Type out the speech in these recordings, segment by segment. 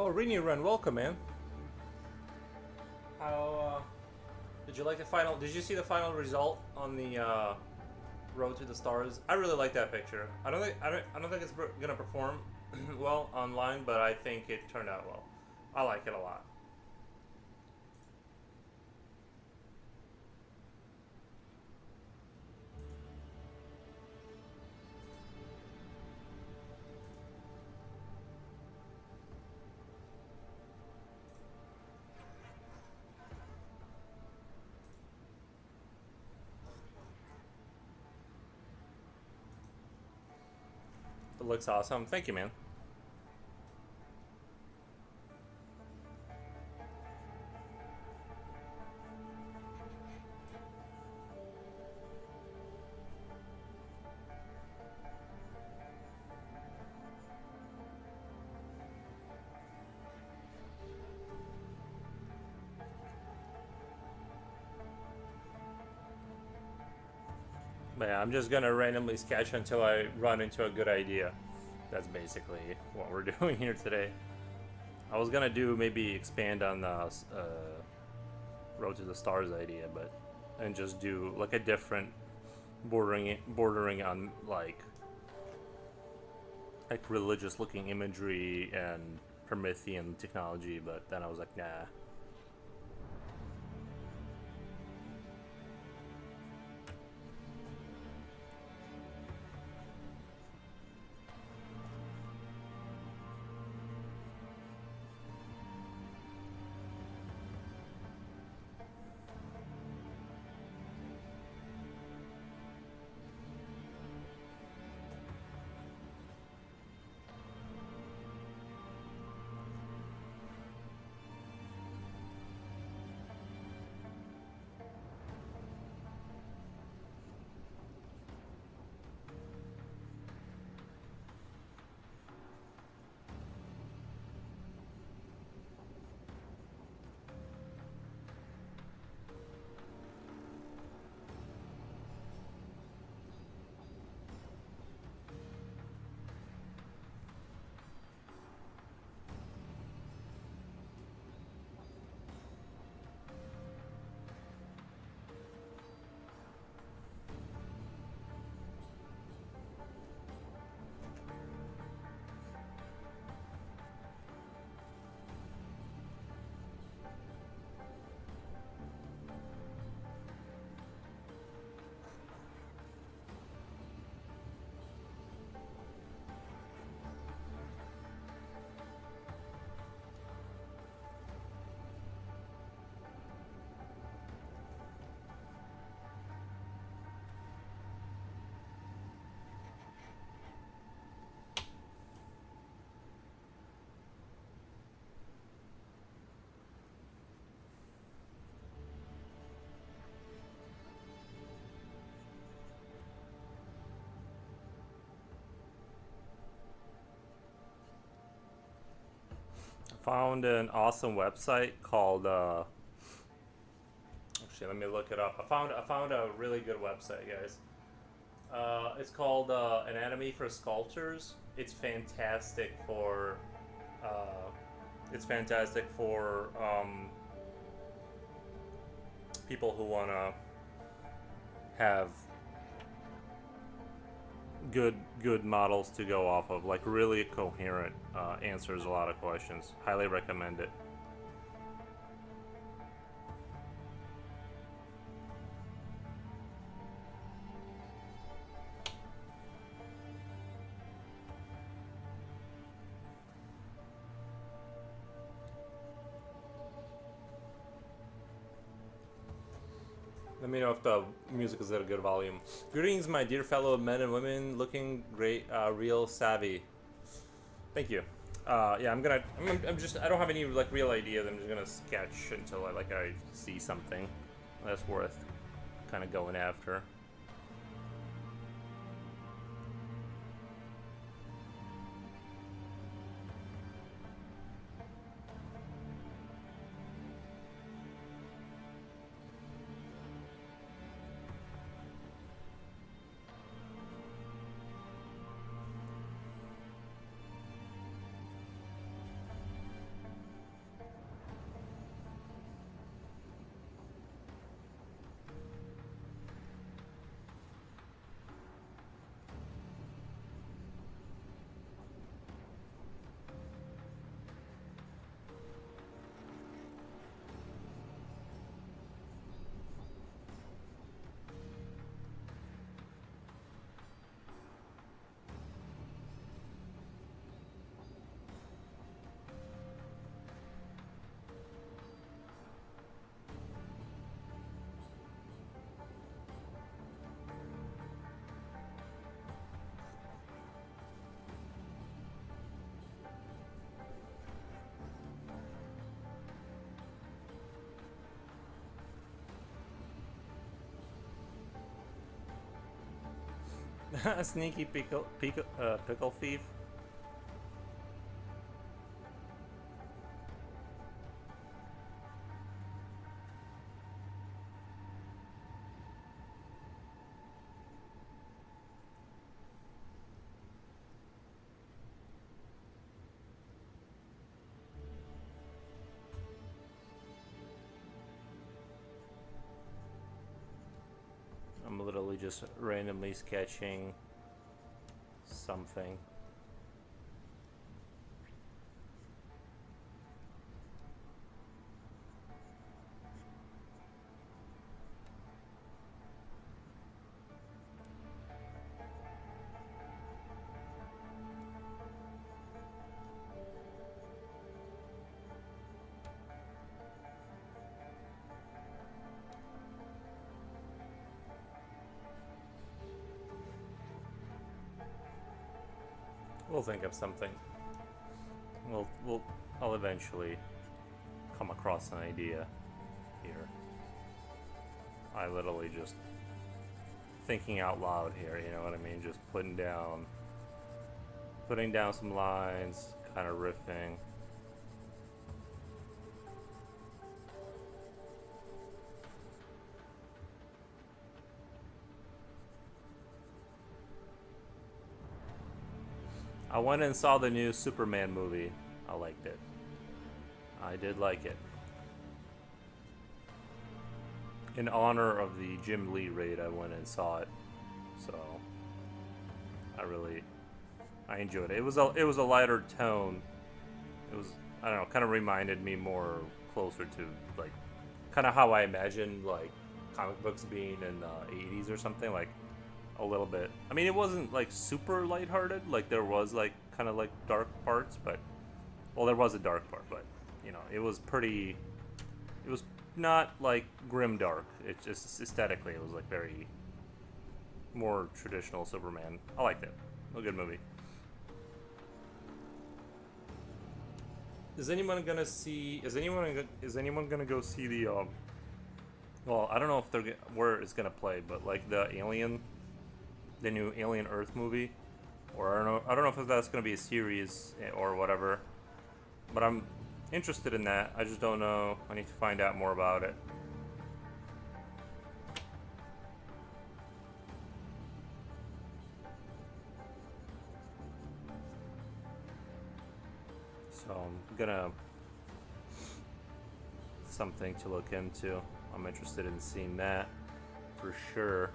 Oh, Rini Run, welcome, man. How did you like the final? Did you see the final result on the Road to the Stars? I really like that picture. I don't think it's gonna perform well online, but I think it turned out well. I like it a lot. It looks awesome. Thank you, man. But yeah, I'm just gonna randomly sketch until I run into a good idea. That's basically what we're doing here today. I was gonna do maybe expand on the Road to the Stars idea, but and just do like a different bordering on like religious looking imagery and Promethean technology, but then I was like, nah. Found an awesome website called actually let me look it up. I found a really good website, guys. It's called Anatomy for Sculptors. Uh, it's fantastic for people who want to have good models to go off of, like really coherent, answers a lot of questions. Highly recommend it. Let me know if the music is at a good volume. Greetings, my dear fellow men and women, looking great, real savvy. Thank you. Yeah, I'm just, I don't have any like real ideas. I'm just gonna sketch until I see something that's worth kind of going after. Sneaky pickle thief. I'm literally just randomly sketching something. We'll think of something. I'll eventually come across an idea here. I literally just thinking out loud here, you know what I mean? Just putting down some lines, kind of riffing. I went and saw the new Superman movie. I liked it. I did like it. In honor of the Jim Lee raid, I went and saw it. So I enjoyed it. It was a lighter tone. It was, I don't know, kind of reminded me more closer to like kind of how I imagined like comic books being in the 80s or something, like a little bit. I mean, it wasn't like super lighthearted. Like there was like kind of like dark parts, but well, there was a dark part, but you know, it was not like grim dark. It just aesthetically, it was like very more traditional Superman. I liked it. A good movie. Is anyone gonna go see the well, I don't know if where it's gonna play, but like the new Alien Earth movie, or I don't know if that's gonna be a series or whatever, but I'm interested in that. I just don't know. I need to find out more about it. So I'm gonna something to look into. I'm interested in seeing that for sure.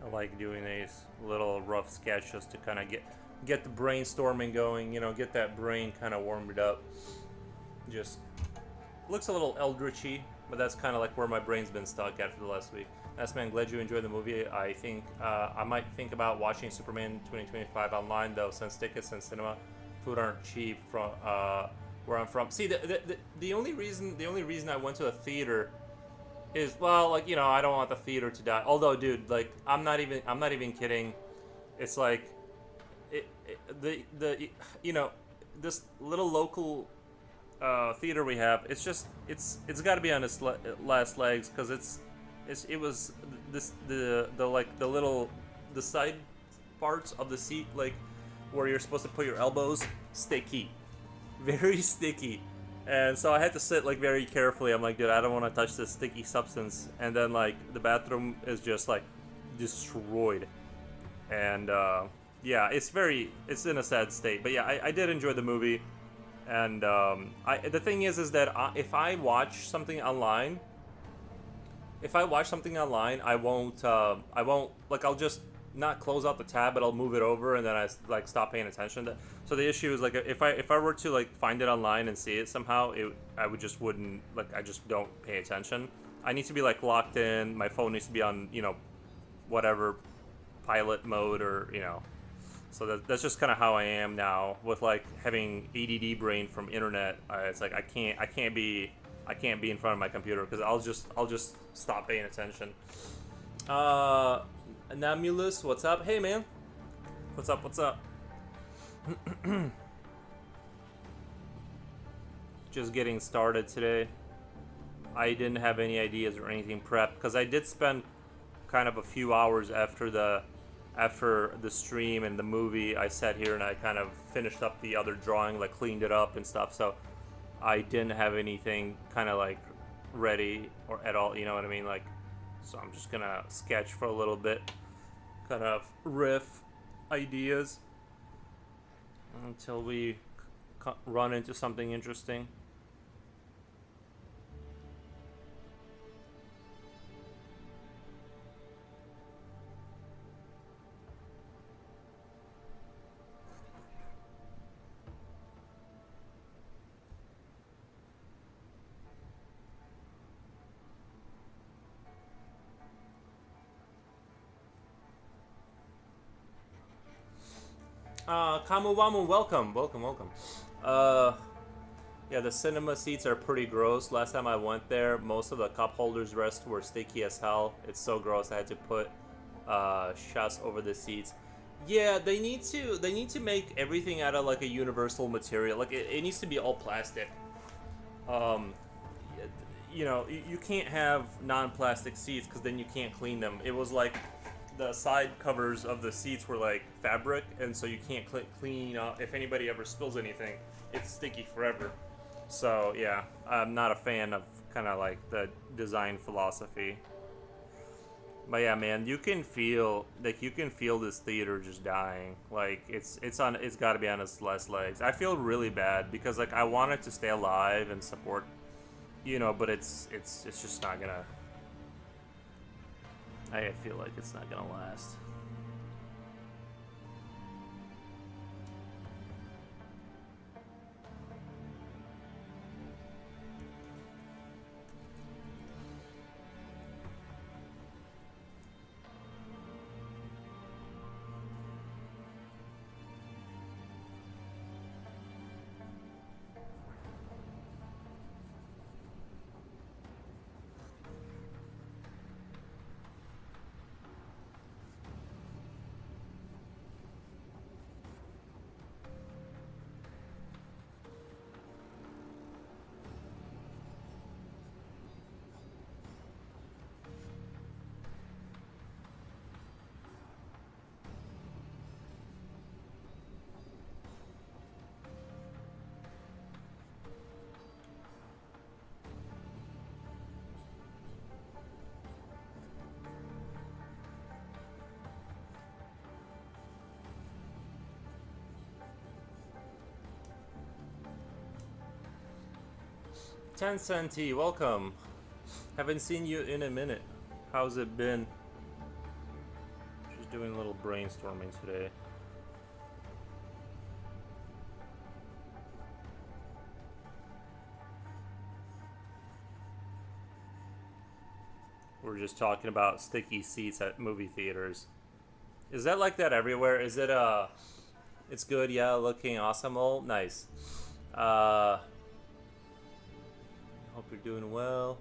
I like doing these little rough sketches to kind of get the brainstorming going, you know, get that brain kind of warmed up. Just looks a little eldritchy, but that's kind of like where my brain's been stuck after the last week. Yes, man, glad you enjoyed the movie. I think I might think about watching Superman 2025 online, though, since tickets and cinema food aren't cheap from where I'm from. See, the only reason I went to a theater is, well, like, you know, I don't want the theater to die. Although, dude, like, I'm not even kidding. It's like the you know, this little local theater we have, it's got to be on its last legs, because it was the side parts of the seat, like where you're supposed to put your elbows, sticky, very sticky. And so I had to sit like very carefully. I'm like, dude, I don't want to touch this sticky substance. And then like the bathroom is just like destroyed. And yeah, it's in a sad state. But yeah, I did enjoy the movie. And the thing is that if I watch something online, if I watch something online, I won't like I'll just not close out the tab, but I'll move it over and then like stop paying attention to. So the issue is like if I were to like find it online and see it somehow, I would just wouldn't like I just don't pay attention. I need to be like locked in. My phone needs to be on whatever pilot mode or So that's just kind of how I am now with like having ADD brain from internet. It's like I can't be in front of my computer because I'll just stop paying attention. Namulus, what's up? Hey man, what's up? What's up? Just getting started today. I didn't have any ideas or anything prepped because I did spend kind of a few hours after the stream and the movie. I sat here and I kind of finished up the other drawing, like cleaned it up and stuff. So I didn't have anything kind of like ready or at all. You know what I mean? Like, so I'm just gonna sketch for a little bit, kind of riff ideas until we run into something interesting. Kamuwamu, welcome, welcome, welcome. Yeah, the cinema seats are pretty gross. Last time I went there, most of the cup holders rest were sticky as hell. It's so gross. I had to put shuts over the seats. Yeah, they need to make everything out of like a universal material. Like it needs to be all plastic. Um, you can't have non-plastic seats because then you can't clean them. It was like the side covers of the seats were like fabric, and so you can't clean up. If anybody ever spills anything, it's sticky forever. So yeah, I'm not a fan of kind of like the design philosophy. But yeah, man, you can feel this theater just dying. Like it's got to be on its last legs. I feel really bad because like I want it to stay alive and support, but it's just not gonna. I feel like it's not gonna last. Tencent, welcome. Haven't seen you in a minute. How's it been? Just doing a little brainstorming today. We're just talking about sticky seats at movie theaters. Is that like that everywhere? Is it it's good, yeah, looking awesome. Oh, nice. Hope you're doing well.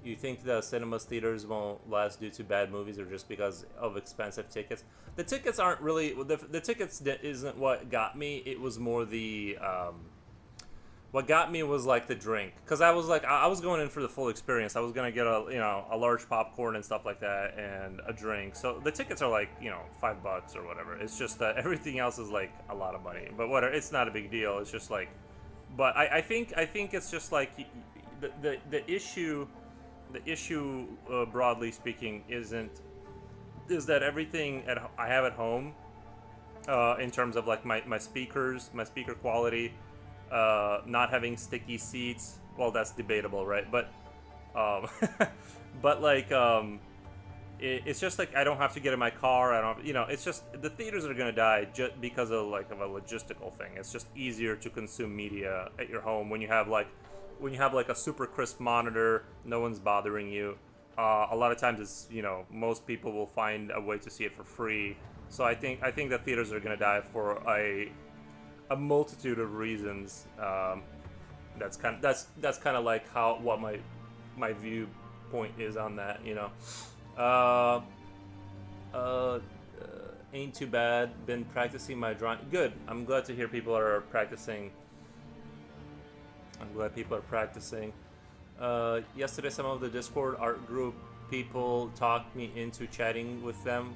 You think the cinemas theaters won't last due to bad movies or just because of expensive tickets? The tickets aren't really the tickets isn't what got me. It was more the what got me was like the drink, because I was like I was going in for the full experience. I was gonna get a large popcorn and stuff like that and a drink. So the tickets are like $5 or whatever. It's just that everything else is like a lot of money. But whatever, it's not a big deal. It's just like, but I think it's just like the issue broadly speaking is that everything I have at home in terms of like my speakers, my speaker quality. Not having sticky seats, well, that's debatable, right? But Um, but like it's just like I don't have to get in my car. I don't, it's just the theaters are gonna die just because of like of a logistical thing. It's just easier to consume media at your home when you have like a super crisp monitor. No one's bothering you. A lot of times it's most people will find a way to see it for free. So I think that theaters are gonna die for a multitude of reasons. That's kind of like how what my viewpoint is on that. Uh, uh, ain't too bad. Been practicing my drawing. Good. I'm glad to hear people are practicing. I'm glad people are practicing. Yesterday, some of the Discord art group people talked me into chatting with them.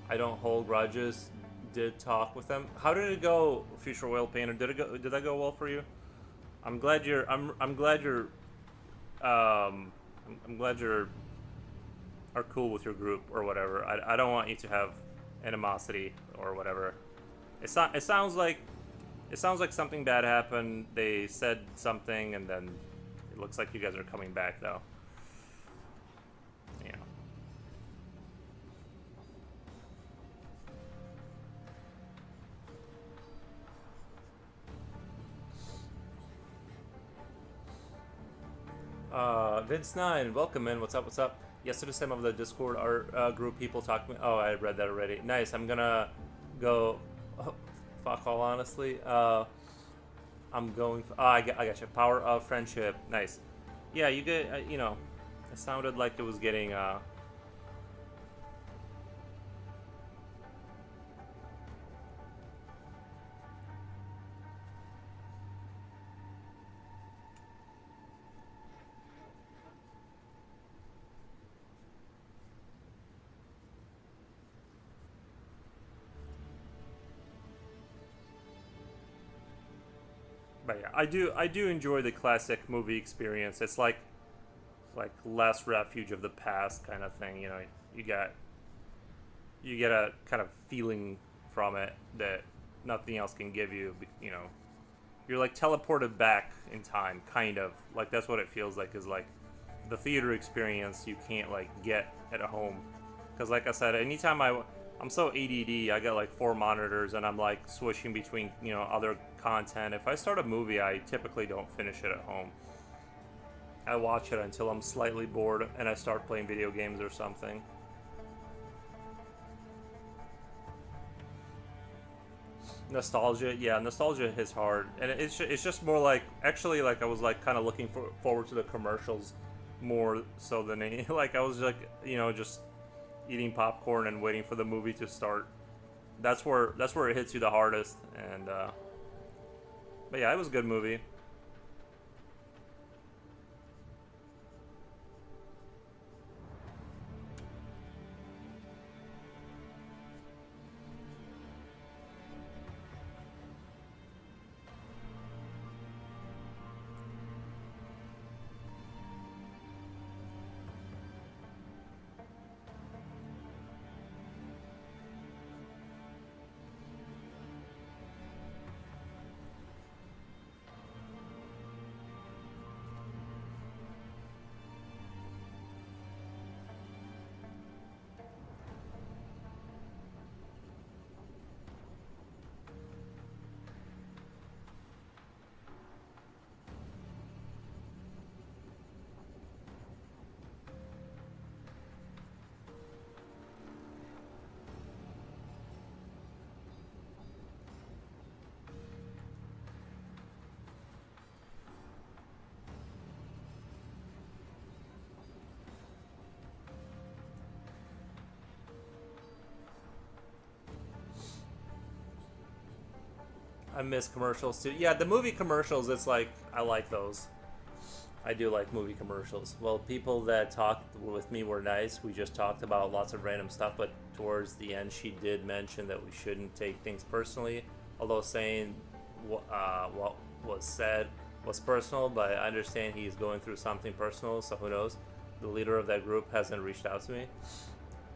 I don't hold grudges. Did talk with them. How did it go, Future Oil Painter? Did that go well for you? I'm glad you're. I'm glad you're. I'm glad you're are cool with your group or whatever. I don't want you to have animosity or whatever. It sounds like something bad happened. They said something and then it looks like you guys are coming back though. Yeah. Vince Nine, welcome in. What's up? What's up? Yesterday, some of the Discord art group people talked to me. Oh, I read that already. Nice. I'm gonna go. Oh, fuck all honestly. I'm going. I got you. Power of friendship. Nice. Yeah, you get. It sounded like it was getting. But yeah, I do enjoy the classic movie experience. It's like last refuge of the past kind of thing. You got you get a kind of feeling from it that nothing else can give you. You're like teleported back in time, kind of like that's what it feels like. Is like the theater experience you can't like get at a home. Because like I said, anytime I'm so ADD, I got like four monitors and I'm like switching between other content. If I start a movie, I typically don't finish it at home. I watch it until I'm slightly bored and I start playing video games or something. Nostalgia, yeah, nostalgia hits hard, and it's just more like actually like I was like kind of looking forward to the commercials more so than any like I was like just eating popcorn and waiting for the movie to start. That's where it hits you the hardest, and but yeah, it was a good movie. I miss commercials too. Yeah, the movie commercials. It's like I like those. I do like movie commercials. Well, people that talked with me were nice. We just talked about lots of random stuff, but towards the end, she did mention that we shouldn't take things personally. Although saying what was said was personal, but I understand he's going through something personal, so who knows? The leader of that group hasn't reached out to me.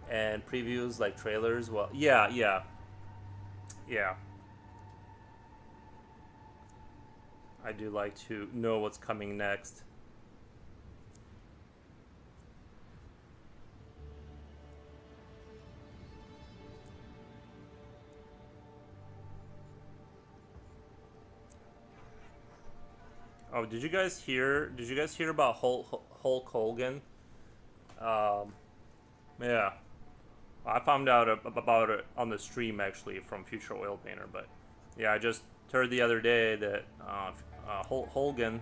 And previews like trailers, well, yeah, yeah, yeah. I do like to know what's coming next. Oh, did you guys hear? Did you guys hear about Hulk Hogan? Um, yeah, I found out about it on the stream actually from Future Oil Painter. But yeah, I just heard the other day that Hulk Hogan.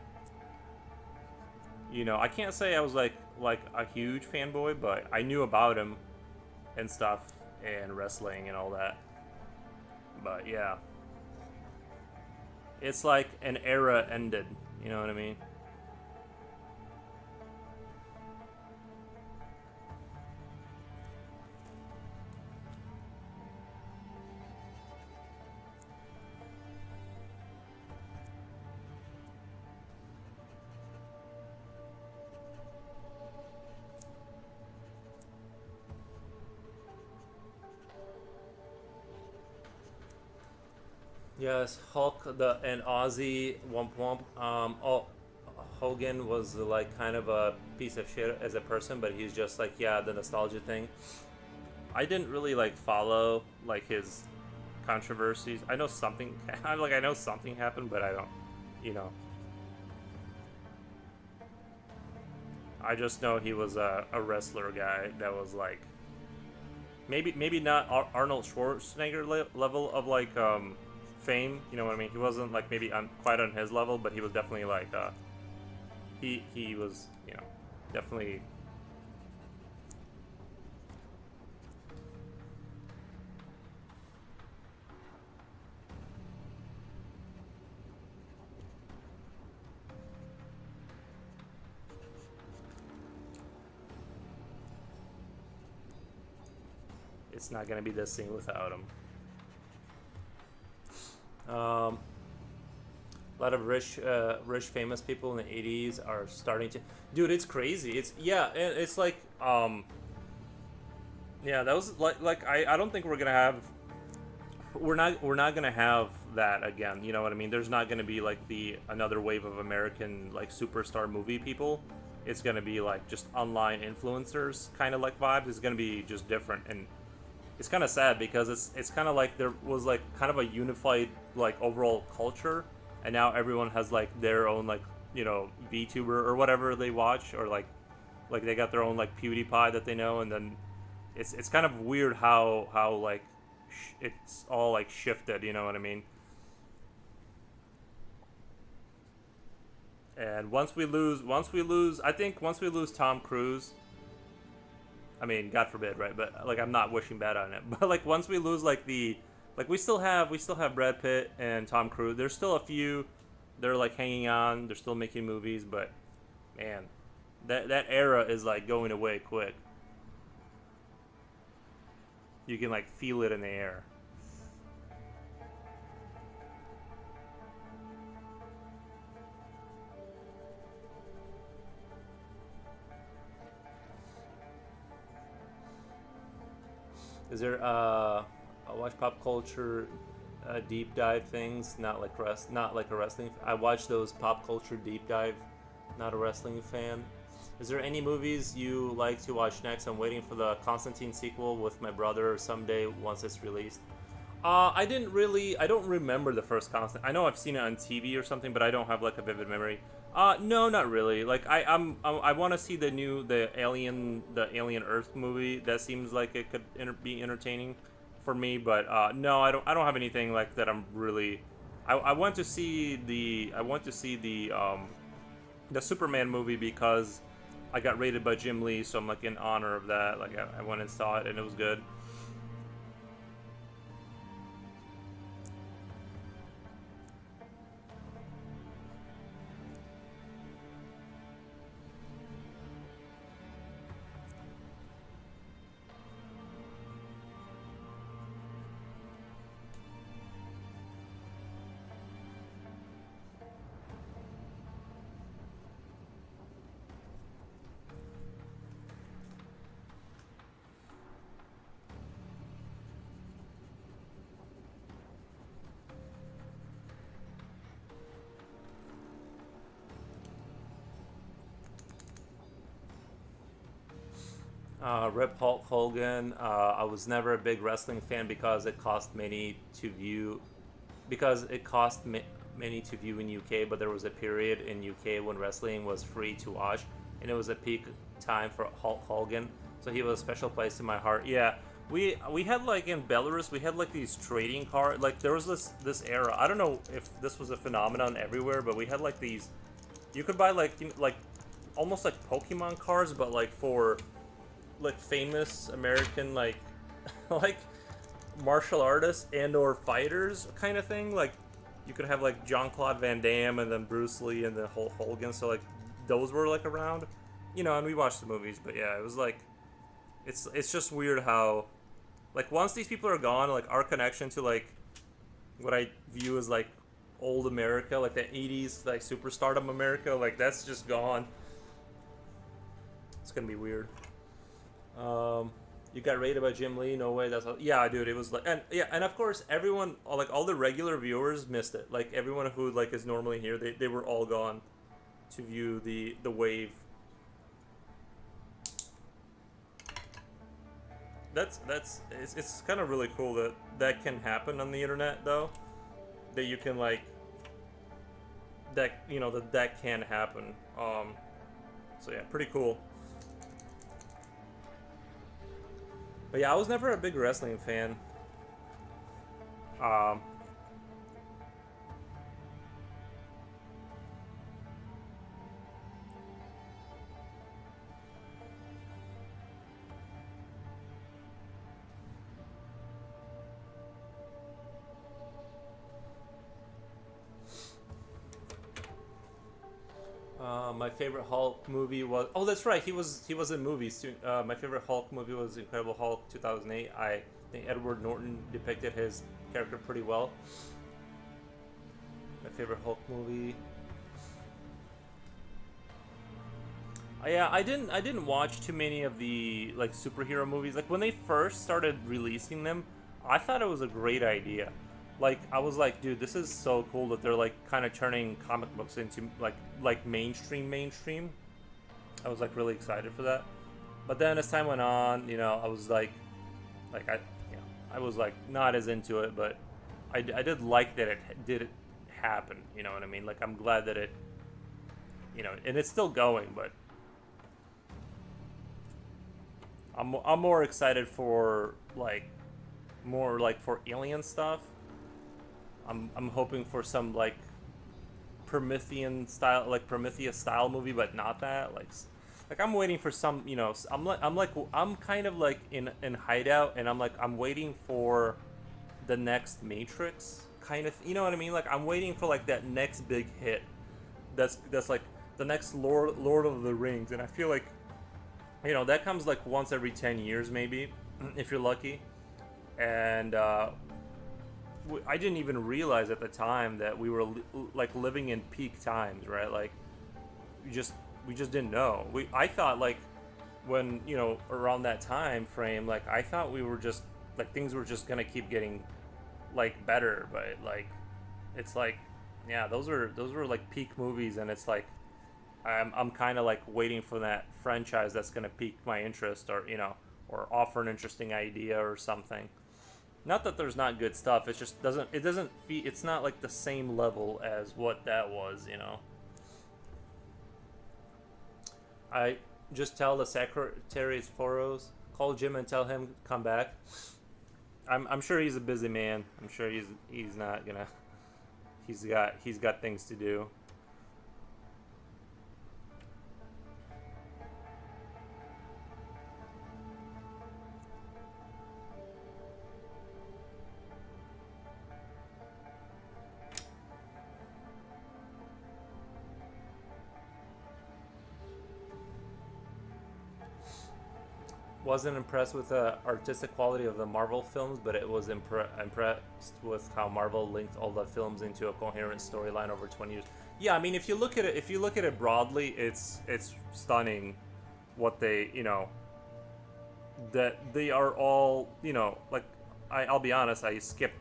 I can't say I was like a huge fanboy, but I knew about him and stuff and wrestling and all that. But yeah, it's like an era ended. You know what I mean? Yes, Hulk the and Ozzy Womp Womp. Hogan was like kind of a piece of shit as a person, but he's just like yeah, the nostalgia thing. I didn't really like follow like his controversies. I know something. I know something happened, but I don't. You know, I just know he was a wrestler guy that was like maybe not Arnold Schwarzenegger level of like fame. You know what I mean? He wasn't like maybe quite on his level, but he was definitely like he was definitely. It's not gonna be this thing without him. Um, a lot of rich famous people in the '80s are starting to. Dude, it's crazy. It's yeah, it's like yeah. That was like I don't think we're gonna have. We're not gonna have that again. You know what I mean? There's not gonna be like the another wave of American like superstar movie people. It's gonna be like just online influencers kind of like vibes. It's gonna be just different, and it's kind of sad because it's kind of like there was like kind of a unified like overall culture, and now everyone has like their own like VTuber or whatever they watch, or like they got their own like PewDiePie that they know, and then it's kind of weird how like it's all like shifted. You know what I mean? And I think once we lose Tom Cruise, I mean, God forbid, right? But like, I'm not wishing bad on it. But like, once we lose like we still have Brad Pitt and Tom Cruise. There's still a few. They're like hanging on. They're still making movies, but man, that era is like going away quick. You can like feel it in the air. Is there I watch pop culture deep dive things, not like a wrestling. I watch those pop culture deep dive, not a wrestling fan. Is there any movies you like to watch next? I'm waiting for the Constantine sequel with my brother someday once it's released. I don't remember the first Constant. I know I've seen it on TV or something, but I don't have like a vivid memory. No, not really. Like I want to see the Alien Earth movie. That seems like it could be entertaining for me, but no, I don't have anything like that. I'm really, I want to see the Superman movie because I got rated by Jim Lee, so I'm like in honor of that. Like I went and saw it and it was good. Rip Hulk Hogan. I was never a big wrestling fan because it cost money to view. Because it cost me. many to view in UK, but there was a period in UK when wrestling was free to watch, and it was a peak time for Hulk Hogan. So he was a special place in my heart. Yeah, we had like in Belarus, we had like these trading cards. Like there was this era. I don't know if this was a phenomenon everywhere, but we had like these. You could buy like like almost like Pokemon cards, but like for like famous American like like martial artists and or fighters kind of thing. Like you could have like Jean-Claude Van Damme and then Bruce Lee and then Hulk Hogan. So like those were like around, and we watched the movies. But yeah, it was like it's just weird how like once these people are gone, like our connection to like what I view as like old America, like the 80s like superstardom America, like that's just gone. It's gonna be weird. You got rated by Jim Lee? No way. That's yeah, dude. It was like, and yeah, and of course, everyone, like all the regular viewers, missed it. Like everyone who like is normally here, they were all gone to view the wave. It's kind of really cool that can happen on the internet though. That you can like that can happen. So yeah, pretty cool. But yeah, I was never a big wrestling fan. My favorite Hulk movie was that's right, he was in movies too. My favorite Hulk movie was Incredible Hulk 2008. I think Edward Norton depicted his character pretty well. My favorite Hulk movie. Yeah, I didn't watch too many of the like superhero movies. Like when they first started releasing them, I thought it was a great idea. Like I was like, dude, this is so cool that they're like kind of turning comic books into like mainstream. I was like really excited for that. But then as time went on, I was like I was like not as into it, but I did like that it did happen. You know what I mean? Like I'm glad that it, and it's still going, but I'm more excited for like more like for alien stuff. I'm hoping for some like Prometheus style movie, but not that. Like I'm waiting for some, I'm kind of like in hideout, and I'm waiting for the next Matrix kind of, you know what I mean? Like I'm waiting for like that next big hit. That's like the next Lord of the Rings, and I feel like that comes like once every 10 years maybe, if you're lucky, and I didn't even realize at the time that we were like living in peak times, right? Like we just didn't know. I thought like when around that time frame, like I thought we were just like things were just gonna keep getting like better, but like it's like yeah, those were like peak movies, and it's like I'm kind of like waiting for that franchise that's gonna pique my interest, or or offer an interesting idea or something. Not that there's not good stuff. It just doesn't. It's not like the same level as what that was. I just tell the secretary's Foros, call Jim and tell him come back. I'm sure he's a busy man. I'm sure he's not gonna. He's got things to do. Wasn't impressed with the artistic quality of the Marvel films, but it was impressed with how Marvel linked all the films into a coherent storyline over 20 years. Yeah, I mean, if you look at it broadly, it's stunning what they, that they are all, like I'll be honest, I skipped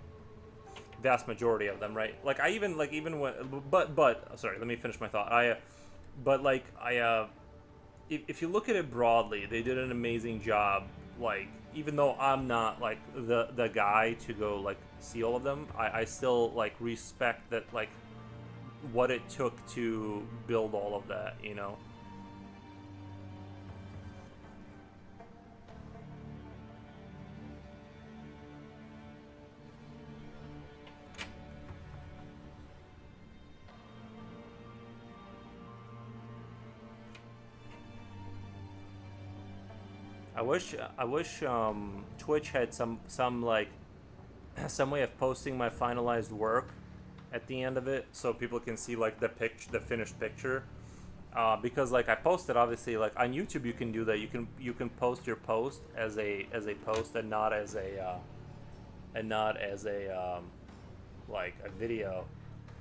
vast majority of them, right? Like I even when, but sorry, let me finish my thought. If you look at it broadly, they did an amazing job. Like, even though I'm not like the guy to go like see all of them, I still like respect that like what it took to build all of that, you know. I wish Twitch had some like some way of posting my finalized work at the end of it, so people can see like the finished picture. Because like I posted, obviously, like on YouTube you can do that. You can post your post as a post and not as a like a video.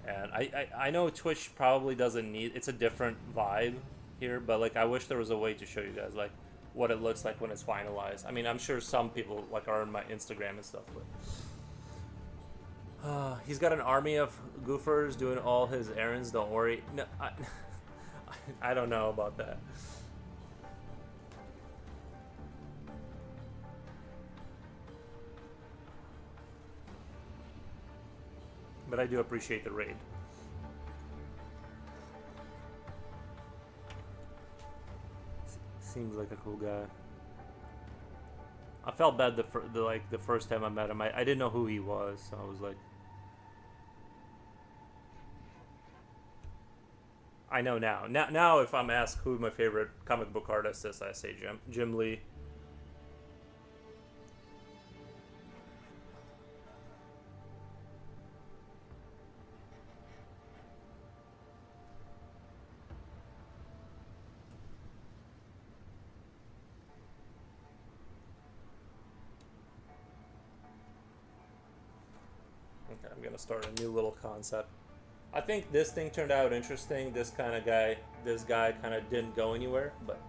And I know Twitch probably doesn't need, it's a different vibe here, but like I wish there was a way to show you guys like what it looks like when it's finalized. I mean, I'm sure some people like are on my Instagram and stuff, but he's got an army of goofers doing all his errands. Don't worry. No, I don't know about that. But I do appreciate the raid. Seems like a cool guy. I felt bad the first time I met him. I didn't know who he was, so I was like, I know now. Now, if I'm asked who my favorite comic book artist is, I say Jim Lee. Okay, I'm gonna start a new little concept. I think this thing turned out interesting. This guy kind of didn't go anywhere, but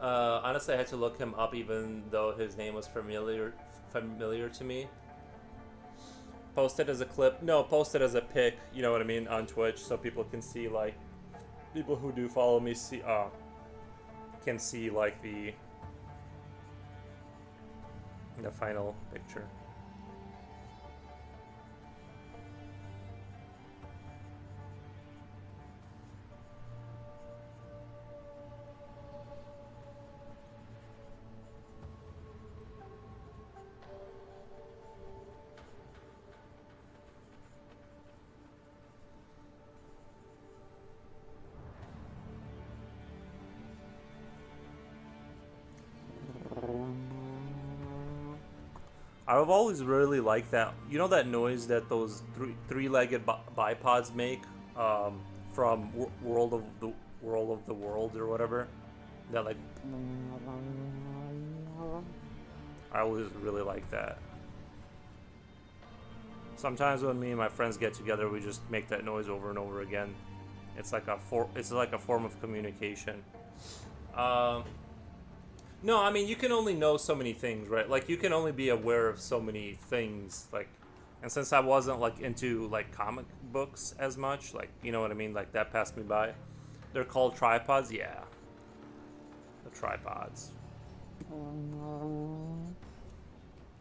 honestly, I had to look him up, even though his name was familiar to me. Post it as a clip. No, post it as a pic. You know what I mean, on Twitch, so people can see, like, people who do follow me can see like the final picture. I've always really liked that. You know that noise that those three-legged bipods make from World of the World or whatever. That like, I always really like that. Sometimes when me and my friends get together, we just make that noise over and over again. It's like a form of communication. No, I mean, you can only know so many things, right? Like, you can only be aware of so many things, like, and since I wasn't, like, into, like, comic books as much, like, you know what I mean? Like, that passed me by. They're called tripods? Yeah. The tripods.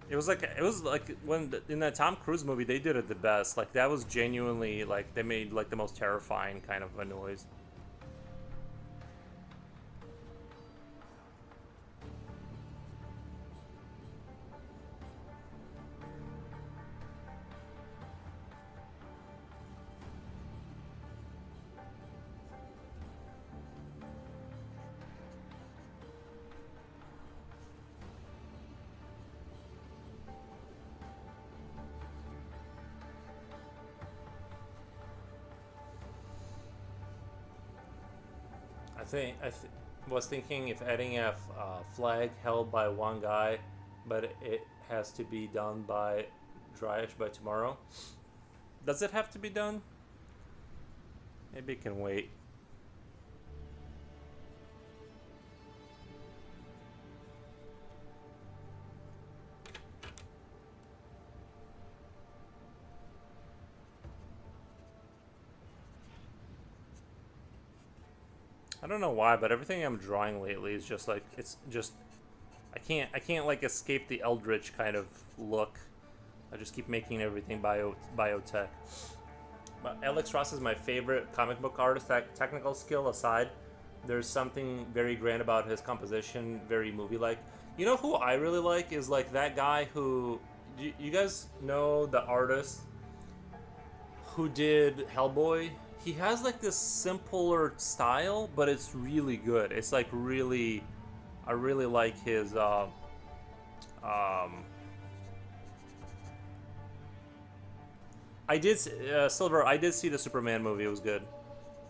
It was like when, in that Tom Cruise movie, they did it the best. Like, that was genuinely, like, they made, like, the most terrifying kind of a noise. I was thinking if adding a flag held by one guy, but it has to be done by dryish by tomorrow. Does it have to be done? Maybe it can wait. I don't know why, but everything I'm drawing lately is just like, it's just, I can't like escape the Eldritch kind of look. I just keep making everything biotech. Alex Ross is my favorite comic book artist. Technical skill aside, there's something very grand about his composition, very movie-like. You know who I really like is like that guy who, you guys know the artist who did Hellboy? He has like this simpler style, but it's really good. It's like really, I really like his um I did Silver. I did see the Superman movie. It was good.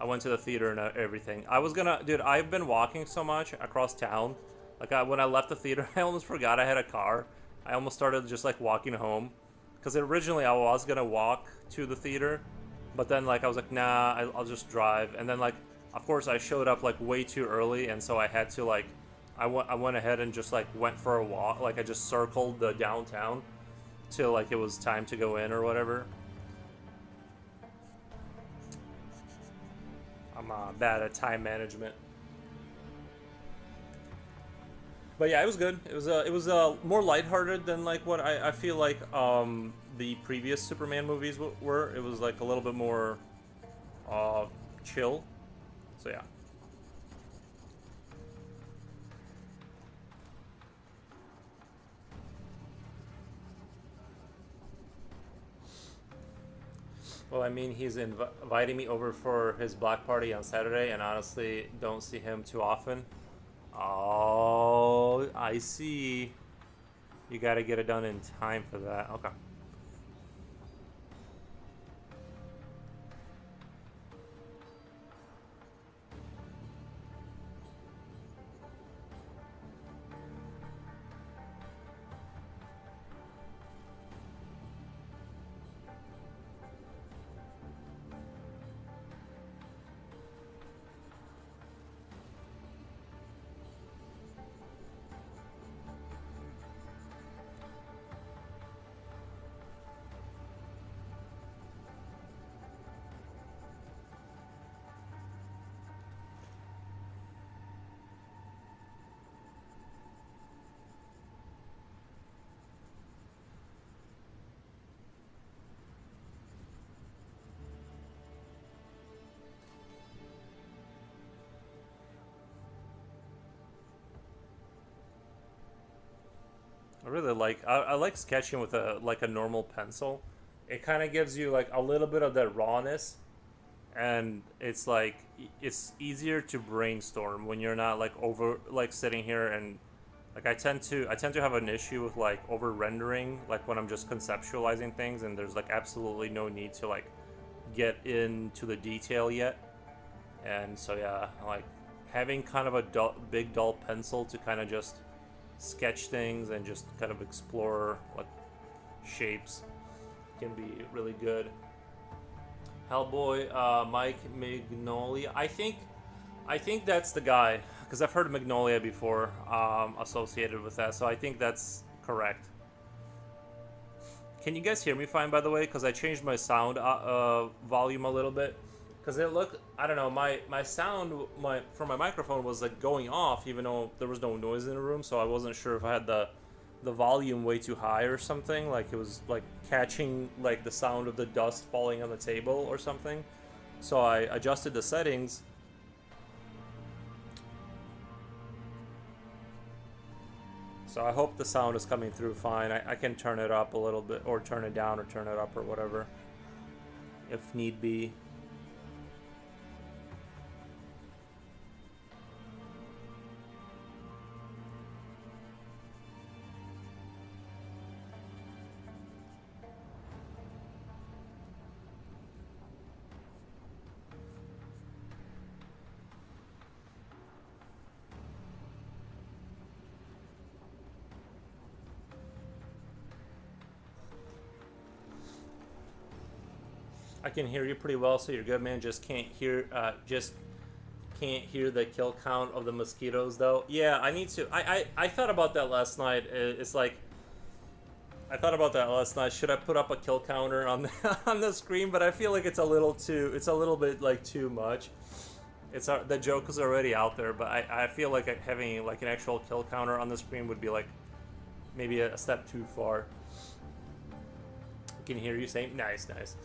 I went to the theater and everything. I was gonna, dude. I've been walking so much across town. Like when I left the theater, I almost forgot I had a car. I almost started just like walking home, because originally I was gonna walk to the theater, but then like I was like, nah, I'll just drive. And then like, of course, I showed up like way too early, and so I had to like, I went ahead and just like went for a walk. Like I just circled the downtown till like it was time to go in or whatever. I'm bad at time management. But yeah, it was good. It was more lighthearted than like what I feel like the previous Superman movies were. It was like a little bit more chill. So yeah. Well, I mean, he's inviting me over for his block party on Saturday, and honestly, don't see him too often. Oh, I see. You gotta get it done in time for that. Okay. I really like I like sketching with a like a normal pencil. It kind of gives you like a little bit of that rawness, and it's like it's easier to brainstorm when you're not like over like sitting here and like I tend to have an issue with like over rendering like when I'm just conceptualizing things and there's like absolutely no need to like get into the detail yet. And so yeah, like having kind of a big dull pencil to kind of just sketch things and just kind of explore like shapes can be really good. Hellboy, Mike Magnolia. I think that's the guy because I've heard Magnolia before associated with that, so I think that's correct. Can you guys hear me fine, by the way? Because I changed my sound volume a little bit. Because it looked, I don't know, my sound from my microphone was like going off even though there was no noise in the room, so I wasn't sure if I had the volume way too high or something, like it was like catching like the sound of the dust falling on the table or something. So I adjusted the settings. So I hope the sound is coming through fine. I can turn it up a little bit or turn it down or turn it up or whatever if need be. I can hear you pretty well, so you're good, man. Just can't hear the kill count of the mosquitoes, though. Yeah, I need to. I thought about that last night. It's like I thought about that last night. Should I put up a kill counter on the, on the screen? But I feel like it's a little too. It's a little bit like too much. It's the joke is already out there, but I feel like having like an actual kill counter on the screen would be like maybe a step too far. I can hear you saying nice, nice.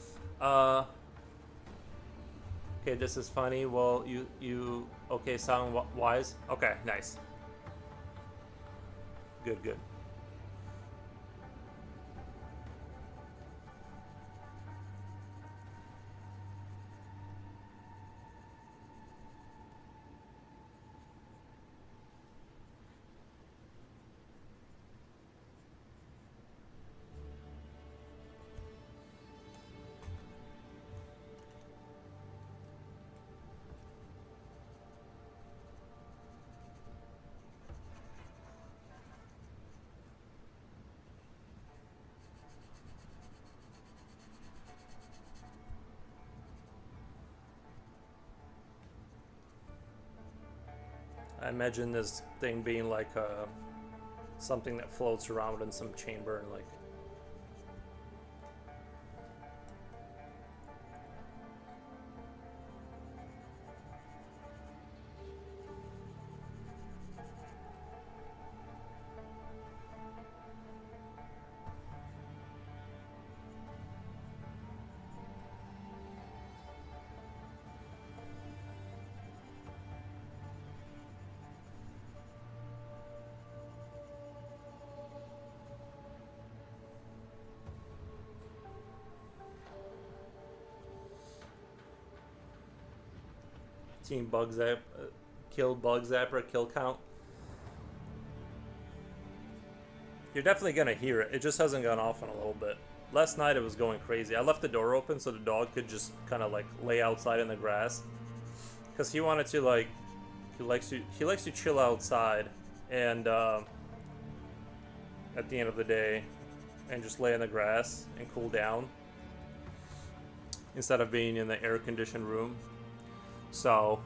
Okay, this is funny. Well, you okay? Sound wise. Okay, nice. Good, good. I imagine this thing being like something that floats around in some chamber and like. Team bug zap, kill bug zapper, kill count. You're definitely gonna hear it. It just hasn't gone off in a little bit. Last night it was going crazy. I left the door open so the dog could just kind of like lay outside in the grass, because he wanted to like, he likes to chill outside, and at the end of the day, and just lay in the grass and cool down instead of being in the air conditioned room. So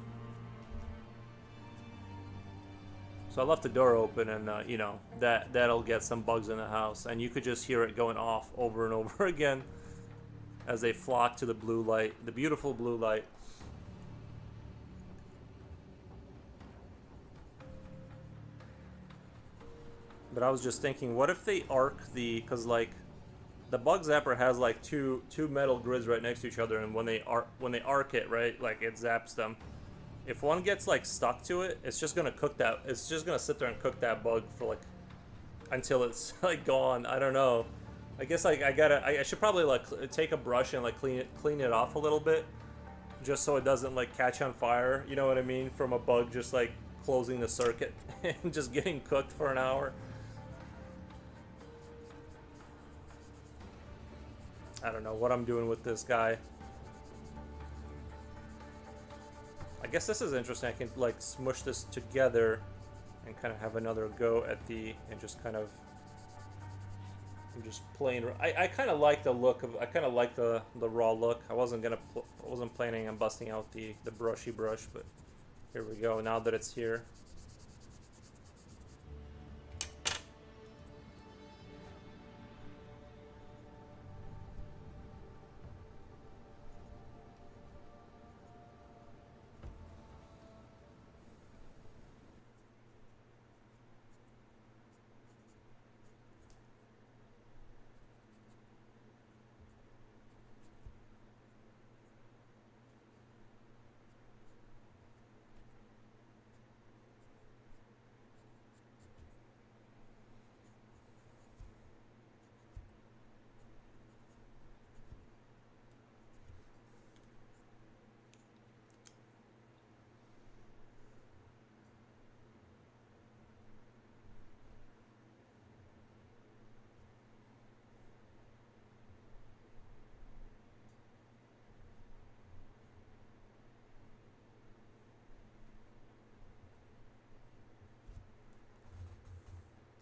I left the door open, and you know, that'll get some bugs in the house, and you could just hear it going off over and over again as they flock to the blue light, the beautiful blue light. But I was just thinking, what if they arc because like the bug zapper has like two metal grids right next to each other, and when they arc it, right, like it zaps them. If one gets like stuck to it, it's just gonna cook that. It's just gonna sit there and cook that bug for like until it's like gone. I don't know. I guess like I should probably like take a brush and like clean it off a little bit, just so it doesn't like catch on fire. You know what I mean? From a bug just like closing the circuit and just getting cooked for an hour. I don't know what I'm doing with this guy. I guess this is interesting. I can like smush this together and kind of have another go at and just kind of, I'm just playing. I kind of like the look of, I kind of like the raw look. I wasn't planning on busting out the brushy brush, but here we go. Now that it's here.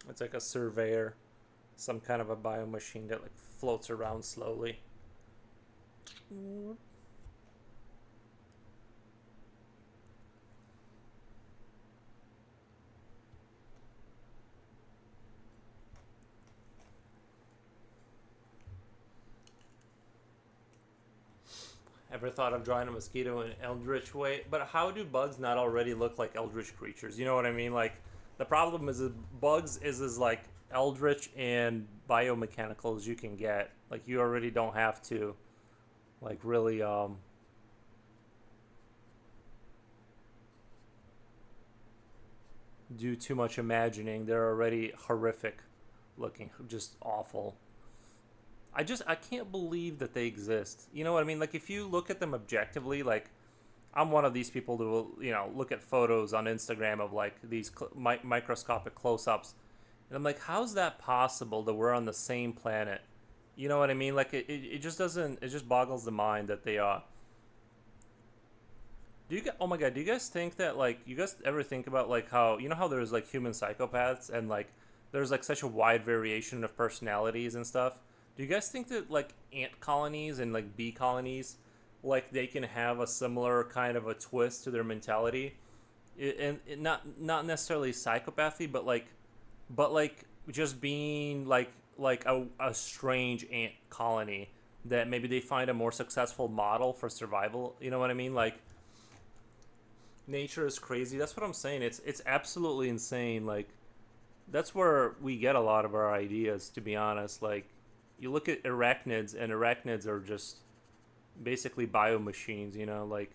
It's like a surveyor, some kind of a biomachine that like floats around slowly. Ever thought of drawing a mosquito in eldritch way? But how do bugs not already look like eldritch creatures? You know what I mean? Like, the problem is that bugs is as like eldritch and biomechanical as you can get. Like, you already don't have to like really do too much imagining. They're already horrific looking, just awful. I can't believe that they exist. You know what I mean? Like if you look at them objectively, like I'm one of these people who will, look at photos on Instagram of like these microscopic close-ups, and I'm like, how's that possible that we're on the same planet? You know what I mean? Like it just doesn't. It just boggles the mind that they are. Oh my god, do you guys think that like you guys ever think about like how how there's like human psychopaths and like there's like such a wide variation of personalities and stuff? Do you guys think that like ant colonies and like bee colonies like they can have a similar kind of a twist to their mentality? And not necessarily psychopathy, but like just being like a strange ant colony that maybe they find a more successful model for survival. You know what I mean? Like nature is crazy. That's what I'm saying. It's absolutely insane. Like that's where we get a lot of our ideas, to be honest. Like you look at arachnids, and arachnids are just basically biomachines. Like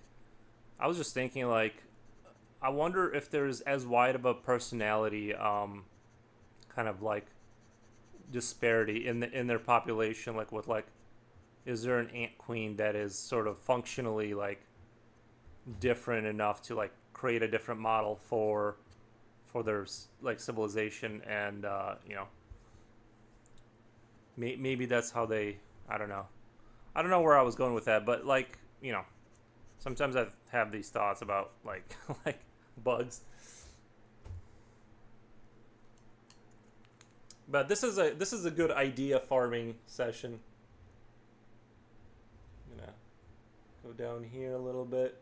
I was just thinking, like I wonder if there's as wide of a personality, kind of like disparity in their population. Like with like, is there an ant queen that is sort of functionally like different enough to like create a different model for their like civilization, and maybe that's how they, I don't know where I was going with that, but like sometimes I have these thoughts about like like bugs. But this is a good idea farming session. I'm gonna go down here a little bit.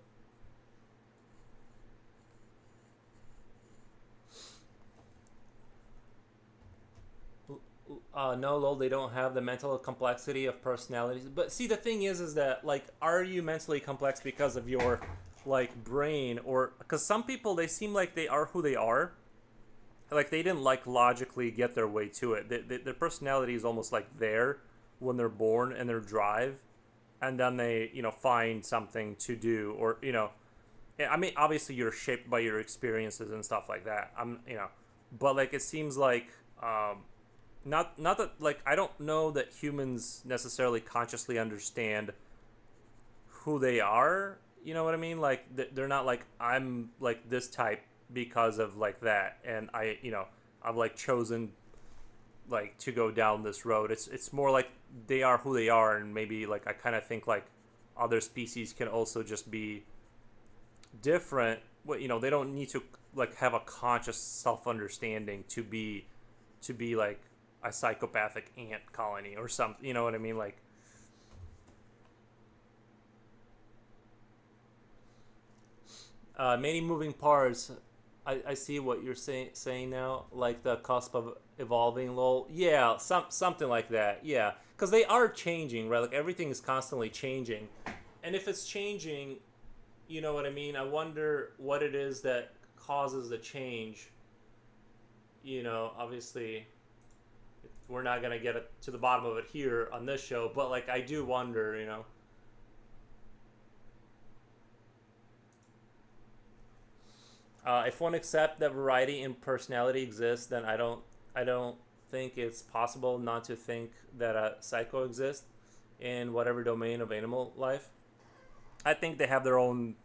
No, lol, they don't have the mental complexity of personalities. But see, the thing is that like, are you mentally complex because of your like brain, or because some people they seem like they are who they are, like they didn't like logically get their way to it. Their personality is almost like there when they're born and their drive, and then they find something to do, or I mean obviously you're shaped by your experiences and stuff like that. But like it seems like not that like I don't know that humans necessarily consciously understand who they are. You know what I mean? Like they're not like I'm like this type because of like that, and I've like chosen like to go down this road. It's more like they are who they are, and maybe like I kind of think like other species can also just be different. What they don't need to like have a conscious self understanding to be like a psychopathic ant colony or something. You know what I mean? Like many moving parts. I see what you're saying now, like the cusp of evolving. Lol, yeah, something like that. Yeah, because they are changing, right? Like everything is constantly changing, and if it's changing, you know what I mean. I wonder what it is that causes the change. Obviously, we're not gonna get it to the bottom of it here on this show, but like I do wonder. If one accepts that variety in personality exists, then I don't think it's possible not to think that a psycho exists in whatever domain of animal life. I think they have their own,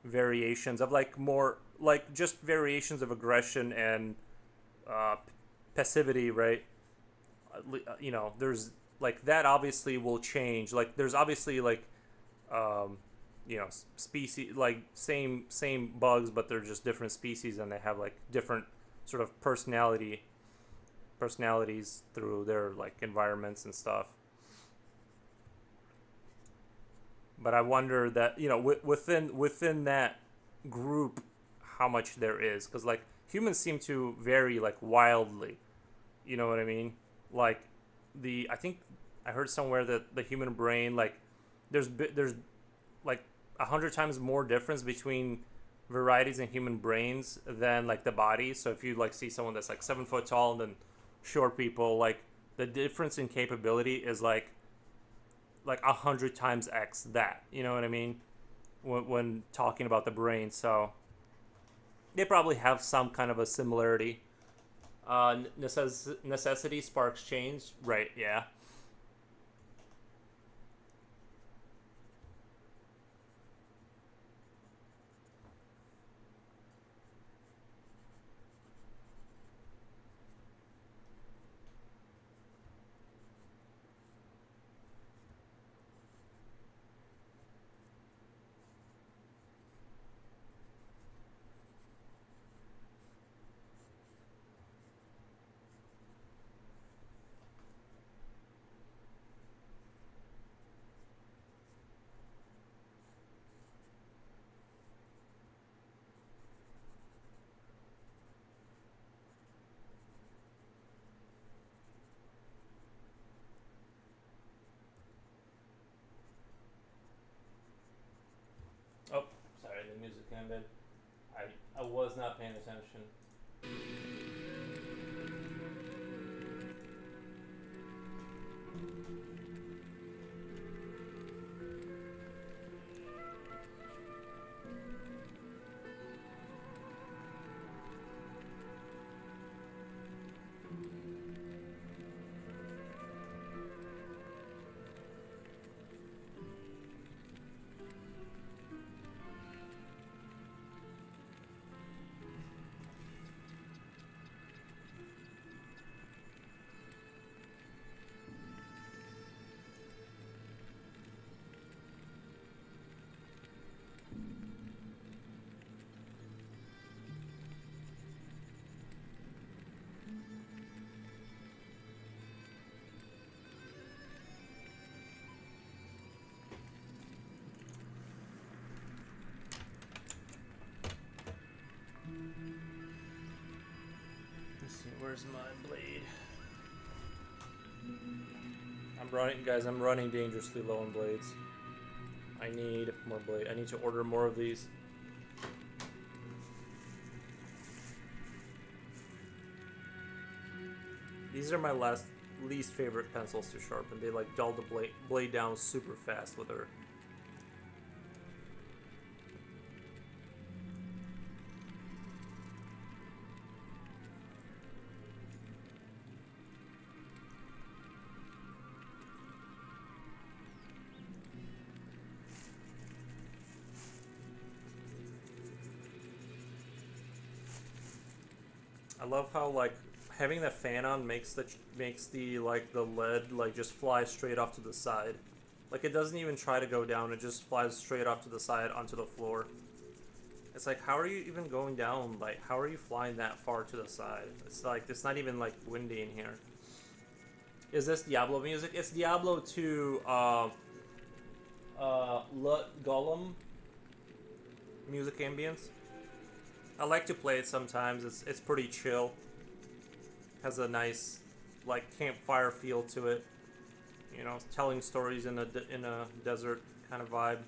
variations of like more like just variations of aggression and uh, passivity, right? There's like that obviously will change. Like there's obviously like um, species like same bugs, but they're just different species, and they have like different sort of personalities through their like environments and stuff. But I wonder that within that group, how much there is, because like humans seem to vary like wildly. You know what I mean? Like I think I heard somewhere that the human brain like there's like 100 times more difference between varieties in human brains than like the body. So if you like see someone that's like 7 foot tall and then short people, like the difference in capability is like 100 times x that. You know what I mean? When talking about the brain, so They probably have some kind of a similarity. Necessity sparks change. Right, yeah. Oh, sorry, the music ended. I was not paying attention. Let's see, where's my blade? I'm running, guys. I'm running dangerously low on blades. I need more blade. I need to order more of these. These are my least favorite pencils to sharpen. They like dull the blade down super fast with her. I love how like having the fan on makes the like the lead like just fly straight off to the side. Like it doesn't even try to go down, it just flies straight off to the side onto the floor. It's like, how are you even going down? Like, how are you flying that far to the side? It's like, it's not even like windy in here. Is this Diablo music? It's Diablo 2 Lut Golem music ambience. I like to play it sometimes. It's pretty chill. Has a nice like campfire feel to it. You know, telling stories in a desert kind of vibe.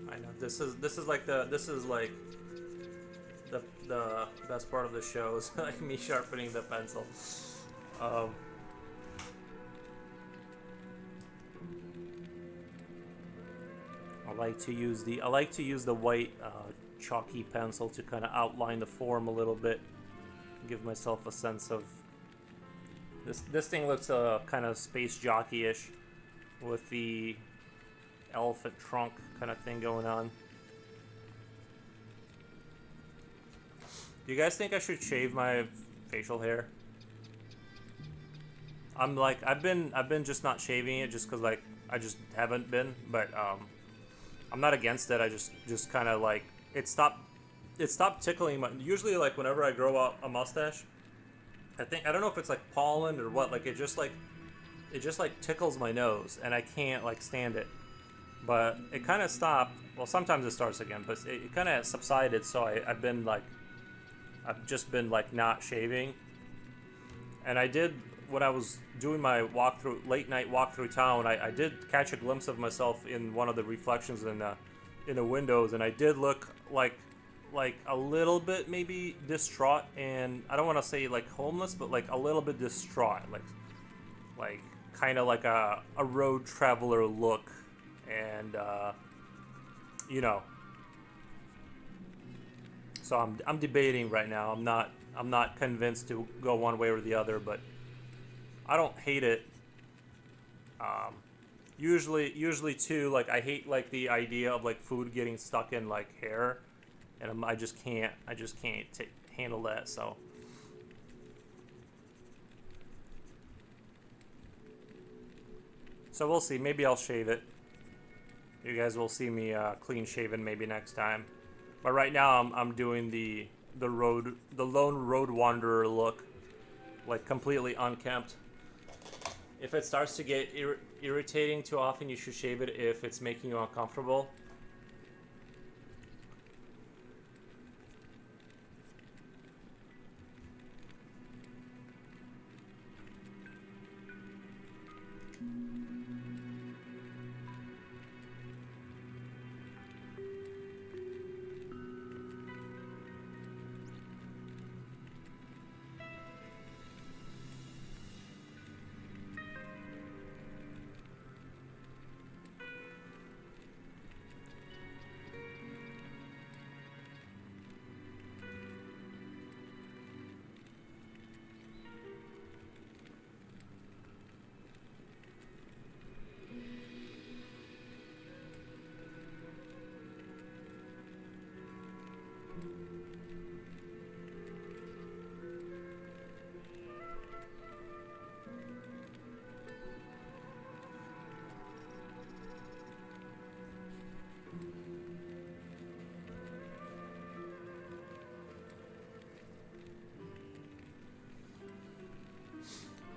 I know this is like the best part of the show is like me sharpening the pencil. Um, I like to use the white chalky pencil to kind of outline the form a little bit, give myself a sense of this thing looks kind of space jockey-ish with the elephant trunk kind of thing going on. Do you guys think I should shave my facial hair? I'm like I've been just not shaving it just because like I just haven't been, but I'm not against it. I just kind of like it stopped it stopped tickling my. Usually, like whenever I grow out a mustache, I don't know if it's like pollen or what. Like it just like tickles my nose, and I can't like stand it. But it kind of stopped. Well, sometimes it starts again, but it kind of subsided. So I've just been like not shaving, and I did when I was doing my late night walk through town. I did catch a glimpse of myself in one of the reflections in the windows, and I did look like a little bit maybe distraught, and I don't want to say like homeless, but like a little bit distraught, like kind of like a road traveler look, and you know. So I'm debating right now. I'm not convinced to go one way or the other, but I don't hate it. Um, usually too, like I hate like the idea of like food getting stuck in like hair, and I just can't handle that. So we'll see. Maybe I'll shave it. You guys will see me clean shaven maybe next time. But right now I'm doing the lone road wanderer look, like completely unkempt. If it starts to get irritating too often, you should shave it if it's making you uncomfortable.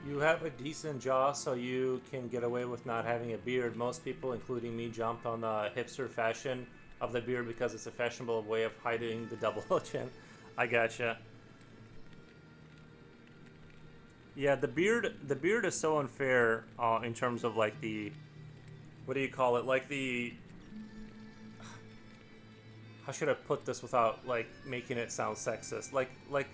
You have a decent jaw, so you can get away with not having a beard. Most people, including me, jumped on the hipster fashion of the beard because it's a fashionable way of hiding the double chin. I gotcha. Yeah, the beard is so unfair in terms of like the what do you call it? Like the how should I put this without like making it sound sexist? Like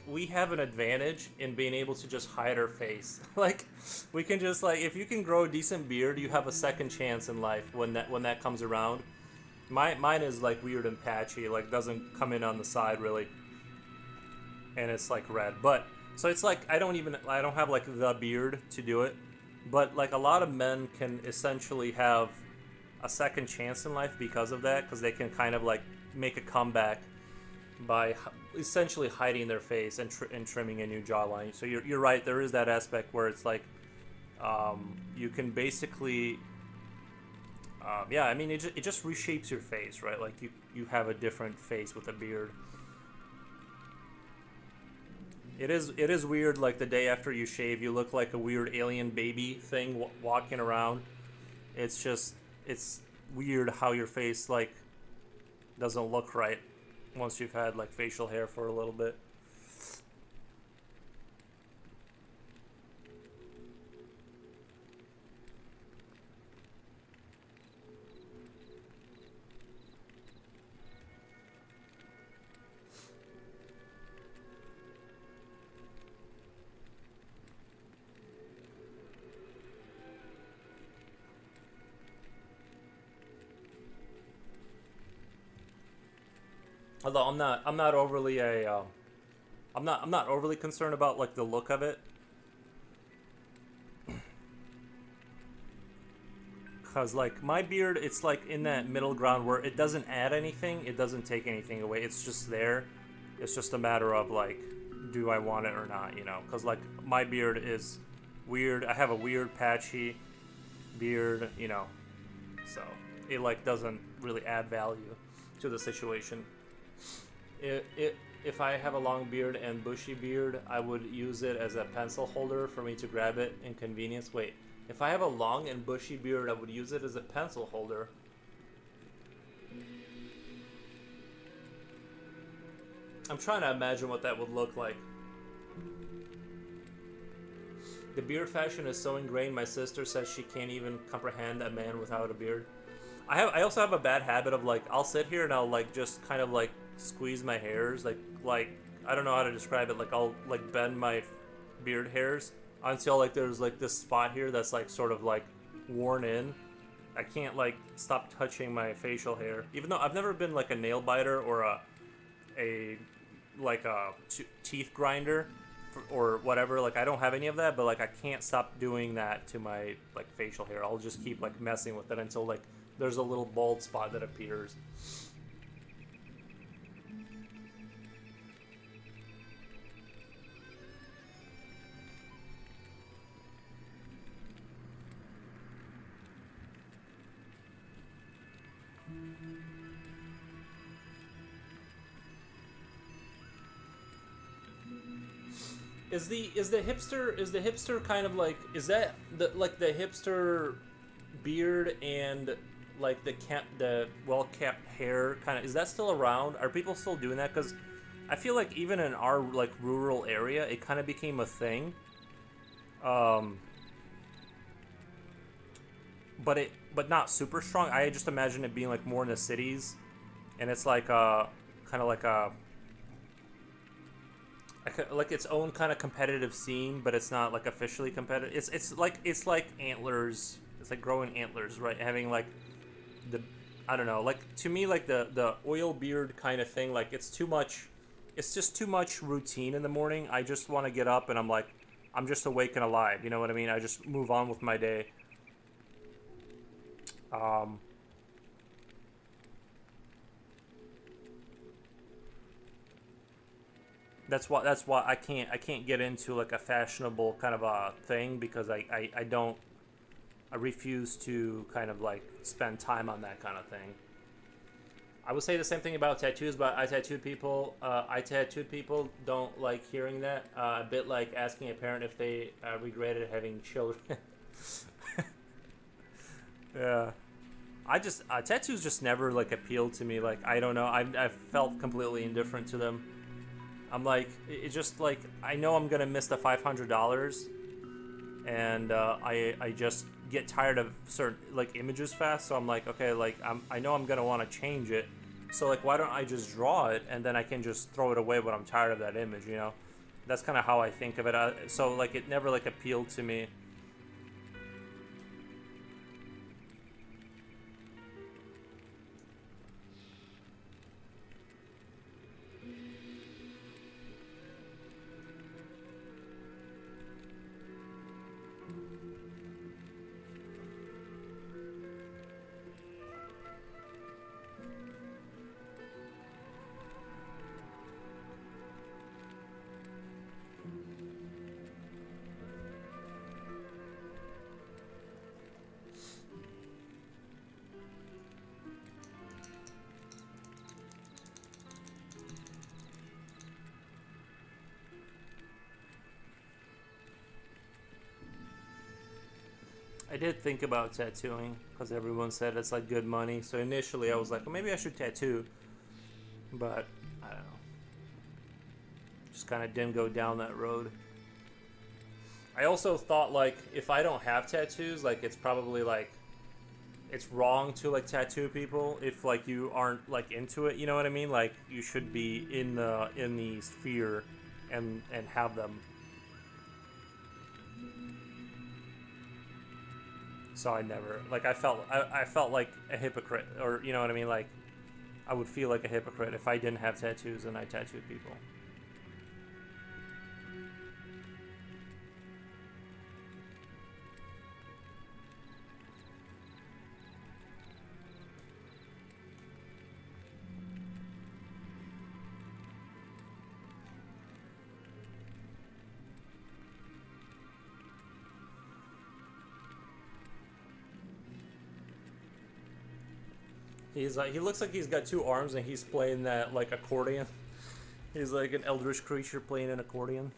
we have an advantage in being able to just hide our face. Like we can just like if you can grow a decent beard, you have a second chance in life when that comes around. Mine is like weird and patchy, like doesn't come in on the side really, and it's like red. But so it's like I don't have like the beard to do it, but like a lot of men can essentially have a second chance in life because of that, because they can kind of like make a comeback by essentially hiding their face and trimming a new jawline. So you're right. There is that aspect where it's like you can basically yeah. I mean it just reshapes your face, right? Like you have a different face with a beard. It is weird. Like the day after you shave, you look like a weird alien baby thing walking around. It's weird how your face like doesn't look right once you've had like facial hair for a little bit. Although I'm not overly I'm not overly concerned about like the look of it, cause like my beard, it's like in that middle ground where it doesn't add anything, it doesn't take anything away. It's just there. It's just a matter of like, do I want it or not? You know, cause like my beard is weird. I have a weird patchy beard. You know, so it like doesn't really add value to the situation. If I have a long beard and bushy beard, I would use it as a pencil holder for me to grab it in convenience. Wait, if I have a long and bushy beard, I would use it as a pencil holder. I'm trying to imagine what that would look like. The beard fashion is so ingrained, my sister says she can't even comprehend a man without a beard. I also have a bad habit of, like, I'll sit here and I'll, like, just kind of, like, squeeze my hairs, like, I don't know how to describe it, like, I'll, like, bend my beard hairs until, like, there's, like, this spot here that's, like, sort of, like, worn in. I can't, like, stop touching my facial hair, even though I've never been, like, a nail biter or a teeth grinder or whatever. Like, I don't have any of that, but, like, I can't stop doing that to my, like, facial hair. I'll just keep, like, messing with it until, like, there's a little bald spot that appears. Is the hipster kind of like, is that the hipster beard and like the well kept hair kind of, is that still around? Are people still doing that? Because I feel like even in our like rural area, it kind of became a thing. But not super strong. I just imagine it being like more in the cities, and it's like kind of like its own kind of competitive scene, but it's not like officially competitive. It's like antlers. It's like growing antlers, right? Having like the, I don't know, like to me like the oil beard kind of thing. Like it's too much. It's just too much routine in the morning. I just want to get up and I'm like, I'm just awake and alive. You know what I mean? I just move on with my day. That's why I can't get into like a fashionable kind of a thing, because I refuse to kind of like spend time on that kind of thing. I would say the same thing about tattoos, but I tattooed people don't like hearing that. A bit like asking a parent if they regretted having children. Yeah. I just tattoos just never like appealed to me. Like, I don't know, I felt completely indifferent to them. I'm like, it's just like, I know I'm gonna miss the $500, and I just get tired of certain like images fast. So I'm like, okay, like I know I'm gonna want to change it, so like why don't I just draw it and then I can just throw it away when I'm tired of that image, you know? That's kind of how I think of it. So like it never like appealed to me. I did think about tattooing because everyone said it's like good money. So initially I was like, well, maybe I should tattoo, but I don't know. Just kind of didn't go down that road. I also thought like if I don't have tattoos, like it's probably like it's wrong to like tattoo people if like you aren't like into it. You know what I mean? Like you should be in the sphere and have them. So I never, like, I felt like a hypocrite, or you know what I mean, like I would feel like a hypocrite if I didn't have tattoos and I tattooed people. He's like, he looks like he's got two arms and he's playing that like accordion. He's like an eldritch creature playing an accordion.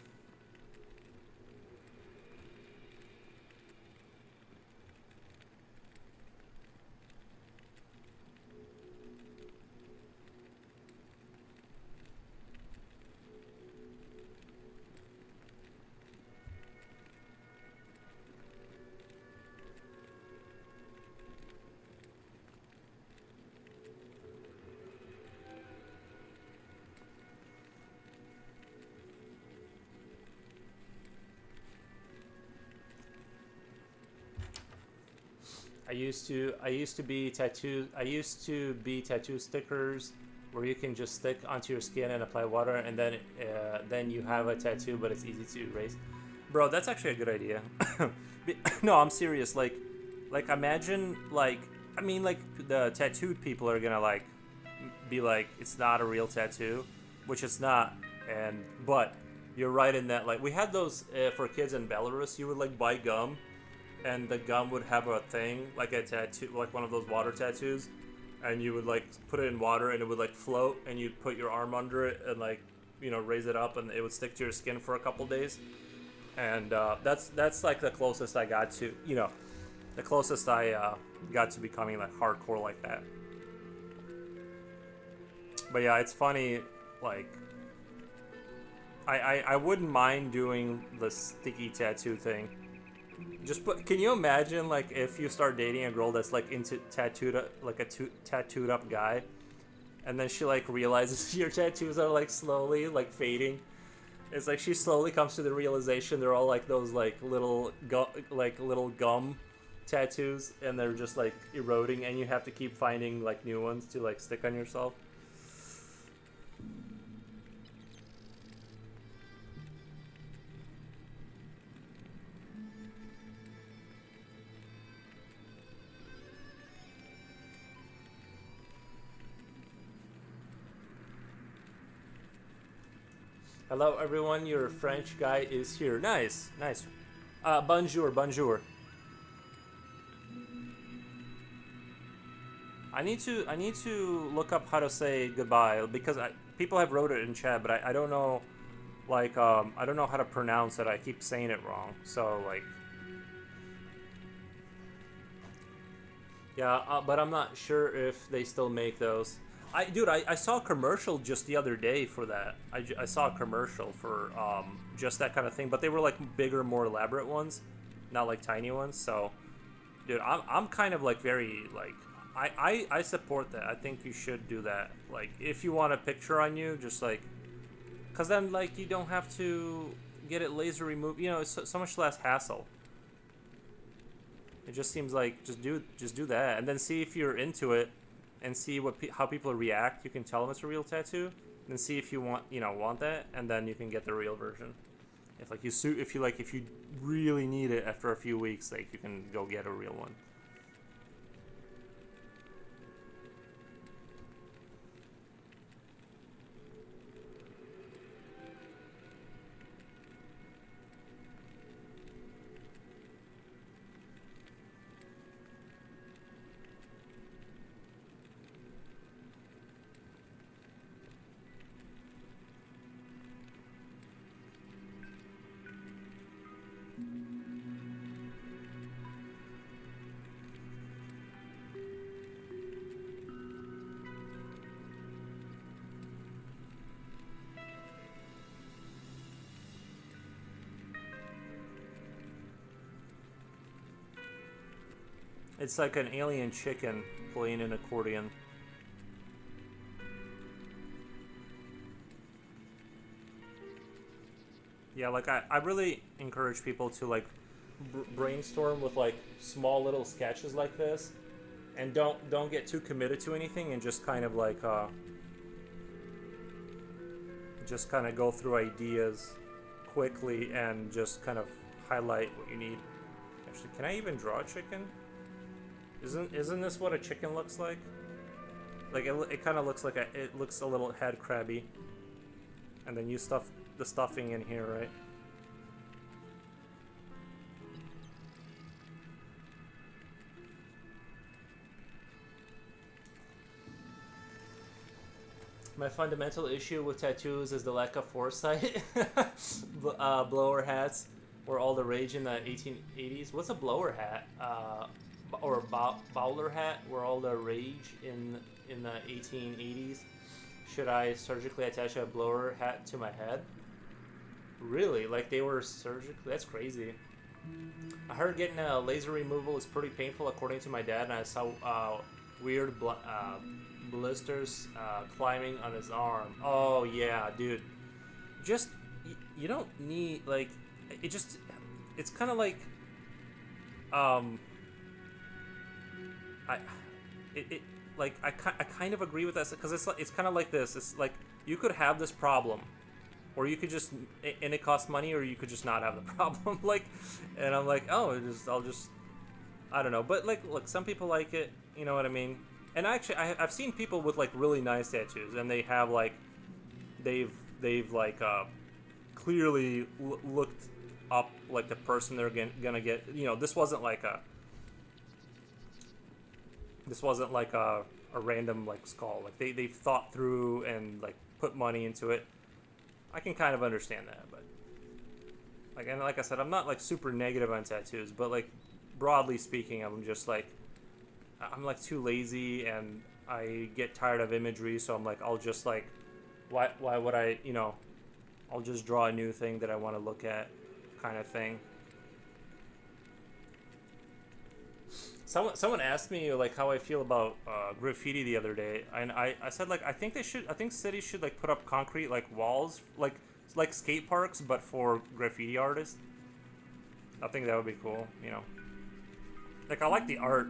I used to be tattoo stickers where you can just stick onto your skin and apply water, and then you have a tattoo, but it's easy to erase. Bro, that's actually a good idea. No, I'm serious. Like imagine like I mean like the tattooed people are gonna like be like it's not a real tattoo, which it's not, and but you're right in that like we had those for kids in Belarus. You would like buy gum and the gum would have a thing like a tattoo, like one of those water tattoos, and you would like put it in water and it would like float, and you'd put your arm under it and like raise it up, and it would stick to your skin for a couple days. And that's like the closest I got to the closest I got to becoming like hardcore like that. But yeah, it's funny. Like I wouldn't mind doing the sticky tattoo thing. Can you imagine like if you start dating a girl that's like into tattooed up guy, and then she like realizes your tattoos are like slowly like fading. It's like she slowly comes to the realization they're all like those like little gum tattoos, and they're just like eroding, and you have to keep finding like new ones to like stick on yourself. Hello everyone, your French guy is here. Nice, nice. Bonjour, bonjour. I need to look up how to say goodbye because people have wrote it in chat, but I don't know like I don't know how to pronounce it. I keep saying it wrong. So like yeah, but I'm not sure if they still make those. Dude, I saw a commercial just the other day for that. I saw a commercial for just that kind of thing, but they were like bigger, more elaborate ones, not like tiny ones. So, dude, I'm kind of like very like I support that. I think you should do that. Like if you want a picture on you, just like, cause then like you don't have to get it laser removed. It's so much less hassle. It just seems like just do that, and then see if you're into it, and see how people react. You can tell them it's a real tattoo, and see if you want that, and then you can get the real version. If you really need it after a few weeks, like you can go get a real one. It's like an alien chicken playing an accordion. Yeah, like I really encourage people to like brainstorm with like small little sketches like this, and don't get too committed to anything, and just kind of like just kind of go through ideas quickly and just kind of highlight what you need. Actually, can I even draw a chicken? Isn't this what a chicken looks like? Like it kind of looks like it looks a little head crabby, and then you stuff the stuffing in here, right? My fundamental issue with tattoos is the lack of foresight. Blower hats were all the rage in the 1880s. What's a blower hat? Or a bowler hat were all the rage in the 1880s. Should I surgically attach a blower hat to my head? Really? Like they were surgically? That's crazy. I heard getting a laser removal is pretty painful according to my dad, and I saw weird blisters climbing on his arm. Oh yeah, dude. Just you don't need like it's kind of like I kind of agree with that because it's kind of like this. It's like you could have this problem, or you could just and it costs money, or you could just not have the problem. Like, and I'm like, oh, I don't know. But like, look, some people like it. You know what I mean? And actually, I've seen people with like really nice tattoos, and they have like they've like clearly looked up like the person they're gonna get. You know, this wasn't like a random like skull. Like they've thought through and like put money into it. I can kind of understand that, but like, and like I said, I'm not like super negative on tattoos, but like broadly speaking, I'm like too lazy and I get tired of imagery, so I'm like, I'll just like, why would I, you know, I'll just draw a new thing that I want to look at, kind of thing. Someone asked me like how I feel about graffiti the other day, and I said like I think cities should like put up concrete like walls like skate parks, but for graffiti artists. I think that would be cool, you know. Like I like the art.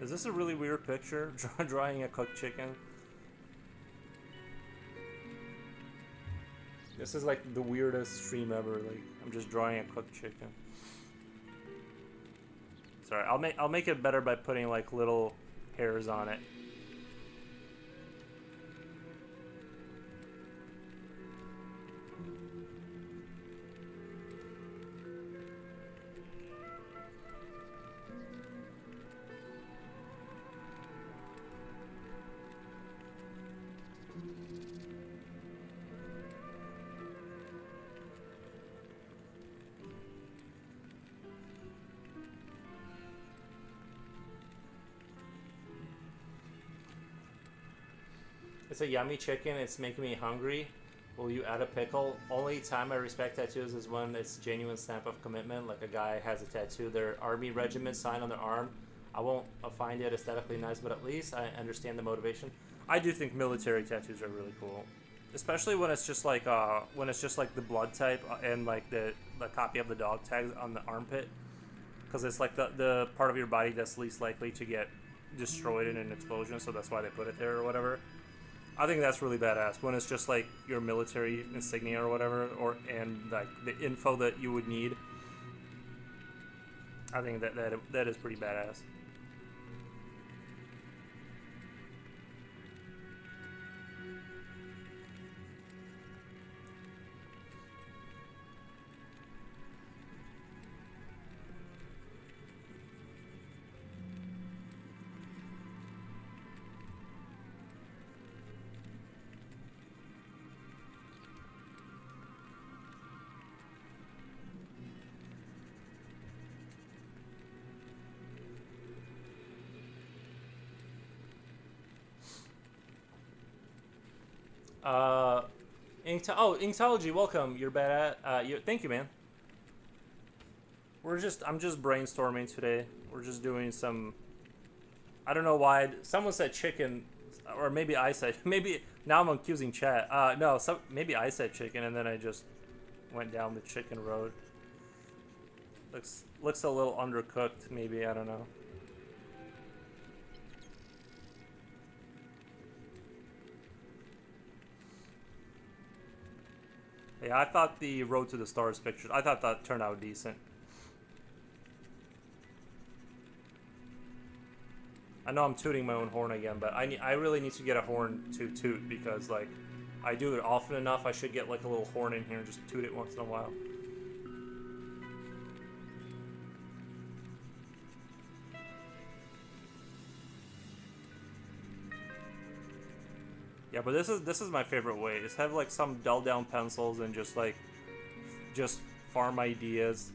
Is this a really weird picture? Drawing a cooked chicken? This is like the weirdest stream ever. Like I'm just drawing a cooked chicken. Sorry, I'll make it better by putting like little hairs on it. It's a yummy chicken. It's making me hungry. Will you add a pickle? Only time I respect tattoos is when it's a genuine stamp of commitment. Like a guy has a tattoo, their army regiment sign on their arm. I won't find it aesthetically nice, but at least I understand the motivation. I do think military tattoos are really cool, especially when it's just like the blood type and like the copy of the dog tag on the armpit, because it's like the part of your body that's least likely to get destroyed in an explosion. So that's why they put it there or whatever. I think that's really badass when it's just like your military insignia or whatever, and like the info that you would need. I think that is pretty badass. Inktology, welcome. You're bad at. Thank you, man. I'm just brainstorming today. We're just doing some. I don't know why. Someone said chicken, or maybe I said maybe. Now I'm accusing chat. No, maybe I said chicken, and then I just went down the chicken road. Looks a little undercooked. Maybe, I don't know. Yeah, I thought the Road to the Stars picture, I thought that turned out decent. I know I'm tooting my own horn again, but I really need to get a horn to toot, because like I do it often enough. I should get like a little horn in here and just toot it once in a while. Yeah, but this is my favorite way. Is have like some dull down pencils and just farm ideas.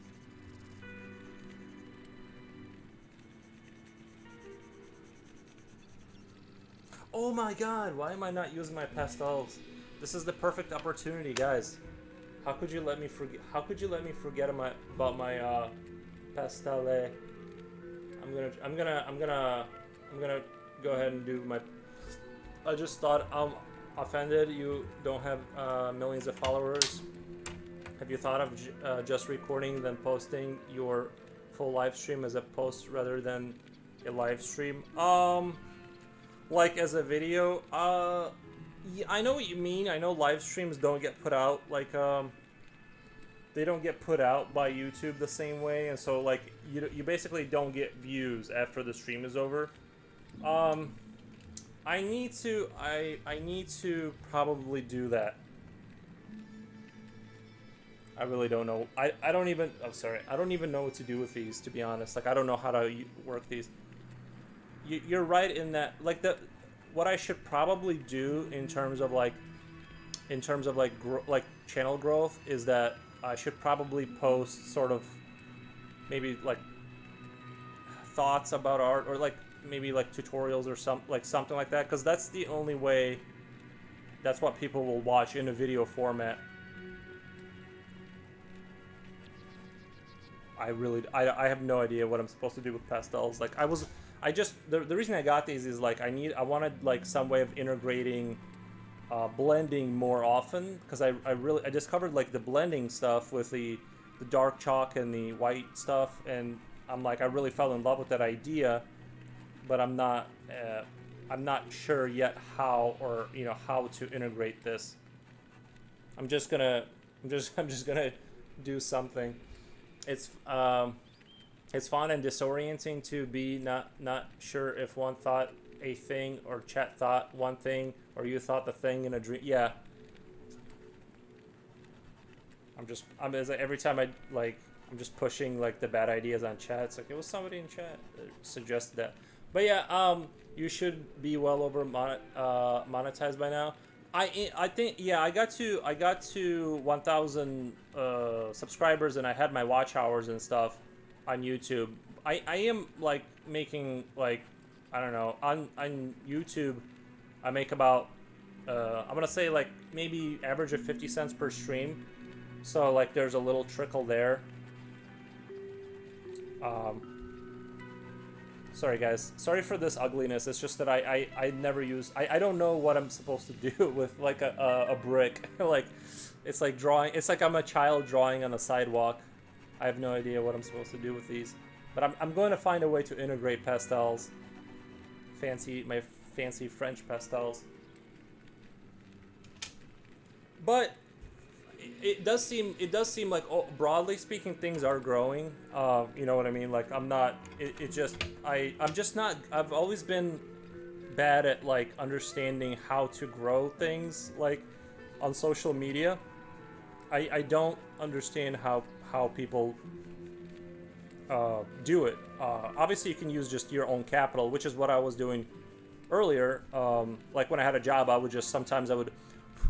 Oh my god, why am I not using my pastels? This is the perfect opportunity, guys. How could you let me forget? How could you let me forget about my pastelle? I'm gonna go ahead and do my. I just thought I'm offended. You don't have millions of followers. Have you thought of just recording then posting your full live stream as a post rather than a live stream? Like as a video? Yeah, I know what you mean. I know live streams don't get put out like they don't get put out by YouTube the same way, and so like you basically don't get views after the stream is over. I need to probably do that. I really don't know. I don't even. I'm sorry. I don't even know what to do with these, to be honest. Like I don't know how to work these. You're right in that. Like what I should probably do in terms of like channel growth is that I should probably post sort of maybe like thoughts about art or like maybe like tutorials or something like that, because that's the only way. That's what people will watch in a video format. I have no idea what I'm supposed to do with pastels. Like the reason I got these is like I wanted like some way of integrating blending more often, because I discovered like the blending stuff with the dark chalk and the white stuff, and I'm like I really fell in love with that idea, but I'm not sure yet how, or how to integrate this. I'm just gonna do something. It's fun and disorienting to be not sure if one thought a thing or chat thought one thing or you thought the thing in a dream. Yeah. Every time I'm just pushing like the bad ideas on chat. It's like it was somebody in chat that suggested that. But yeah, you should be well over monetized by now. I think yeah, I got to 1,000 subscribers, and I had my watch hours and stuff on YouTube. I am like making like I don't know, on YouTube I make about I'm gonna say like maybe average of 50 cents per stream, so like there's a little trickle there. Sorry guys, sorry for this ugliness. It's just that I never use, I don't know what I'm supposed to do with like a brick. Like it's like drawing, it's like I'm a child drawing on the sidewalk. I have no idea what I'm supposed to do with these, but I'm going to find a way to integrate pastels, my fancy French pastels. But it does seem like, broadly speaking, things are growing. You know what I mean? Like I'm just not. I've always been bad at like understanding how to grow things like on social media. I don't understand how people do it. Obviously, you can use just your own capital, which is what I was doing earlier. Like when I had a job, I would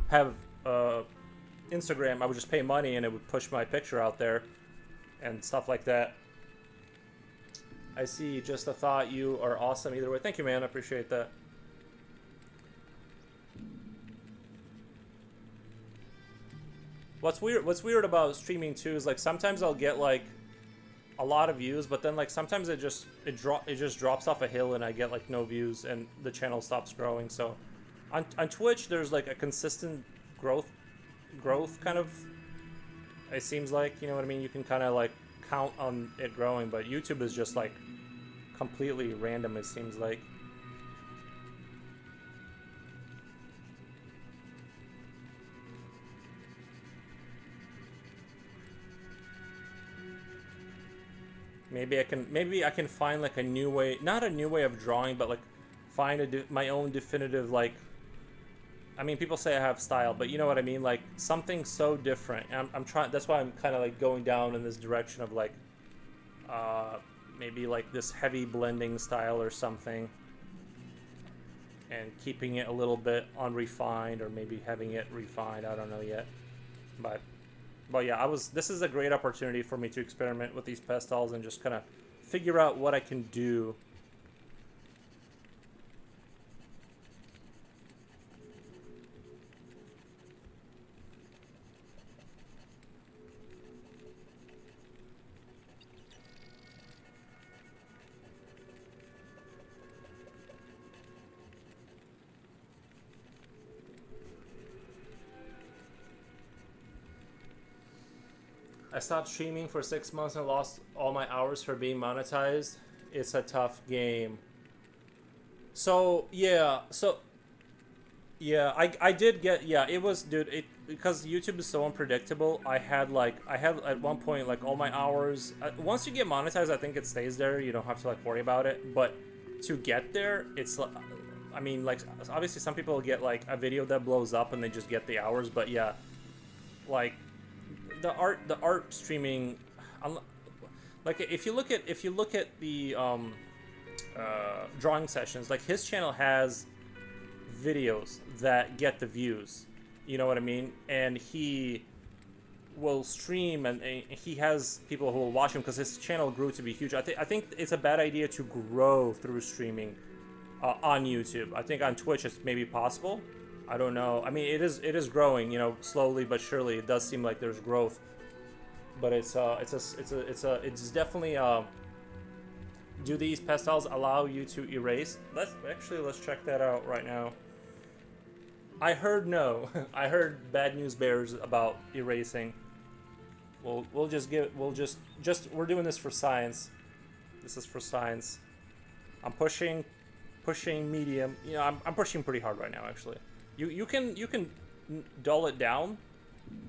have Instagram. I would just pay money and it would push my picture out there and stuff like that. I see. Just a thought. You are awesome either way. Thank you, man. I appreciate that. What's weird about streaming too is like sometimes I'll get like a lot of views, but then like sometimes it just drops off a hill and I get like no views and the channel stops growing. So on Twitch there's like a consistent growth kind of, it seems like, you know what I mean, you can kind of like count on it growing, but YouTube is just like completely random, it seems like. Maybe I can find like a new way, not a new way of drawing, but like find my own definitive like I mean, people say I have style, but you know what I mean? Like, something so different. And I'm trying, that's why I'm kind of like going down in this direction of like, uh, maybe like this heavy blending style or something. And keeping it a little bit unrefined, or maybe having it refined, I don't know yet. But yeah, this is a great opportunity for me to experiment with these pastels and just kind of figure out what I can do. I stopped streaming for 6 months and lost all my hours for being monetized. It's a tough game. So yeah, I did get, yeah, it was, dude, it, because YouTube is so unpredictable. I had at one point like all my hours. Once you get monetized, I think it stays there. You don't have to like worry about it. But to get there, it's like, I mean, like obviously some people get like a video that blows up and they just get the hours. But yeah, like the art streaming, like if you look at the drawing sessions, like his channel has videos that get the views, you know what I mean, and he will stream, and he has people who will watch him because his channel grew to be huge. I think it's a bad idea to grow through streaming on YouTube. I think on Twitch it's maybe possible. I don't know. I mean, it is growing, you know, slowly but surely. It does seem like there's growth, but it's definitely. Do these pastels allow you to erase? Let's check that out right now. I heard no. I heard bad news bears about erasing. We're doing this for science. This is for science. I'm pushing medium. You know, I'm pushing pretty hard right now actually. You can dull it down.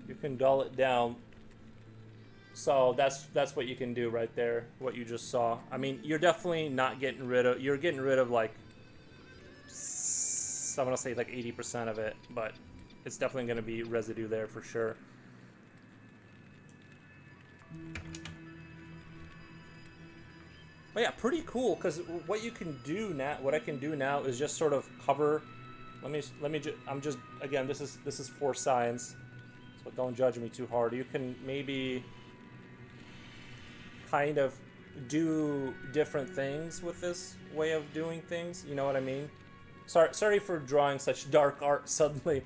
You can dull it down. So that's what you can do right there. What you just saw. I mean, you're definitely not getting rid of. You're getting rid of like, I'm gonna say like 80% of it, but it's definitely gonna be residue there for sure. But yeah, pretty cool. Because what you can do now, what I can do now is just sort of cover. I'm just, again, this is for science, so don't judge me too hard. You can maybe kind of do different things with this way of doing things, you know what I mean? Sorry for drawing such dark art suddenly,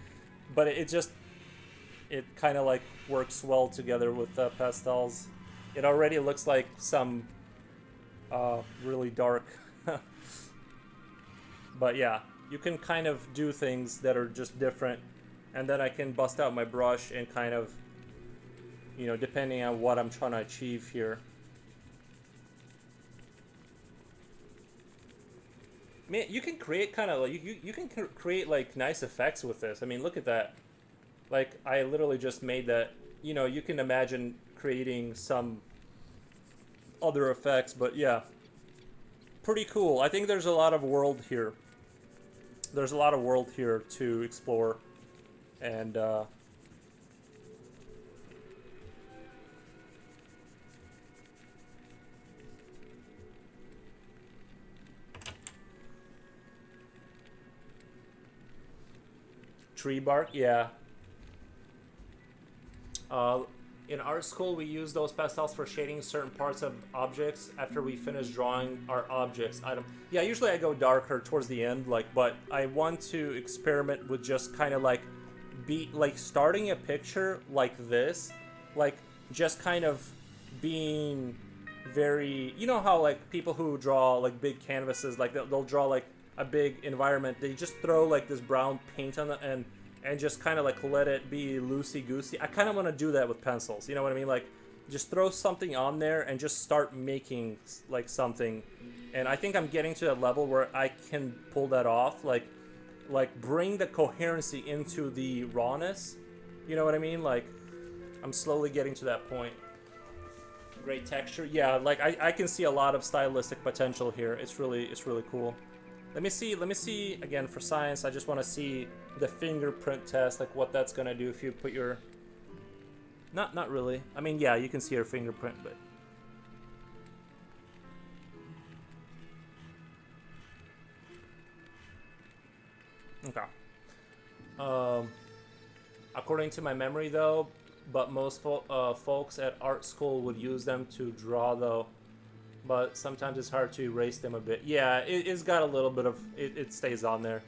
but it kind of like works well together with pastels. It already looks like some really dark, but yeah, you can kind of do things that are just different, and then I can bust out my brush and kind of, you know, depending on what I'm trying to achieve here. Man, you can create kind of like you can create like nice effects with this. I mean, look at that. Like, I literally just made that. You know, you can imagine creating some other effects, but yeah, pretty cool. I think there's a lot of world here. There's a lot of world here to explore, and tree bark, yeah. In art school, we use those pastels for shading certain parts of objects after we finish drawing our objects. Yeah, usually I go darker towards the end, like, but I want to experiment with just kind of like starting a picture like this, like just kind of being very, you know how like people who draw like big canvases, like they'll draw like a big environment, they just throw like this brown paint on it and just kind of like let it be loosey-goosey. I kind of want to do that with pencils, you know what I mean? Like, just throw something on there and just start making like something. And I think I'm getting to that level where I can pull that off, like bring the coherency into the rawness, you know what I mean? Like, I'm slowly getting to that point. Great texture, yeah, like I can see a lot of stylistic potential here. It's really cool. Let me see again for science. I just want to see the fingerprint test, like what that's gonna do if you put your. Not really. I mean, yeah, you can see your fingerprint, but. Okay. According to my memory, though, but most folks at art school would use them to draw, though. But sometimes it's hard to erase them a bit. Yeah, it's got a little bit of it stays on there,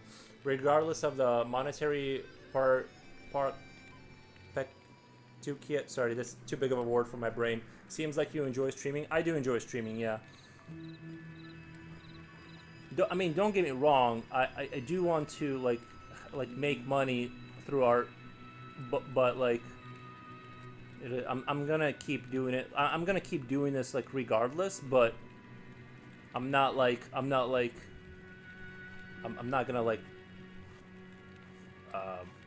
regardless of the monetary part. Sorry, that's too big of a word for my brain. Seems like you enjoy streaming. I do enjoy streaming. Yeah. I mean, don't get me wrong. I do want to like make money through art, but like. I'm gonna keep doing it. I'm gonna keep doing this like regardless, but I'm not gonna like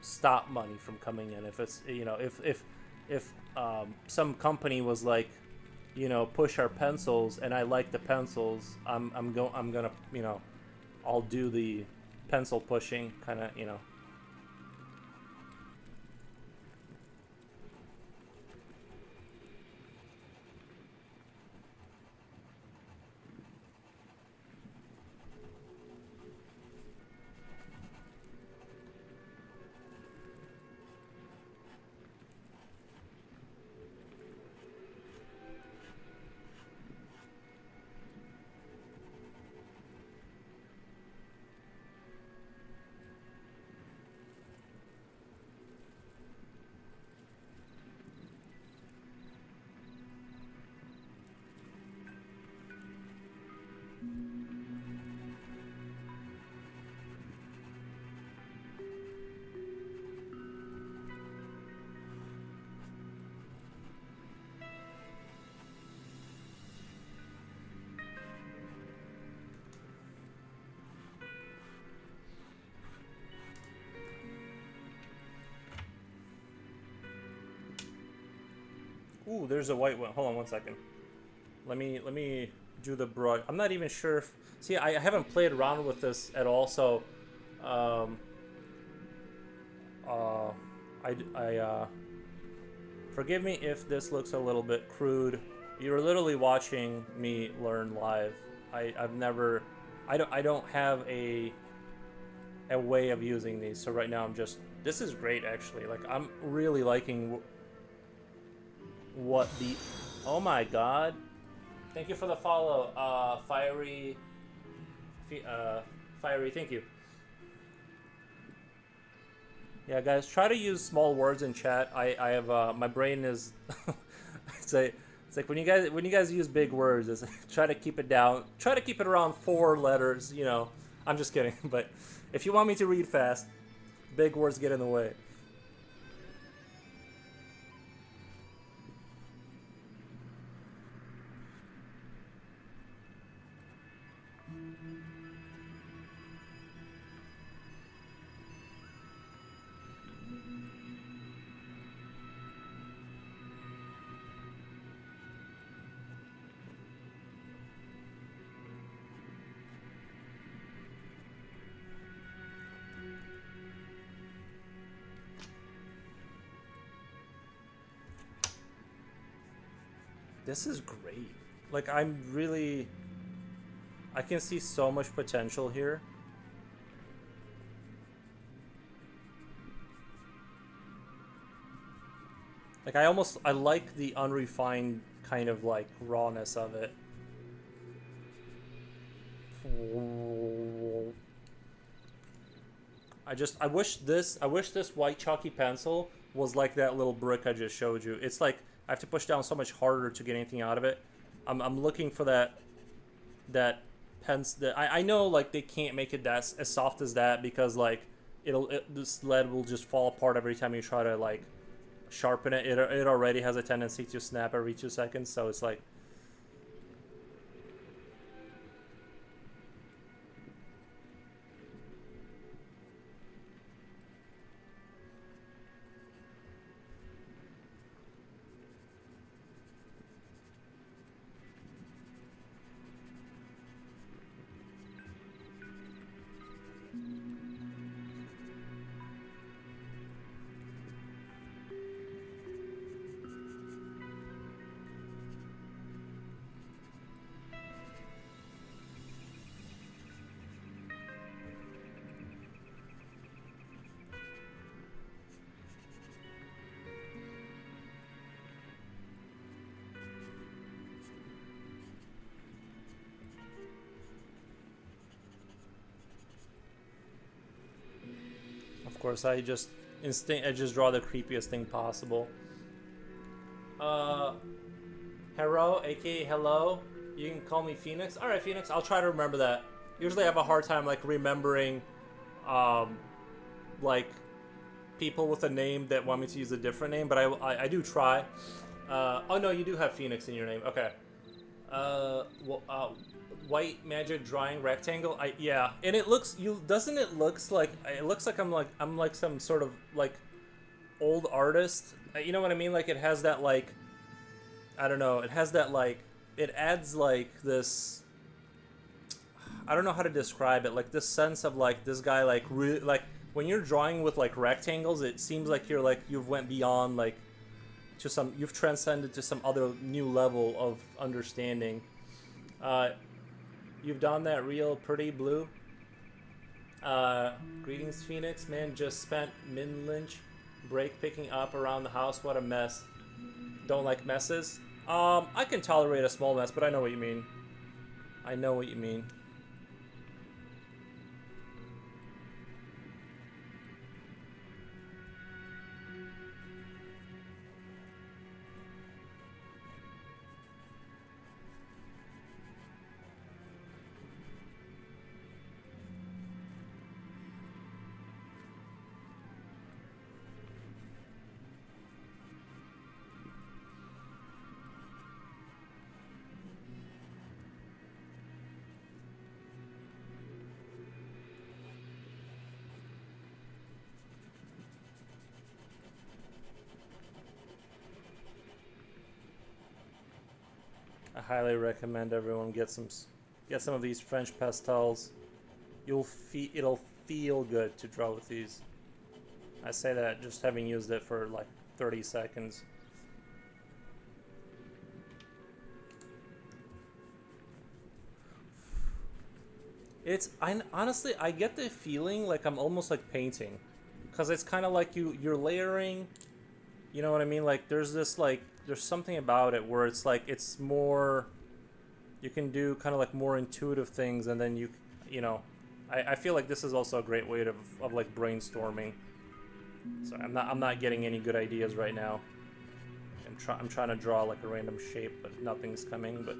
stop money from coming in if it's if some company was like push our pencils and I like the pencils, I'm gonna I'll do the pencil pushing kind of Ooh, there's a white one. Hold on one second. Let me do the brush. I'm not even sure if... See, I haven't played around with this at all, so... forgive me if this looks a little bit crude. You're literally watching me learn live. I've never... I don't have a way of using these, so right now I'm just... This is great, actually. Like, I'm really liking... what the... Oh my god. Thank you for the follow, Fiery, thank you. Yeah, guys, try to use small words in chat. I have, my brain is, it's like when you guys use big words, it's like, try to keep it down. Try to keep it around 4 letters, I'm just kidding, but if you want me to read fast, big words get in the way. This is great. Like, I can see so much potential here. Like, I like the unrefined kind of, like, rawness of it. I wish this white chalky pencil was like that little brick I just showed you. It's like, I have to push down so much harder to get anything out of it. I'm looking for that pencil. I know like they can't make it that as soft as that because like this lead will just fall apart every time you try to like sharpen it. It already has a tendency to snap every 2 seconds, so it's like. course. I just draw the creepiest thing possible. Hero, aka hello. You can call me Phoenix. All right, Phoenix. I'll try to remember that. Usually, I have a hard time like remembering, like people with a name that want me to use a different name, but I do try. Oh no, you do have Phoenix in your name. Okay. White magic drawing rectangle. Yeah, and it looks doesn't it looks like I'm like some sort of like old artist. You know what I mean? Like it has that like I don't know. It has that like it adds like this. I don't know how to describe it. Like this sense of like this guy like like when you're drawing with like rectangles, it seems like you've went beyond like to some you've transcended to some other new level of understanding. You've done that real pretty blue. Greetings, Phoenix. Man, just spent mid-lunch break picking up around the house. What a mess. Don't like messes? I can tolerate a small mess, but I know what you mean. I know what you mean. I highly recommend everyone get some of these French pastels. It'll feel good to draw with these. I say that just having used it for like 30 seconds. Honestly, I get the feeling like I'm almost like painting, because it's kind of like you're layering. You know what I mean? Like there's something about it where it's like it's more. You can do kind of like more intuitive things, and then you know, I feel like this is also a great way of like brainstorming. So I'm not getting any good ideas right now. I'm trying to draw like a random shape, but nothing's coming. But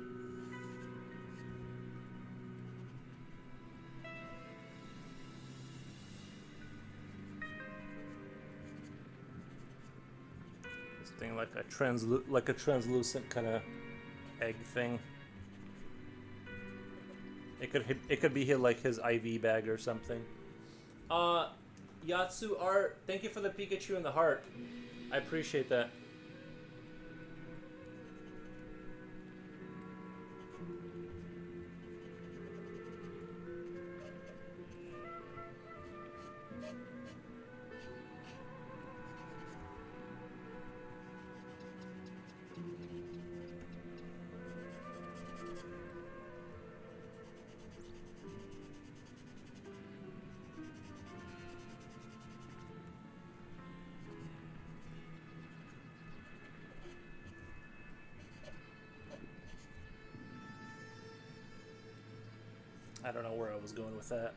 this thing like a translucent kind of egg thing. It could be like his IV bag or something. Yatsu Art, thank you for the Pikachu in the heart. I appreciate that. I don't know where I was going with that,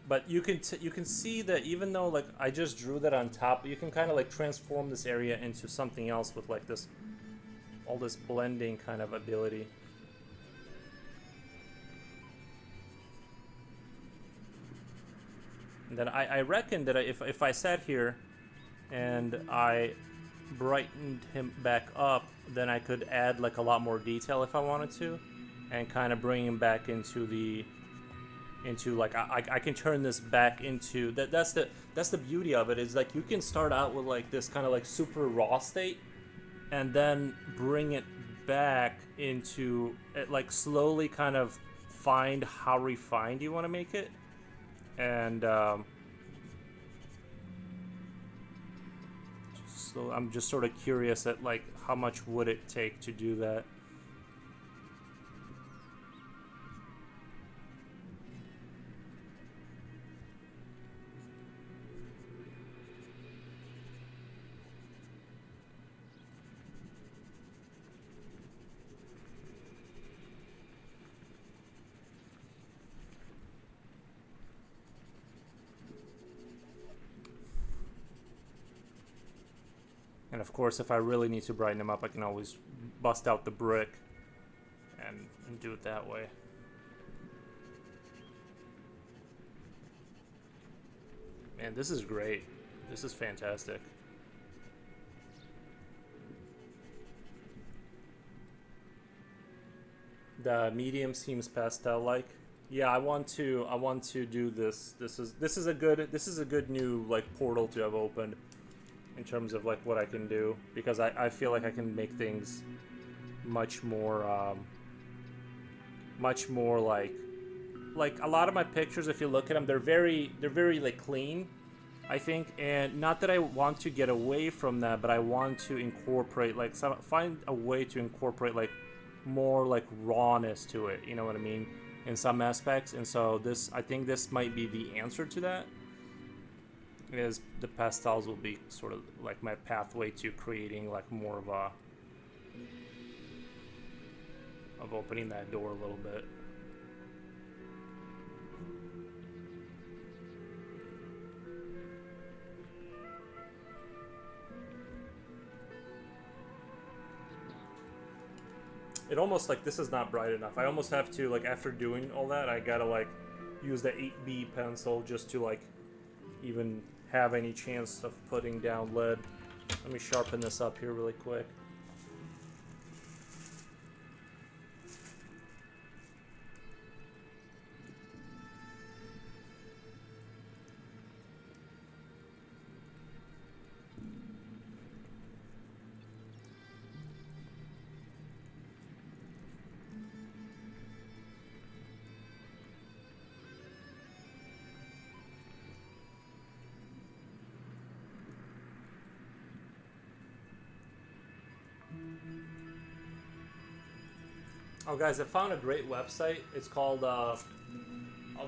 but you can see that even though like I just drew that on top, you can kind of like transform this area into something else with like all this blending kind of ability. And then I reckon that if I sat here and I brightened him back up, then I could add like a lot more detail if I wanted to, and kind of bring him back into like I can turn this back into that's the beauty of it, is like you can start out with like this kind of like super raw state and then bring it back into it, like slowly kind of find how refined you want to make it. And so I'm just sort of curious at like how much would it take to do that. of course, if I really need to brighten them up, I can always bust out the brick and do it that way. Man, this is great. This is fantastic. The medium seems pastel-like. Yeah, I want to do this. This is a good new like portal to have opened in terms of like what I can do, because I feel like I can make things much more like a lot of my pictures, if you look at them, they're very like clean, I think, and not that I want to get away from that, but I want to incorporate like find a way to incorporate like more like rawness to it, you know what I mean, in some aspects. And so I think this might be the answer to that, is the pastels will be sort of like my pathway to creating like more of opening that door a little bit. It almost like this is not bright enough. I almost have to like, after doing all that, I gotta like use the 8B pencil just to like even have any chance of putting down lead. Let me sharpen this up here really quick. Oh, guys, I found a great website. It's called, I'll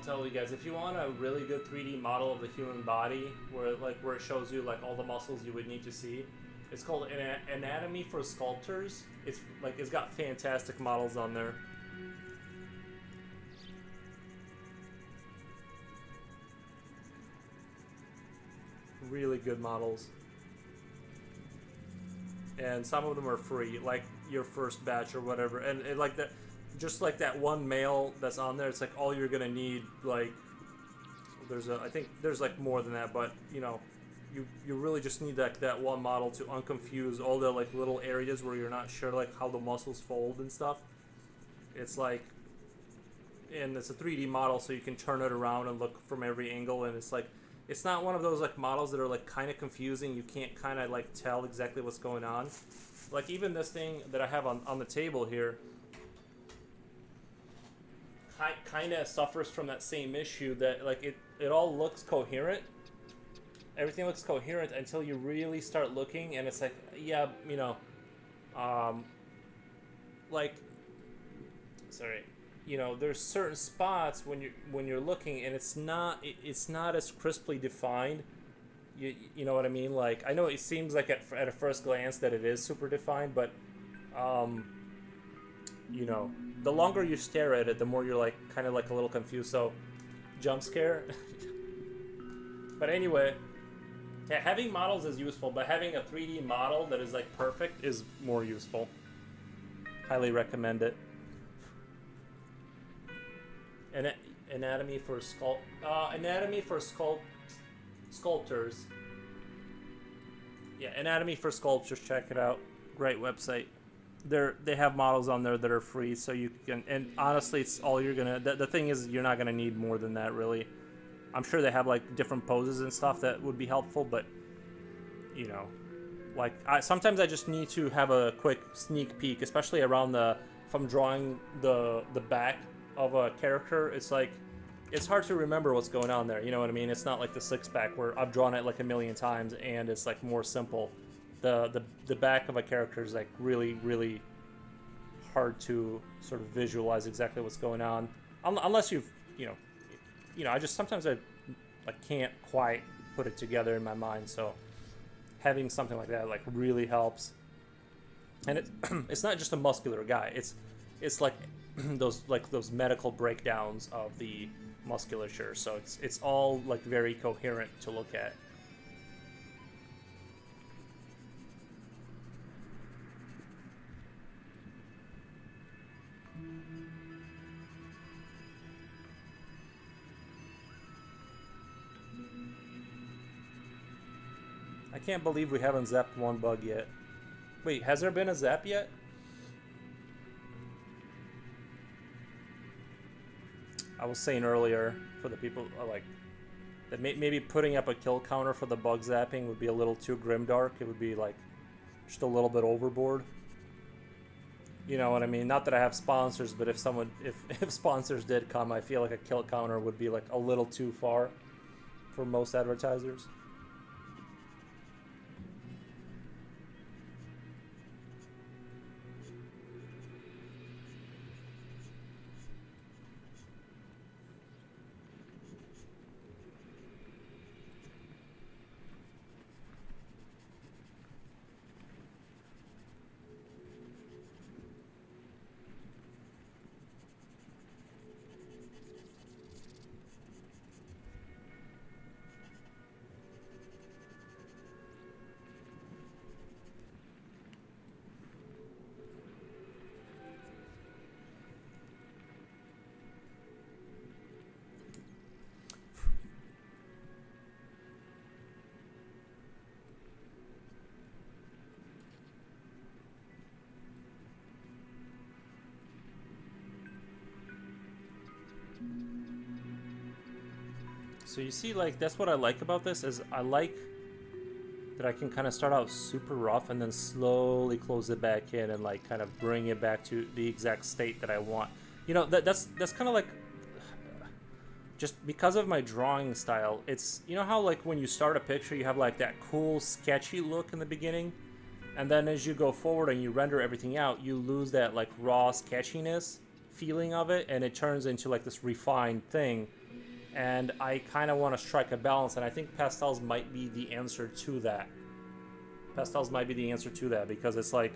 tell you guys, if you want a really good 3D model of the human body, where it shows you like all the muscles you would need to see, it's called Anatomy for Sculptors. It's got fantastic models on there. Really good models. And some of them are free, like your first batch or whatever. And like that, just like that one male that's on there, it's like all you're gonna need. Like, I think there's like more than that, but you know, you really just need that one model to unconfuse all the like little areas where you're not sure like how the muscles fold and stuff. It's like, and it's a 3D model, so you can turn it around and look from every angle, and it's like, it's not one of those like models that are like kind of confusing. You can't kind of like tell exactly what's going on. Like even this thing that I have on the table here kind of suffers from that same issue, that like it all looks coherent. Everything looks coherent until you really start looking, and it's like, yeah, you know, like, sorry. You know, there's certain spots when you're looking, and it's not as crisply defined. You know what I mean? Like, I know it seems like at a first glance that it is super defined, but you know, the longer you stare at it, the more you're like kind of like a little confused. So, jump scare. But anyway, yeah, having models is useful, but having a 3D model that is like perfect is more useful. Highly recommend it. Anatomy for sculptors. Yeah, Anatomy for Sculptures. Check it out. Great website. They have models on there that are free, so you can. And honestly, it's all you're gonna. The thing is, you're not gonna need more than that, really. I'm sure they have like different poses and stuff that would be helpful, but you know, like sometimes I just need to have a quick sneak peek, especially around if I'm drawing the back of a character. It's like, it's hard to remember what's going on there, you know what I mean? It's not like the six-pack where I've drawn it like a million times and it's like more simple. The back of a character is like really hard to sort of visualize exactly what's going on, unless you know, I just sometimes I can't quite put it together in my mind. So having something like that like really helps. And it's not just a muscular guy, it's like those medical breakdowns of the musculature, so it's all like very coherent to look at. I can't believe we haven't zapped one bug yet. Wait, has there been a zap yet? I was saying earlier, for the people, like, that maybe putting up a kill counter for the bug zapping would be a little too grimdark. It would be, like, just a little bit overboard. You know what I mean? Not that I have sponsors, but if someone, if sponsors did come, I feel like a kill counter would be, like, a little too far for most advertisers. So you see, like, that's what I like about this, is I like that I can kind of start out super rough and then slowly close it back in and, like, kind of bring it back to the exact state that I want. You know, that's kind of like, just because of my drawing style, it's, you know how, like, when you start a picture, you have, like, that cool, sketchy look in the beginning? And then as you go forward and you render everything out, you lose that, like, raw sketchiness feeling of it, and it turns into, like, this refined thing. And I kind of want to strike a balance, and I think pastels might be the answer to that. Pastels might be the answer to that, because it's like,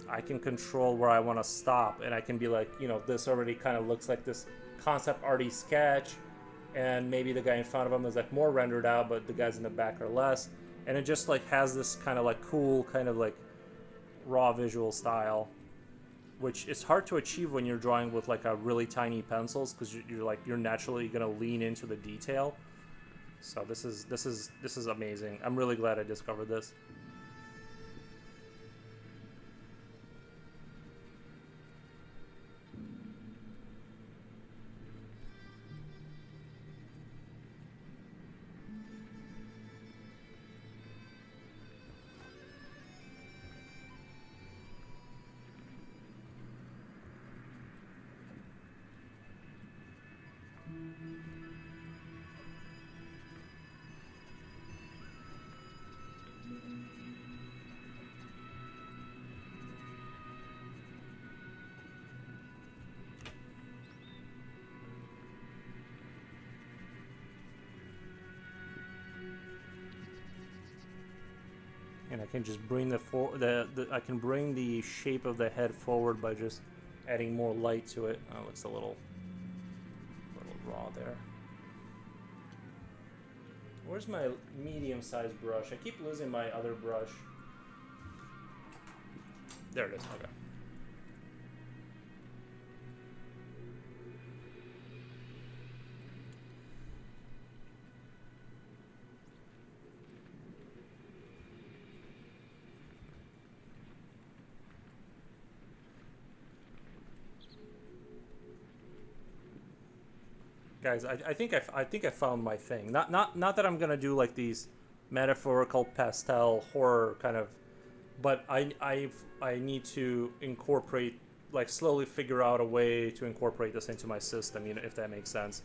I can control where I want to stop, and I can be like, you know, this already kind of looks like this concept arty sketch, and maybe the guy in front of him is, like, more rendered out, but the guys in the back are less. And it just, like, has this kind of, like, cool, kind of, like, raw visual style, which is hard to achieve when you're drawing with, like, a really tiny pencils, because you're naturally gonna lean into the detail. So this is amazing. I'm really glad I discovered this. And I can just bring I can bring the shape of the head forward by just adding more light to it. Oh, it looks a little raw there. Where's my medium-sized brush? I keep losing my other brush. There it is. Okay. Guys, I think I found my thing. Not that I'm gonna do, like, these metaphorical pastel horror kind of, but I need to incorporate, like, slowly figure out a way to incorporate this into my system, you know, if that makes sense.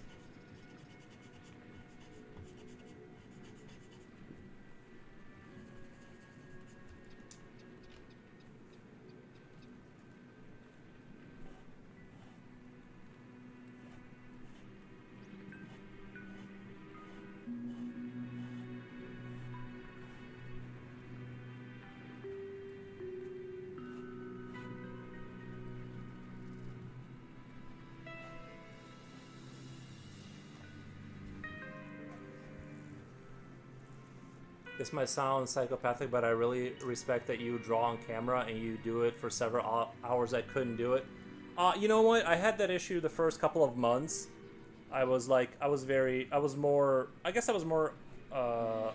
This might sound psychopathic, but I really respect that you draw on camera and you do it for several hours. I couldn't do it. You know what? I had that issue the first couple of months. I was more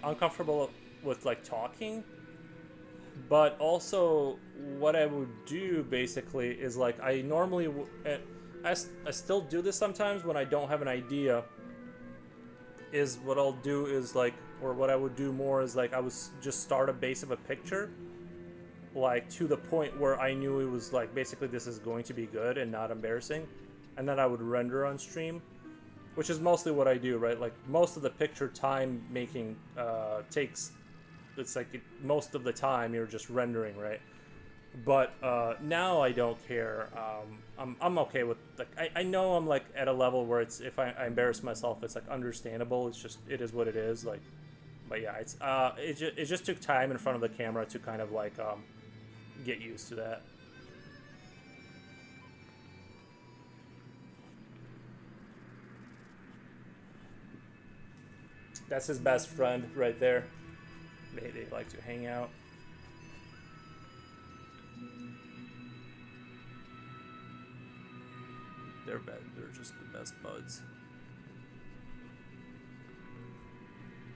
uncomfortable with like talking. But also, what I would do basically is like I normally, I still do this sometimes when I don't have an idea. Is what I'll do is like, or what I would do more is like I would just start a base of a picture, like to the point where I knew it was like basically this is going to be good and not embarrassing, and then I would render on stream, which is mostly what I do, right? Like most of the picture time making takes. It's like most of the time you're just rendering, right? But now I don't care. I'm okay with like I know I'm like at a level where it's if I embarrass myself, it's like understandable. It's just it is what it is. Like, but yeah, it's it just took time in front of the camera to kind of like get used to that. That's his best friend right there. They like to hang out. They're just the best buds.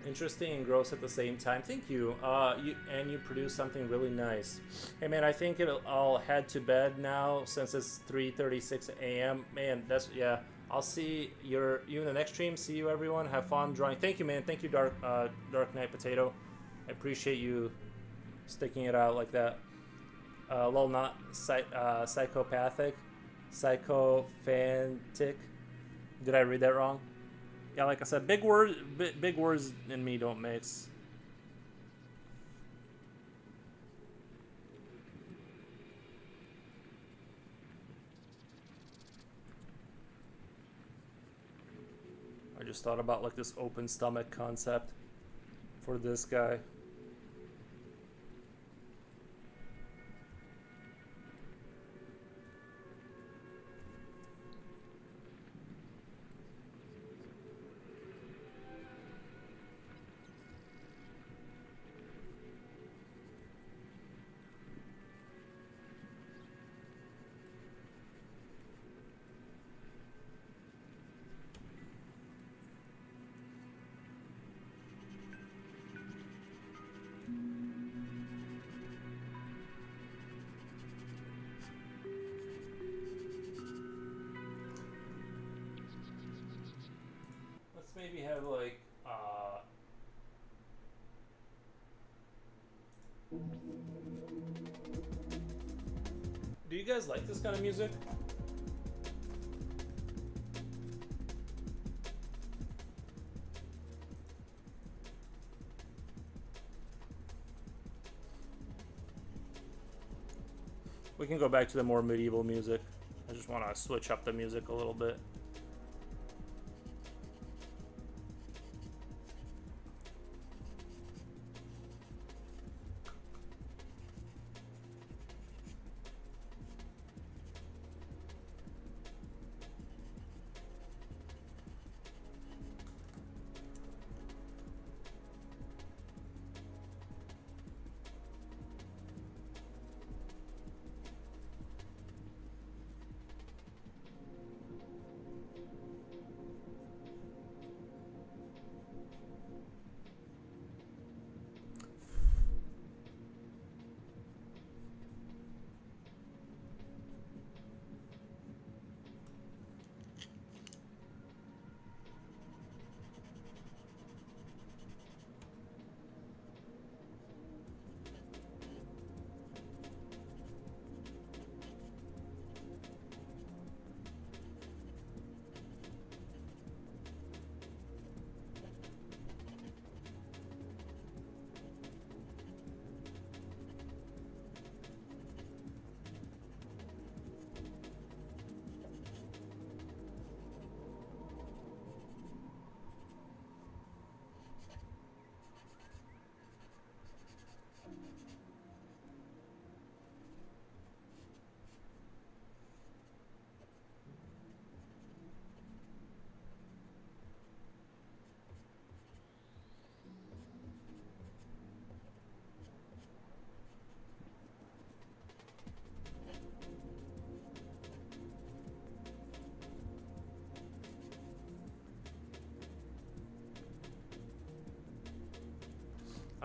Interesting and gross at the same time. Thank you. You produce something really nice. Hey man, I think I'll head to bed now since it's 3:36 a.m. Man, that's yeah. I'll see you in the next stream. See you everyone. Have fun drawing. Thank you, man. Thank you, Dark Knight Potato. I appreciate you sticking it out like that. Lol, not psychopathic, psychophantic. Did I read that wrong? Yeah, like I said, big words and me don't mix. I just thought about like this open stomach concept for this guy. Maybe have like do you guys like this kind of music? We can go back to the more medieval music. I just want to switch up the music a little bit.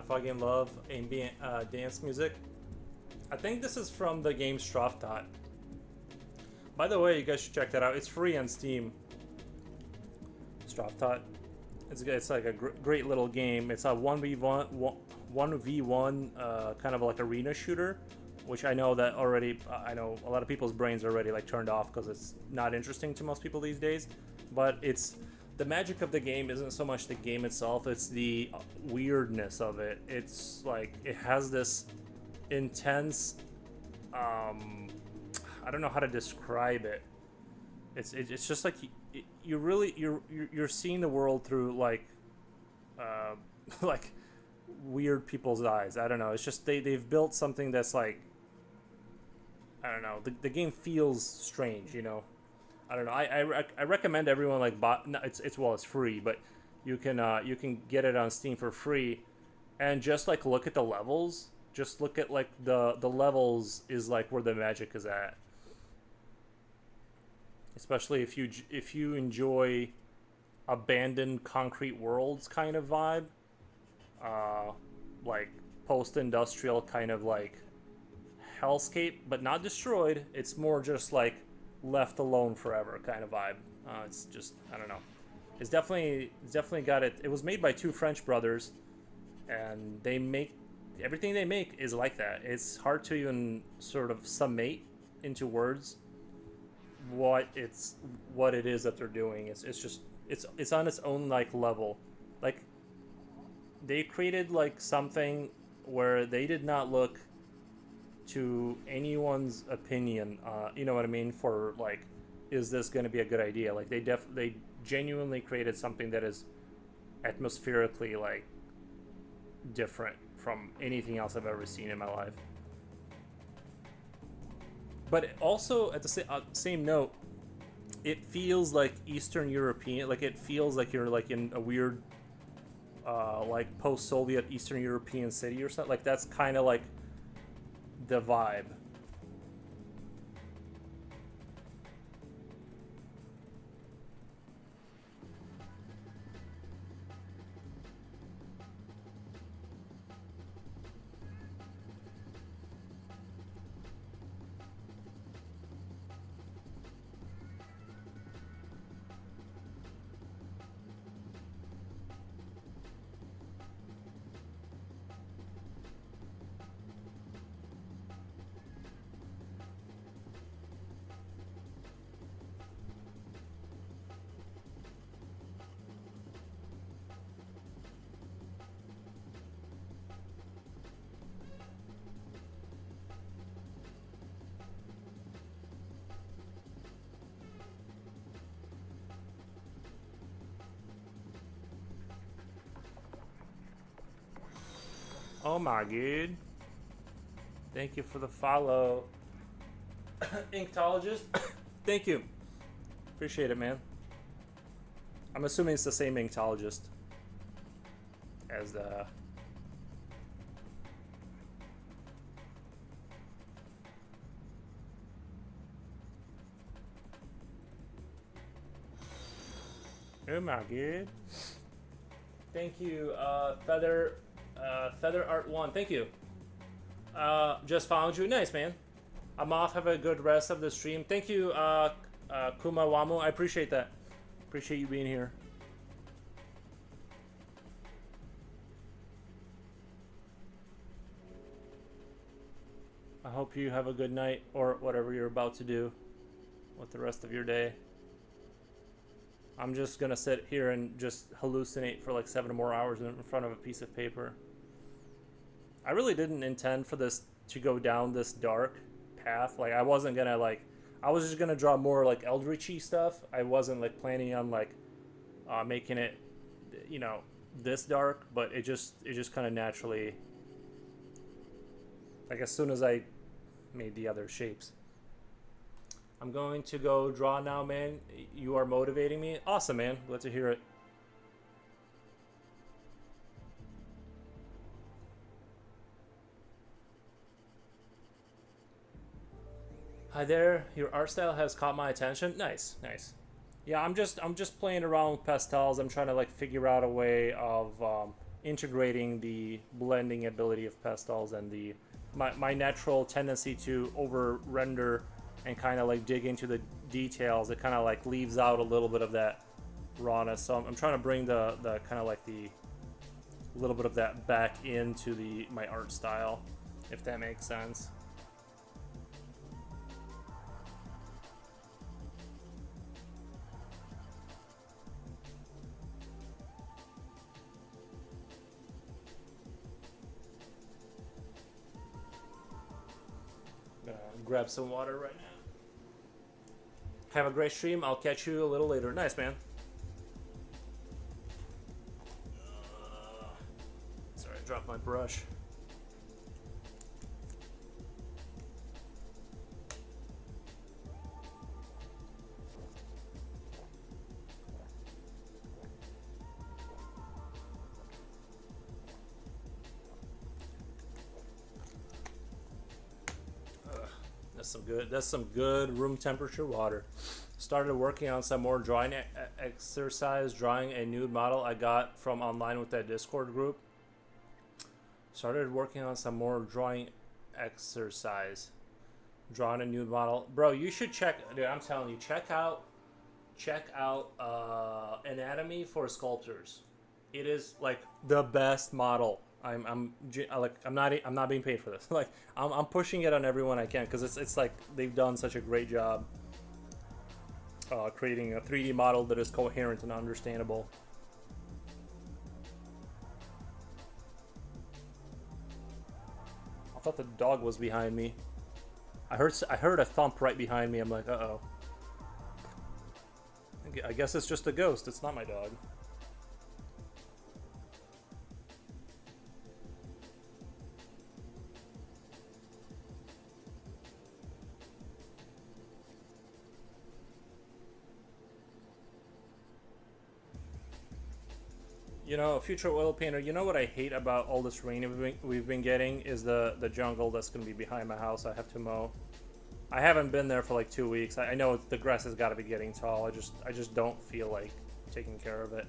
fucking love ambient dance music. I think this is from the game Straftat. By the way, you guys should check that out. It's free on Steam. Straftat. It's like a great little game. It's a 1v1 kind of like arena shooter, which I know that already. I know a lot of people's brains are already like turned off because it's not interesting to most people these days. But it's the magic of the game isn't so much the game itself; it's the weirdness of it. It's like it has this intense. I don't know how to describe it. It's just like you're seeing the world through like like weird people's eyes. I don't know. It's just they've built something that's like, I don't know. The game feels strange, you know. I don't know. I recommend everyone like no, it's free, but you can get it on Steam for free, and just like look at the levels. Just look at like the levels is like where the magic is at. Especially if you enjoy abandoned concrete worlds kind of vibe, like post-industrial kind of like hellscape, but not destroyed. It's more just like left alone forever kind of vibe. It's just, I don't know. It's definitely got it. It was made by two French brothers, and they make everything they make is like that. It's hard to even sort of summate into words what it is that they're doing. It's just it's on its own like level. Like they created like something where they did not look to anyone's opinion, you know what I mean, for like, is this going to be a good idea? Like they genuinely created something that is atmospherically like different from anything else I've ever seen in my life. But also at the same note, it feels like Eastern European. Like it feels like you're like in a weird, like post-Soviet Eastern European city or something. Like that's kind of like the vibe. Oh my god. Thank you for the follow. Inktologist. Thank you. Appreciate it, man. I'm assuming it's the same Inktologist as the... Oh my god. Thank you, Feather Art 1. Thank you. Just found you. Nice, man. I'm off. Have a good rest of the stream. Thank you, Kumawamu. I appreciate that. Appreciate you being here. I hope you have a good night or whatever you're about to do with the rest of your day. I'm just gonna sit here and just hallucinate for like 7 more hours in front of a piece of paper. I really didn't intend for this to go down this dark path. Like I wasn't gonna like, I was just gonna draw more like Eldritchy stuff. I wasn't like planning on like making it, you know, this dark. But it just kind of naturally, like as soon as I made the other shapes. I'm going to go draw now, man. You are motivating me. Awesome, man. Glad to hear it. Hi there. Your art style has caught my attention. Nice, nice. Yeah, I'm just playing around with pastels. I'm trying to like figure out a way of integrating the blending ability of pastels and the my natural tendency to over render and kind of like dig into the details. It kind of like leaves out a little bit of that rawness. So I'm trying to bring the kind of like the little bit of that back into my art style, if that makes sense. Grab some water right now. Have a great stream. I'll catch you a little later. Nice, man. Sorry, I dropped my brush. That's some good room temperature water. Started working on some more drawing exercise, drawing a nude model I got from online with that Discord group. Started working on some more drawing exercise, drawing a nude model. Bro, you should check, dude, I'm telling you, check out Anatomy for Sculptors. It is like the best model. I'm not being paid for this. Like I'm pushing it on everyone I can because it's like they've done such a great job creating a 3D model that is coherent and understandable. I thought the dog was behind me. I heard a thump right behind me. I'm like, uh-oh. I guess it's just a ghost. It's not my dog. You know, future oil painter, you know what I hate about all this rain we've been getting is the jungle that's going to be behind my house. I have to mow. I haven't been there for like 2 weeks. I know the grass has got to be getting tall. I just don't feel like taking care of it.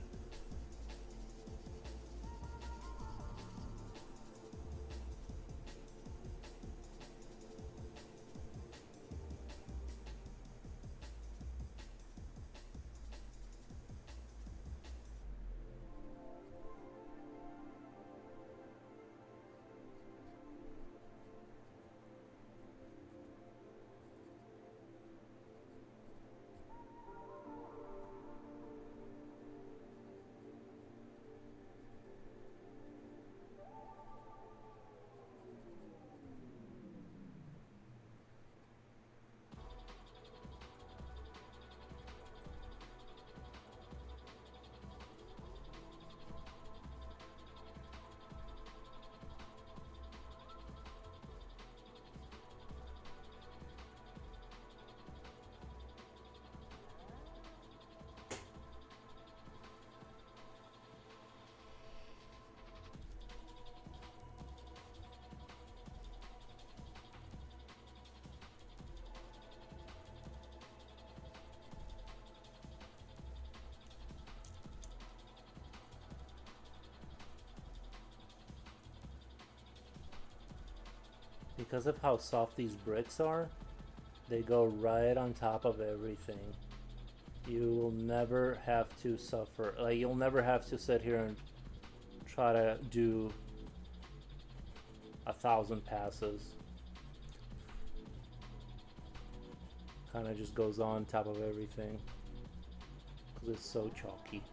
Because of how soft these bricks are, they go right on top of everything. You will never have to suffer. Like, you'll never have to sit here and try to do 1,000 passes. Kind of just goes on top of everything because it's so chalky.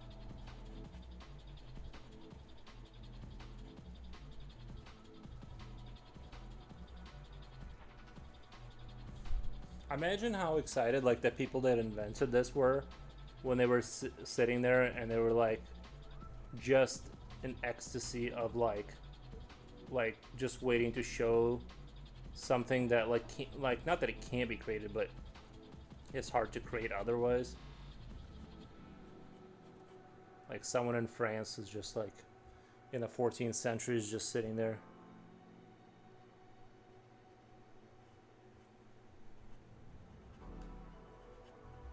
Imagine how excited like the people that invented this were when they were sitting there and they were like just in ecstasy of like just waiting to show something that like not that it can't be created, but it's hard to create otherwise. Like someone in France is just like in the 14th century is just sitting there.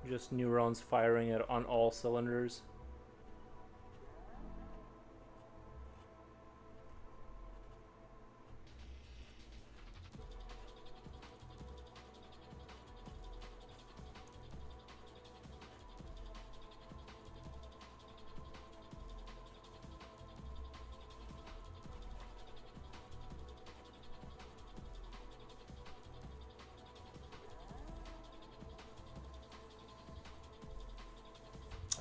Just neurons firing on all cylinders.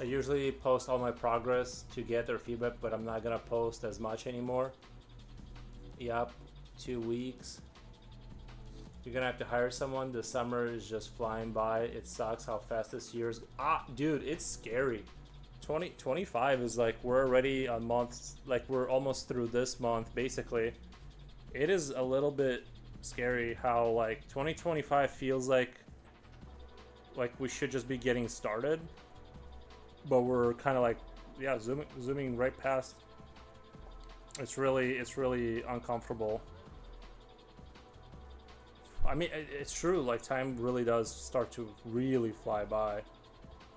I usually post all my progress to get their feedback, but I'm not gonna post as much anymore. Yup, 2 weeks. You're gonna have to hire someone. The summer is just flying by. It sucks how fast this year's. Dude, it's scary. 2025 is like we're already a month. Like we're almost through this month, basically. It is a little bit scary how like 2025 feels like we should just be getting started, but we're kind of like, yeah, zooming right past. It's really uncomfortable. I mean, it's true, like time really does start to really fly by.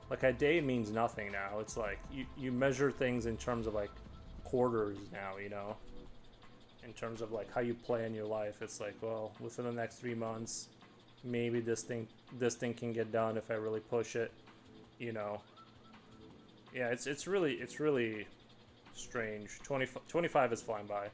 Like a day means nothing now. It's like you measure things in terms of like quarters now, you know, in terms of like how you plan your life. It's like, well, within the next 3 months, maybe this thing can get done if I really push it, you know. Yeah, it's really strange. 25 is flying by.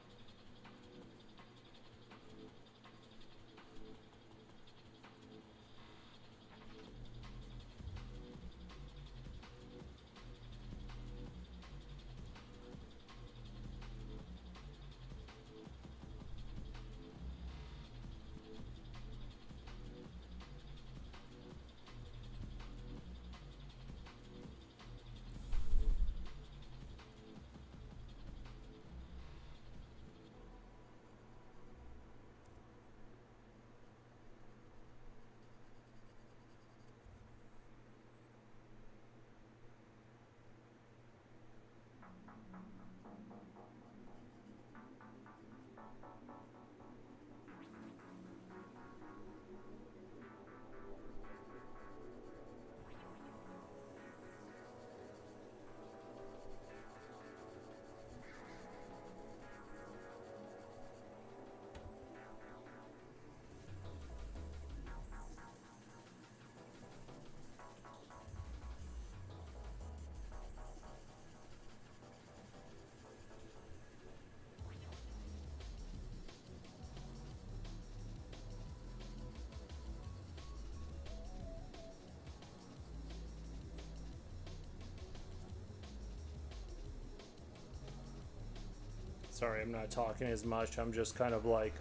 Sorry, I'm not talking as much. I'm just kind of like,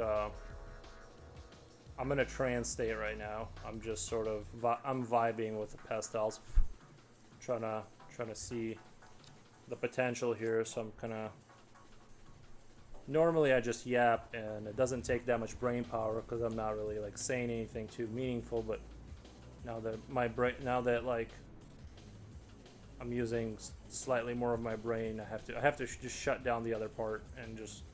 I'm in a trance state right now. I'm just sort of, I'm vibing with the pastels, trying to see the potential here. So I'm kind of, normally I just yap and it doesn't take that much brain power because I'm not really like saying anything too meaningful. But now that my brain, now that like I'm using slightly more of my brain, I have to just shut down the other part and just.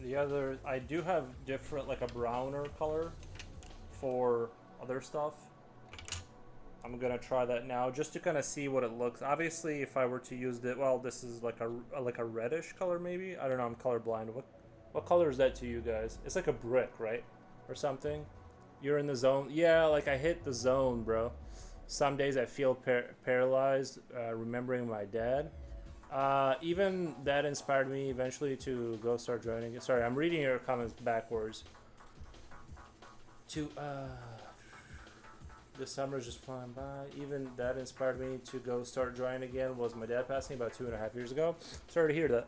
The other, I do have different, like a browner color for other stuff. I'm gonna try that now just to kind of see what it looks. Obviously, if I were to use it, well, this is like a reddish color maybe. I don't know. I'm colorblind. What color is that to you guys? It's like a brick, right, or something. You're in the zone. Yeah, like I hit the zone, bro. Some days I feel paralyzed, remembering my dad. Even that inspired me eventually to go start joining. Sorry, I'm reading your comments backwards. The summer's just flying by. Even that inspired me to go start drawing again. Was my dad passing about 2.5 years ago? Sorry to hear that.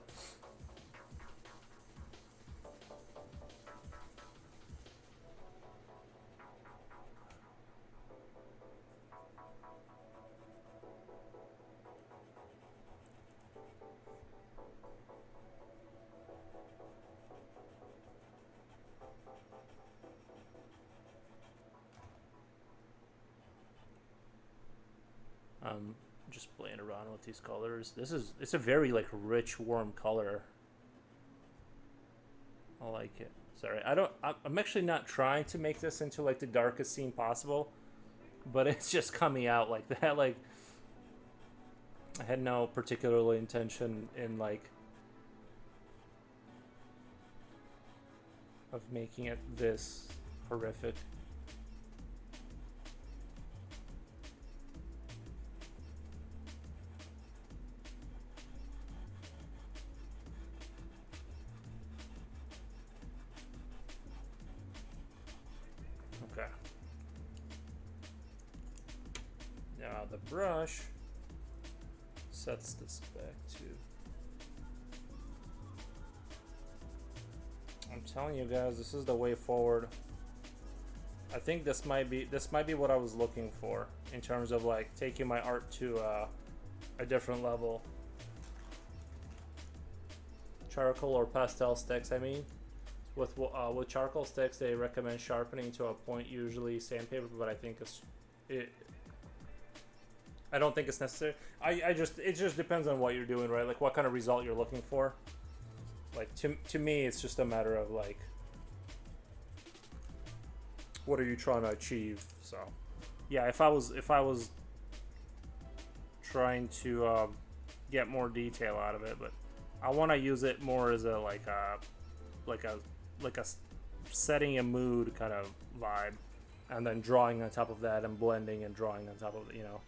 Just playing around with these colors. It's a very like rich, warm color. I like it. Sorry, I'm actually not trying to make this into like the darkest scene possible, but it's just coming out like that. Like I had no particular intention in like of making it this horrific. Okay. Now the brush sets this back to. I'm telling you guys, this is the way forward. I think this might be what I was looking for in terms of like taking my art to a different level. Charcoal or pastel sticks, I mean. With charcoal sticks, they recommend sharpening to a point, usually sandpaper, but I think I don't think it's necessary. It just depends on what you're doing, right? Like what kind of result you're looking for. Like to me, it's just a matter of like, what are you trying to achieve? So, yeah, if I was trying to get more detail out of it, but I want to use it more as a like a setting a mood kind of vibe, and then drawing on top of that and blending and drawing on top of it, you know.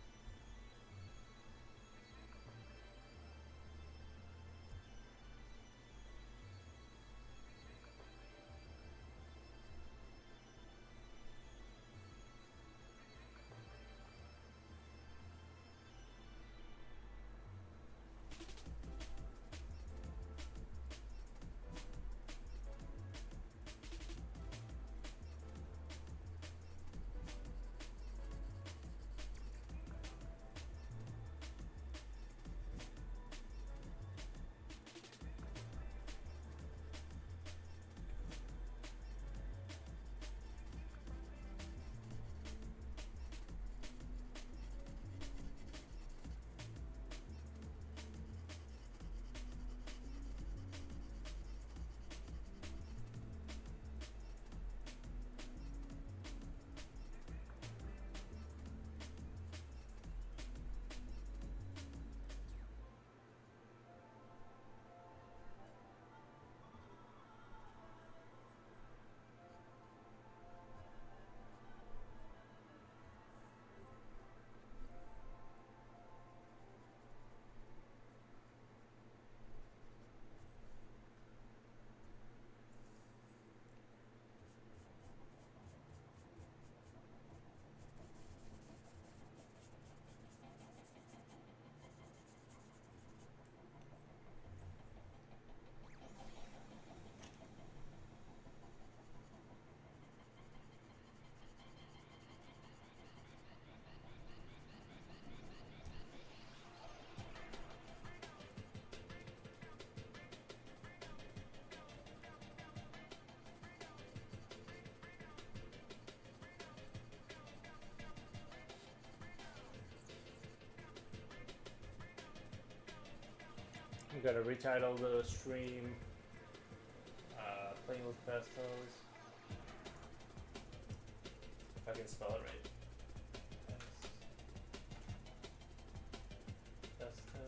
I'm gonna retitle the stream Playing with Pastels. If I can spell it right. Pastel.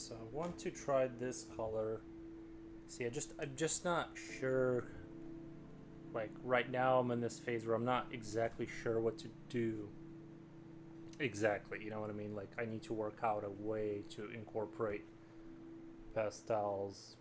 So I want to try this color. See, I'm just not sure. Like right now, I'm in this phase where I'm not exactly sure what to do. Exactly, you know what I mean? Like I need to work out a way to incorporate pastels.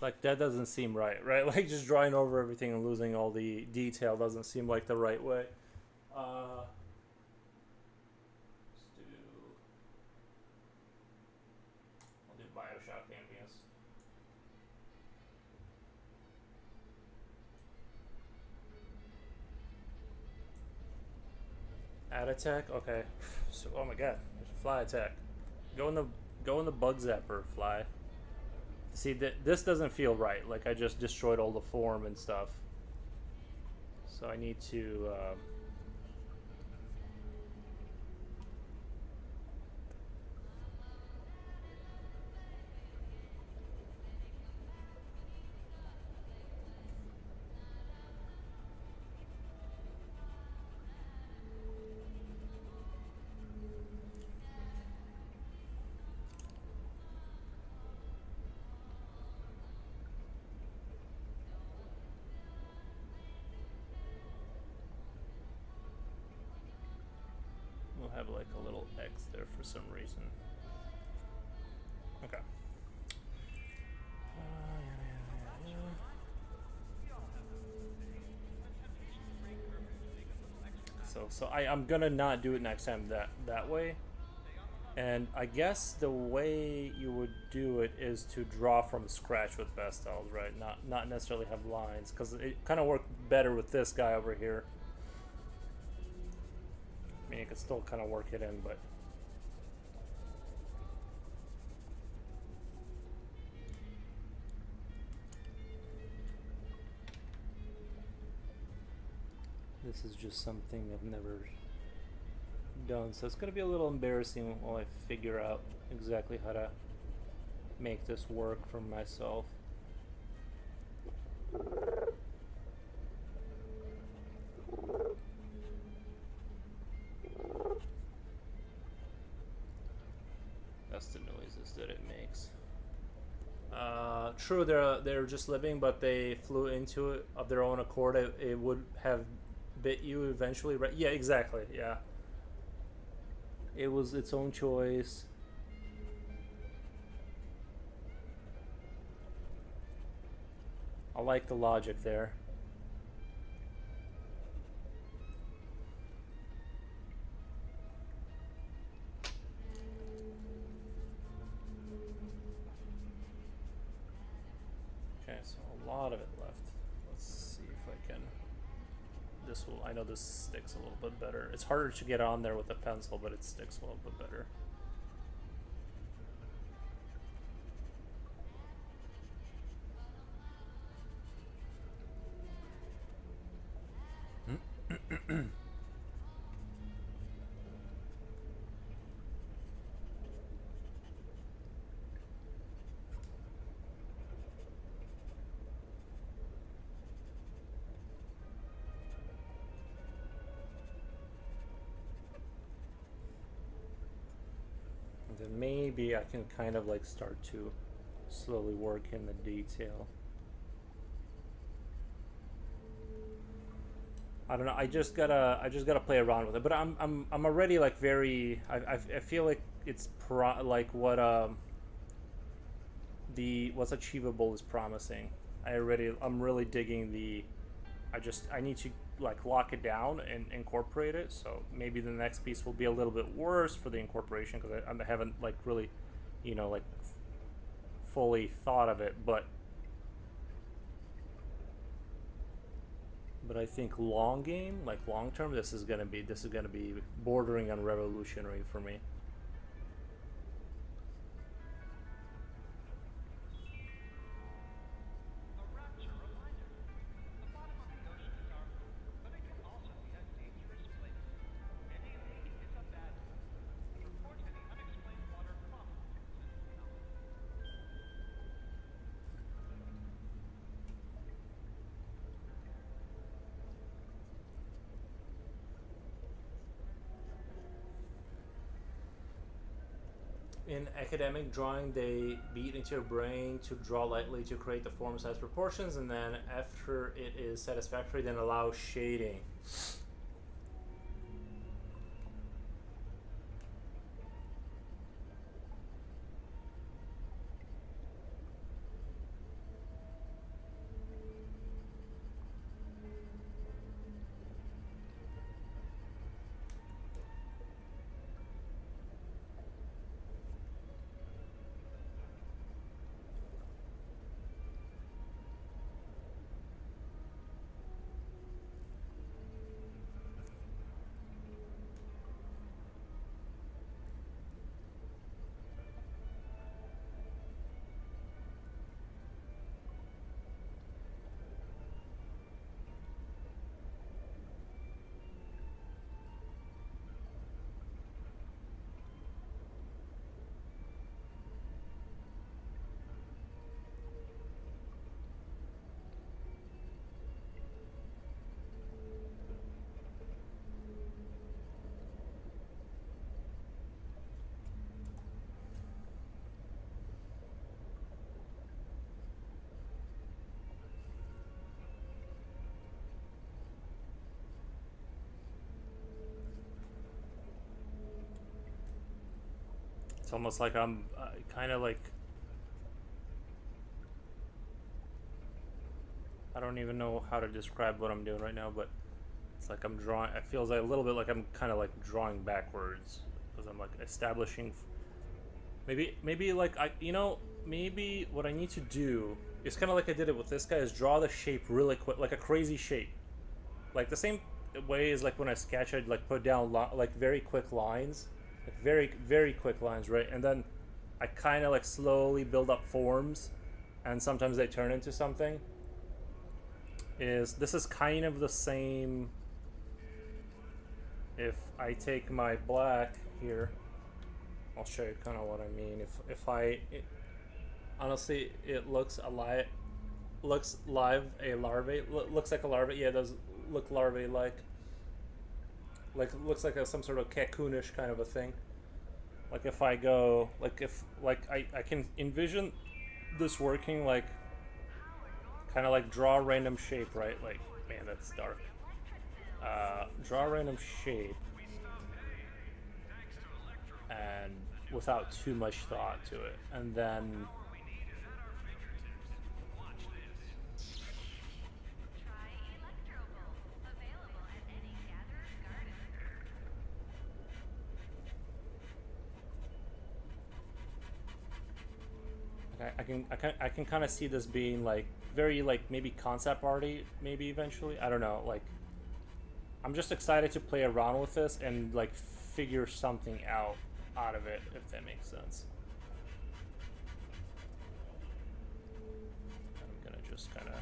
Like that doesn't seem right, right? Like just drawing over everything and losing all the detail doesn't seem like the right way. Uh, let's do. I'll do Bioshock ambience. Add attack. Okay. So, oh my god, there's a fly attack. Go in the bug zapper, fly. See that this doesn't feel right. Like I just destroyed all the form and stuff. So I need to. We'll have like a little X there for some reason. Okay. So I'm gonna not do it next time that way. And I guess the way you would do it is to draw from scratch with pastels, right? Not necessarily have lines, because it kind of worked better with this guy over here. I mean, you could still kind of work it in, but this is just something I've never done, so it's gonna be a little embarrassing while I figure out exactly how to make this work for myself. That's the noises that it makes. True, they're just living, but they flew into it of their own accord. It would have bit you eventually, right? Yeah, exactly. Yeah. It was its own choice. I like the logic there. Okay, so a lot of it left. Let's see if I can. This will. I know this sticks a little bit better. It's harder to get on there with a pencil, but it sticks a little bit better. Then maybe I can kind of like start to slowly work in the detail. I don't know. I just gotta play around with it. But I'm already like very. I feel like it's like what the what's achievable is promising. I'm really digging the. I need to like lock it down and incorporate it. So maybe the next piece will be a little bit worse for the incorporation because I haven't like really, like fully thought of it. But But I think long game, like long term, this is gonna be bordering on revolutionary for me. In academic drawing, they beat into your brain to draw lightly to create the form, size, proportions, and then after it is satisfactory, then allow shading. It's almost like I'm kind of like, I don't even know how to describe what I'm doing right now, but it's like I'm drawing. It feels like a little bit like I'm kind of like drawing backwards because I'm like establishing. Maybe like maybe what I need to do is kind of like I did it with this guy is draw the shape really quick, like a crazy shape, like the same way as like when I sketch, I'd like put down like very quick lines, like very quick lines, right? And then I kind of like slowly build up forms, and sometimes they turn into something. This is kind of the same. If I take my black here, I'll show you kind of what I mean. Honestly, it looks looks a larvae, looks like a larvae. Yeah, it does look larvae like it looks like some sort of cocoonish kind of a thing. Like if I go, like if like I can envision this working like kind of like draw a random shape, right? Like, man, that's dark. Draw a random shape and without too much thought to it, and then I can kind of see this being like very like maybe concept arty, maybe eventually. I don't know. Like I'm just excited to play around with this and like figure something out of it, if that makes sense. I'm gonna just kind of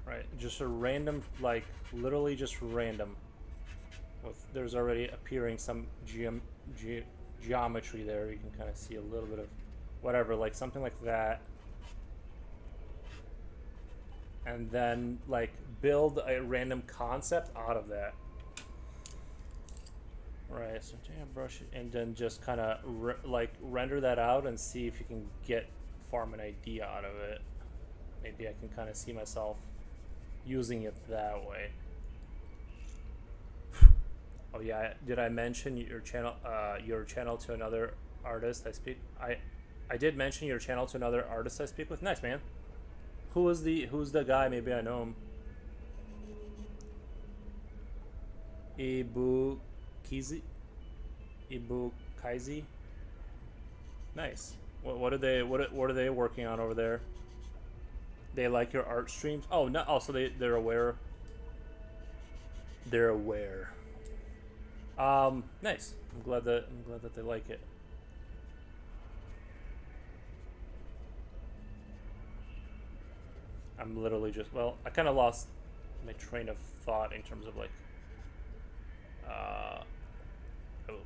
right, just a random, like literally just random. With there's already appearing some geometry there. You can kind of see a little bit of whatever, like something like that, and then like build a random concept out of that. Right, so take a brush and then just kind of like render that out and see if you can form an idea out of it. Maybe I can kind of see myself using it that way. Oh yeah, did I mention your channel to another artist I speak? I did mention your channel to another artist I speak with. Nice, man. Who's the guy? Maybe I know him. Ibu Kaizi. Nice. What are they working on over there? They like your art streams. Oh no! Also, they're aware. They're aware. Nice. I'm glad that they like it. I'm literally just, well, I kind of lost my train of thought in terms of like uh,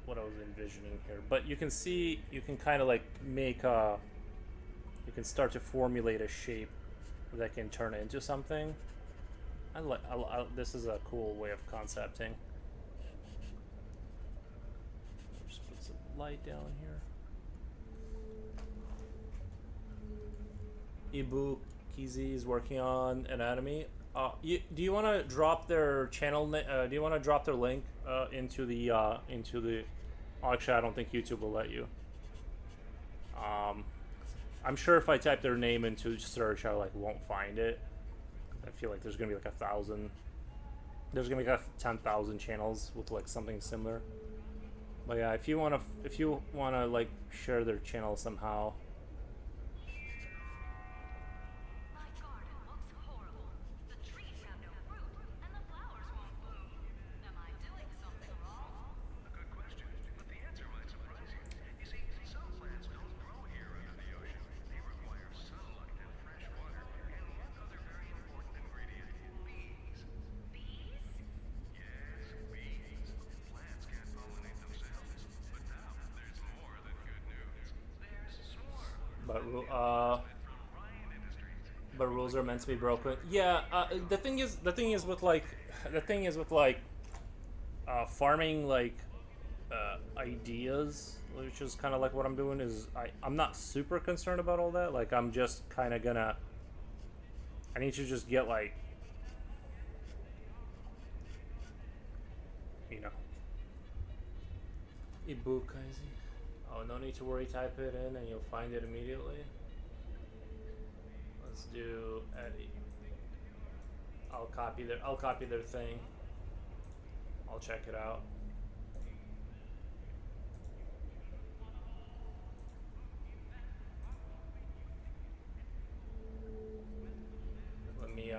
what I was envisioning here. But you can see, you can kind of like make you can start to formulate a shape that can turn into something. This is a cool way of concepting. Just put some light down here. Ibu Kizi is working on anatomy. Do you want to drop their channel? Do you want to drop their link into the Actually, I don't think YouTube will let you. I'm sure if I type their name into search, I like won't find it. I feel like there's gonna be like 1,000. There's gonna be like 10,000 channels with like something similar. But yeah, if you wanna like share their channel somehow. But rules are meant to be broken. Yeah, the thing is with like farming like ideas, which is kind of like what I'm doing. Is I'm not super concerned about all that. Like I'm just kind of gonna. I need to just get like, you know, Ibukaizi. Oh, no need to worry. Type it in and you'll find it immediately. Let's do Eddie. I'll copy their thing. I'll check it out. Let me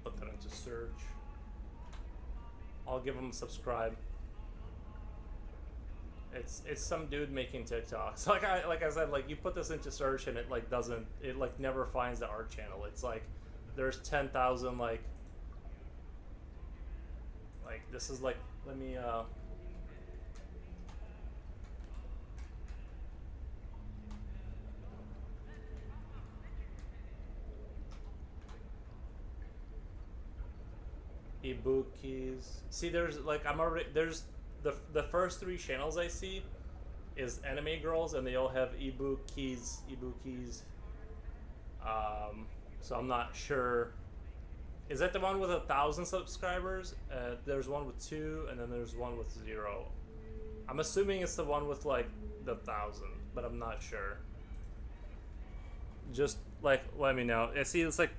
put that into search. I'll give them a subscribe. It's some dude making TikToks. Like I said, like you put this into search and it like doesn't, it like never finds the art channel. It's like there's 10,000 like this is like, let me Ibukis. See, there's like there's the first 3 channels I see is anime girls, and they all have Ibukis. So I'm not sure. Is that the one with 1,000 subscribers? There's one with 2, and then there's one with 0. I'm assuming it's the one with like the 1,000, but I'm not sure. Just like let me know. See, it's like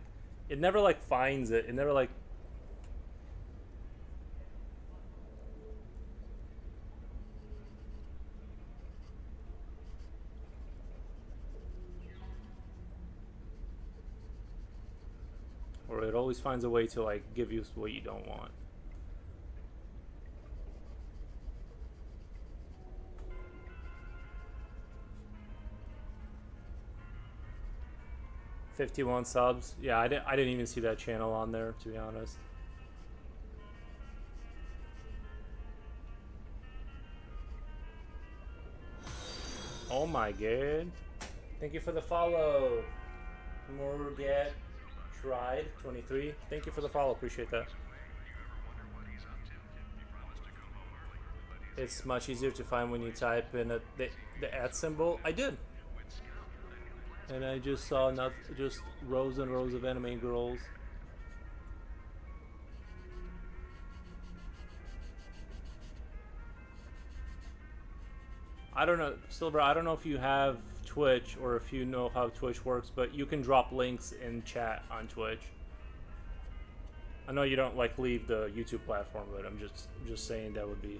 it never like finds it. It never like. Or it always finds a way to like give you what you don't want. $51 subs. Yeah, I didn't even see that channel on there, to be honest. Oh my god. Thank you for the follow. Morgat Tried 23. Thank you for the follow. Appreciate that. It's much easier to find when you type in the @ symbol. I did. And I just saw just rows and rows of anime girls. I don't know, Silver, I don't know if you have Twitch or if you know how Twitch works, but you can drop links in chat on Twitch. I know you don't like leave the YouTube platform, but I'm just saying that would be,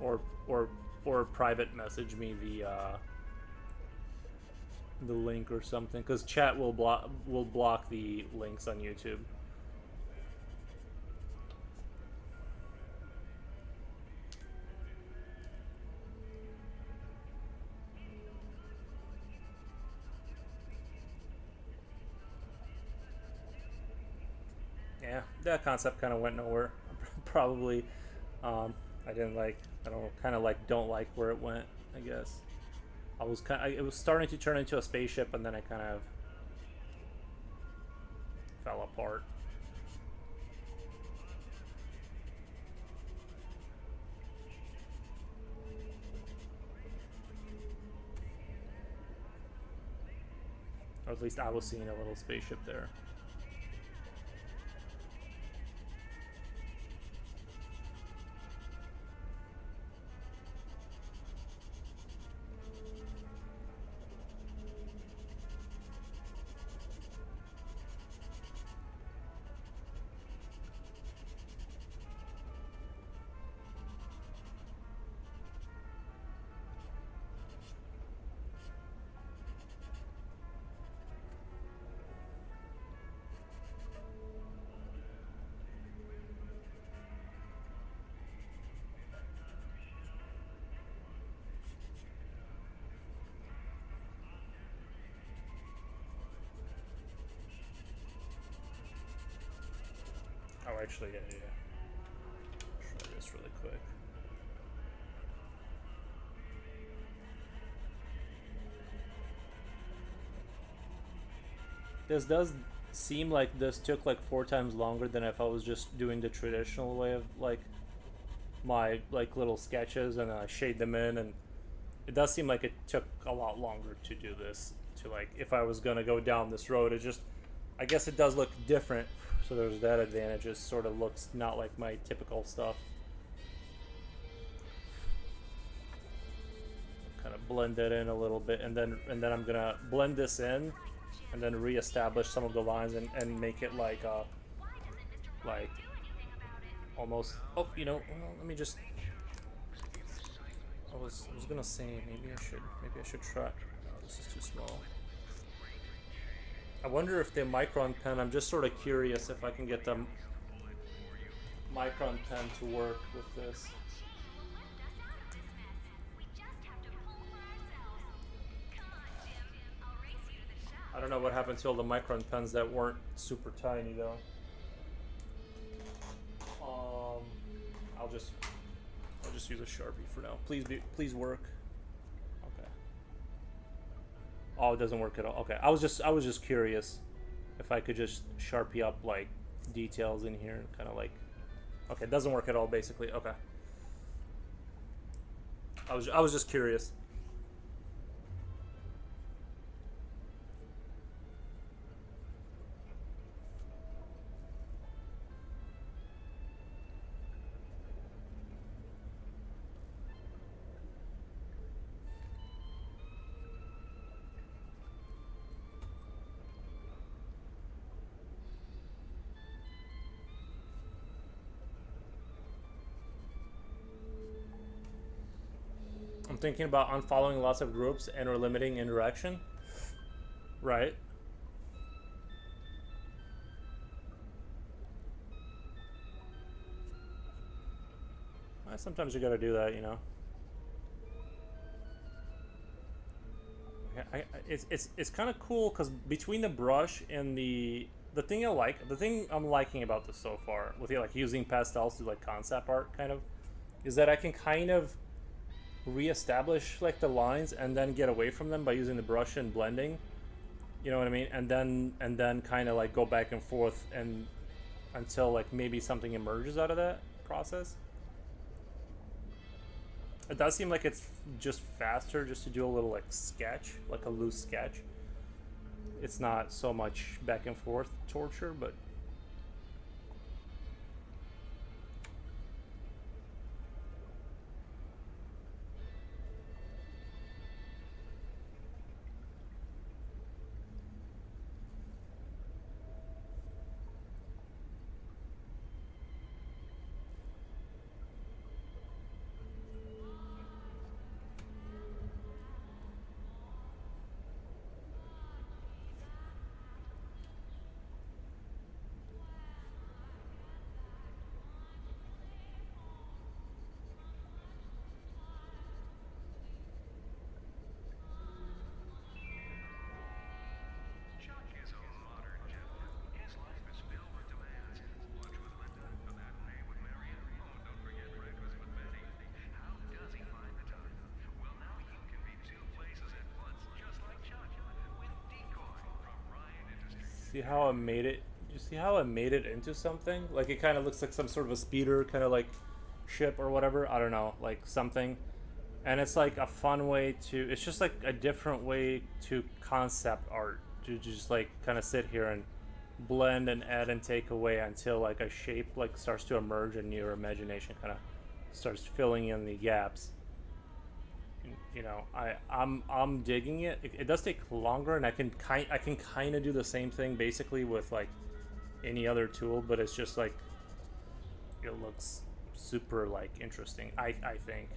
or private message me via the link or something, because chat will block the links on YouTube. Yeah, that concept kind of went nowhere. Probably, I didn't like. I don't kind of like don't like where it went. I guess it was starting to turn into a spaceship, and then it kind of fell apart. Or at least I was seeing a little spaceship there. Oh, actually, yeah. Try this really quick. This does seem like this took like 4 times longer than if I was just doing the traditional way of like my like little sketches and then I shade them in, and it does seem like it took a lot longer to do this. To like if I was gonna go down this road, it just I guess it does look different. So there's that advantage. It sort of looks not like my typical stuff. Kind of blend it in a little bit, and then I'm gonna blend this in, and then reestablish some of the lines and make it like almost. Oh, you know, well, let me just. I was gonna say maybe I should try. Oh, this is too small. I wonder if the Micron pen, I'm just sort of curious if I can get the Micron pen to work with this. I don't know what happened to all the Micron pens that weren't super tiny though. I'll just use a Sharpie for now. Please work. Oh, it doesn't work at all. Okay, I was just curious if I could just Sharpie up like details in here, kind of like. Okay, it doesn't work at all, basically. Okay. I was just curious. I'm thinking about unfollowing lots of groups and or limiting interaction. Right. Sometimes you gotta do that, you know. It's kind of cool because between the brush and the thing I'm liking about this so far with like using pastels to like concept art kind of is that I can kind of reestablish like the lines and then get away from them by using the brush and blending, you know what I mean, and then kind of like go back and forth and until like maybe something emerges out of that process. It does seem like it's just faster just to do a little like sketch, like a loose sketch. It's not so much back and forth torture, but See how I made it? You see how I made it into something? Like it kind of looks like some sort of a speeder, kind of like ship or whatever. I don't know, like something. And it's like a fun way to. It's just like a different way to concept art to just like kind of sit here and blend and add and take away until like a shape like starts to emerge and your imagination kind of starts filling in the gaps. You know, I'm digging it. It does take longer, and I can kind of do the same thing basically with like any other tool, but it's just like it looks super like interesting. I think.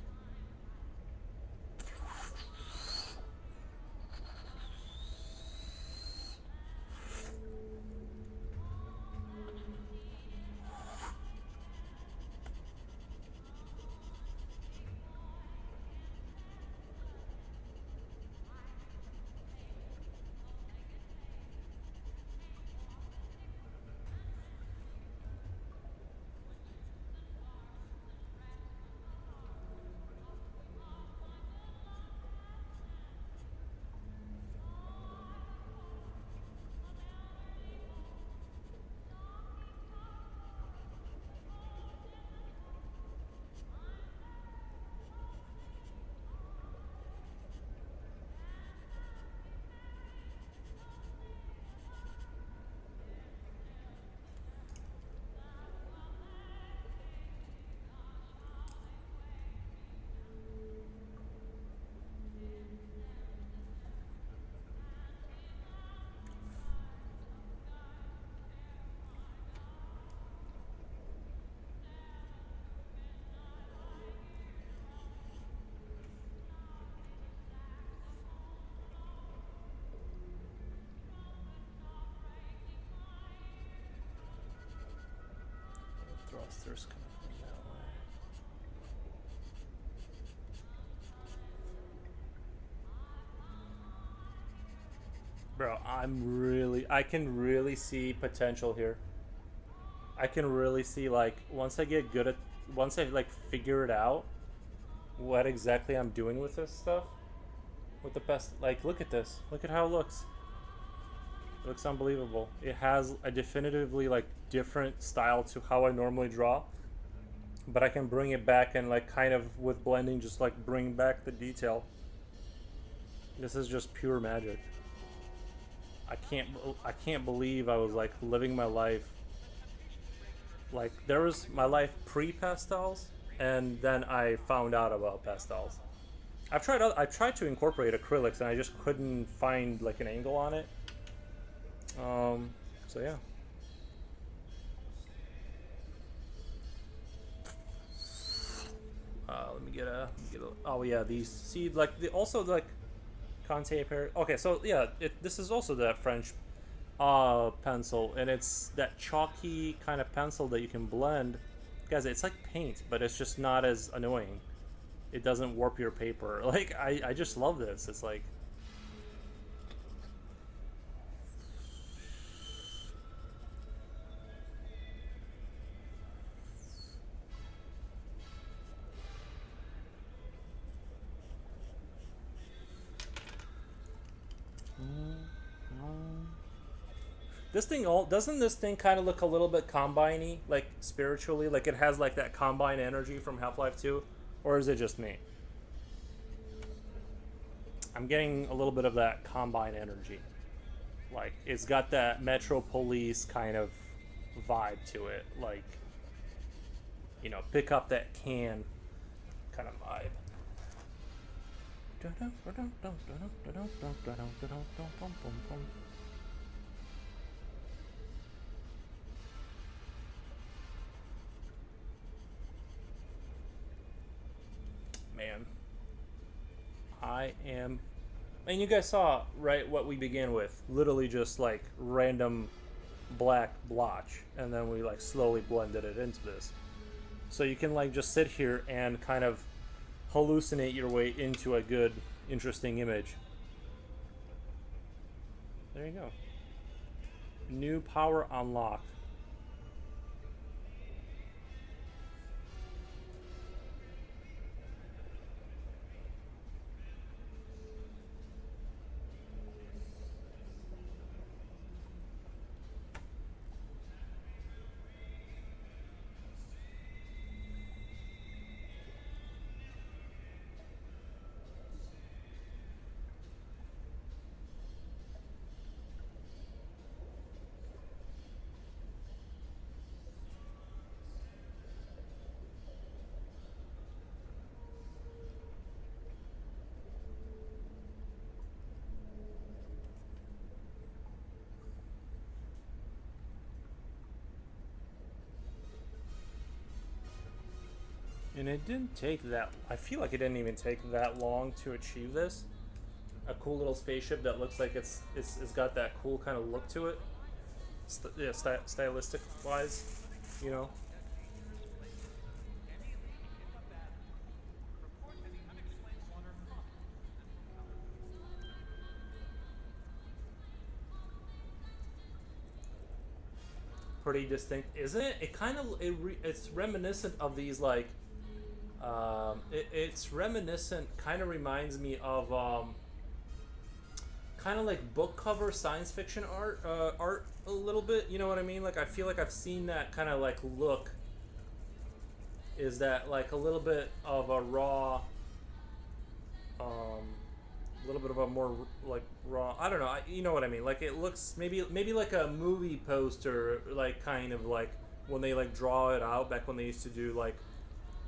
Thrusters coming from that way. Bro, I can really see potential here. I can really see like once I like figure it out what exactly I'm doing with this stuff with the best like look at this. Look at how it looks. It looks unbelievable. It has a definitively like different style to how I normally draw, but I can bring it back and like kind of with blending just like bring back the detail. This is just pure magic. I can't believe I was like living my life like there was my life pre-pastels and then I found out about pastels. I tried to incorporate acrylics and I just couldn't find like an angle on it. So yeah. Let me get a. Oh yeah, these see like the also like Conte pair. Okay, so yeah, this is also that French pencil, and it's that chalky kind of pencil that you can blend. Guys, it's like paint, but it's just not as annoying. It doesn't warp your paper. Like I just love this. It's like this thing all doesn't this thing kind of look a little bit combine-y, like spiritually, like it has like that combine energy from Half-Life 2, or is it just me? I'm getting a little bit of that combine energy. Like it's got that Metro Police kind of vibe to it, like you know, pick up that can kind of vibe. Man, I am. And you guys saw, right, what we began with. Literally just like random black blotch. And then we like slowly blended it into this. So you can like just sit here and kind of hallucinate your way into a good, interesting image. There you go. New power unlocked. And it didn't take that. I feel like it didn't even take that long to achieve this. A cool little spaceship that looks like it's got that cool kind of look to it. Yeah, stylistic wise, you know. Pretty distinct, isn't it? It kind of it's reminiscent of these like it's reminiscent, kind of reminds me of kind of like book cover science fiction art a little bit, you know what I mean? Like I feel like I've seen that kind of like look. Is that like a little bit of a raw a little bit of a more like raw, I don't know, you know what I mean, like it looks maybe like a movie poster, like kind of like when they like draw it out back when they used to do like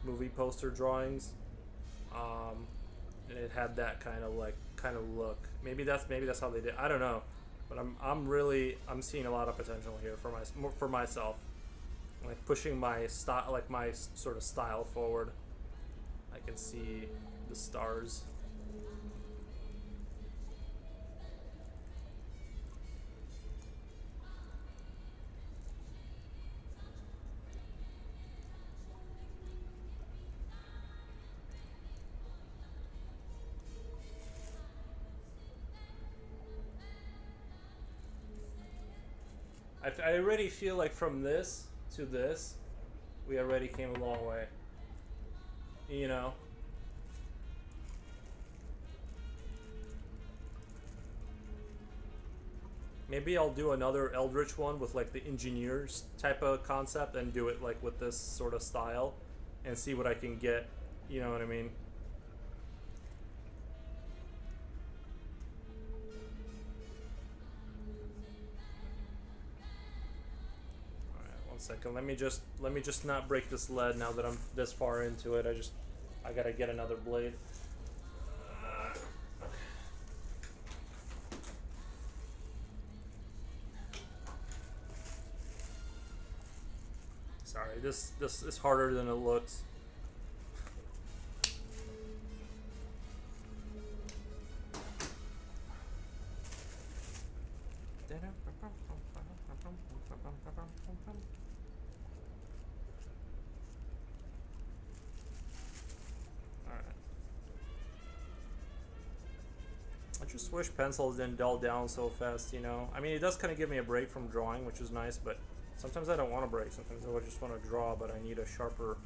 movie poster drawings, and it had that kind of look. Maybe that's how they did. I don't know, but I'm seeing a lot of potential here for myself, like pushing my style, like my sort of style forward. I can see the stars. I already feel like from this to this, we already came a long way. You know? Maybe I'll do another Eldritch one with like the engineers type of concept and do it like with this sort of style and see what I can get. You know what I mean? 1 second. Let me just not break this lead now that I'm this far into it. I gotta get another blade. Sorry, this is harder than it looks. I just wish pencils didn't dull down so fast, you know? I mean, it does kind of give me a break from drawing, which is nice, but sometimes I don't want to break. Sometimes I just want to draw, but I need a sharper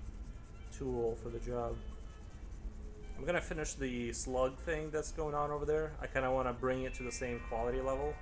tool for the job. I'm going to finish the slug thing that's going on over there. I kind of want to bring it to the same quality level.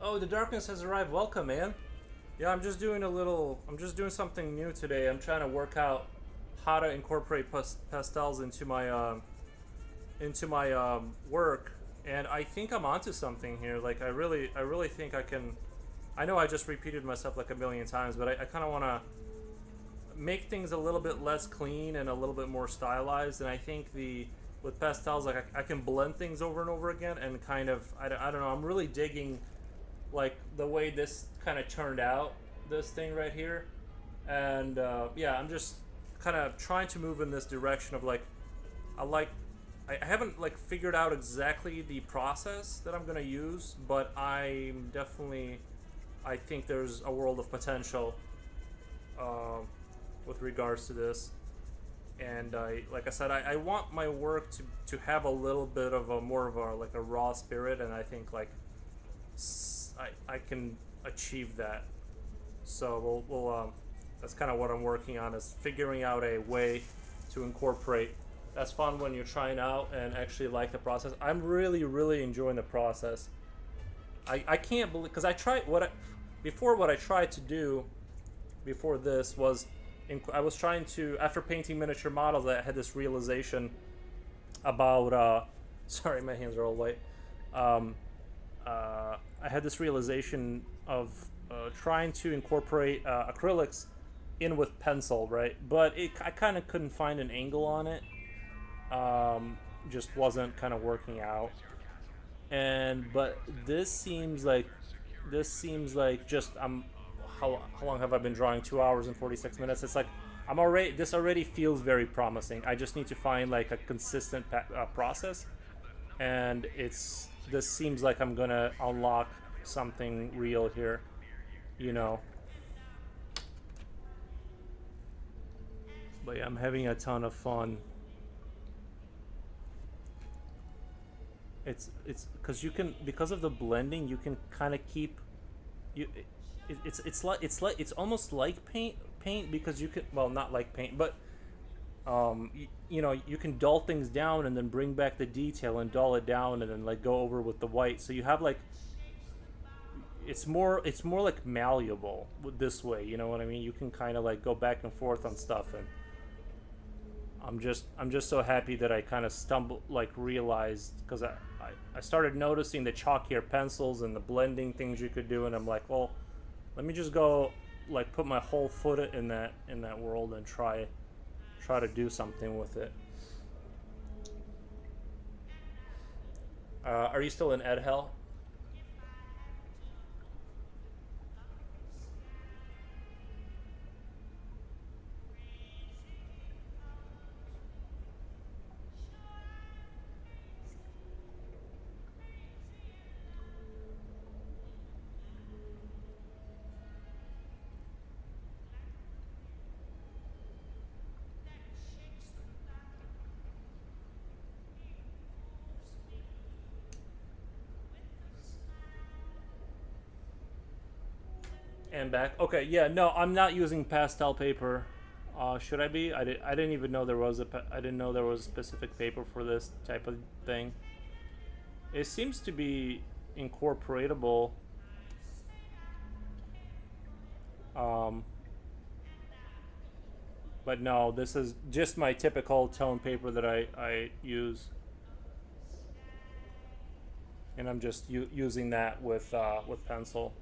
Oh, the darkness has arrived. Welcome, man. Yeah, I'm just doing something new today. I'm trying to work out how to incorporate pastels into my work, and I think I'm onto something here. Like I really think I can. I know I just repeated myself like a million times, but I kind of want to make things a little bit less clean and a little bit more stylized. And I think with pastels, like I can blend things over and over again, and kind of I don't know. I'm really digging like the way this kind of turned out, this thing right here. And yeah, I'm just kind of trying to move in this direction of like, I like, I haven't like figured out exactly the process that I'm gonna use, but I'm definitely, I think there's a world of potential with regards to this. And like I said, I want my work to have a little bit of a more of a like a raw spirit, and I think like I can achieve that. So we'll that's kind of what I'm working on, is figuring out a way to incorporate. That's fun when you're trying out and actually like the process. I'm really enjoying the process. I can't believe, because I tried what I tried to do before this was I was trying to, after painting miniature models, I had this realization about sorry, my hands are all white. I had this realization of trying to incorporate acrylics in with pencil, right? But I kind of couldn't find an angle on it. Just wasn't kind of working out. But this seems like just how long have I been drawing? 2 hours and 46 minutes. It's like this already feels very promising. I just need to find like a consistent process, and this seems like I'm gonna unlock something real here, you know. But yeah, I'm having a ton of fun. It's because of the blending, you can kind of keep it's almost like paint, because you can, well, not like paint, but you know, you can dull things down and then bring back the detail and dull it down and then like go over with the white, so you have like, it's more like malleable with this way, you know what I mean? You can kind of like go back and forth on stuff, and I'm just so happy that I kind of realized, because I started noticing the chalkier pencils and the blending things you could do, and I'm like, well, let me just go like put my whole foot in that world and try to do something with it. Are you still in Ed Hell? And back. Okay, yeah, no, I'm not using pastel paper. Should I be? I didn't even know there was I didn't know there was a specific paper for this type of thing. It seems to be incorporatable. But no, this is just my typical tone paper that I use, and I'm just using that with pencil.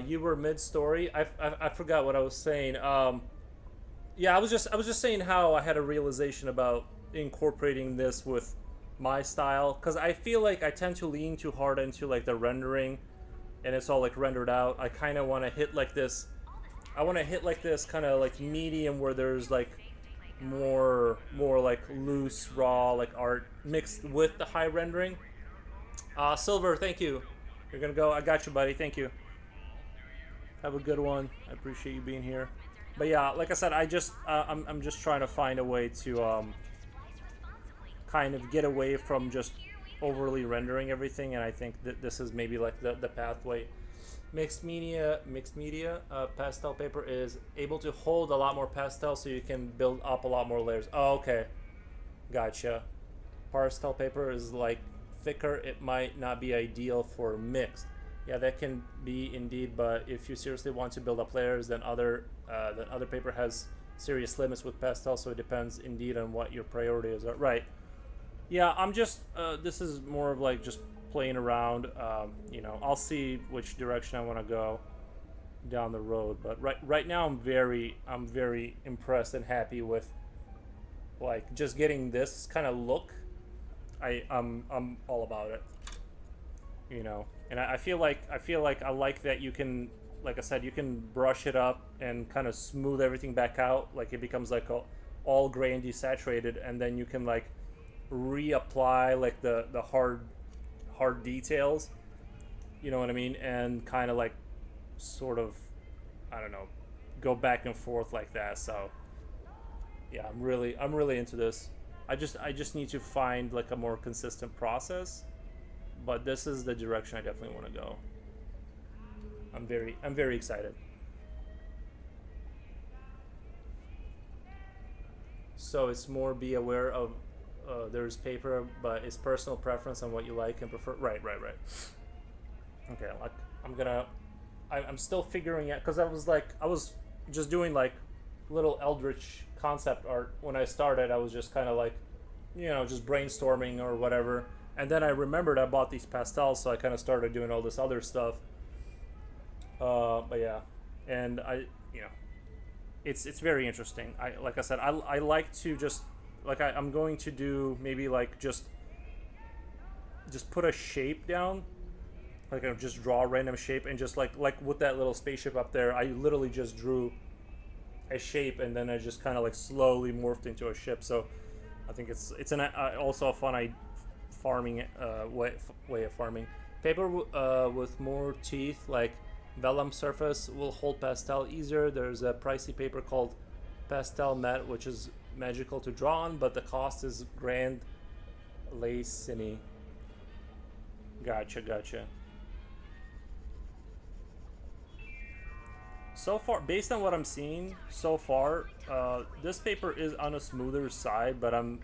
You were mid-story. I forgot what I was saying. Yeah, I was just saying how I had a realization about incorporating this with my style, because I feel like I tend to lean too hard into like the rendering, and it's all like rendered out. I kind of want to hit like this. I want to hit like this kind of like medium where there's like more like loose raw like art mixed with the high rendering. Silver, thank you. You're gonna go. I got you, buddy. Thank you. Have a good one. I appreciate you being here. But yeah, like I said, I'm just trying to find a way to kind of get away from just overly rendering everything, and I think that this is maybe like the pathway. Mixed media pastel paper is able to hold a lot more pastel, so you can build up a lot more layers. Oh, okay, gotcha. Pastel paper is like thicker. It might not be ideal for mixed. Yeah, that can be indeed, but if you seriously want to build up layers, then other paper has serious limits with pastel, so it depends indeed on what your priorities are. Right. Yeah, I'm just. This is more of like just playing around. You know, I'll see which direction I want to go down the road. But right now, I'm very impressed and happy with like just getting this kind of look. I'm all about it. You know, and I feel like I like that you can, like I said, you can brush it up and kind of smooth everything back out. Like it becomes like all gray and desaturated, and then you can like reapply like the hard details. You know what I mean? And kind of like sort of, I don't know, go back and forth like that. So yeah, I'm really into this. I just need to find like a more consistent process, but this is the direction I definitely want to go. I'm very excited. So it's more be aware of there's paper, but it's personal preference on what you like and prefer. Right, right, right. Okay, like I'm gonna. I'm still figuring out because I was just doing like little eldritch concept art when I started. I was just kind of like, just brainstorming or whatever. And then I remembered I bought these pastels, so I kind of started doing all this other stuff. But yeah, and it's very interesting. Like I said, I like to just like I'm going to do maybe like just put a shape down, like I just draw a random shape and just like with that little spaceship up there, I literally just drew a shape and then I just kind of like slowly morphed into a ship. So I think it's an also a fun farming way of farming. Paper with more teeth like vellum surface will hold pastel easier. There's a pricey paper called pastel matte which is magical to draw on, but the cost is grand laciny. Gotcha. So far, based on what I'm seeing so far, this paper is on a smoother side, but I'm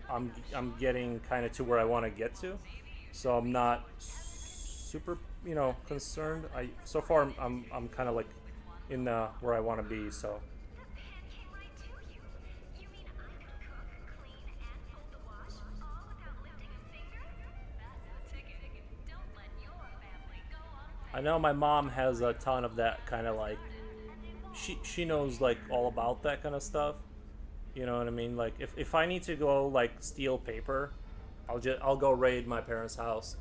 getting kind of to where I want to get to, so I'm not super concerned. I so far I'm kind of like in where I want to be. So I know my mom has a ton of that kind of like she knows like all about that kind of stuff. You know what I mean? Like if I need to go like steal paper, I'll go raid my parents' house.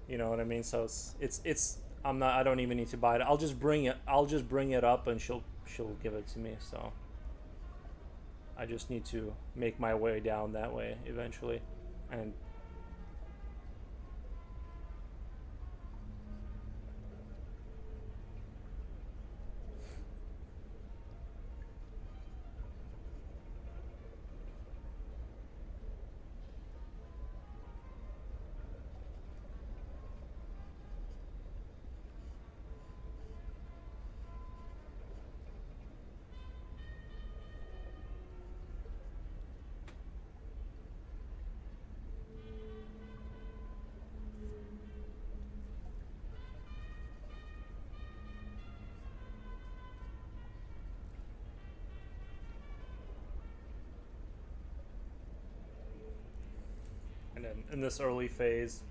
You know what I mean? So it's I don't even need to buy it. I'll just bring it up and she'll give it to me. So I just need to make my way down that way eventually. And then in this early phase,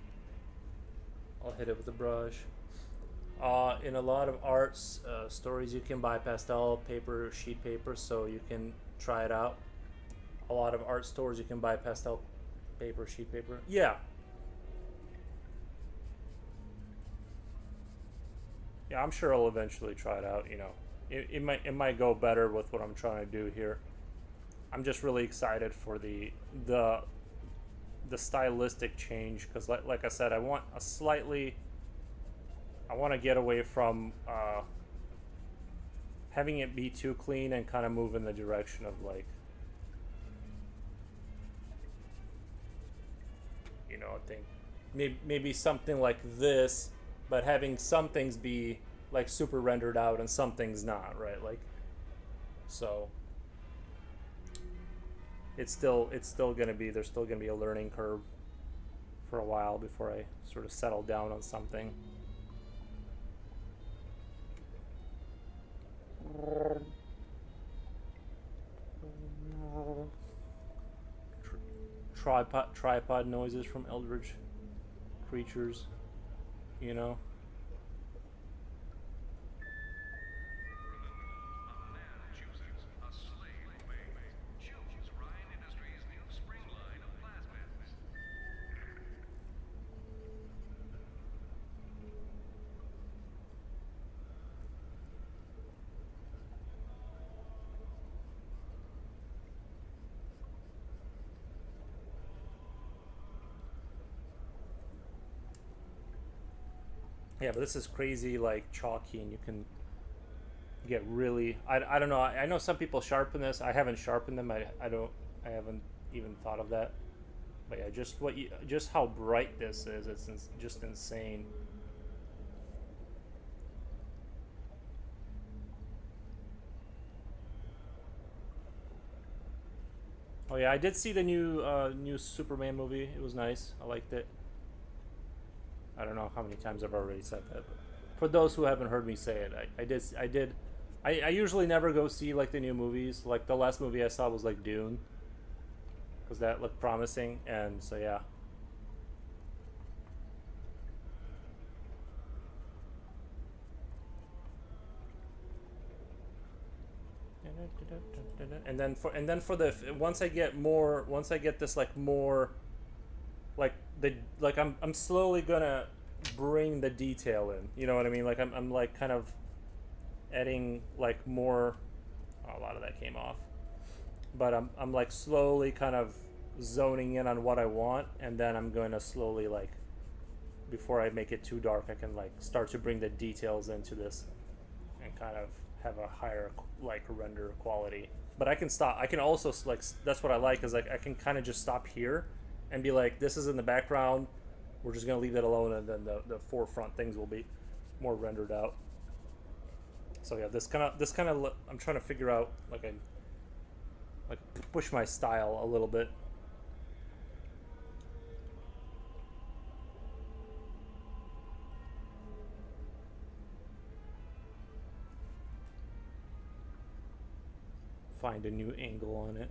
I'll hit it with a brush. In a lot of arts stories, you can buy pastel paper, sheet paper, so you can try it out. A lot of art stores, you can buy pastel paper, sheet paper. Yeah, yeah, I'm sure I'll eventually try it out. It might go better with what I'm trying to do here. I'm just really excited for the the stylistic change because like I said, I want to get away from having it be too clean and kind of move in the direction of like I think maybe something like this, but having some things be like super rendered out and some things not, right? Like so it's still gonna be there's still gonna be a learning curve for a while before I sort of settle down on something. tripod noises from eldritch creatures, you know. Yeah, but this is crazy, like chalky, and you can get really. I don't know. I know some people sharpen this. I haven't sharpened them. I don't. I haven't even thought of that. But yeah, just how bright this is. It's just insane. Oh yeah, I did see the new Superman movie. It was nice. I liked it. I don't know how many times I've already said that, but for those who haven't heard me say it, I usually never go see like the new movies. Like the last movie I saw was like Dune, because that looked promising, and so yeah. And then for the once I get this like more like the like I'm slowly gonna bring the detail in. You know what I mean? Like I'm like kind of adding like more. Oh, a lot of that came off, but I'm like slowly kind of zoning in on what I want, and then I'm going to slowly like before I make it too dark, I can like start to bring the details into this and kind of have a higher like render quality. But I can stop. I can also like that's what I like is like I can kind of just stop here and be like, this is in the background. We're just gonna leave that alone, and then the forefront things will be more rendered out. So yeah, this kind of I'm trying to figure out like I like push my style a little bit. Find a new angle on it.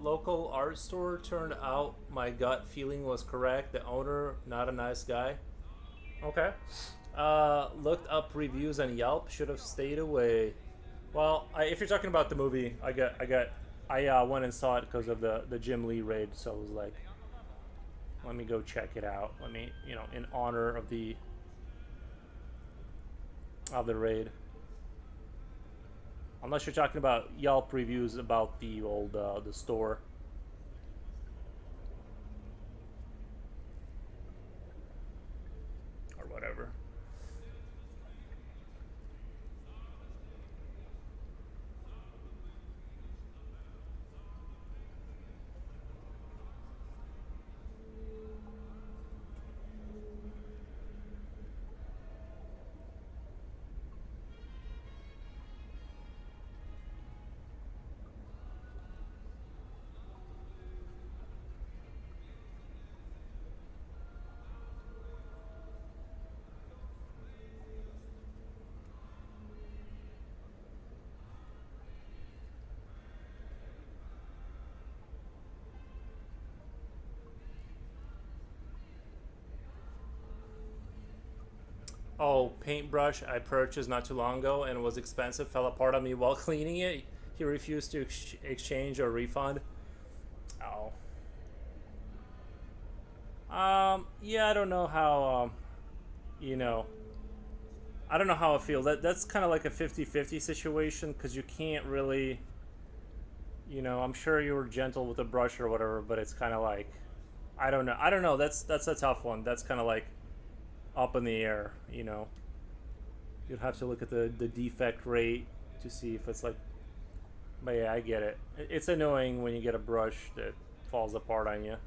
Local art store turned out my gut feeling was correct. The owner, not a nice guy. Okay. Looked up reviews on Yelp. Should have stayed away. Well, if you're talking about the movie, I went and saw it because of the Jim Lee raid. So it was like, let me go check it out. Let me, in honor of the raid. Unless you're talking about Yelp reviews about the old the store. Or whatever. Oh, paintbrush I purchased not too long ago and it was expensive, fell apart on me while cleaning it. He refused to exchange or refund. Oh. Yeah, I don't know how, you know, I don't know how I feel. That's kind of like a 50-50 situation because you can't really, I'm sure you were gentle with the brush or whatever, but it's kind of like, I don't know. I don't know. That's a tough one. That's kind of like up in the air. You'd have to look at the defect rate to see if it's like, but yeah, I get it. It's annoying when you get a brush that falls apart on you.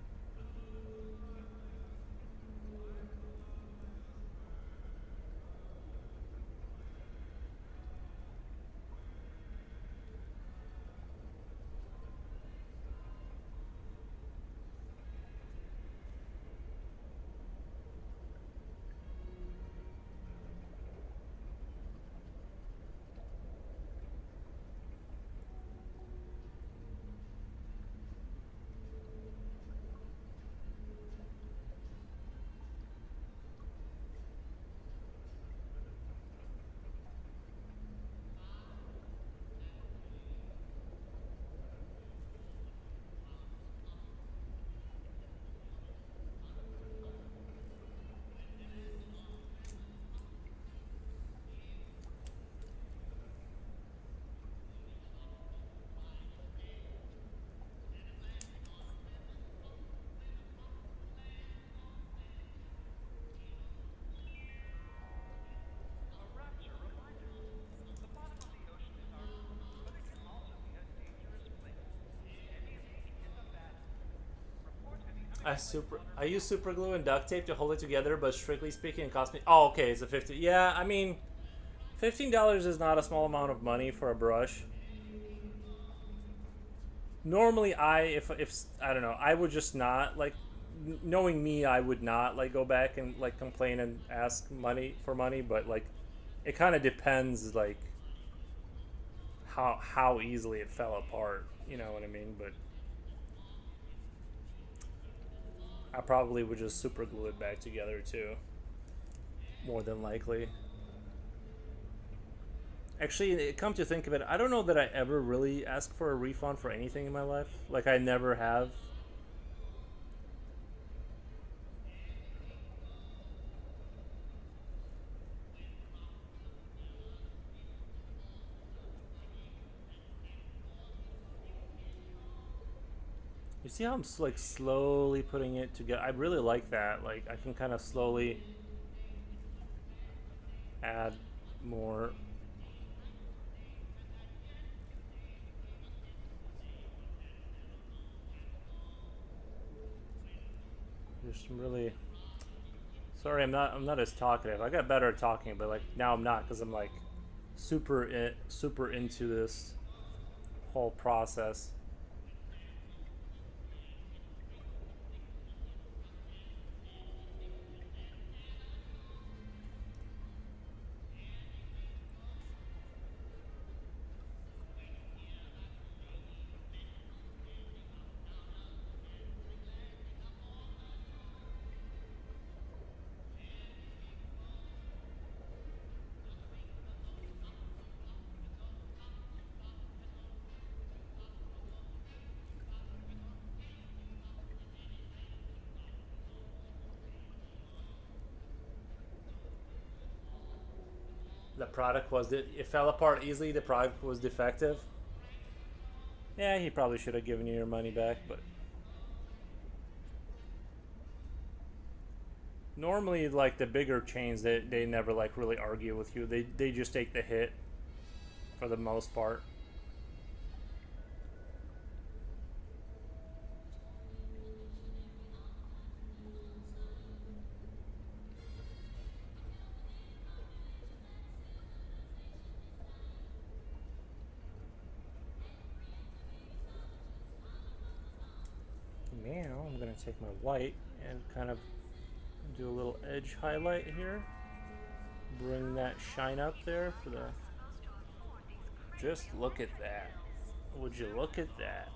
I use super glue and duct tape to hold it together, but strictly speaking, it cost me. Oh, okay, it's a 50. Yeah, I mean, $15 is not a small amount of money for a brush. Normally, if I don't know, I would just not like. Knowing me, I would not like go back and like complain and ask money for money, but like, it kind of depends like how easily it fell apart. You know what I mean? But I probably would just super glue it back together too. More than likely. Actually, come to think of it, I don't know that I ever really asked for a refund for anything in my life. Like I never have. You see how I'm like slowly putting it together? I really like that. Like I can kind of slowly add more. Just really sorry. I'm not as talkative. I got better at talking, but like now I'm not because I'm like super into this whole process. The product was it fell apart easily. The product was defective. Yeah, he probably should have given you your money back, but normally like the bigger chains they never like really argue with you. They just take the hit for the most part. Now I'm gonna take my white and kind of do a little edge highlight here. Bring that shine up there for the. Just look at that. Would you look at that?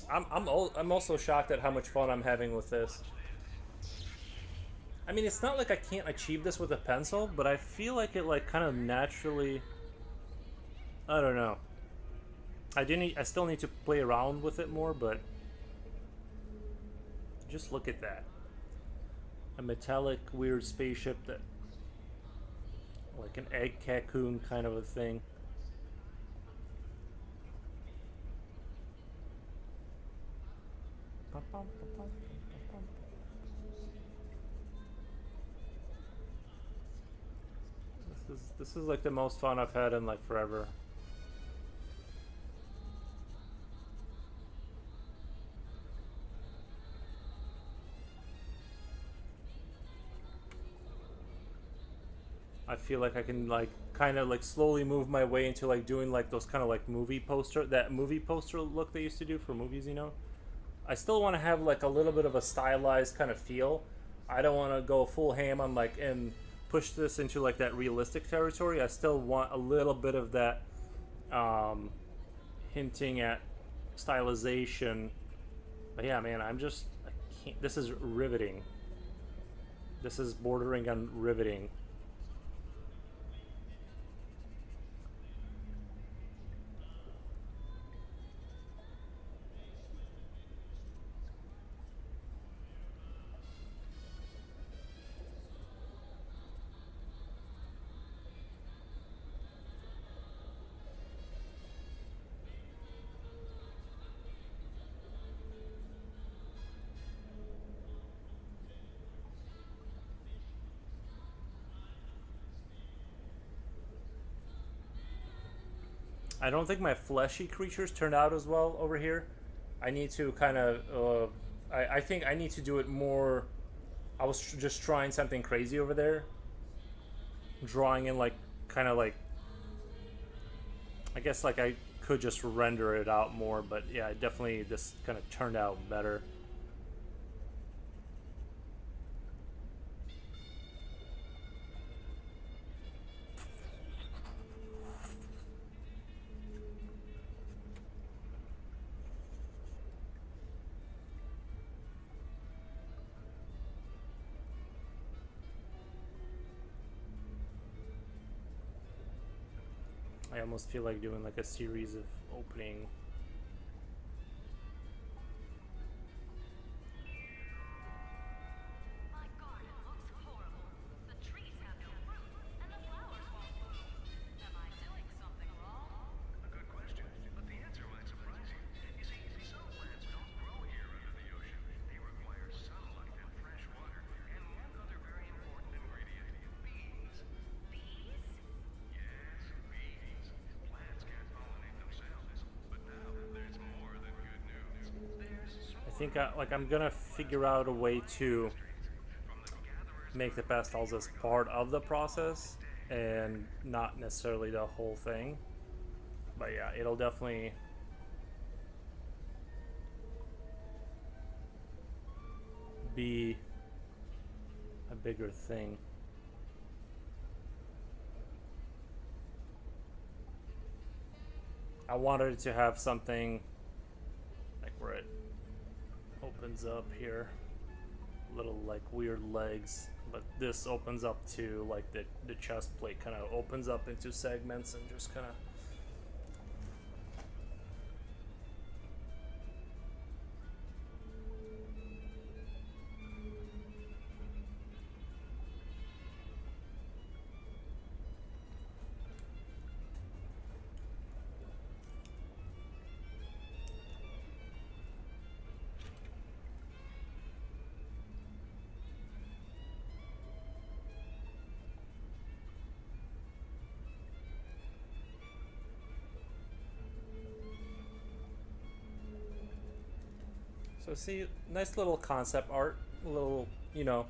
I'm also shocked at how much fun I'm having with this. I mean, it's not like I can't achieve this with a pencil, but I feel like it like kind of naturally. I don't know. I still need to play around with it more, but just look at that. A metallic weird spaceship that like an egg cocoon kind of a thing. This is like the most fun I've had in like forever. I feel like I can like kind of like slowly move my way into like doing like those kind of like movie poster look they used to do for movies, you know. I still want to have like a little bit of a stylized kind of feel. I don't want to go full ham on like and push this into like that realistic territory. I still want a little bit of that um, hinting at stylization. But yeah, man, I can't. This is riveting. This is bordering on riveting. I don't think my fleshy creatures turned out as well over here. I need to kind of. I think I need to do it more. I was just trying something crazy over there. Drawing in like, kind of like. I guess like I could just render it out more, but yeah, definitely this kind of turned out better. I almost feel like doing like a series of opening. My garden looks horrible. The trees have no fruit, and the flowers won't bloom. Am I doing something wrong? A good question, but the answer might surprise you. You see, some plants don't grow here under the ocean. They require sunlight and fresh water, and one other very important ingredient, bees. Bees? Yes, bees. Plants can't pollinate themselves, but now there's more than good news. There's I think I'm gonna figure out a way to from the gatherers make the pastels as part of the process and not necessarily the whole thing. But yeah, it'll definitely be a bigger thing. I wanted it to have something like where it opens up here, little like weird legs, but this opens up to like the chest plate kind of opens up into segments and just kind of. So see, nice little concept art, a little, you know,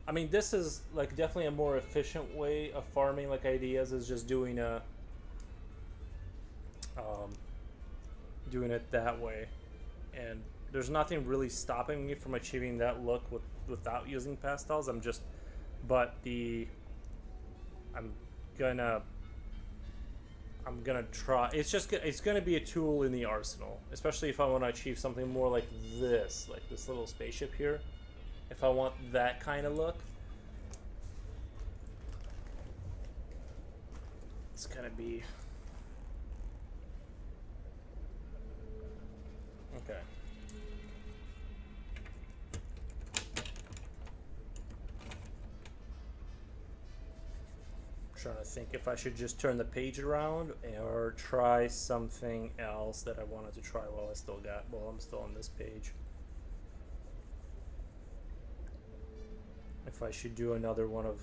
I mean, this is like definitely a more efficient way of farming like ideas is just doing doing it that way, and there's nothing really stopping me from achieving that look without using pastels. But I'm gonna I'm gonna try. It's gonna be a tool in the arsenal, especially if I want to achieve something more like this little spaceship here. If I want that kind of look, it's gonna be okay. Trying to think if I should just turn the page around or try something else that I wanted to try while I'm still on this page. If I should do another one of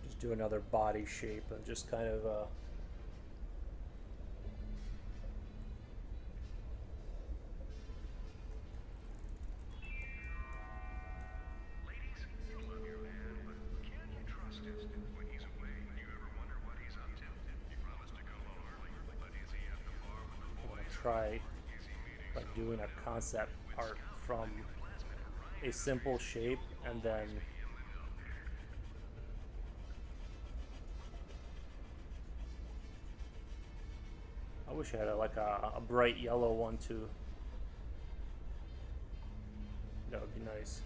just do another body shape and just kind of ladies, you love your man, but can you trust him? When he's away, do you ever wonder what he's up to? He promised to come home early, but is he at the bar with the boys? try Is he meeting like doing a concept art from a simple shape and then I wish I had like a bright yellow one too. That would be nice.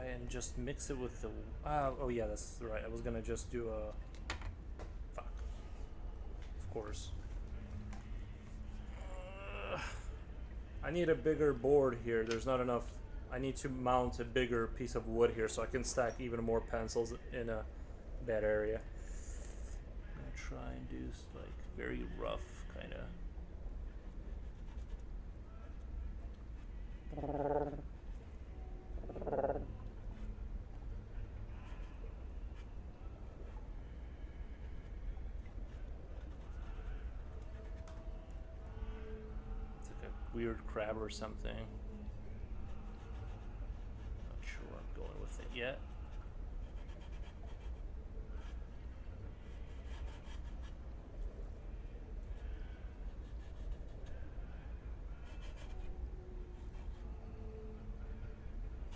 try and just mix it with the. Oh yeah, that's right. I was gonna just do a. Fuck. Of course. I need a bigger board here. There's not enough. I need to mount a bigger piece of wood here so I can stack even more pencils in that area. I'm gonna try and do like very rough kind of. It's like a weird crab or something. Not sure where I'm going with it yet.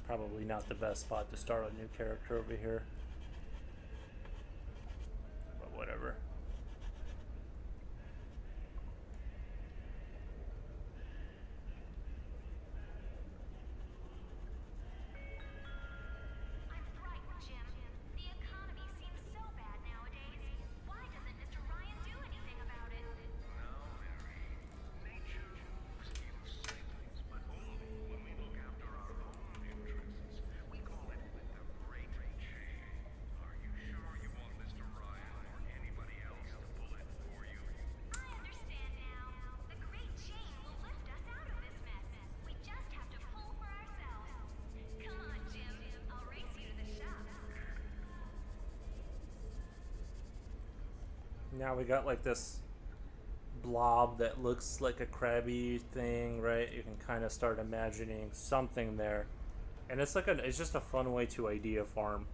Probably not the best spot to start a new character over here. But whatever. I'm frightened, Jim. The economy seems so bad nowadays. Why doesn't Mr. Ryan do anything about it? Now, Mary, nature moves in cycles, but only when we look after our own interests. We call it the Great Chain. Are you sure you want Mr. Ryan or anybody else to pull it for you? I understand now. The Great Chain will lift us out of this mess. We just have to pull for ourselves. Come on, Jim. I'll race you to the shops. Now we got like this blob that looks like a crabby thing, right? You can kind of start imagining something there, and it's like it's just a fun way to idea farm,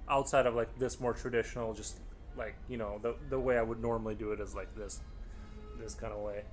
outside of like this more traditional, just like the way I would normally do it is like this kind of way.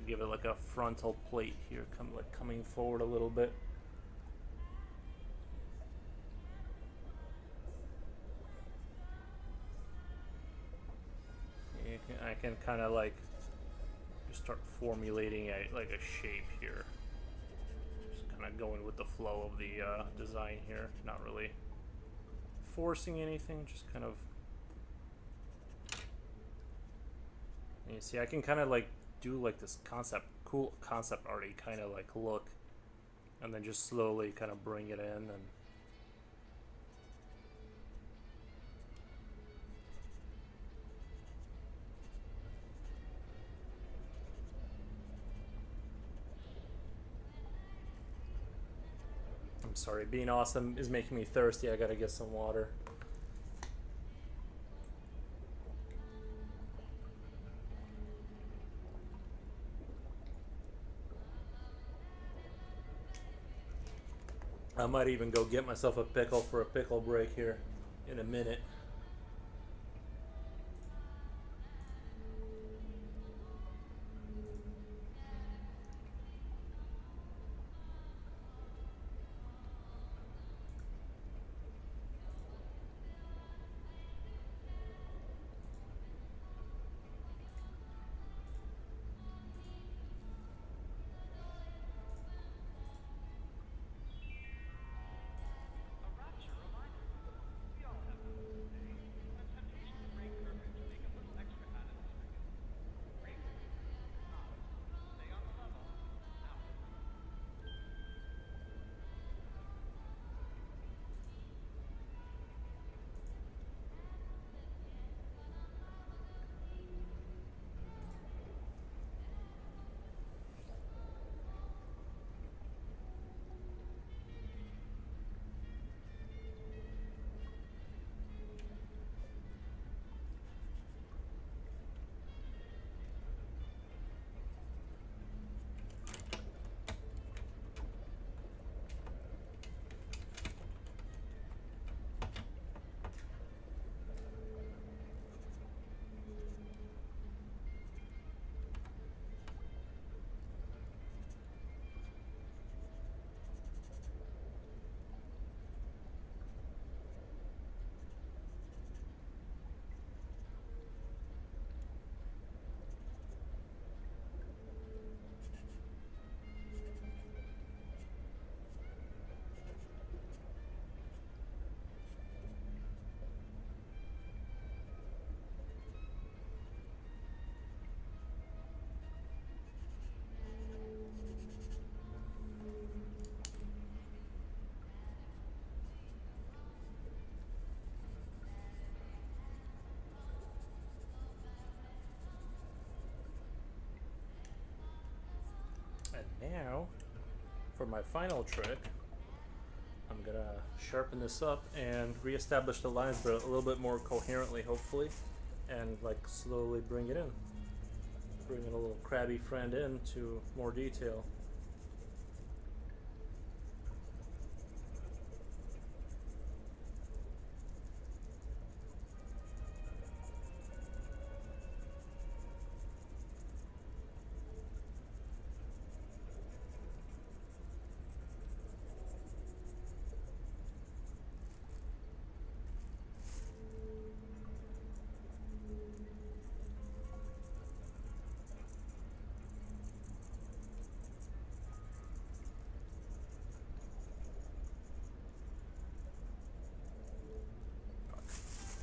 Give it like a frontal plate here, coming forward a little bit. I can kind of like just start formulating a shape here. Just kind of going with the flow of the design here, not really forcing anything, just kind of. And you see, I can kind of like do like this cool concept arty kind of like look, and then just slowly kind of bring it in. And I'm sorry, being awesome is making me thirsty. I gotta get some water. I might even go get myself a pickle for a pickle break here in a minute. Now, for my final trick, I'm gonna sharpen this up and reestablish the lines, but a little bit more coherently, hopefully, and like slowly bring it in. Bring a little crabby friend in to more detail.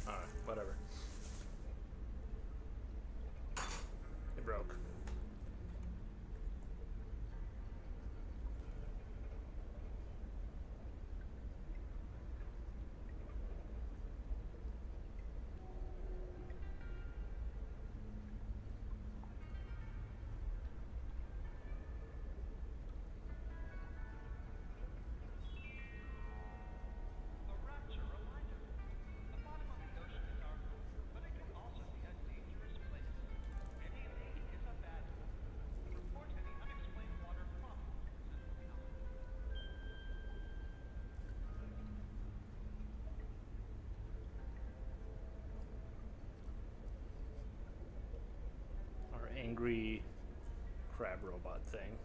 Alright, whatever. It broke. A rapture reminder. The bottom of the ocean is our home, but it can also be a dangerous place. Any leak is a bad one. Report any unexplained water promptly to Central Power. Our angry crab robot thing.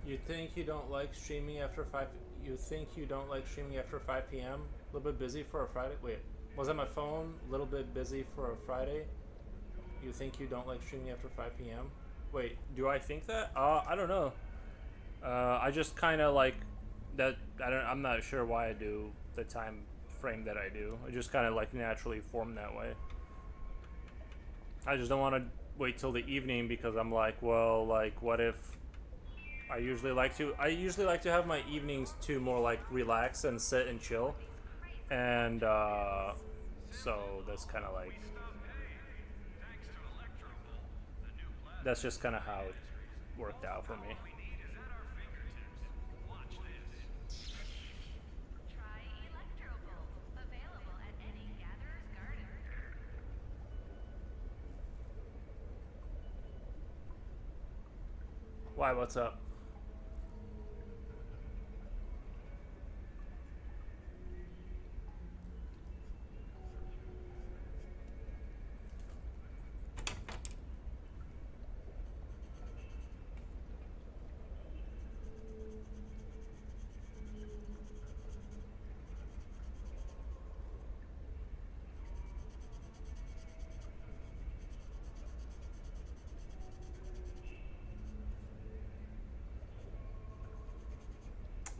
You think you don't like streaming after 5? You think you don't like streaming after 5 p.m.? A little bit busy for a Friday? Wait, was that my phone? A little bit busy for a Friday? You think you don't like streaming after 5 p.m.? Wait, do I think that? I don't know. I just kind of like that. I'm not sure why I do the time frame that I do. I just kind of like naturally form that way. I just don't want to wait till the evening because I'm like, well, like, what if I usually like to have my evenings to more like relax and sit and chill, and so that's kind of like Thanks to Electrovolt, the new plasma that's just kind of how it worked out for me. we need is at our fingertips. Watch this. Try Electrovolt. Available at any Gatherer's Garden. Why? What's up?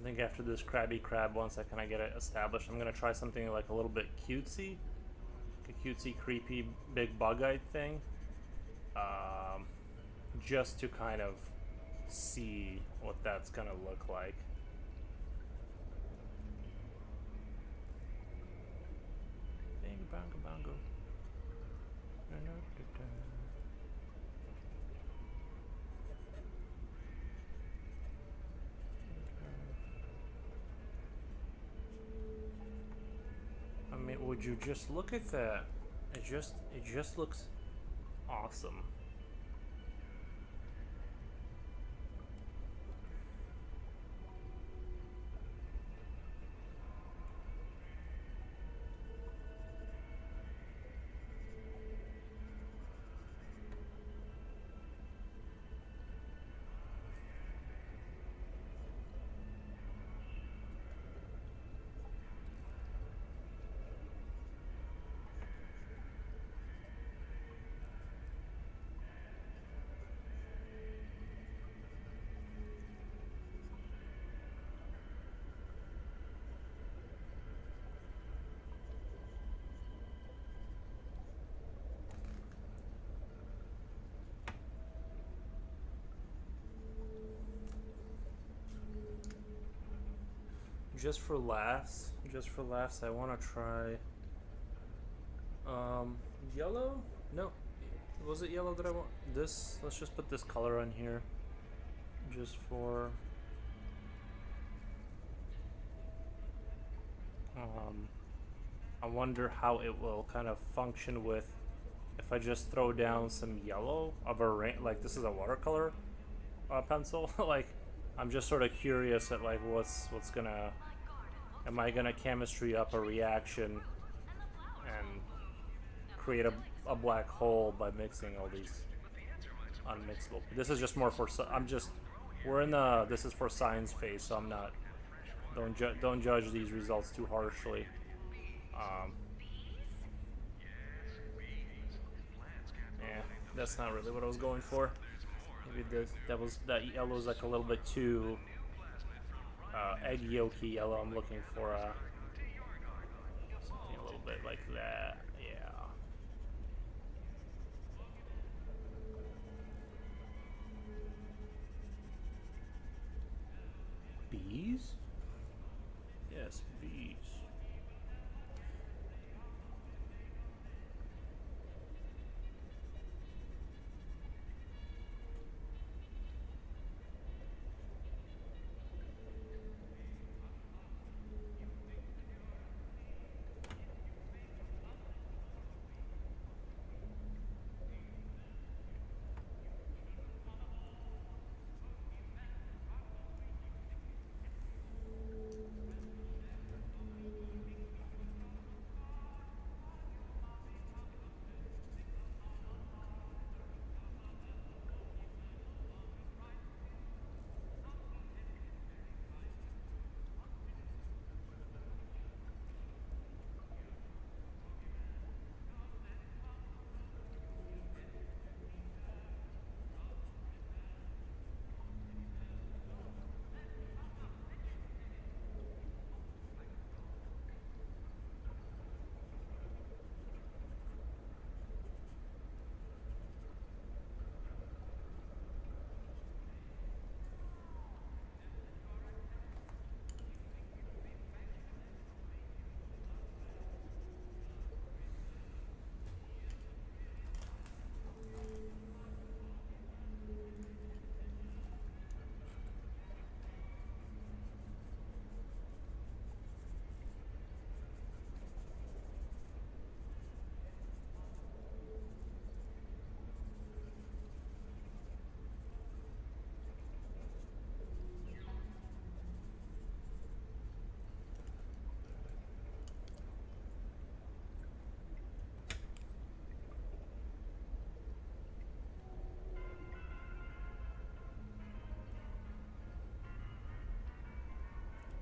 think after this Krabby Crab, once I kind of get it established, I'm gonna try something like a little bit cutesy, like a cutesy, creepy, big bug-eyed thing, just to kind of see what that's gonna look like. Bing bongo bongo. I mean, would you just look at that? It just looks awesome. Just for laughs, I want to try yellow? No, was it yellow that I want? This, let's just put this color on here just for I wonder how it will kind of function with if I just throw down some yellow of a rain, like this is a watercolor pencil. Like, I'm just sort of curious at like what's gonna, am I gonna chemistry up a reaction and create a black hole by mixing all these unmixable? This is just more for, I'm just, we're in the, this is for science phase, so I'm not, don't judge these results too harshly. Yeah, that's not really what I was going for. Maybe that yellow's like a little bit too egg yolky yellow. I'm looking for something a little bit like that. Yeah. Bees? Yes, bees.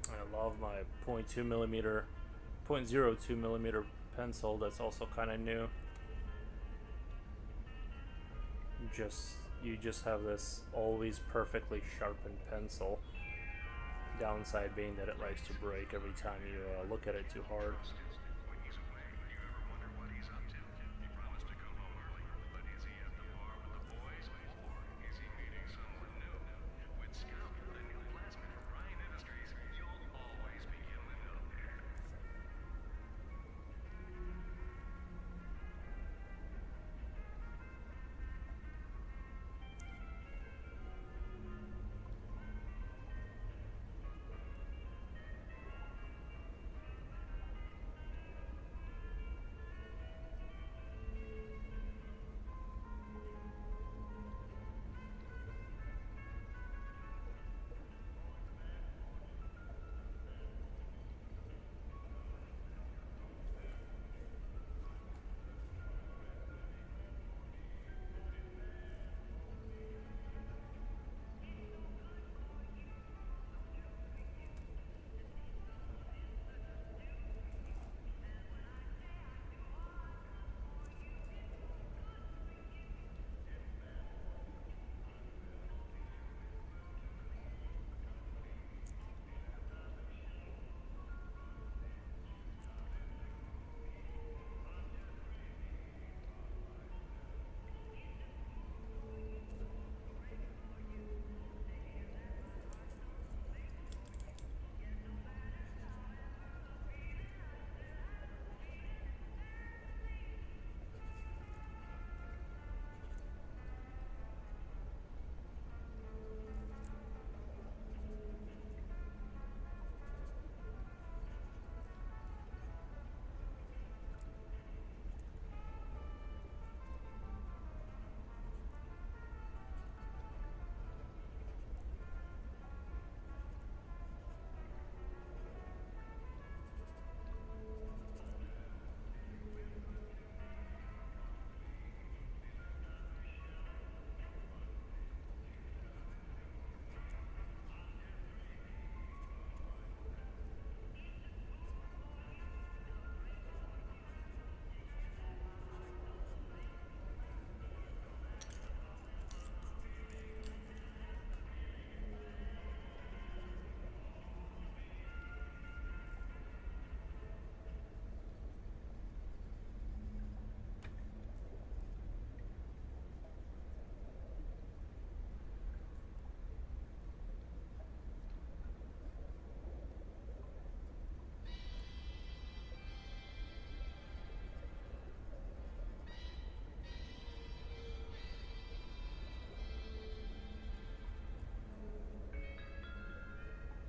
I love my 0.2 millimeter, 0.02 millimeter pencil. That's also kind of new. You just have this always perfectly sharpened pencil. Downside being that it likes to break every time you look at it too hard. When he's away, do you ever wonder what he's up to? He promised to come home early, but is he at the bar with the boys, or is he meeting someone new? With Scout, the new plasmid from Ryan Industries, you'll always be in the know.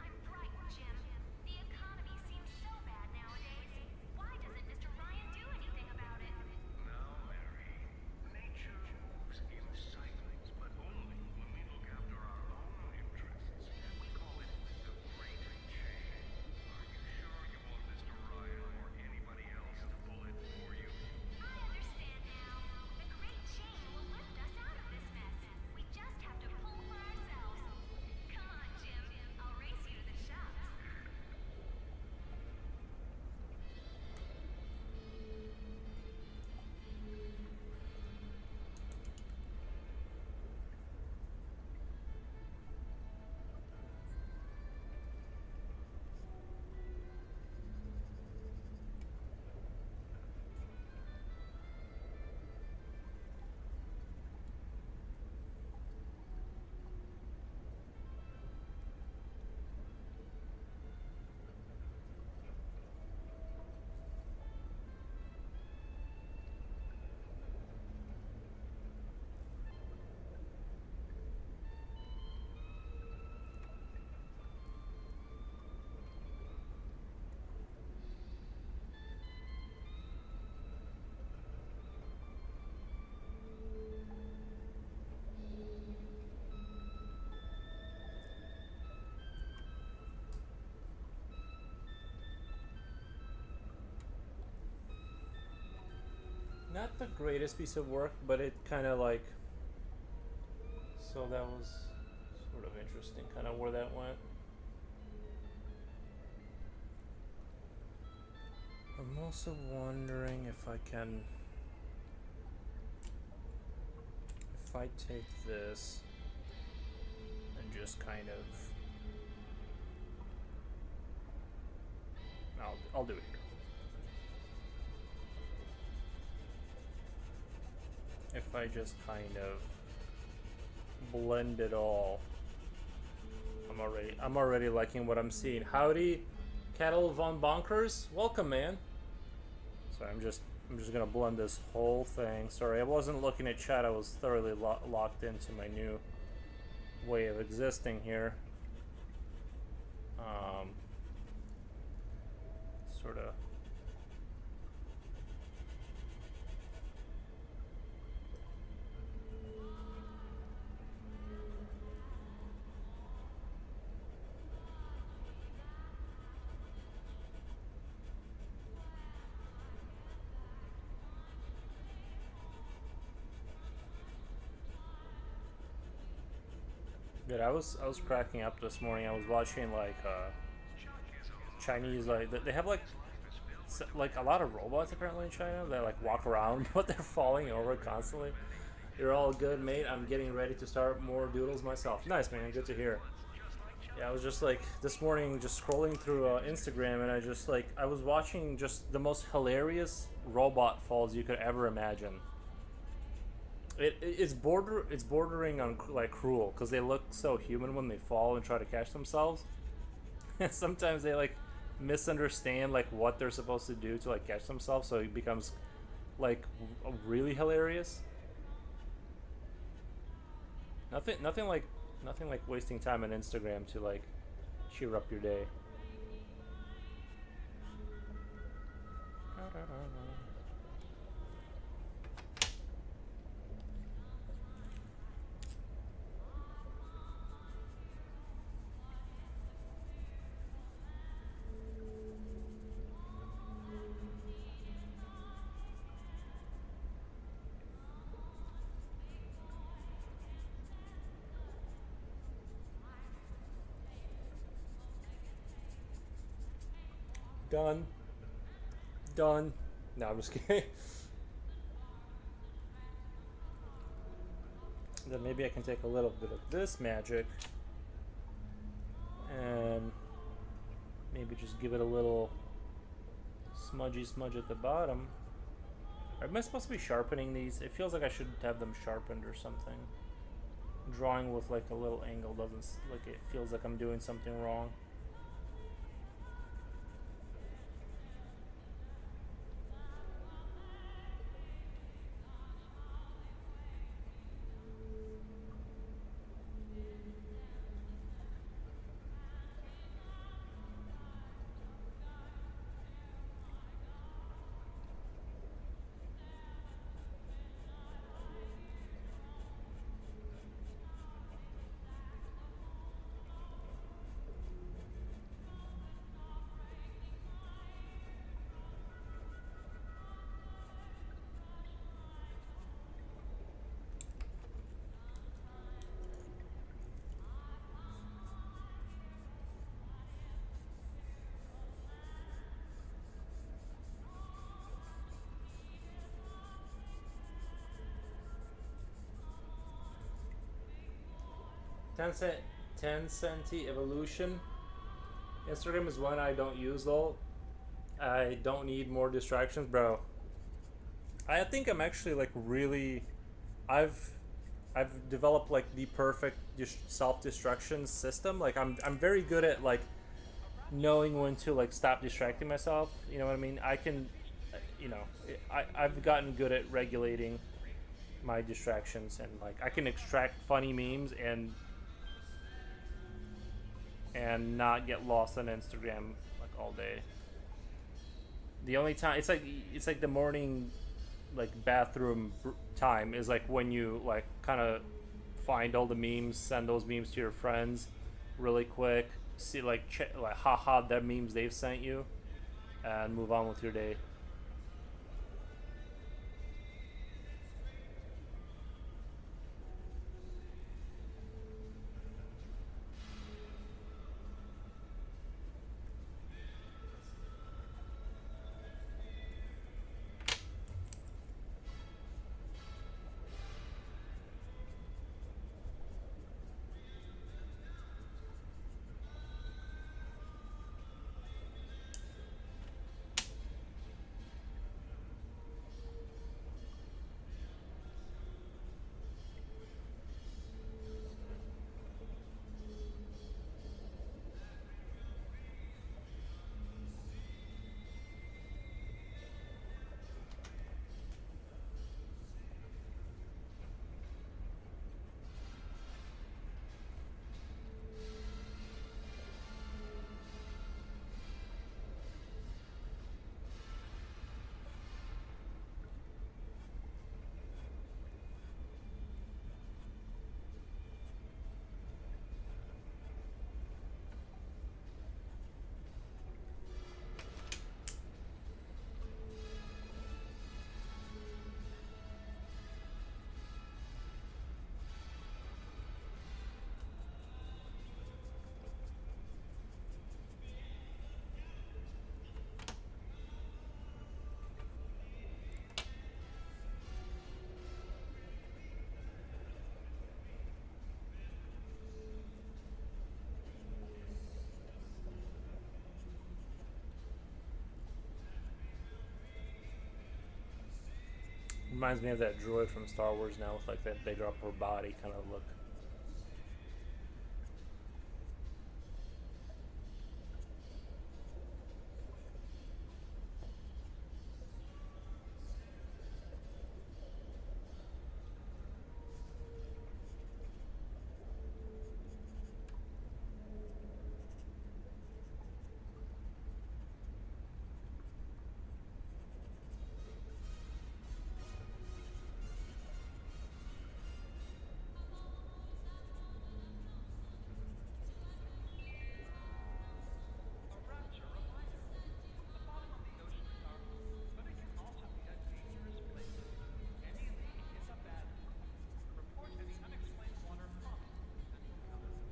I'm frightened, Jim. The economy seems so bad nowadays. Why doesn't Mr. Ryan do anything about it? Now, Mary, nature moves in cycles, but only when we look after our own interests. We call it the Great Chain. Are you sure you want Mr. Ryan or anybody else to pull it for you? I understand now. The great chain will lift us out of this mess. We just have to pull for ourselves. Come on, Jim. I'll race you to the shops. Not the greatest piece of work, but it kind of like. So that was sort of interesting, kind of where that went. I'm also wondering if I can. If I take this and just kind of I'll do it here. If I just kind of blend it all, I'm already liking what I'm seeing. Howdy, Cattle Von Bonkers. Welcome, man. So I'm just gonna blend this whole thing. Sorry, I wasn't looking at chat. I was thoroughly locked into my new way of existing here. Sort of. Dude, I was cracking up this morning. I was watching like Chinese, like they have like a lot of robots apparently in China that like walk around, but they're falling over constantly. You're all good, mate. I'm getting ready to start more doodles myself. Nice, man. Good to hear. Yeah, I was just like this morning, just scrolling through Instagram, and I was watching just the most hilarious robot falls you could ever imagine. It's bordering on like cruel because they look so human when they fall and try to catch themselves, and sometimes they like misunderstand like what they're supposed to do to like catch themselves, so it becomes like really hilarious. Nothing like wasting time on Instagram to like cheer up your day. Done. Done. No, I'm just kidding. Then maybe I can take a little bit of this magic and maybe just give it a little smudgy smudge at the bottom. Am I supposed to be sharpening these? It feels like I should have them sharpened or something. Drawing with like a little angle doesn't, like, it feels like I'm doing something wrong. Tencent evolution. Instagram is one I don't use though. I don't need more distractions, bro. I think I'm actually like really, I've developed like the perfect self-destruction system. Like I'm very good at like knowing when to like stop distracting myself. You know what I mean? I can, you know, I've gotten good at regulating my distractions, and like I can extract funny memes and not get lost on Instagram like all day. The only time it's like the morning like bathroom time is like when you like kind of find all the memes, send those memes to your friends really quick, see like like haha that memes they've sent you, and move on with your day. Reminds me of that droid from Star Wars now with like that bigger upper body kind of look. A rapture reminder. The bottom of the ocean is our home, but it can also be a dangerous place. Any leak is a bad sign. Report any unexplained water promptly to Central Command.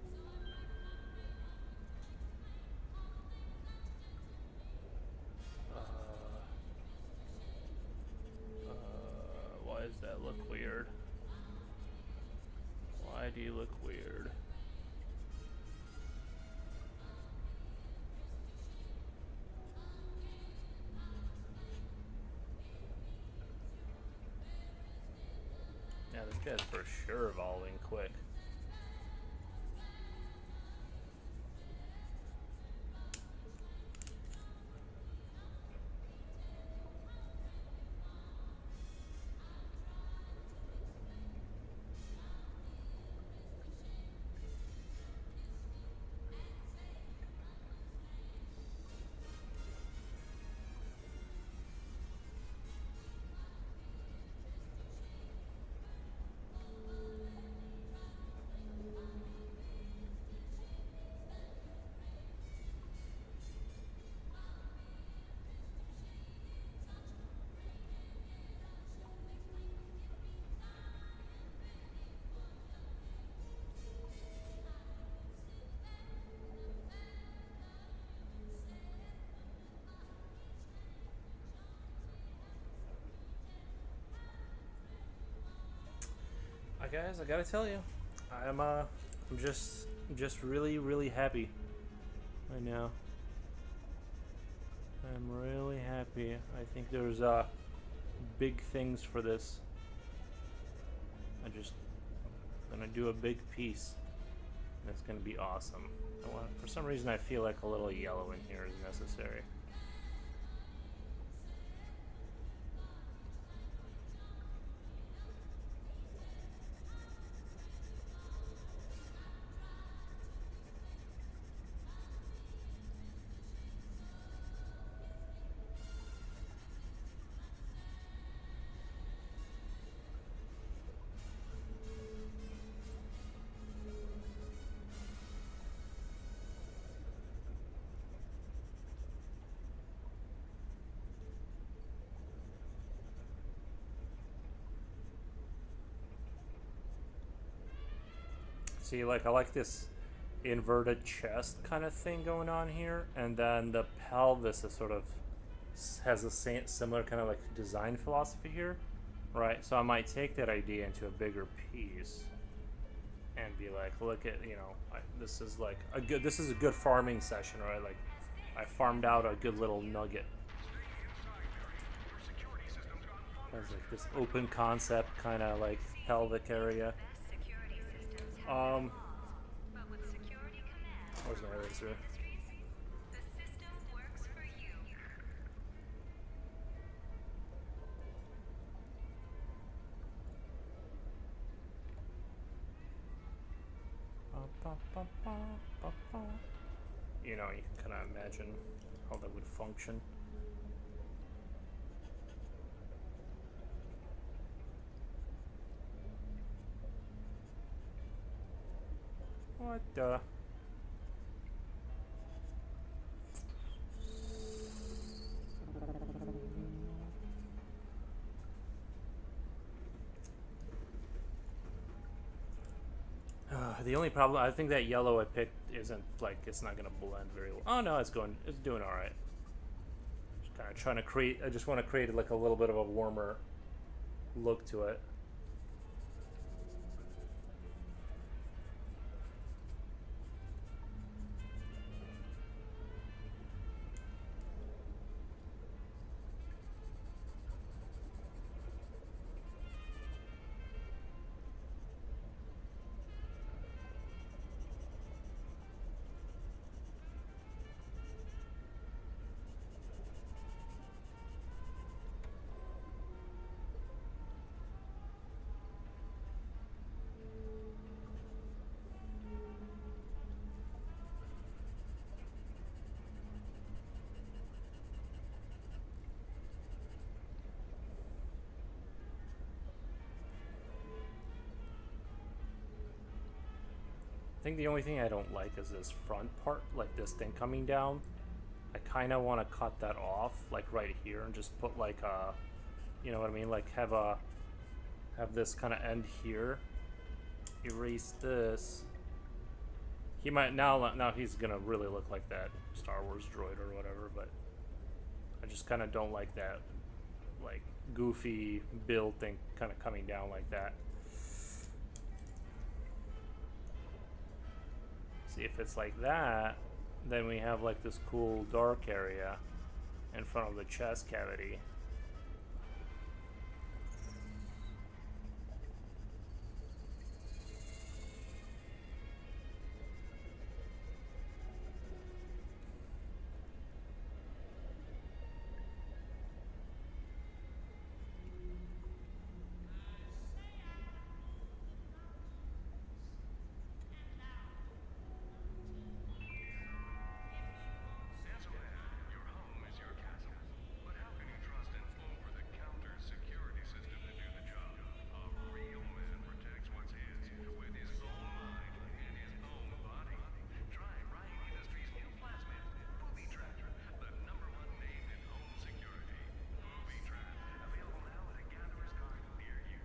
Why does that look weird? Why do you look weird? Yeah, this guy's for sure evolving quick. Guys, I gotta tell you, I'm just really happy right now. I'm really happy. I think there's big things for this. Gonna do a big piece. And it's gonna be awesome. For some reason, I feel like a little yellow in here is necessary. See, like, I like this inverted chest kind of thing going on here, and then the pelvis is sort of has a similar kind of like design philosophy here, right? So I might take that idea into a bigger piece and be like, look at, you know, this is like this is a good farming session, right? Like, I farmed out a good little nugget. Has like this open concept kind of like pelvic area. Security systems have their flaws, but with security command Where's my eraser? the system works for you. You know, you can kind of imagine how that would function. What the? The only problem, I think that yellow I picked isn't like, it's not gonna blend very well. Oh no, it's doing all right. Just kind of trying to create. I just want to create like a little bit of a warmer look to it. I think the only thing I don't like is this front part, like this thing coming down. I kind of want to cut that off, like right here, and just put like a, you know what I mean, like have this kind of end here. Erase this. He might now he's gonna really look like that Star Wars droid or whatever, but I just kind of don't like that, like goofy build thing kind of coming down like that. See, if it's like that, then we have like this cool dark area in front of the chest cavity. Your home is your castle. But how can you trust and fall for the counter security system to do the job? A real man protects what's his with his own mind and his own body. Try Ryan Industries' new plasmid, Booby Trap, the #1 name in home security. Booby Trap, available now at a Gatherer's card near you.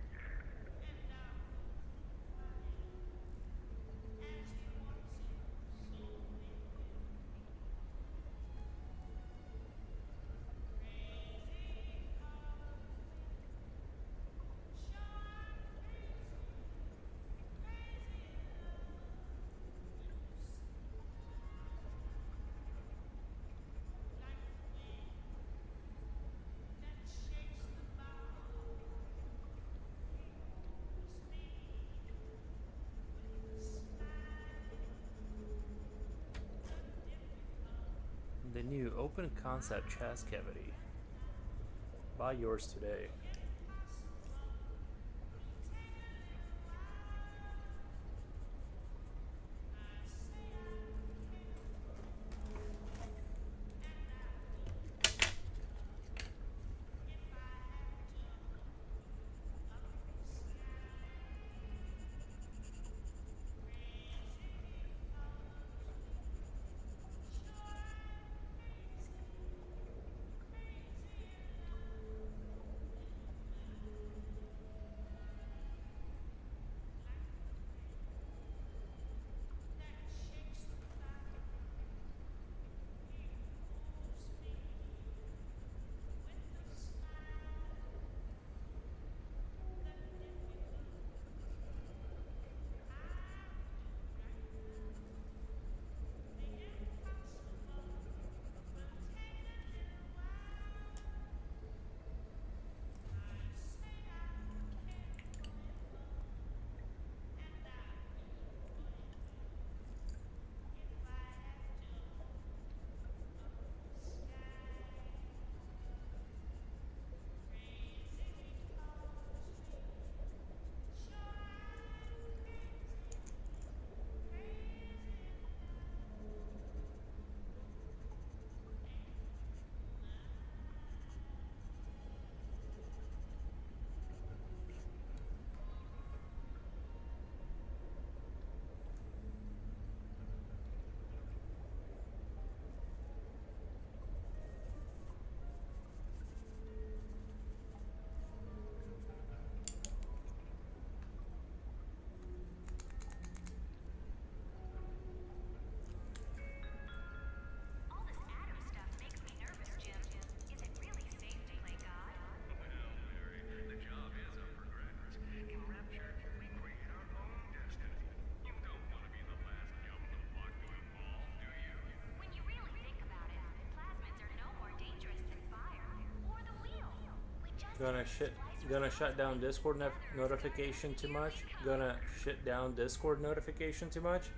The new open concept chest cavity. Buy yours today. All this atom stuff makes me nervous, Jim. Is it really safe to play God? Well, Mary, the job is up for grabs. In Rapture, we create our own destiny. You don't want to be the last gum in the block to evolve, do you? When you really think about it, plasmids are no more dangerous than fire or the wheel. We just Gonna shut down Discord notification too much? Gonna shut down Discord notification too much?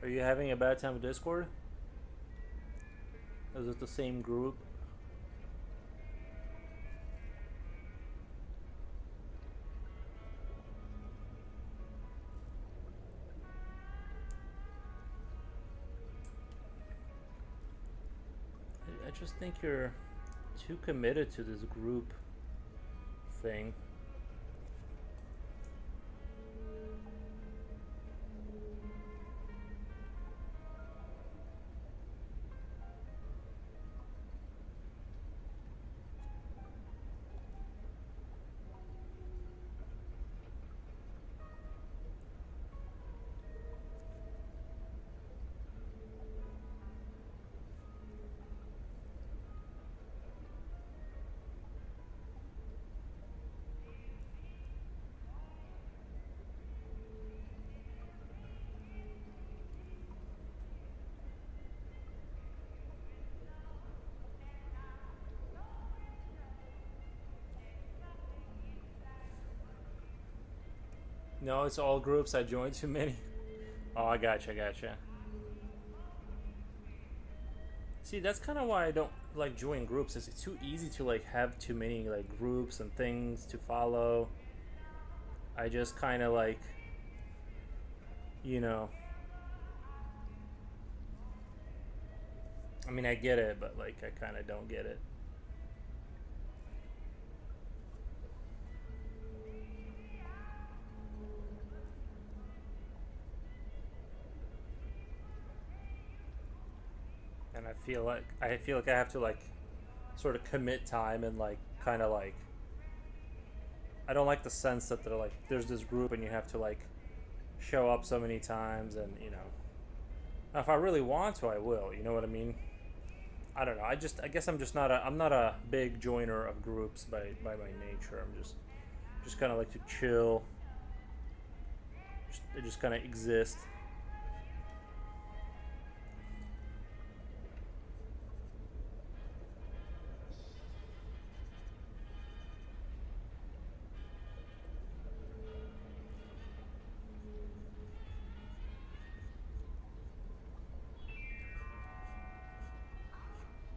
Are you having a bad time with Discord? Is it the same group? I just think you're too committed to this group thing. No, it's all groups. I joined too many. Oh, I gotcha. See, that's kind of why I don't like join groups. It's too easy to like have too many like groups and things to follow. I just kind of like, you know, I mean, I get it, but like, I kind of don't get it. And I feel like I have to like sort of commit time and like kind of like I don't like the sense that they're like there's this group and you have to like show up so many times and now if I really want to I will, you know what I mean? I don't know. I guess I'm not a big joiner of groups by my nature. I'm just kind of like to chill. Just kind of exist.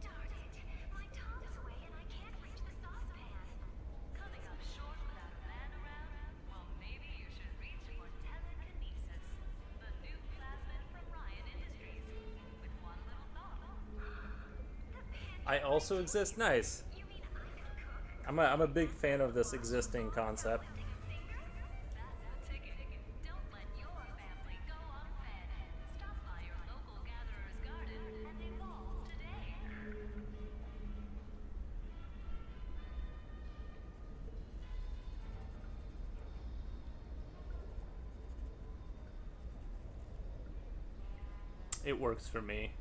Darn it! My tongue's away and I can't reach the saucepan. Coming up short without a man around? Well, maybe you should reach for telekinesis, the new plasmid from Ryan Industries. With one little thought. I also exist. Nice. You mean I could cook? I'm a big fan of this existing concept. That's the ticket. Don't let your family go unfed. Stop by your local gatherer's garden and evolve today. It works for me.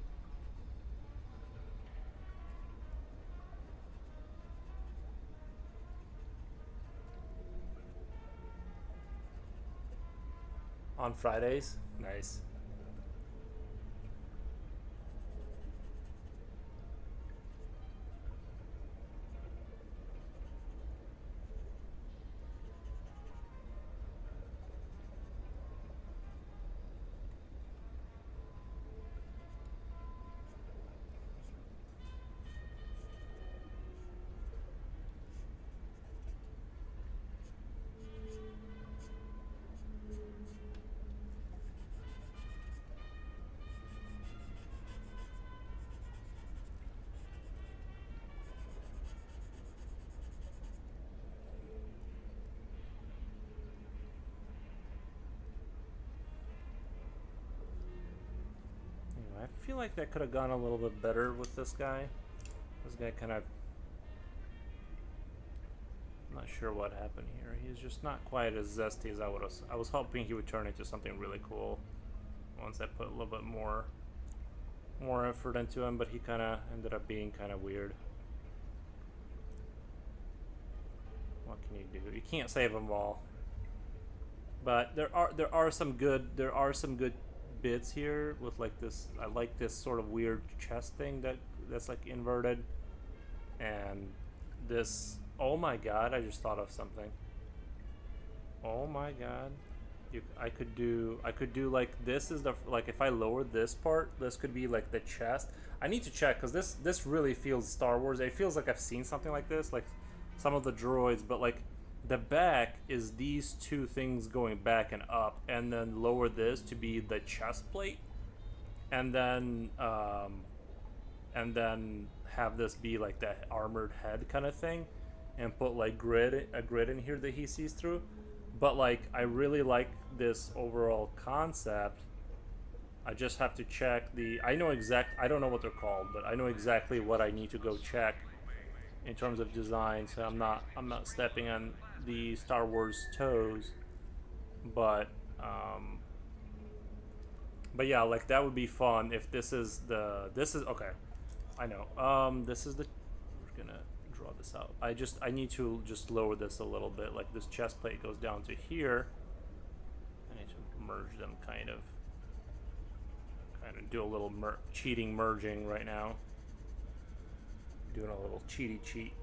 On Fridays? Nice. I feel like that could have gone a little bit better with this guy. This guy kind of... I'm not sure what happened here. He's just not quite as zesty as I was hoping he would turn into something really cool once I put a little bit more effort into him, but he kind of ended up being kind of weird. What can you do? You can't save them all. But there are some good bits here with like this. I like this sort of weird chest thing that's like inverted, and this. Oh my god! I just thought of something. Oh my god! I could do like this is the like if I lower this part, this could be like the chest. I need to check because this really feels Star Wars. It feels like I've seen something like this, like some of the droids, but like the back is these two things going back and up, and then lower this to be the chest plate, and then have this be like that armored head kind of thing, and put like a grid in here that he sees through. But like I really like this overall concept. I just have to check I don't know what they're called, but I know exactly what I need to go check in terms of design, so I'm not stepping on the Star Wars toes, but yeah, like that would be fun if this is okay. I know. This is the we're gonna draw this out. I need to just lower this a little bit. Like this chest plate goes down to here. I need to merge them kind of do a little cheating merging right now. Doing a little cheat.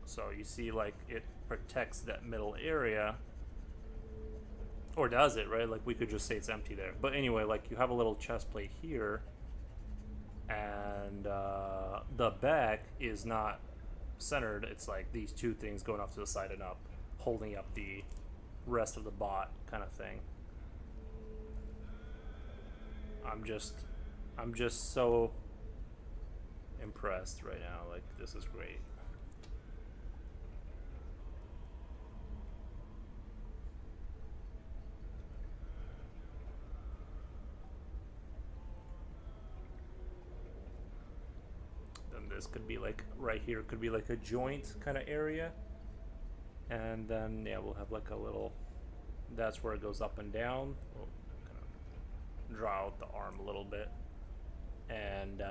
So you see like it protects that middle area, Or does it, right? Like, we could just say it's empty there. But anyway, like, you have a little chest plate here, and the back is not centered. It's like these two things going off to the side and up, holding up the rest of the bot kind of thing. I'm just so impressed right now. Like, this is great. Then this could be like right here could be like a joint kind of area, and then yeah, we'll have like a little. That's where it goes up and down. We'll kind of draw out the arm a little bit, and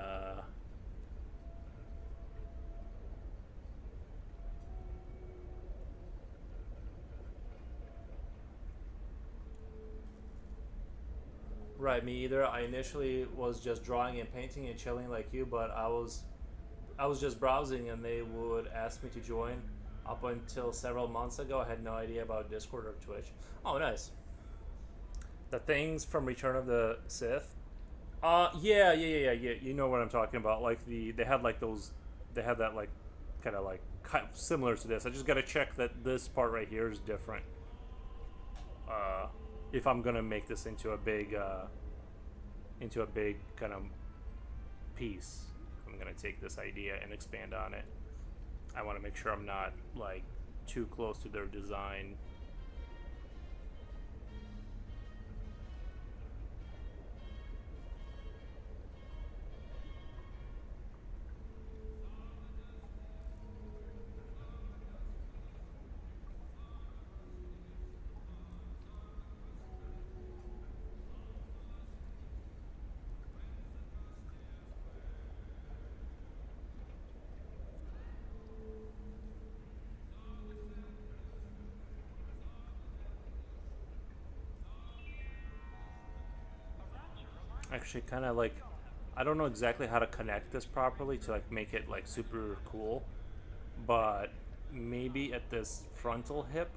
right, me either. I initially was just drawing and painting and chilling like you, but I was just browsing and they would ask me to join. Up until several months ago, I had no idea about Discord or Twitch. Oh, nice. The things from Return of the Sith. Yeah. You know what I'm talking about. Like they had like those, they had that like, kind of similar to this. I just gotta check that this part right here is different. If I'm gonna make this into a big kind of piece, I'm gonna take this idea and expand on it. I want to make sure I'm not like too close to their design. Actually, kind of like, I don't know exactly how to connect this properly to like make it like super cool, but maybe at this frontal hip,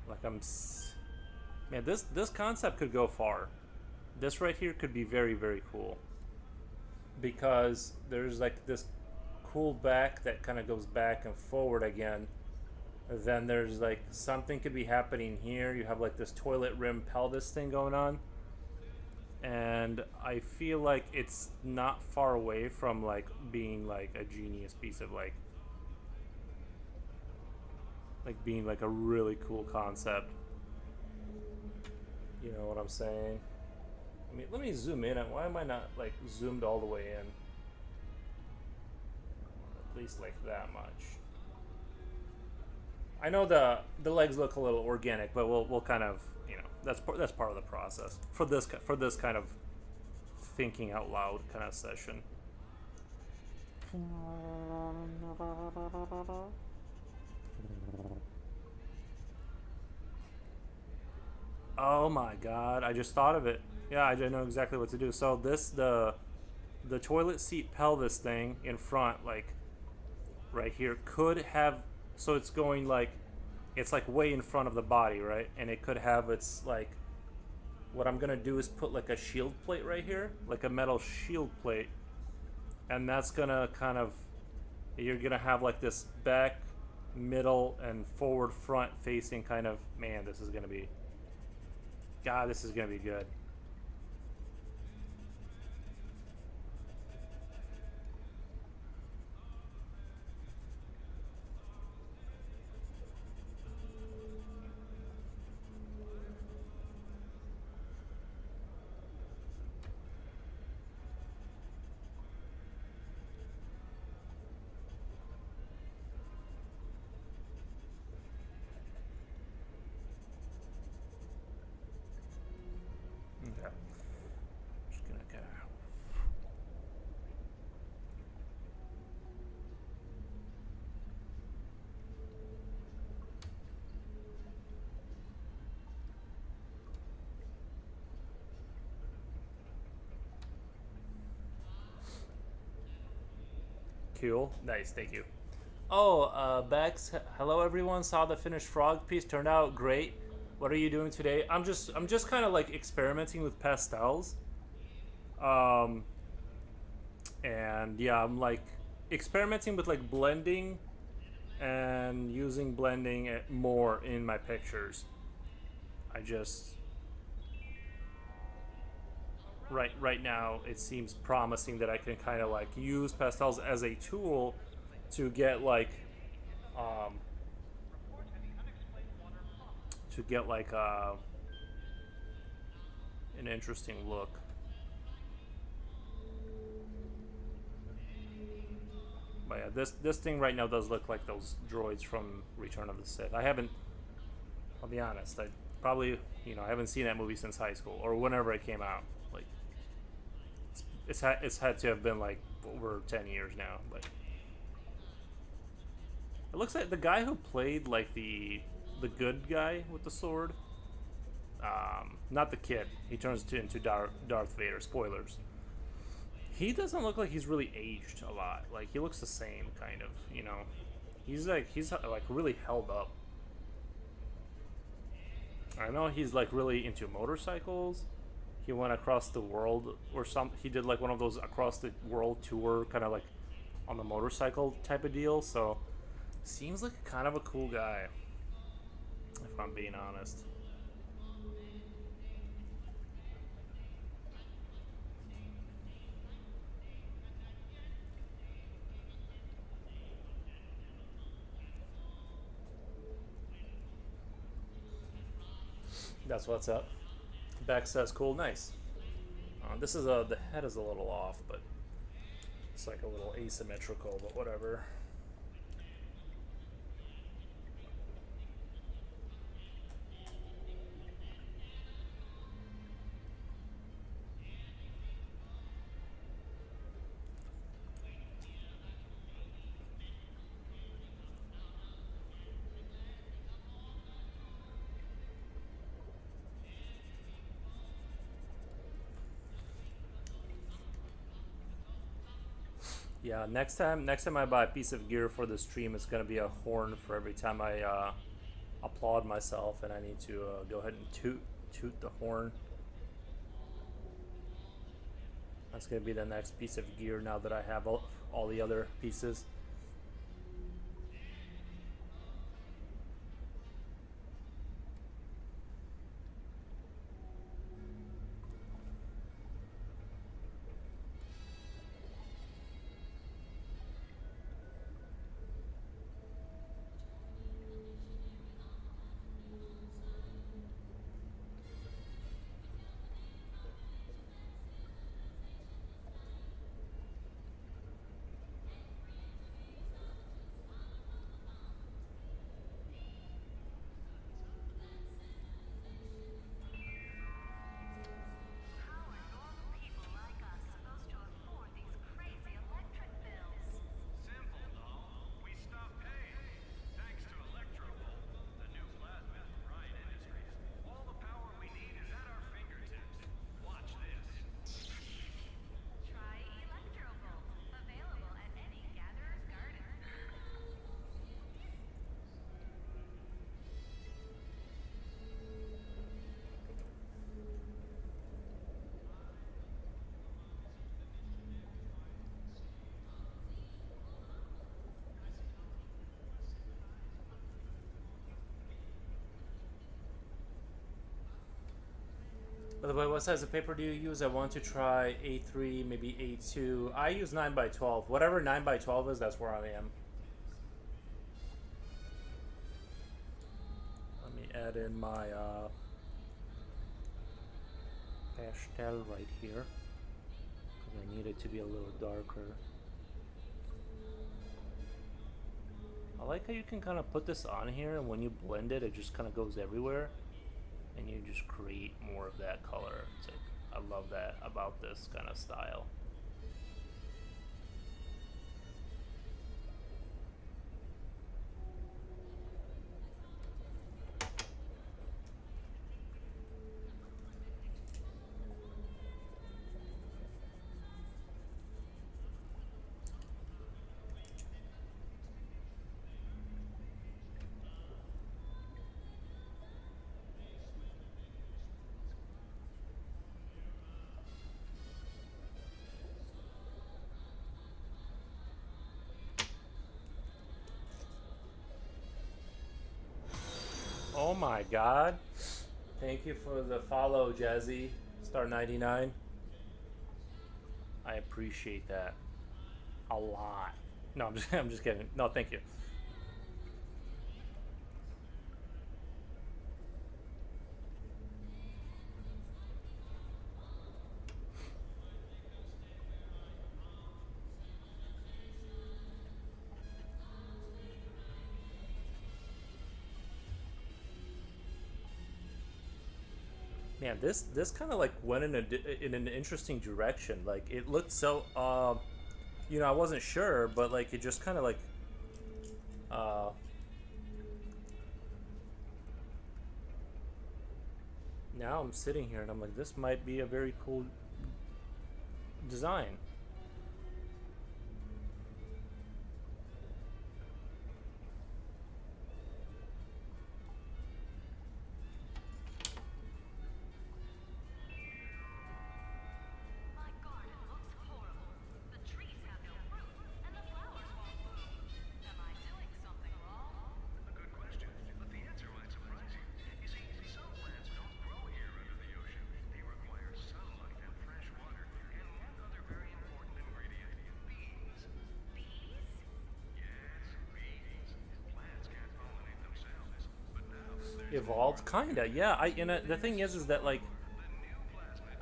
like man, this concept could go far. This right here could be very, very cool, because there's like this cool back that kind of goes back and forward again. Then there's like something could be happening here. You have like this toilet rim pelvis thing going on, and I feel like it's not far away from like being like a genius piece of like being like a really cool concept. You know what I'm saying? I mean, let me zoom in. Why am I not like zoomed all the way in? At least like that much. I know the legs look a little organic, but we'll kind of, you know, that's part of the process for this kind of thinking out loud kind of session. Oh my god, I just thought of it. Yeah, I didn't know exactly what to do. So the toilet seat pelvis thing in front, like right here, could have, so it's going like, it's like way in front of the body, right? And it could have, it's like, what I'm gonna do is put like a shield plate right here, like a metal shield plate, and that's gonna kind of, you're gonna have like this back, middle, and forward front facing kind of, man, this is gonna be, God, this is gonna be good. Okay. Just gonna kind of. Cool. Nice, thank you. Oh, Bex, hello everyone. Saw the finished frog piece. Turned out great. What are you doing today? I'm just kind of like experimenting with pastels. Um, and yeah, I'm like experimenting with like blending and using blending more in my pictures. I just right now it seems promising that I can kind of like use pastels as a tool to get like um to get like an interesting look. But yeah, this thing right now does look like those droids from Return of the Sith. I haven't. I'll be honest. I probably I haven't seen that movie since high school or whenever it came out. Like it's had to have been like over 10 years now. But it looks like the guy who played like the good guy with the sword. Not the kid. He turns into Darth Vader. Spoilers. He doesn't look like he's really aged a lot. Like he looks the same, kind of. He's like really held up. I know he's like really into motorcycles. He went across the world or some. He did like one of those across the world tour, kind of like on the motorcycle type of deal. So seems like kind of a cool guy, if I'm being honest. That's what's up. Beck says, "Cool, nice." This is the head is a little off, but it's like a little asymmetrical, but whatever. Yeah, next time I buy a piece of gear for the stream, it's gonna be a horn for every time I applaud myself, and I need to go ahead and toot the horn. That's gonna be the next piece of gear now that I have all the other pieces. How are normal people like us supposed to afford these crazy electric bills? Simple, doll. We stopped paying. Thanks to Electrovolt, the new plasma from Ryan Industries. All the power we need is at our fingertips. Watch this. Try Electrovolt, available at any Gatherer's Garden. By the way, what size of paper do you use? I want to try A3, maybe A2. I use 9x12. Whatever 9x12 is, that's where I am. Let me add in my pastel right here, because I need it to be a little darker. I like how you can kind of put this on here, and when you blend it, it just kind of goes everywhere, and you just create more of that color. It's like, I love that about this kind of style. Oh my god. Thank you for the follow, Jazzy. Star 99. I appreciate that a lot. No, I'm just kidding. No, thank you. Man, this kind of like went in an interesting direction. Like it looked so I wasn't sure, but like it just kind of like uh now I'm sitting here and I'm like, this might be a very cool design. My garden looks horrible. The trees have no fruit, and the flowers won't bloom. Am I doing something wrong? A good question, but the answer might surprise you. You see, some plants don't grow here under the ocean. They require sunlight and fresh water, and one other very important ingredient, bees. Bees? Yes, bees. Plants can't pollinate themselves, but now there's Evolved, kinda, yeah. The thing is that like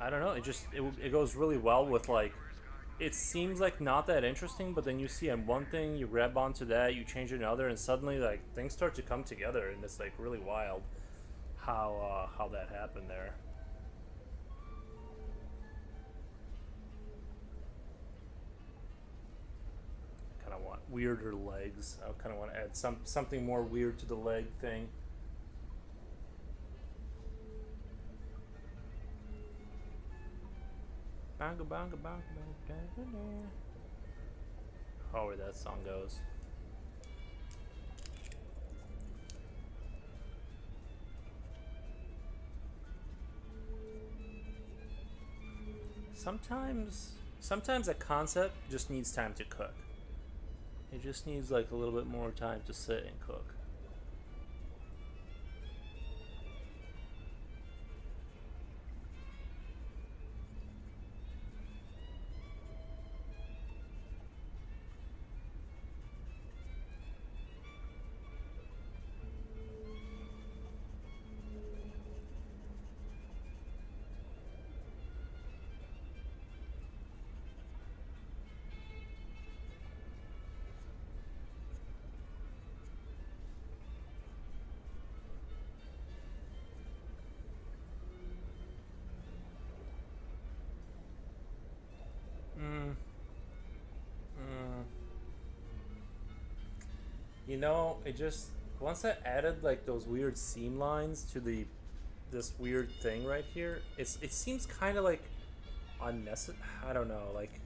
I don't know. It goes really well with like. It seems like not that interesting, but then you see on one thing, you grab onto that, you change another, and suddenly like things start to come together, and it's like really wild how that happened there. Kind of want weirder legs. I kind of want to add something more weird to the leg thing. Banga banga banga banga. Oh, where that song goes. Sometimes a concept just needs time to cook. It just needs like a little bit more time to sit and cook. Mm, mm. It just once I added like those weird seam lines to this weird thing right here, it seems kind of like unnecessary. I don't know. Like,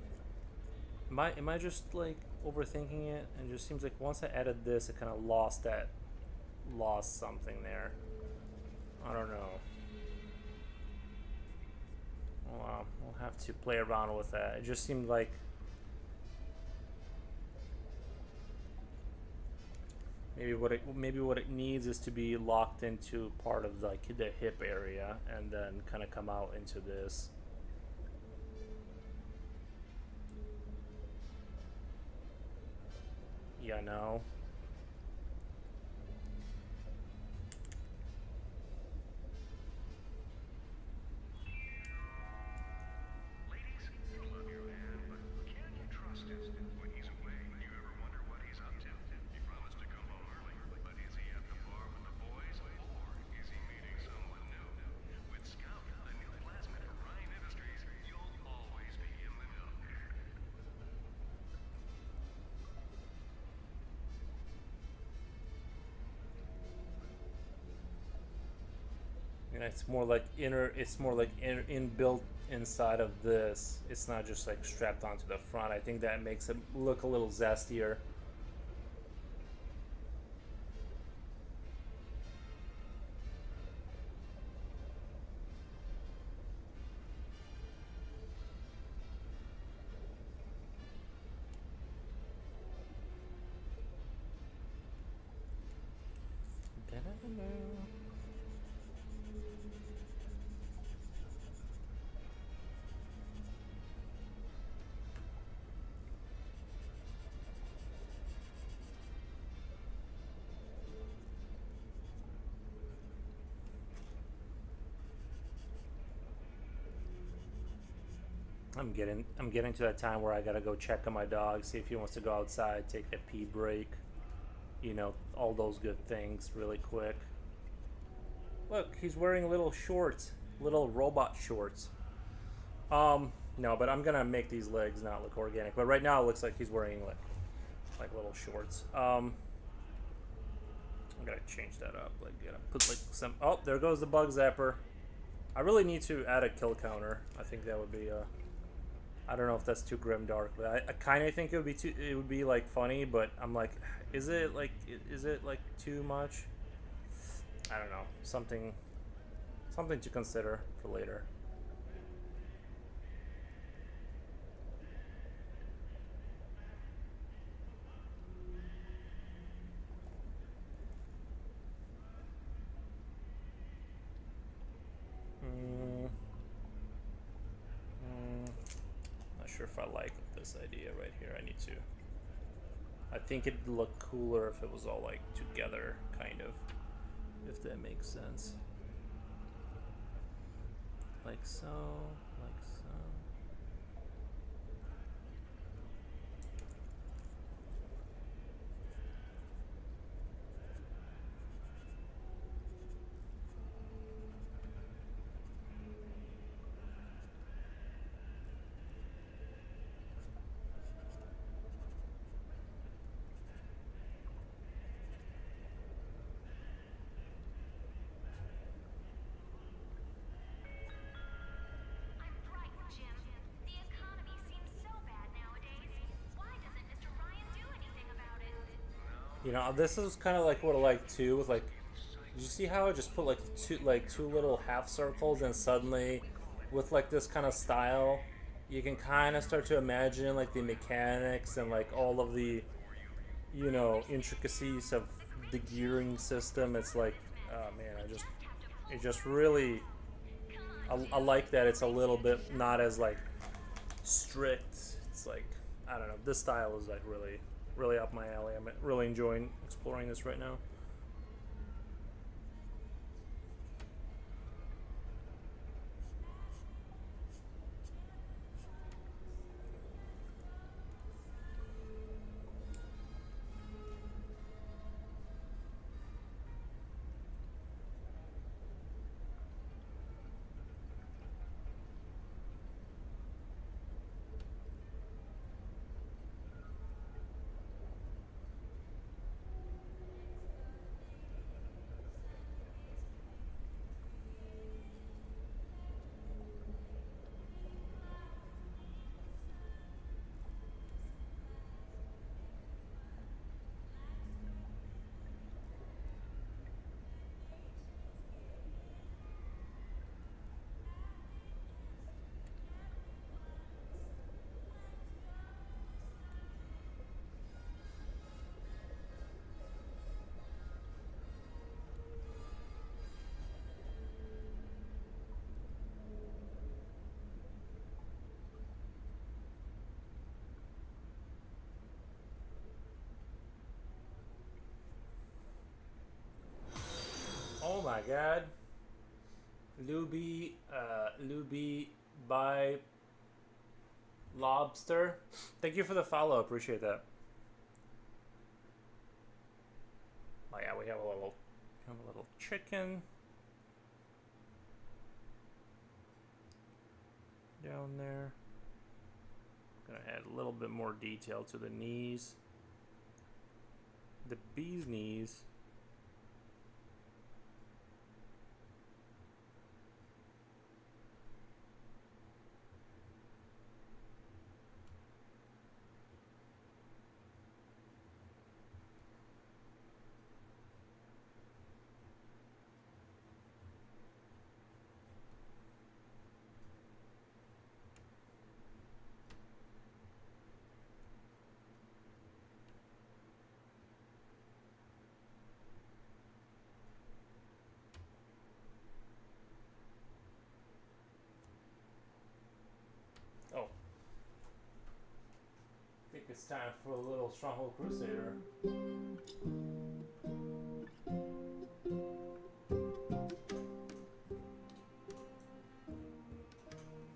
am I just like overthinking it? And it just seems like once I added this, it kind of lost something there. I don't know. Well, we'll have to play around with that. It just seemed like maybe what it needs is to be locked into part of like the hip area and then kind of come out into this. Yeah, no. ladies, you love your man, but can you trust him? When he's away, you ever wonder what he's up to? He promised to come home early, but is he at the bar with the boys, or is he meeting someone new? With Scout, the new plasmid from Ryan Industries, you'll always be in the know. And it's more like inbuilt inside of this. It's not just like strapped onto the front. I think that makes it look a little zestier. I'm getting to that time where I gotta go check on my dog, see if he wants to go outside, take a pee break, you know, all those good things really quick. Look, he's wearing little shorts, little robot shorts. No, but I'm gonna make these legs not look organic. But right now it looks like he's wearing like little shorts. I'm gonna change that up. Like, gonna put like some. Oh, there goes the bug zapper. I really need to add a kill counter. I think that would be I don't know if that's too grim dark, but I kind of think it would be too. It would be like funny, but I'm like, is it like too much? I don't know. Something to consider for later. Not sure if I like this idea right here. I need to. I think it'd look cooler if it was all like together, kind of. If that makes sense. Like so, like so. I'm frightened, Jim. The economy seems so bad nowadays. Why doesn't Mr. Ryan do anything about it? You know, this is kind of like what I like too. With like, did you see how I just put like two little half circles, and suddenly, with like this kind of style, you can kind of start to imagine like the mechanics and like all of the, you know, intricacies of the gearing system. It's like, oh man, it just really, I like that it's a little bit not as like strict. It's like, I don't know, this style is like really up my alley. I'm really enjoying exploring this right now. Oh my god. Luby by Lobster. Thank you for the follow. Appreciate that. Oh yeah, we have a little chicken down there. Gonna add a little bit more detail to the knees. The bee's knees. Oh. I think it's time for a little Stronghold Crusader.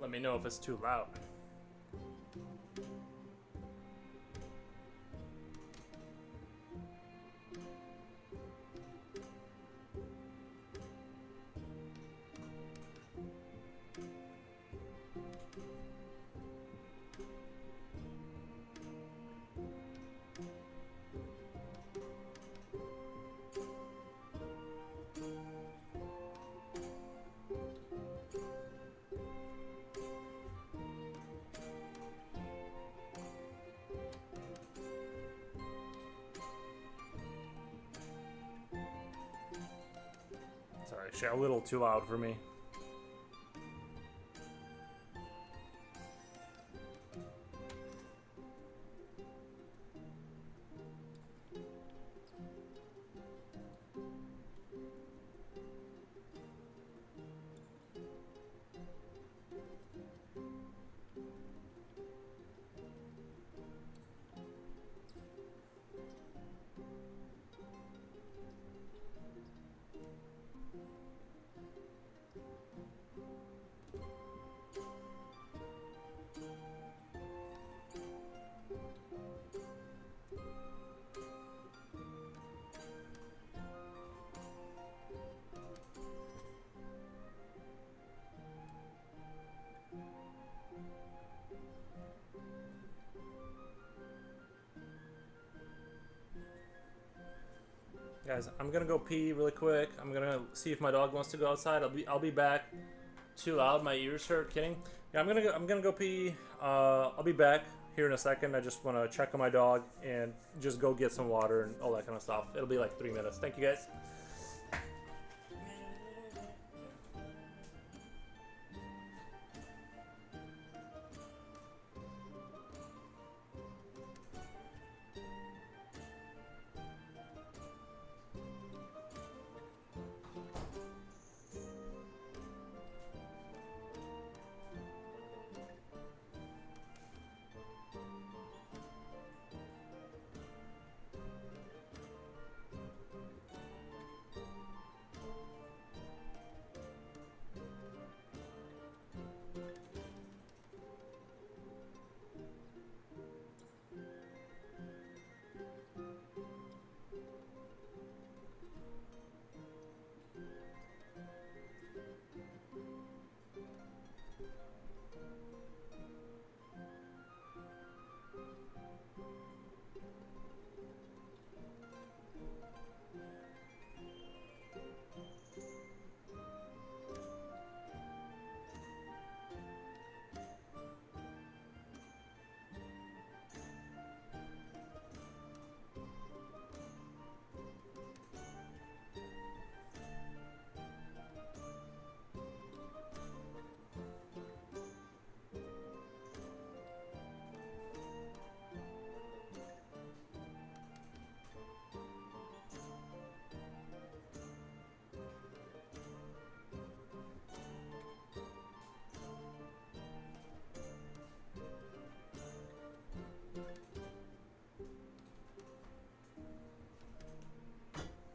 Let me know if it's too loud. Actually, a little too loud for me. Guys, I'm gonna go pee really quick. I'm gonna see if my dog wants to go outside. I'll be back. Too loud, my ears hurt. Kidding. Yeah, I'm gonna go pee. I'll be back here in a second. I just want to check on my dog and just go get some water and all that kind of stuff. It'll be like 3 minutes. Thank you, guys.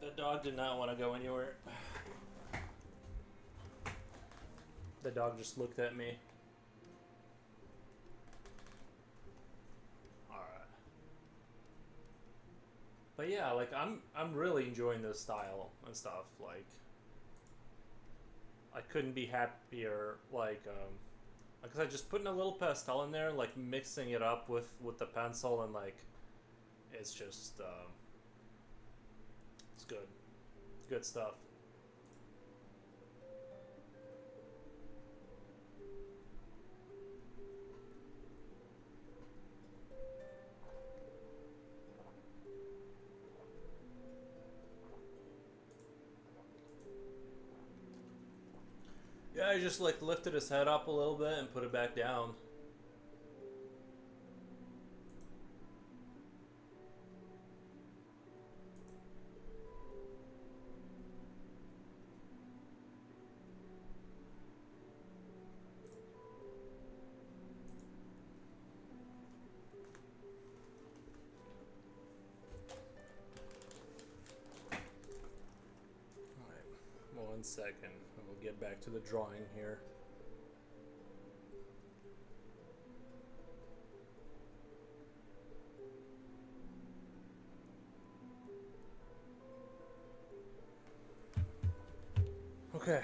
The dog did not want to go anywhere. The dog just looked at me. Alright. But yeah, like I'm really enjoying this style and stuff. Like I couldn't be happier. Like I said, just putting a little pastel in there, like mixing it up with the pencil, and like it's just it's good. It's good stuff. Yeah, I just like lifted his head up a little bit and put it back down. Alright, 1 second. We'll get back to the drawing here. Okay.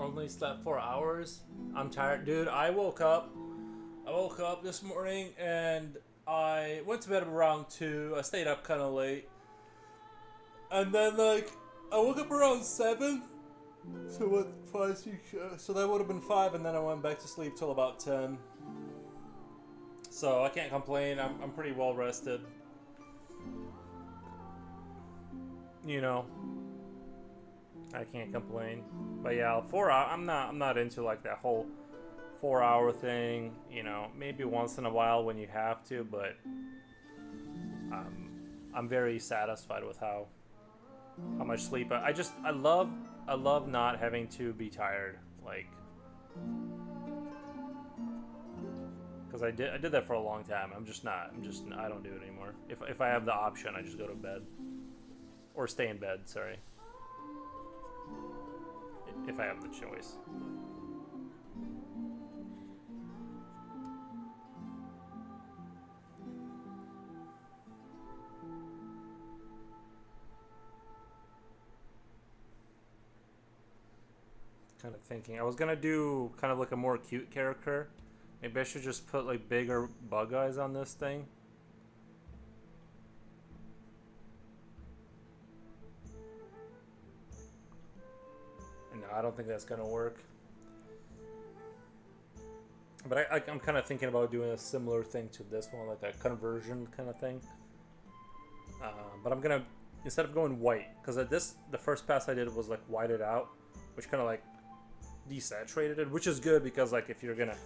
Only slept 4 hours. I'm tired, dude. I woke up this morning and I went to bed around 2. I stayed up kind of late. And then, like, I woke up around 7. So what, 5, 6, so that would have been 5, and then I went back to sleep till about 10. So I can't complain. I'm pretty well rested. You know, I can't complain. But yeah, 4 hours. I'm not into like that whole 4-hour thing. You know, maybe once in a while when you have to, but I'm very satisfied with how much sleep. I love not having to be tired, like, because I did that for a long time. I don't do it anymore. If I have the option, I just go to bed or stay in bed. Sorry, if I have the choice. Kind of thinking I was gonna do kind of like a more cute character. Maybe I should just put like bigger bug eyes on this thing. No, I don't think that's gonna work. But I'm kind of thinking about doing a similar thing to this one, like a conversion kind of thing. But I'm gonna, instead of going white, because the first pass I did was like whited out, which kind of like desaturated it, which is good because like if you're gonna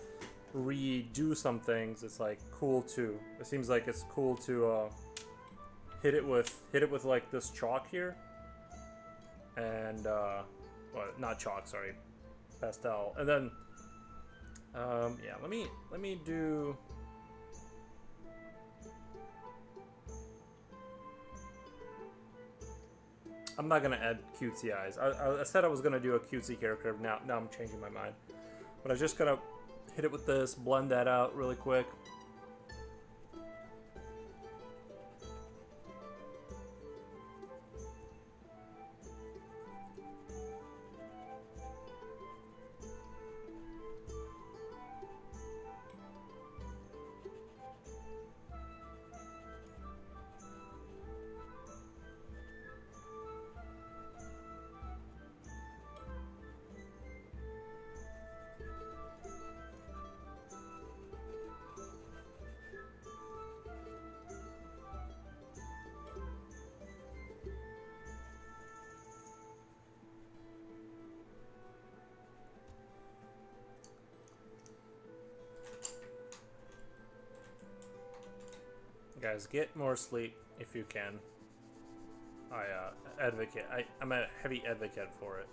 redo some things, it's like cool to. It seems like it's cool to hit it with like this chalk here, and well, not chalk, sorry, pastel, and then yeah, let me do. I'm not gonna add cutesy eyes. I said I was gonna do a cutesy character. Now I'm changing my mind. But I'm just gonna hit it with this, blend that out really quick. Guys, get more sleep if you can. I'm a heavy advocate for it.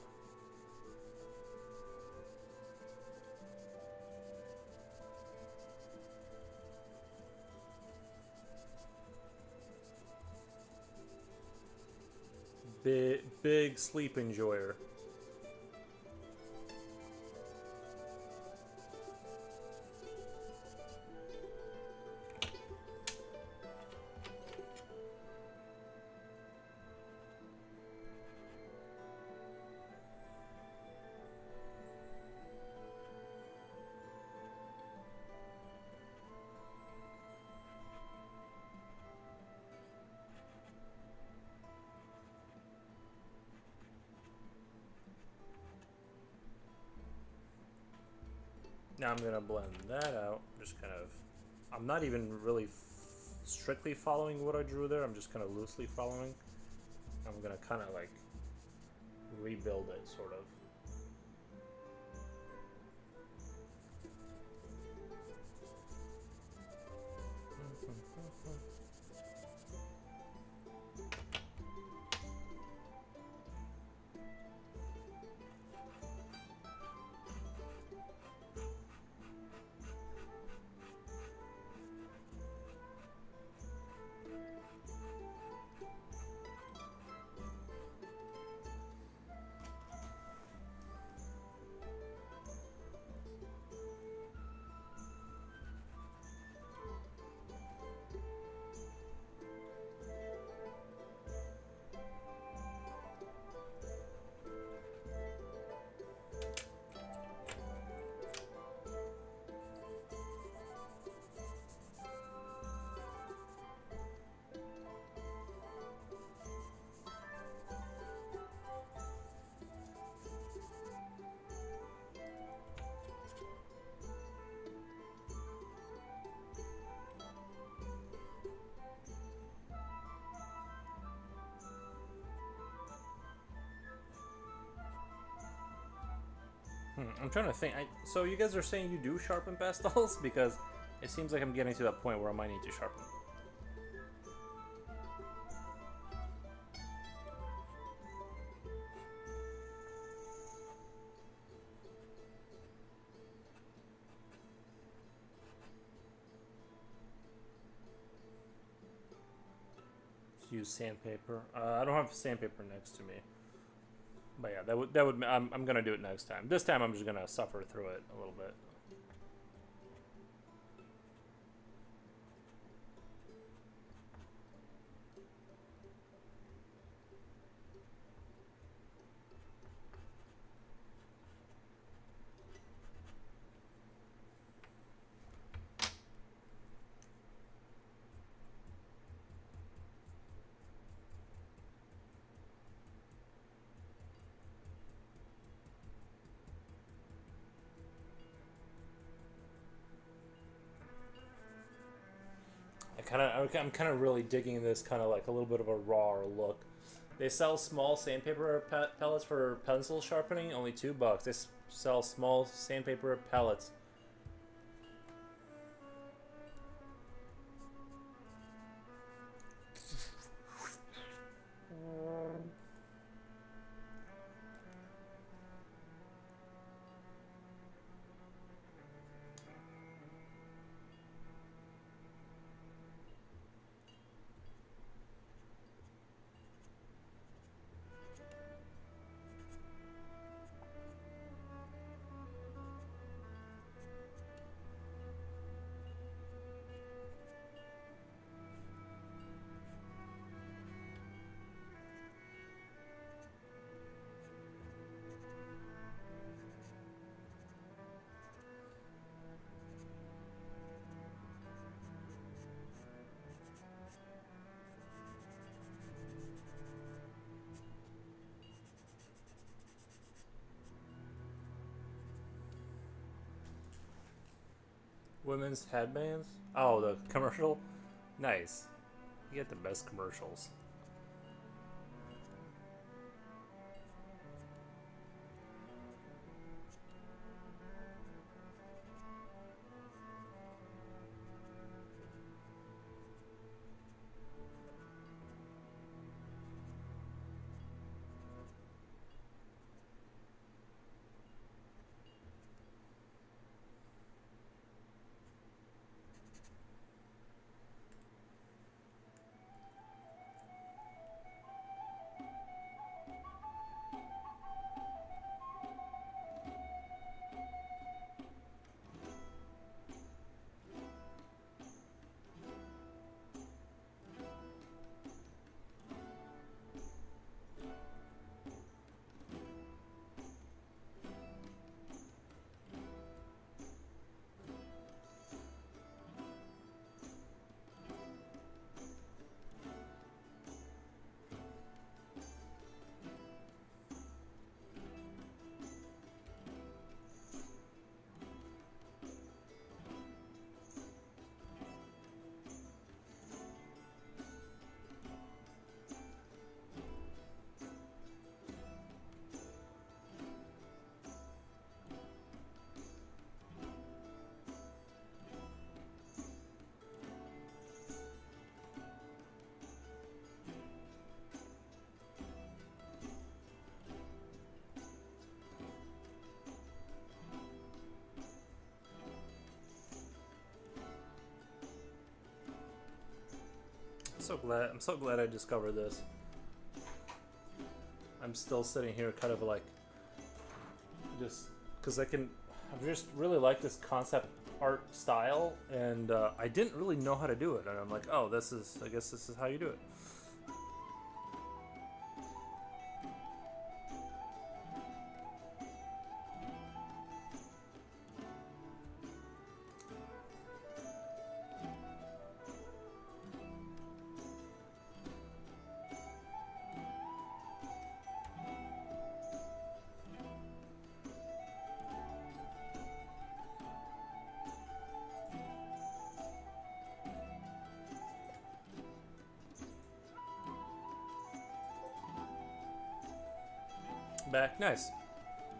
Big sleep enjoyer. Now I'm gonna blend that out. Just kind of, I'm not even really strictly following what I drew there. I'm just kind of loosely following. I'm gonna kind of like rebuild it, sort of. I'm trying to think. So you guys are saying you do sharpen pastels? Because it seems like I'm getting to that point where I might need to sharpen. Just use sandpaper. I don't have sandpaper next to me. But yeah, that would I'm gonna do it next time. This time I'm just gonna suffer through it a little bit. I'm kind of really digging this kind of like a little bit of a raw look. They sell small sandpaper pellets for pencil sharpening, only $2. They sell small sandpaper pellets. Women's headbands? Oh, the commercial? Nice. You get the best commercials. I'm so glad I discovered this. I'm still sitting here kind of like just because I just really like this concept art style, and I didn't really know how to do it, and I'm like, oh, I guess this is how you do it. Back, nice.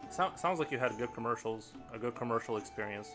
Sounds like you had good commercials, a good commercial experience.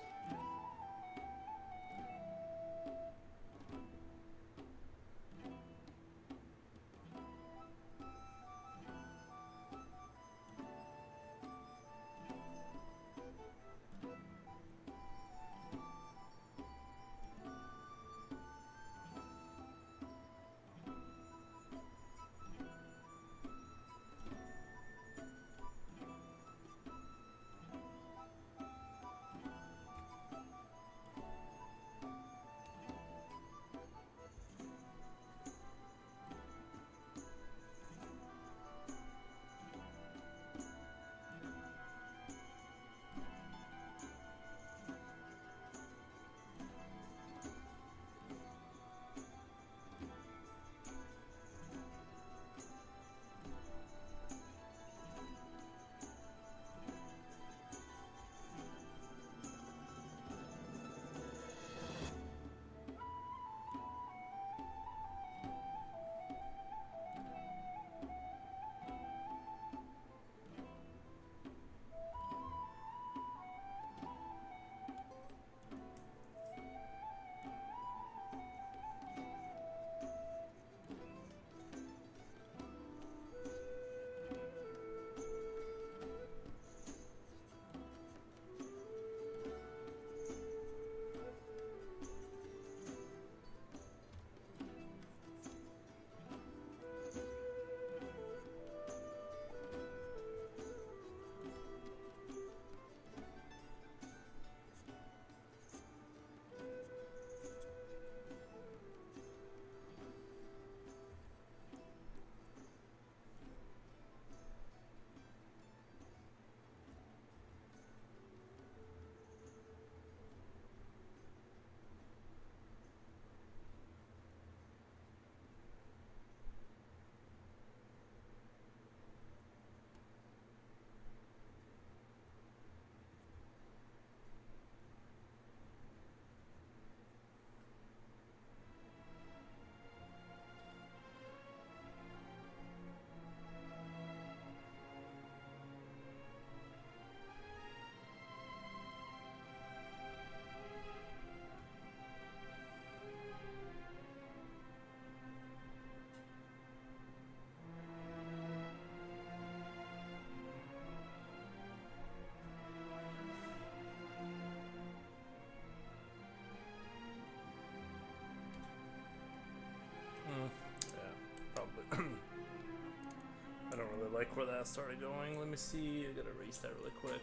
Yeah, probably. I don't really like where that started going. Let me see. I gotta erase that really quick.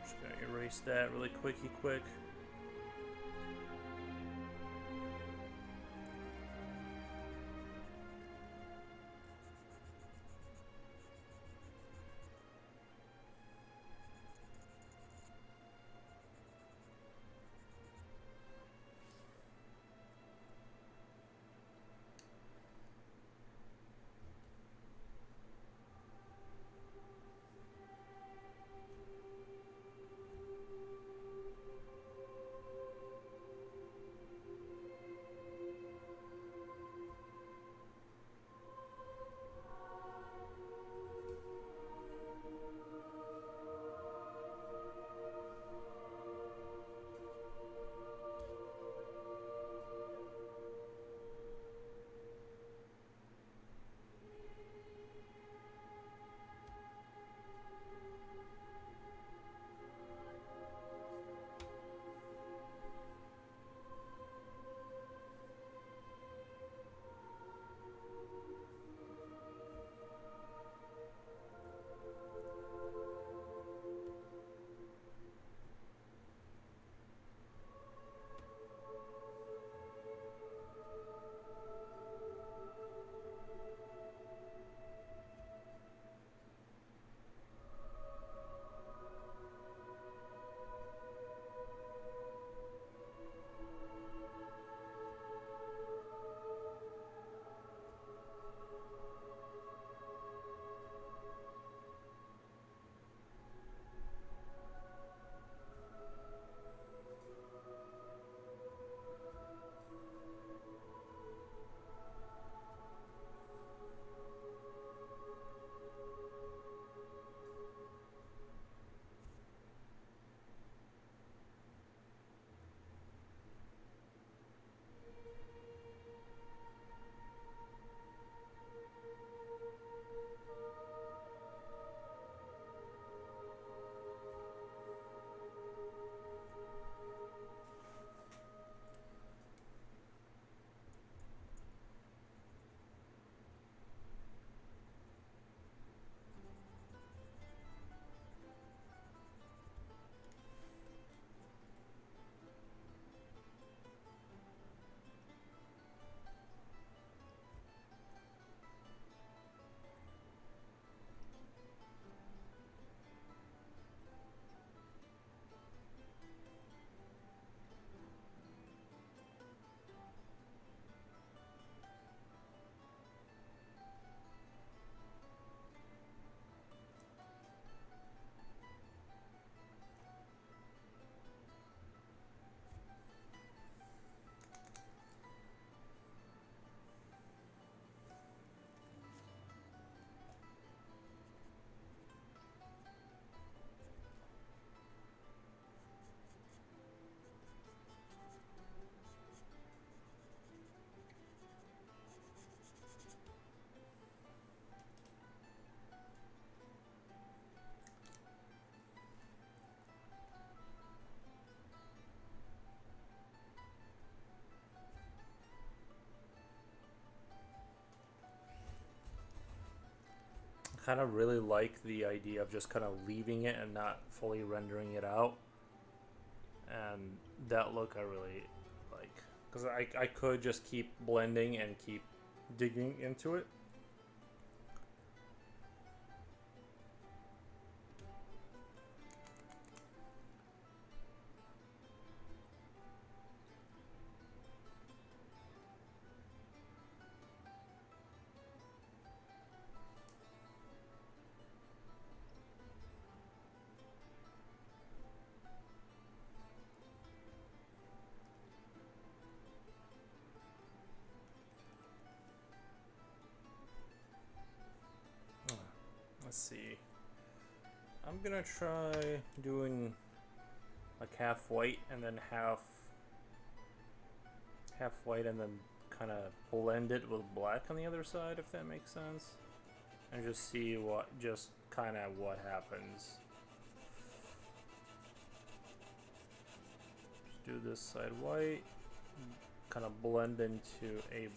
Just gonna erase that really quick. kind of really like the idea of just kind of leaving it and not fully rendering it out. And that look I really like, because I could just keep blending and keep digging into it. Let's see. I'm gonna try doing like half white and then half white and then kind of blend it with black on the other side, if that makes sense, and just see what happens. Just do this side white, kind of blend into a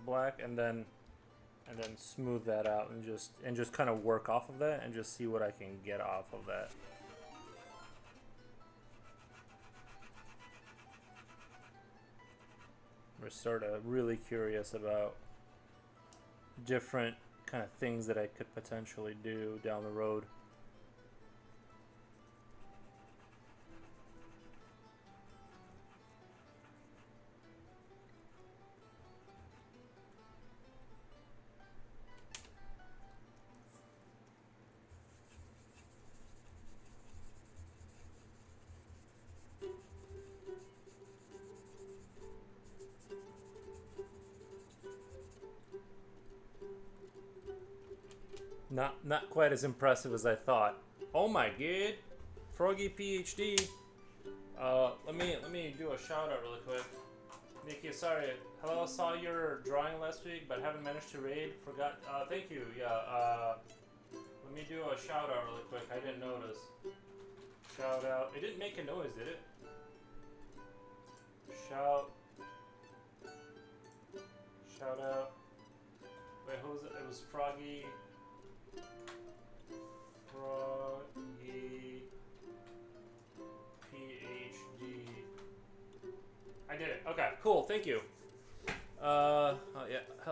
black, and then smooth that out and just kind of work off of that and just see what I can get off of that. We're sort of really curious about different kind of things that I could potentially do down the road. Not quite as impressive as I thought. Oh my god, Froggy PhD. Let me do a shout out really quick. Nikki, sorry. Hello, saw your drawing last week, but haven't managed to raid. Forgot. Thank you. Yeah. Let me do a shout out really quick. I didn't notice. Shout out. It didn't make a noise, did it? Shout out. Wait, who was it? It was Froggy. Froggy PhD. I did it. Okay, cool. Thank you. Yeah,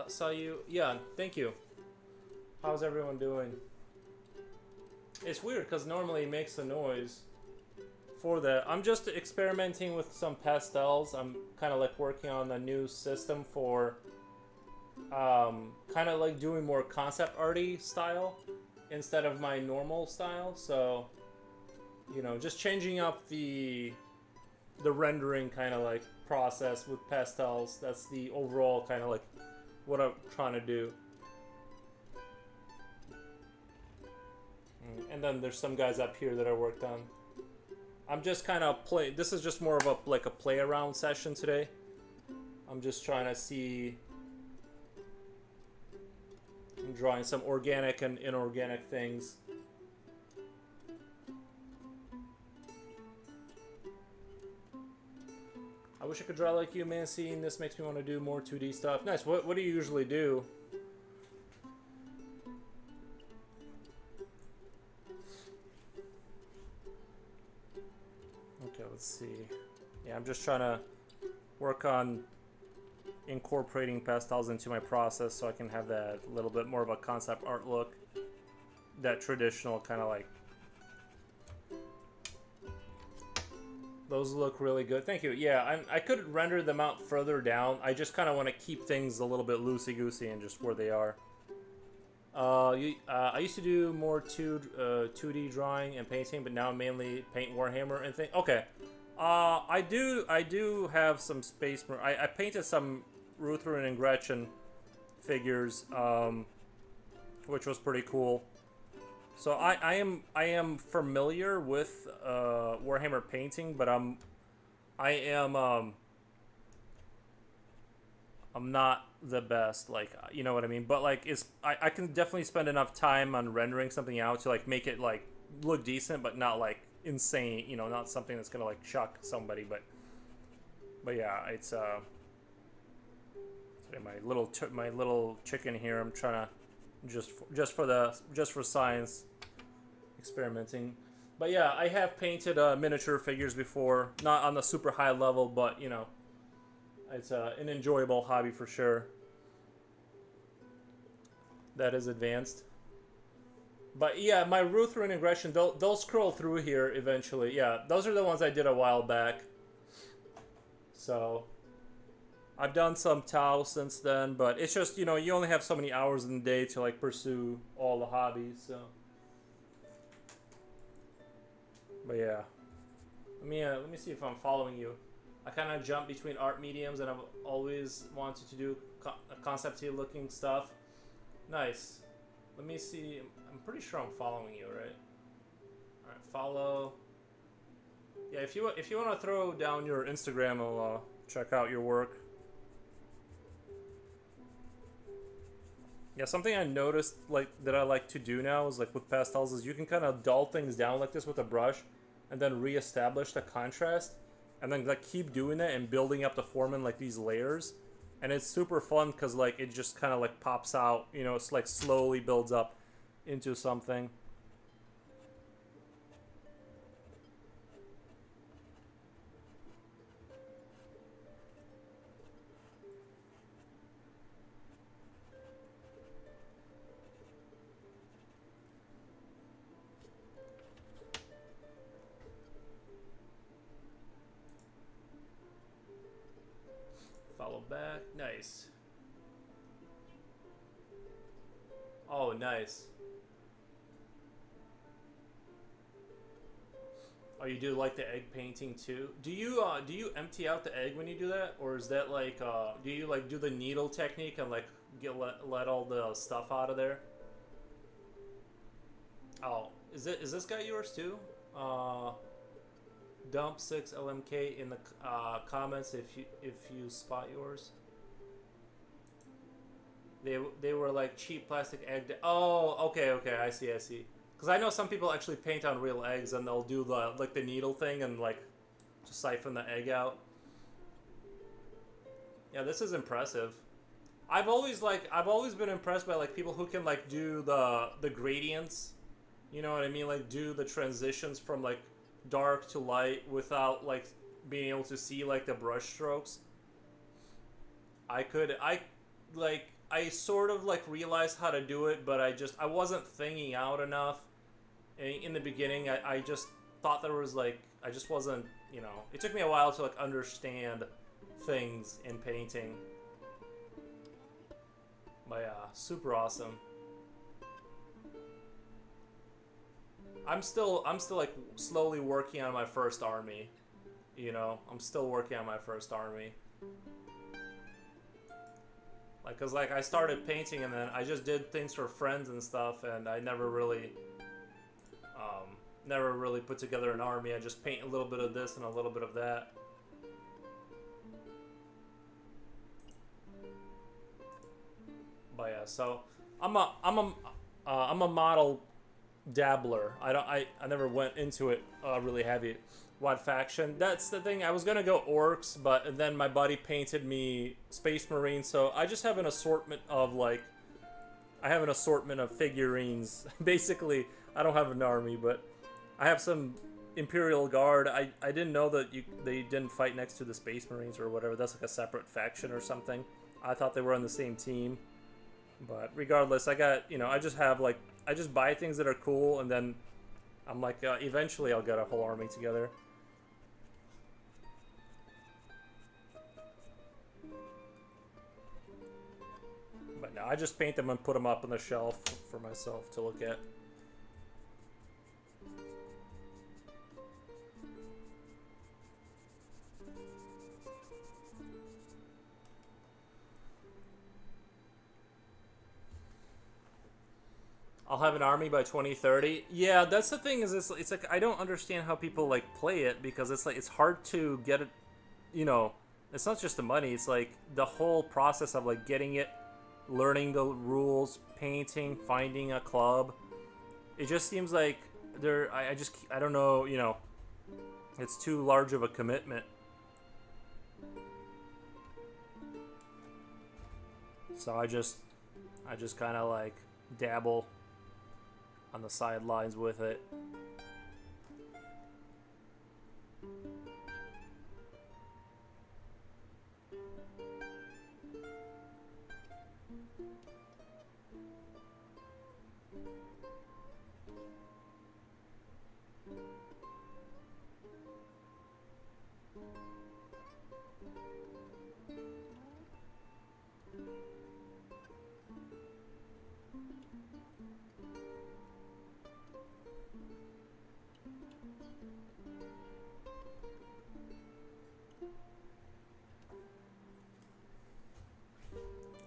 saw you. Yeah, thank you. How's everyone doing? It's weird because normally it makes a noise for that. I'm just experimenting with some pastels. I'm kind of like working on a new system for kind of like doing more concept arty style instead of my normal style. So, you know, just changing up the rendering kind of like process with pastels. That's the overall kind of like what I'm trying to do. And then there's some guys up here that I worked on. I'm just kind of this is just more of a like a play around session today. I'm just trying to see. I'm drawing some organic and inorganic things. I wish I could draw like you, man. Seeing this makes me want to do more 2D stuff. Nice. What do you usually do? Okay, let's see. Yeah, I'm just trying to work on incorporating pastels into my process so I can have that little bit more of a concept art look. That traditional kind of like. Those look really good. Thank you. Yeah, I could render them out further down. I just kind of want to keep things a little bit loosey-goosey and just where they are. I used to do more 2D drawing and painting, but now mainly paint Warhammer and things. Okay. I do have some space. I painted some Ruthven and Gretchen figures, which was pretty cool. So I am familiar with Warhammer painting, but I'm not the best, like, you know what I mean? But like I can definitely spend enough time on rendering something out to like make it like look decent, but not like insane, you know, not something that's gonna like shock somebody. But yeah, it's my little chicken here. I'm trying to just for science experimenting. But yeah, I have painted miniature figures before, not on the super high level, but you know, it's an enjoyable hobby for sure. That is advanced. But yeah, my root through ingression, they'll scroll through here eventually. Yeah, those are the ones I did a while back. So I've done some Tau since then, but it's just, you know, you only have so many hours in the day to like pursue all the hobbies. So, but yeah, let me see if I'm following you. I kind of jump between art mediums, and I've always wanted to do concepty looking stuff. Nice. Let me see. I'm pretty sure I'm following you, right? All right, follow. Yeah, if you want to throw down your Instagram, I'll check out your work. Yeah, something I noticed like that I like to do now is like with pastels is you can kind of dull things down like this with a brush, and then reestablish the contrast, and then like keep doing it and building up the form in like these layers, and it's super fun because like it just kind of like pops out, you know, it's like slowly builds up into something. Follow back. Nice. Oh, nice. Oh, you do like the egg painting too? Do you empty out the egg when you do that, or is that like do you like do the needle technique and like let all the stuff out of there? Oh, is this guy yours too? Dump 6 LMK in the comments if you spot yours. They were like cheap plastic egg. Oh, okay, I see. Because I know some people actually paint on real eggs and they'll do the like the needle thing and like to siphon the egg out. Yeah, this is impressive. I've always been impressed by like people who can like do the gradients. You know what I mean? Like do the transitions from like dark to light without like being able to see like the brush strokes. I sort of like realized how to do it, but I wasn't thinking out enough in the beginning. I just thought there was like I just wasn't, you know, it took me a while to like understand things in painting. But yeah, super awesome. I'm still like slowly working on my first army. You know, I'm still working on my first army. Like, cause like I started painting and then I just did things for friends and stuff, and I never really put together an army. I just paint a little bit of this and a little bit of that. But yeah, so I'm a model dabbler. I never went into it really heavy. What faction? That's the thing. I was gonna go orcs, but then my buddy painted me Space Marine, so I just have an assortment of like figurines. Basically, I don't have an army, but I have some Imperial Guard. I didn't know that they didn't fight next to the Space Marines or whatever. That's like a separate faction or something. I thought they were on the same team. But regardless, I got, you know, I just buy things that are cool, and then I'm like, eventually I'll get a whole army together. But no, I just paint them and put them up on the shelf for myself to look at. I'll have an army by 2030. Yeah, that's the thing, is it's like I don't understand how people like play it, because it's like it's hard to get it, you know, it's not just the money, it's like the whole process of like getting it, learning the rules, painting, finding a club. It just seems like I don't know, you know, it's too large of a commitment. So I just kind of like dabble on the sidelines with it.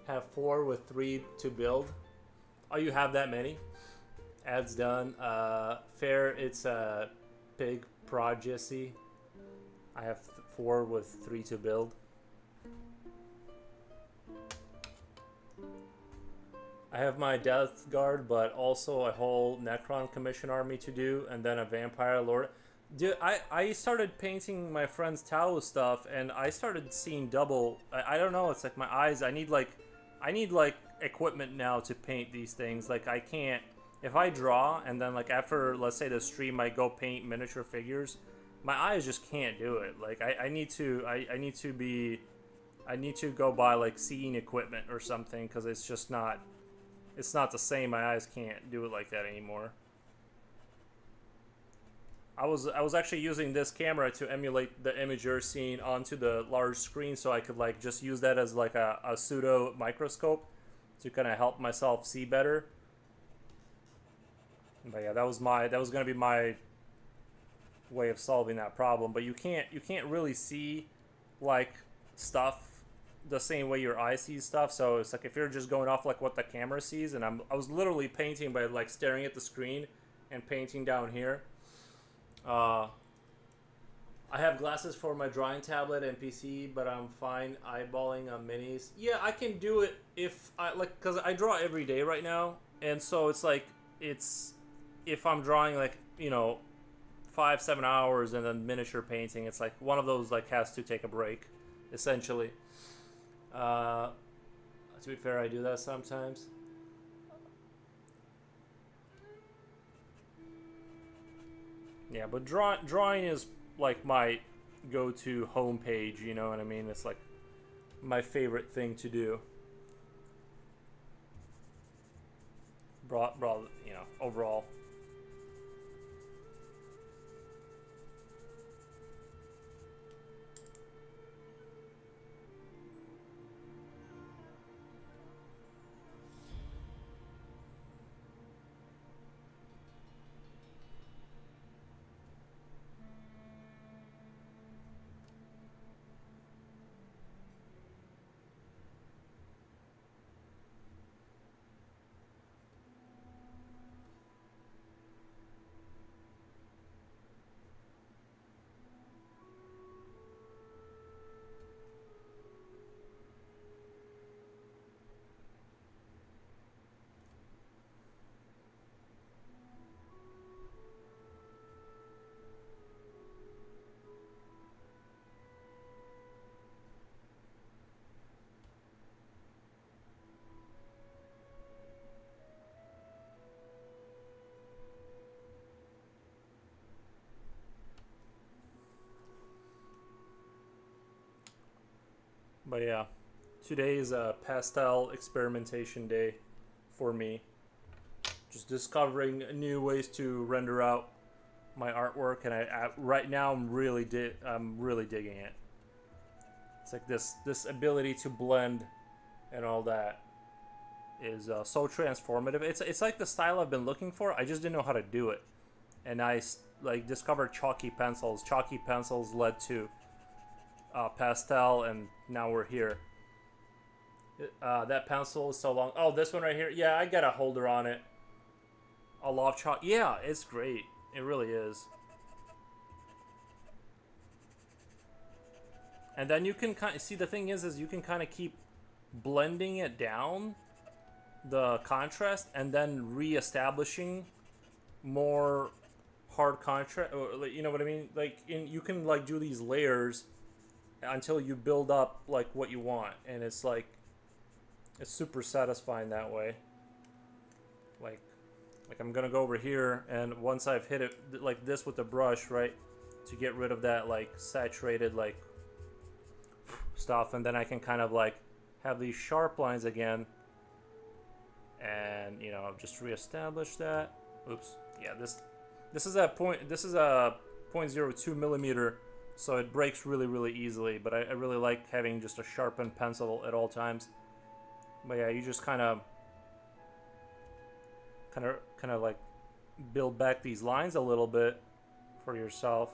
Have 4 with 3 to build. Oh, you have that many? Ads done. Fair, it's a big prodigy. I have 4 with 3 to build. I have my Death Guard, but also a whole Necron Commission army to do, and then a Vampire Lord. Dude, I started painting my friend's Talos stuff, and I started seeing double. I don't know. It's like my eyes. I need like equipment now to paint these things. Like I can't. If I draw and then like after, let's say, the stream, I go paint miniature figures, my eyes just can't do it. Like I need to go buy like seeing equipment or something, because it's just not. It's not the same. My eyes can't do it like that anymore. I was actually using this camera to emulate the image you're seeing onto the large screen, so I could like just use that as like a pseudo microscope to kind of help myself see better. But yeah, that was gonna be my way of solving that problem. But you can't really see like stuff the same way your eye sees stuff. So it's like if you're just going off like what the camera sees, and I was literally painting by like staring at the screen and painting down here. I have glasses for my drawing tablet and PC, but I'm fine eyeballing on minis. Yeah, I can do it if I like, because I draw every day right now, and so it's like if I'm drawing like 5-7 hours and then miniature painting, it's like one of those like has to take a break, essentially. To be fair, I do that sometimes. Yeah, but drawing is like my go-to homepage, you know what I mean? It's like my favorite thing to do. Overall. But yeah, today is a pastel experimentation day for me. Just discovering new ways to render out my artwork, and right now I'm really digging it. It's like this ability to blend and all that is so transformative. It's like the style I've been looking for. I just didn't know how to do it, and I like discovered chalky pencils. Chalky pencils led to pastel, and now we're here. That pencil is so long. Oh, this one right here. Yeah, I got a holder on it. A lot of chalk. Yeah, it's great. It really is. And then you can kind of see, the thing is you can kind of keep blending it down, the contrast, and then re-establishing more hard contrast. Or, you know what I mean? Like you can like do these layers until you build up like what you want, and it's like it's super satisfying that way. like I'm gonna go over here, and once I've hit it like this with the brush, right, to get rid of that like saturated like stuff, and then I can kind of like have these sharp lines again, and you know, just reestablish that. Oops. Yeah, this is a point. This is a 0.02 millimeter, so it breaks really easily. But I really like having just a sharpened pencil at all times. But yeah, you just kind of like build back these lines a little bit for yourself.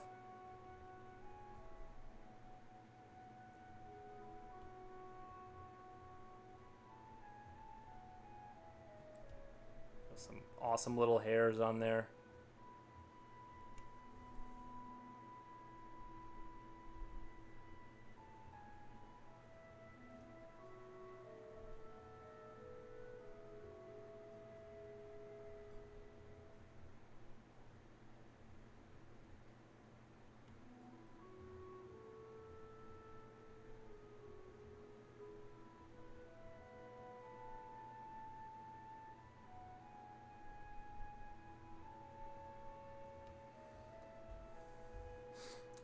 Some awesome little hairs on there.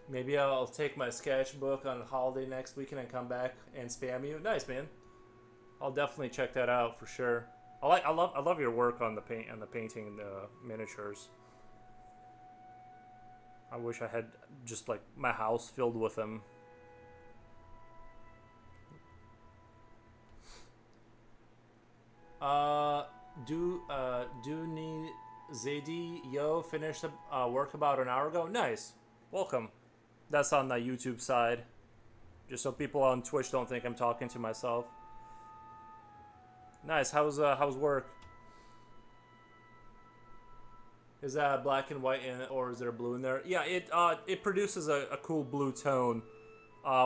Maybe I'll take my sketchbook on holiday next weekend and come back and spam you. Nice, man. I'll definitely check that out for sure. I love your work on the painting the miniatures. I wish I had just like my house filled with them. Do need Zedi Yo finished the work about an hour ago? Nice. Welcome. That's on the YouTube side. Just so people on Twitch don't think I'm talking to myself. Nice. How's work? Is that black and white in it, or is there blue in there? Yeah, it produces a cool blue tone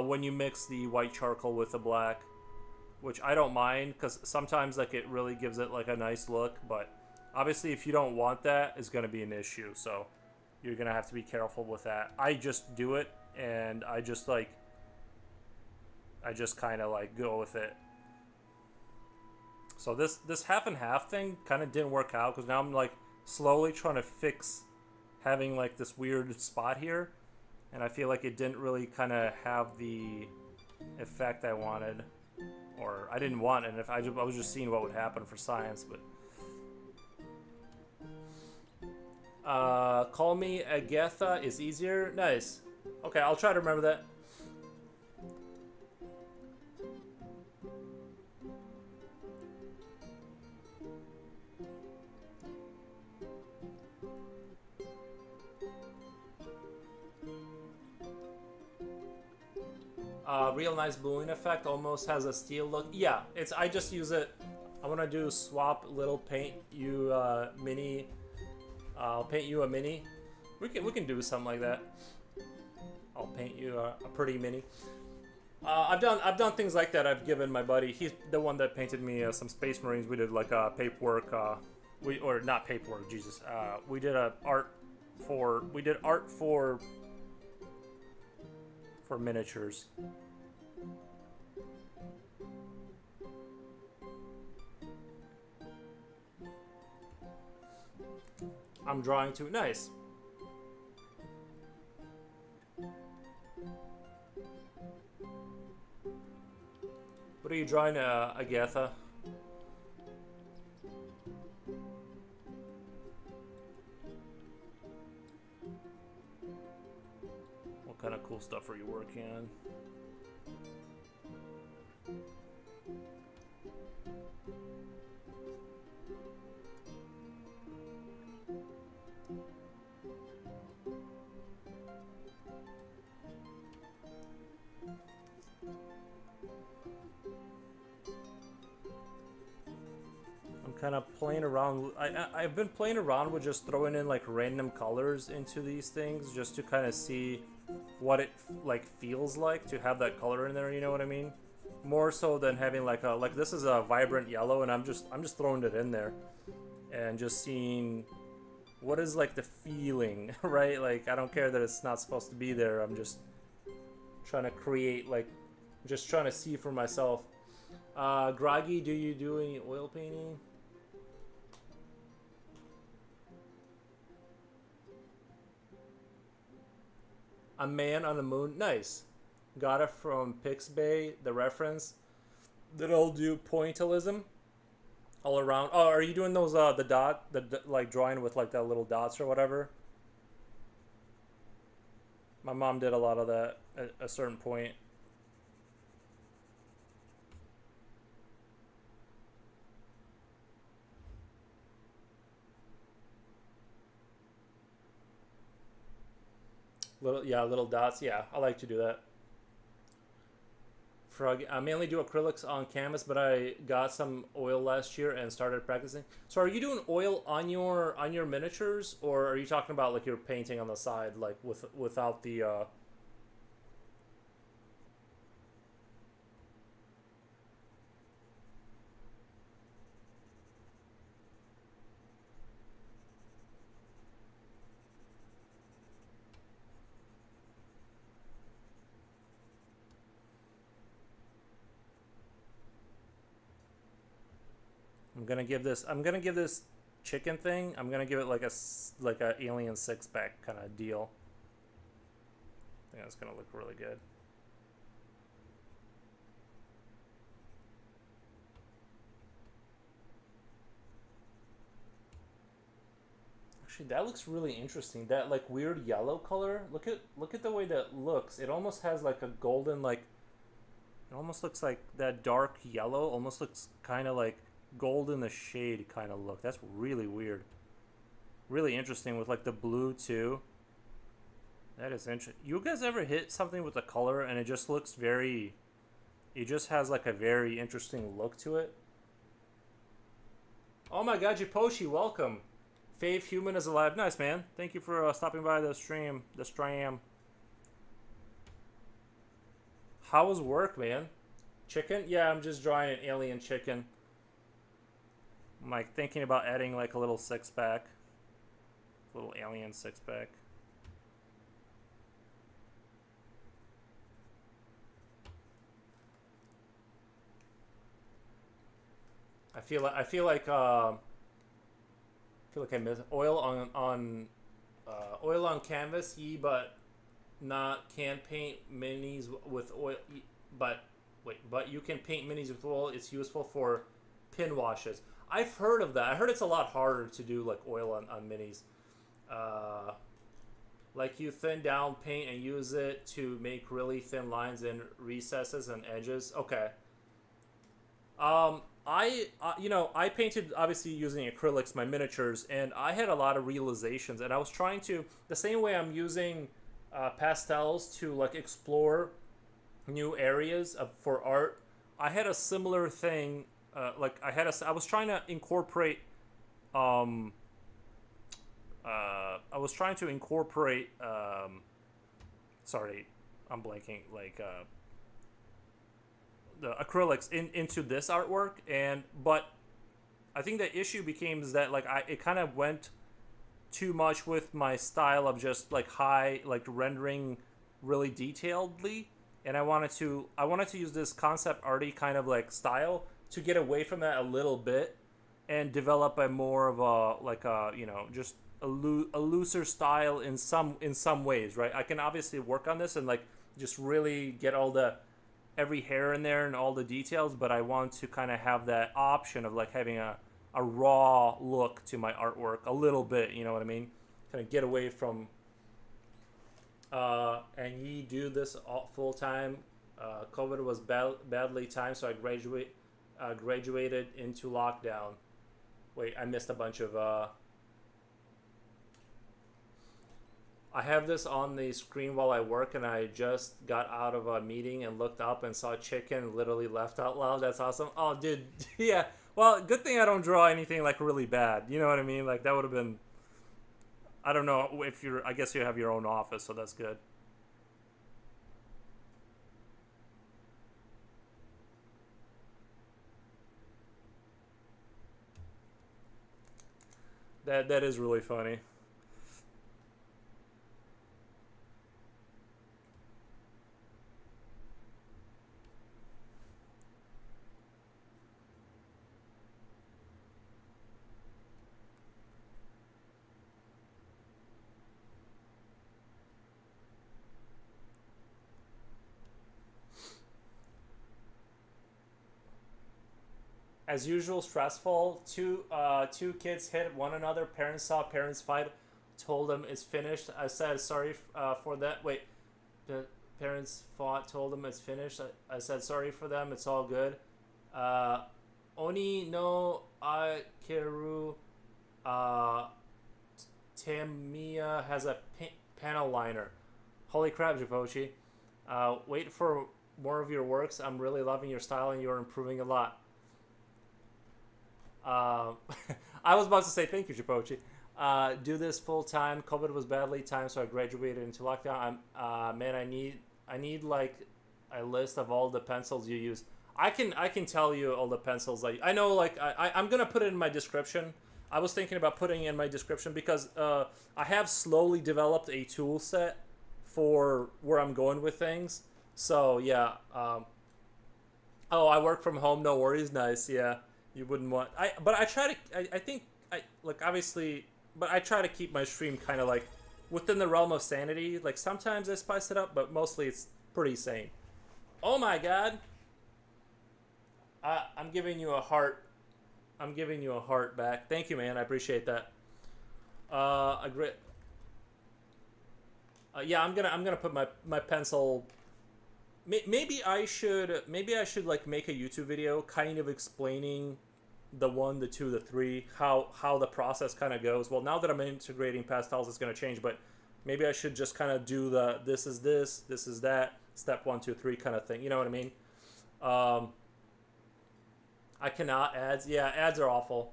when you mix the white charcoal with the black, which I don't mind because sometimes like it really gives it like a nice look. But obviously, if you don't want that, it's gonna be an issue. So you're gonna have to be careful with that. I just do it, and I just kind of like go with it. So this half and half thing kind of didn't work out because now I'm like slowly trying to fix having like this weird spot here, and I feel like it didn't really kind of have the effect I wanted, or I didn't want it. And if I was just seeing what would happen for science, but call me Agatha is easier. Nice. Okay, I'll try to remember that. Real nice bluing effect, almost has a steel look. Yeah, I just use it. I want to do swap little paint you mini. I'll paint you a mini. We can do something like that. I'll paint you a pretty mini. I've done things like that. I've given my buddy. He's the one that painted me some Space Marines. We did like paperwork. Or not paperwork. Jesus. We did art for miniatures. I'm drawing too. Nice. What are you drawing, Agatha? What kind of cool stuff are you working on? Kind of playing around. I've been playing around with just throwing in like random colors into these things just to kind of see what it like feels like to have that color in there, you know what I mean? More so than having like this is a vibrant yellow, and I'm just throwing it in there and just seeing what is like the feeling, right? Like I don't care that it's not supposed to be there. I'm just trying to create, like just trying to see for myself. Groggy, do you do any oil painting? A Man on the Moon. Nice. Got it from Pixbay, the reference. That I'll do pointillism all around. Oh, are you doing those the dot like drawing with like that little dots or whatever? My mom did a lot of that at a certain point. Little dots. Yeah, I like to do that. Frog. I mainly do acrylics on canvas, but I got some oil last year and started practicing. So, are you doing oil on your miniatures, or are you talking about like you're painting on the side, like without the? I'm gonna give this chicken thing. I'm gonna give it like like a alien six pack kind of deal. I think that's gonna look really good. Actually, that looks really interesting. That like weird yellow color. Look at the way that looks. It almost has like a golden like. It almost looks like that dark yellow. Almost looks kind of like gold in the shade kind of look. That's really weird. Really interesting with like the blue too. That is interesting. You guys ever hit something with the color and it just looks very. It just has like a very interesting look to it. Oh my god, Jiposhi, welcome. Fave Human is alive. Nice, man. Thank you for stopping by the stream. The stream. How was work, man? Chicken? Yeah, I'm just drawing an alien chicken. I'm like thinking about adding like a little six pack. Little alien six pack. I feel like I miss oil on canvas, but not can paint minis with oil. But wait, but you can paint minis with oil. It's useful for pin washes. I've heard of that. I heard it's a lot harder to do like oil on minis. Like you thin down paint and use it to make really thin lines and recesses and edges. Okay. I painted obviously using acrylics, my miniatures, and I had a lot of realizations. And I was trying to the same way I'm using pastels to like explore new areas for art. I had a similar thing. I was trying to incorporate. I was trying to incorporate. Sorry, I'm blanking. Like. The acrylics into this artwork, but I think the issue became is that like it kind of went too much with my style of just like high like rendering really detailedly, and I wanted to use this concept arty kind of like style to get away from that a little bit and develop a more of a like a just a looser style in some ways, right? I can obviously work on this and like just really get all the every hair in there and all the details, but I want to kind of have that option of like having a raw look to my artwork a little bit, you know what I mean? Kind of get away from and you do this all full time. COVID was badly timed, so I graduated into lockdown. Wait, I missed a bunch of I have this on the screen while I work, and I just got out of a meeting and looked up and saw chicken and literally laughed out loud. That's awesome. Oh, dude. Yeah. Well, good thing I don't draw anything like really bad. You know what I mean? Like that would have been, I don't know if I guess you have your own office, so that's good. That is really funny. As usual, stressful. Two kids hit one another. Parents saw parents fight. Told them it's finished. I said sorry for that. Wait, the parents fought. Told them it's finished. I said sorry for them. It's all good. Oni no Akeru Tamiya has a panel liner. Holy crap, Jipochi. Wait for more of your works. I'm really loving your style and you're improving a lot. I was about to say thank you, Jipochi. Do this full time. COVID was badly timed, so I graduated into lockdown. Man, I need like a list of all the pencils you use. I can tell you all the pencils I know. Like I'm gonna put it in my description. I was thinking about putting it in my description because I have slowly developed a tool set for where I'm going with things. So yeah. Oh, I work from home. No worries. Nice. Yeah, you wouldn't want. But I try to. I think I like obviously. But I try to keep my stream kind of like within the realm of sanity. Like sometimes I spice it up, but mostly it's pretty sane. Oh my god. I'm giving you a heart. I'm giving you a heart back. Thank you, man. I appreciate that. Agree. Yeah, I'm gonna put my pencil. Maybe I should like make a YouTube video kind of explaining the 1, the 2, the 3, how the process kind of goes. Well, now that I'm integrating pastels, it's gonna change, but maybe I should just kind of do the this is that, step 1, 2, 3 kind of thing. You know what I mean? I cannot ads. Yeah, ads are awful.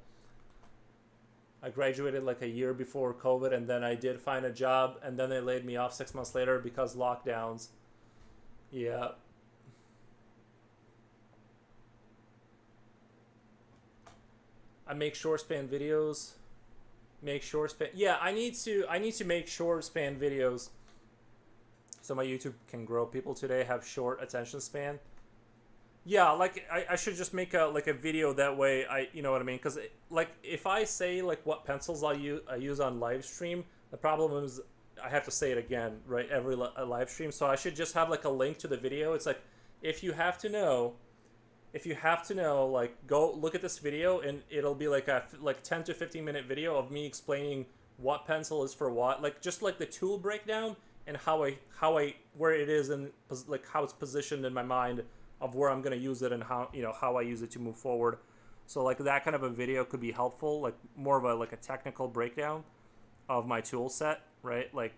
I graduated like a year before COVID, and then I did find a job, and then they laid me off 6 months later because lockdowns. Yeah. I make short span videos. Make short span. Yeah, I need to make short span videos so my YouTube can grow. People today have short attention span. Yeah, like I should just make a video that way. You know what I mean? Because like if I say like what pencils I use on live stream, the problem is I have to say it again, right? Every live stream. So I should just have like a link to the video. It's like if you have to know, like go look at this video, and it'll be like a 10 to 15 minute video of me explaining what pencil is for what, like just like the tool breakdown and how I where it is and like how it's positioned in my mind of where I'm going to use it and how I use it to move forward. So like that kind of a video could be helpful, like more of a technical breakdown of my tool set, right? Like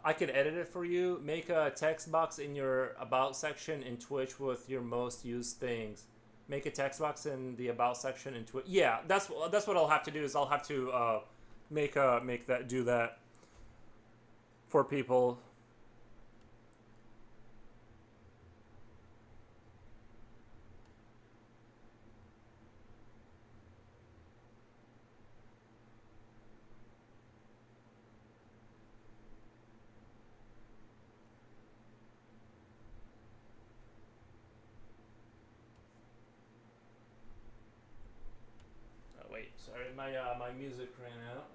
I could edit it for you. Make a text box in your about section in Twitch with your most used things. Make a text box in the about section in Twitch. Yeah, that's what I'll have to do. Is I'll have to do that for people. Wait, sorry, my music ran out.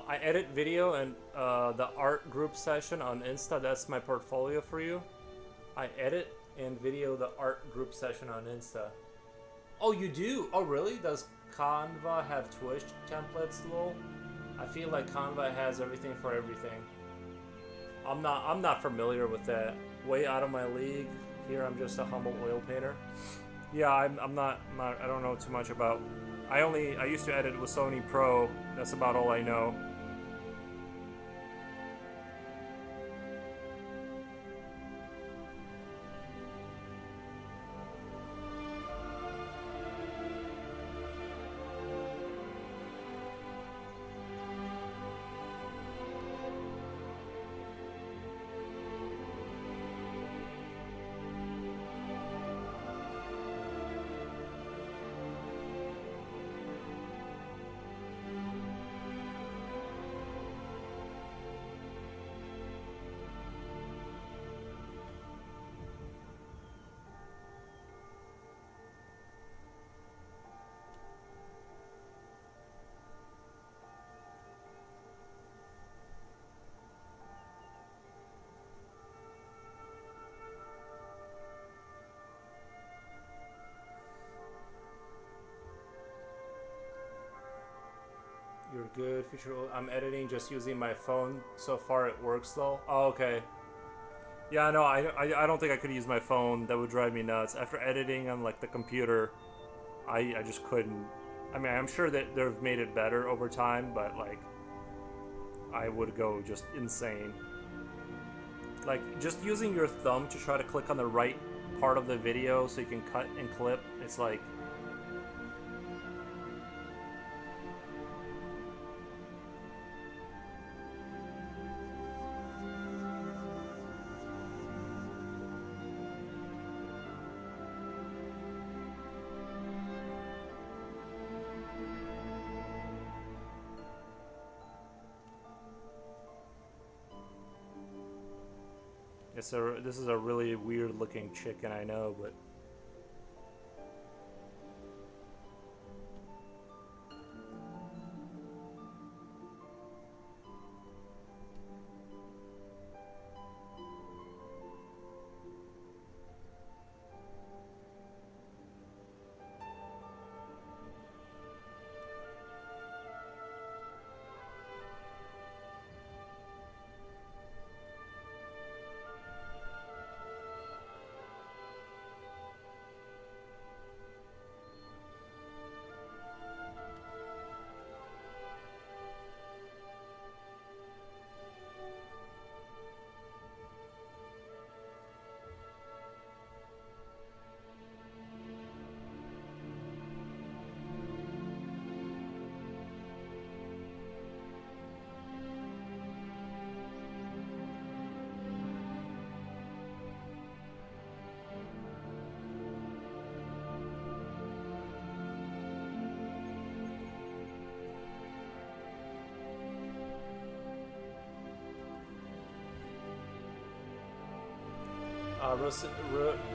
I edit video and the art group session on Insta. That's my portfolio for you. I edit and video the art group session on Insta. Oh, you do? Oh, really? Does Canva have Twitch templates, lol? I feel like Canva has everything for everything. I'm not familiar with that. Way out of my league. Here, I'm just a humble oil painter. Yeah, I'm not. I don't know too much about. I used to edit with Sony Pro. That's about all I know. good feature. I'm editing just using my phone. So far it works though. Oh, okay. Yeah, no, I don't think I could use my phone. That would drive me nuts. After editing on like the computer, I just couldn't. I mean, I'm sure that they've made it better over time, but like I would go just insane. Like just using your thumb to try to click on the right part of the video so you can cut and clip. It's like this is a really weird looking chicken, I know, but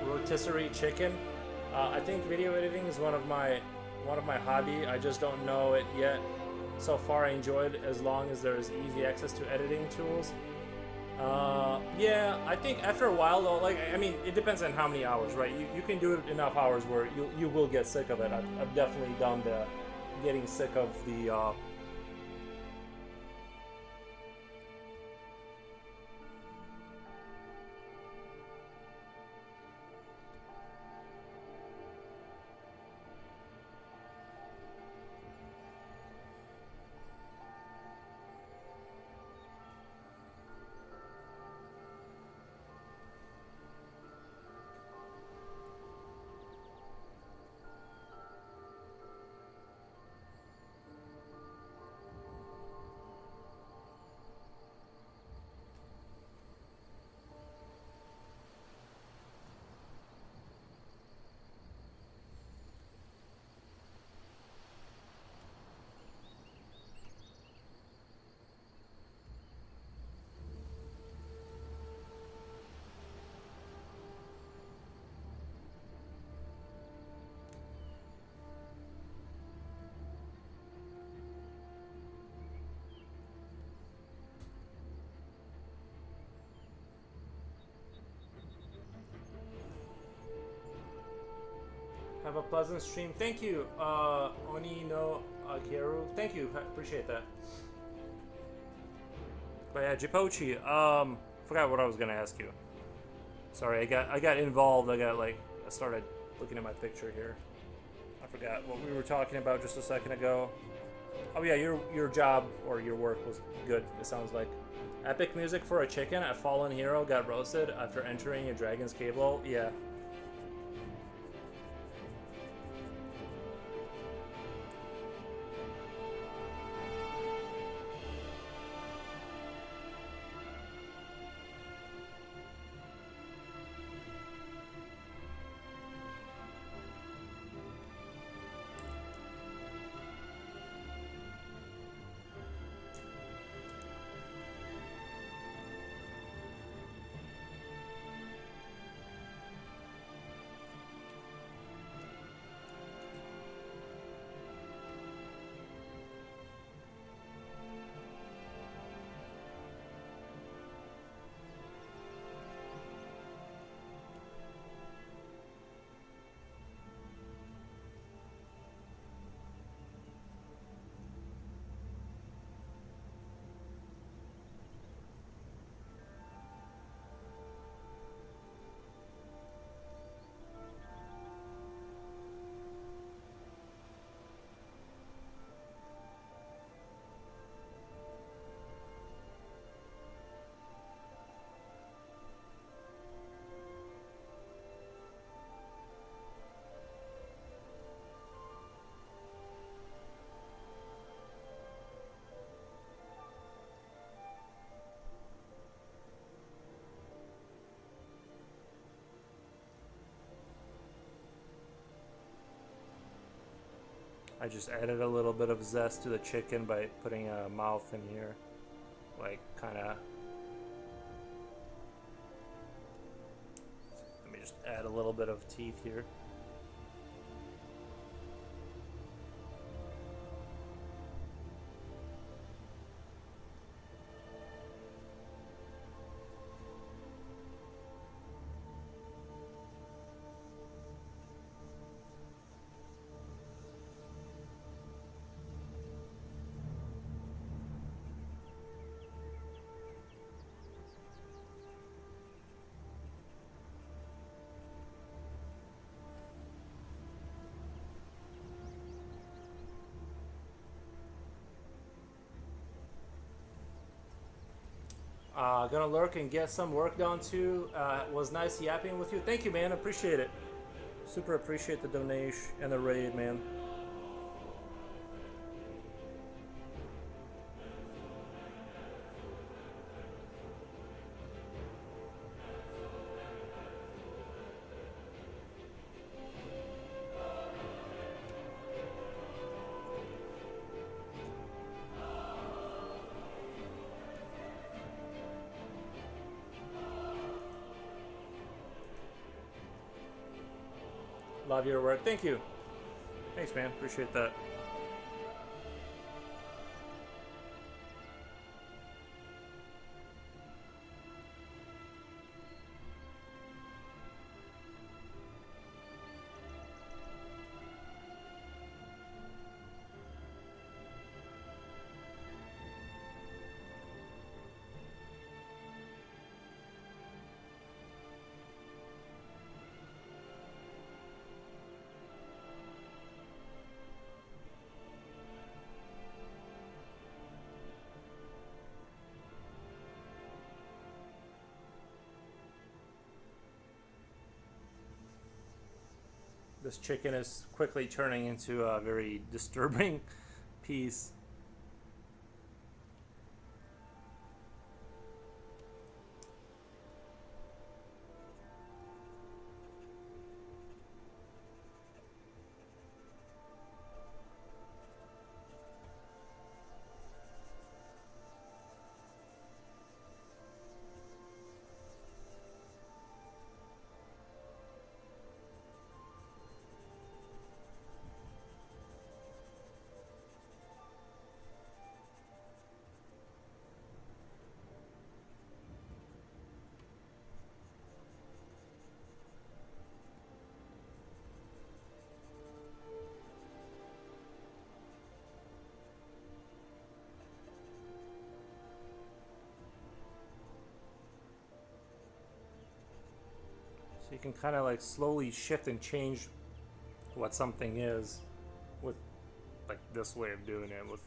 rotisserie chicken. I think video editing is one of my hobby. I just don't know it yet. So far, I enjoyed as long as there's easy access to editing tools. Yeah, I think after a while though, like I mean, it depends on how many hours, right? You can do it enough hours where you will get sick of it. I've definitely done the getting sick of the. Have a pleasant stream. Thank you, Oni no Akeru. Thank you. I appreciate that. But yeah, Jipochi. Forgot what I was gonna ask you. Sorry, I got involved. I started looking at my picture here. I forgot what we were talking about just a second ago. Oh yeah, your job or your work was good. It sounds like. Epic music for a chicken. A fallen hero got roasted after entering a dragon's cable. Yeah. I just added a little bit of zest to the chicken by putting a mouth in here. Like, kind of. Let me just add a little bit of teeth here. Gonna lurk and get some work done too. Was nice yapping with you. Thank you, man. Appreciate it. Super appreciate the donation and the raid, man. Love your work. Thank you. Thanks, man. Appreciate that. This chicken is quickly turning into a very disturbing piece. So you can kind of like slowly shift and change what something is with like this way of doing it with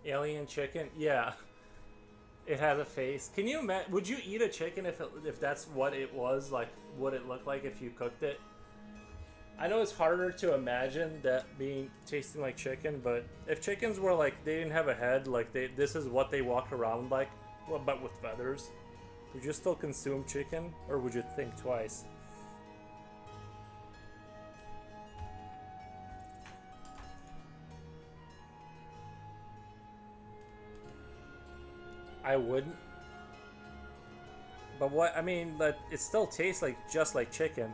alien chicken. Yeah, it has a face. Can you imagine? Would you eat a chicken if that's what it was? Like, what it looked like if you cooked it? I know it's harder to imagine that being tasting like chicken, but if chickens were like they didn't have a head, like this is what they walk around like, well, but with feathers, would you still consume chicken, or would you think twice? I wouldn't. But what I mean, but it still tastes like just like chicken.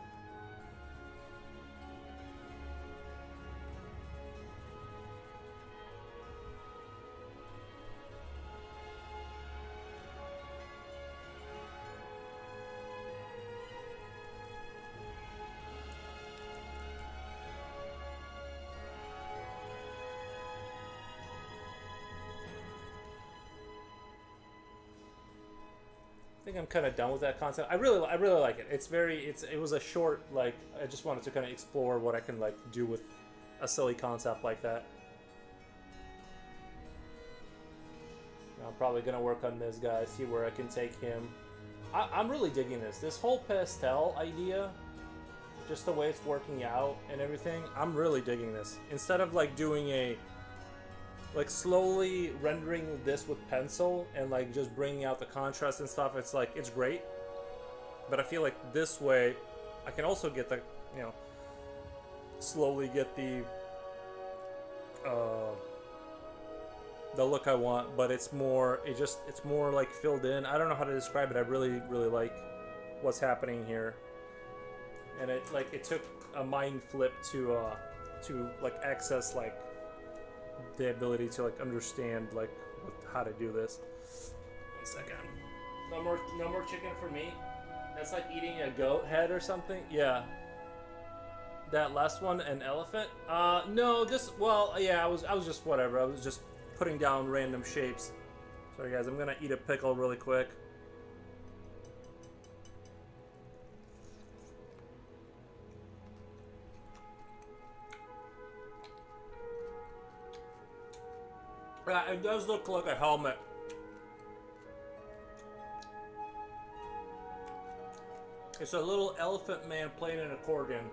think I'm kind of done with that concept. I really like it. It was a short, like, I just wanted to kind of explore what I can like do with a silly concept like that. I'm probably gonna work on this guy, see where I can take him. I'm really digging this. This whole pastel idea, just the way it's working out and everything, I'm really digging this. Instead of like doing a, like slowly rendering this with pencil and like just bringing out the contrast and stuff, it's like, it's great. But I feel like this way, I can also get the, you know, slowly get the look I want, but it's more, it's more like filled in. I don't know how to describe it. I really like what's happening here. And it took a mind flip to like access like the ability to like understand like how to do this. 1 second. No more chicken for me. That's like eating a goat head or something. Yeah. That last one, an elephant? No, just, well, yeah, I was just whatever. I was just putting down random shapes. Sorry guys, I'm gonna eat a pickle really quick. It does look like a helmet. It's a little elephant man playing an accordion.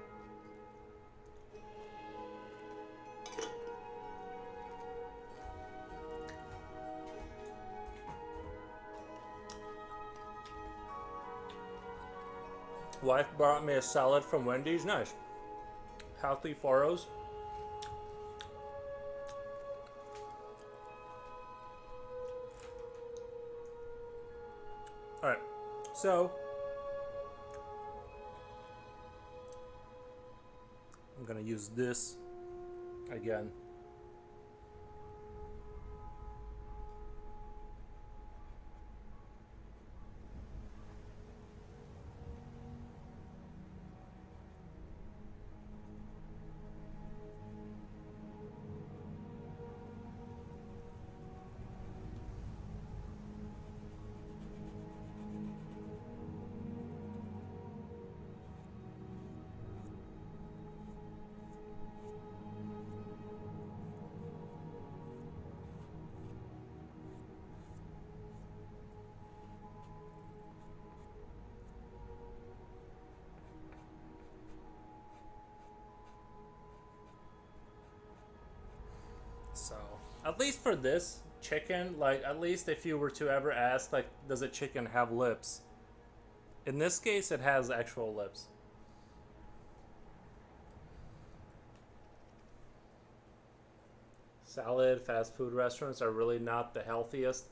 Wife brought me a salad from Wendy's. Nice. Healthy Foros. Alright, so I'm gonna use this again. So, at least for this chicken, like, at least if you were to ever ask, like, does a chicken have lips? In this case, it has actual lips. Salad, fast food restaurants are really not the healthiest.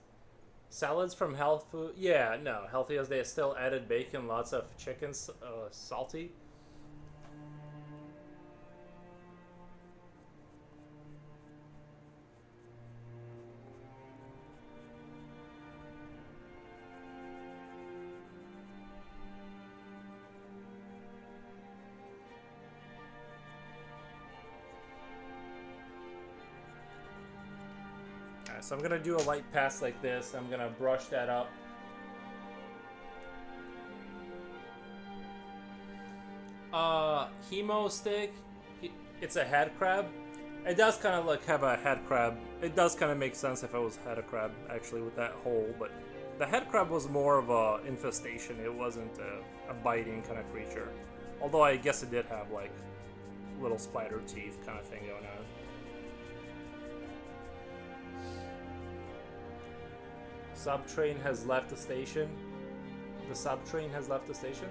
Salads from health food, yeah, no, healthiest. They still added bacon, lots of chicken, salty. So I'm gonna do a light pass like this. I'm gonna brush that up. Hemo steak. It's a head crab. It does kind of like have a head crab. It does kind of make sense if it was head of crab actually with that hole, but the head crab was more of a infestation. It wasn't a biting kind of creature. Although I guess it did have like little spider teeth kind of thing going on. Subtrain has left the station. The subtrain has left the station.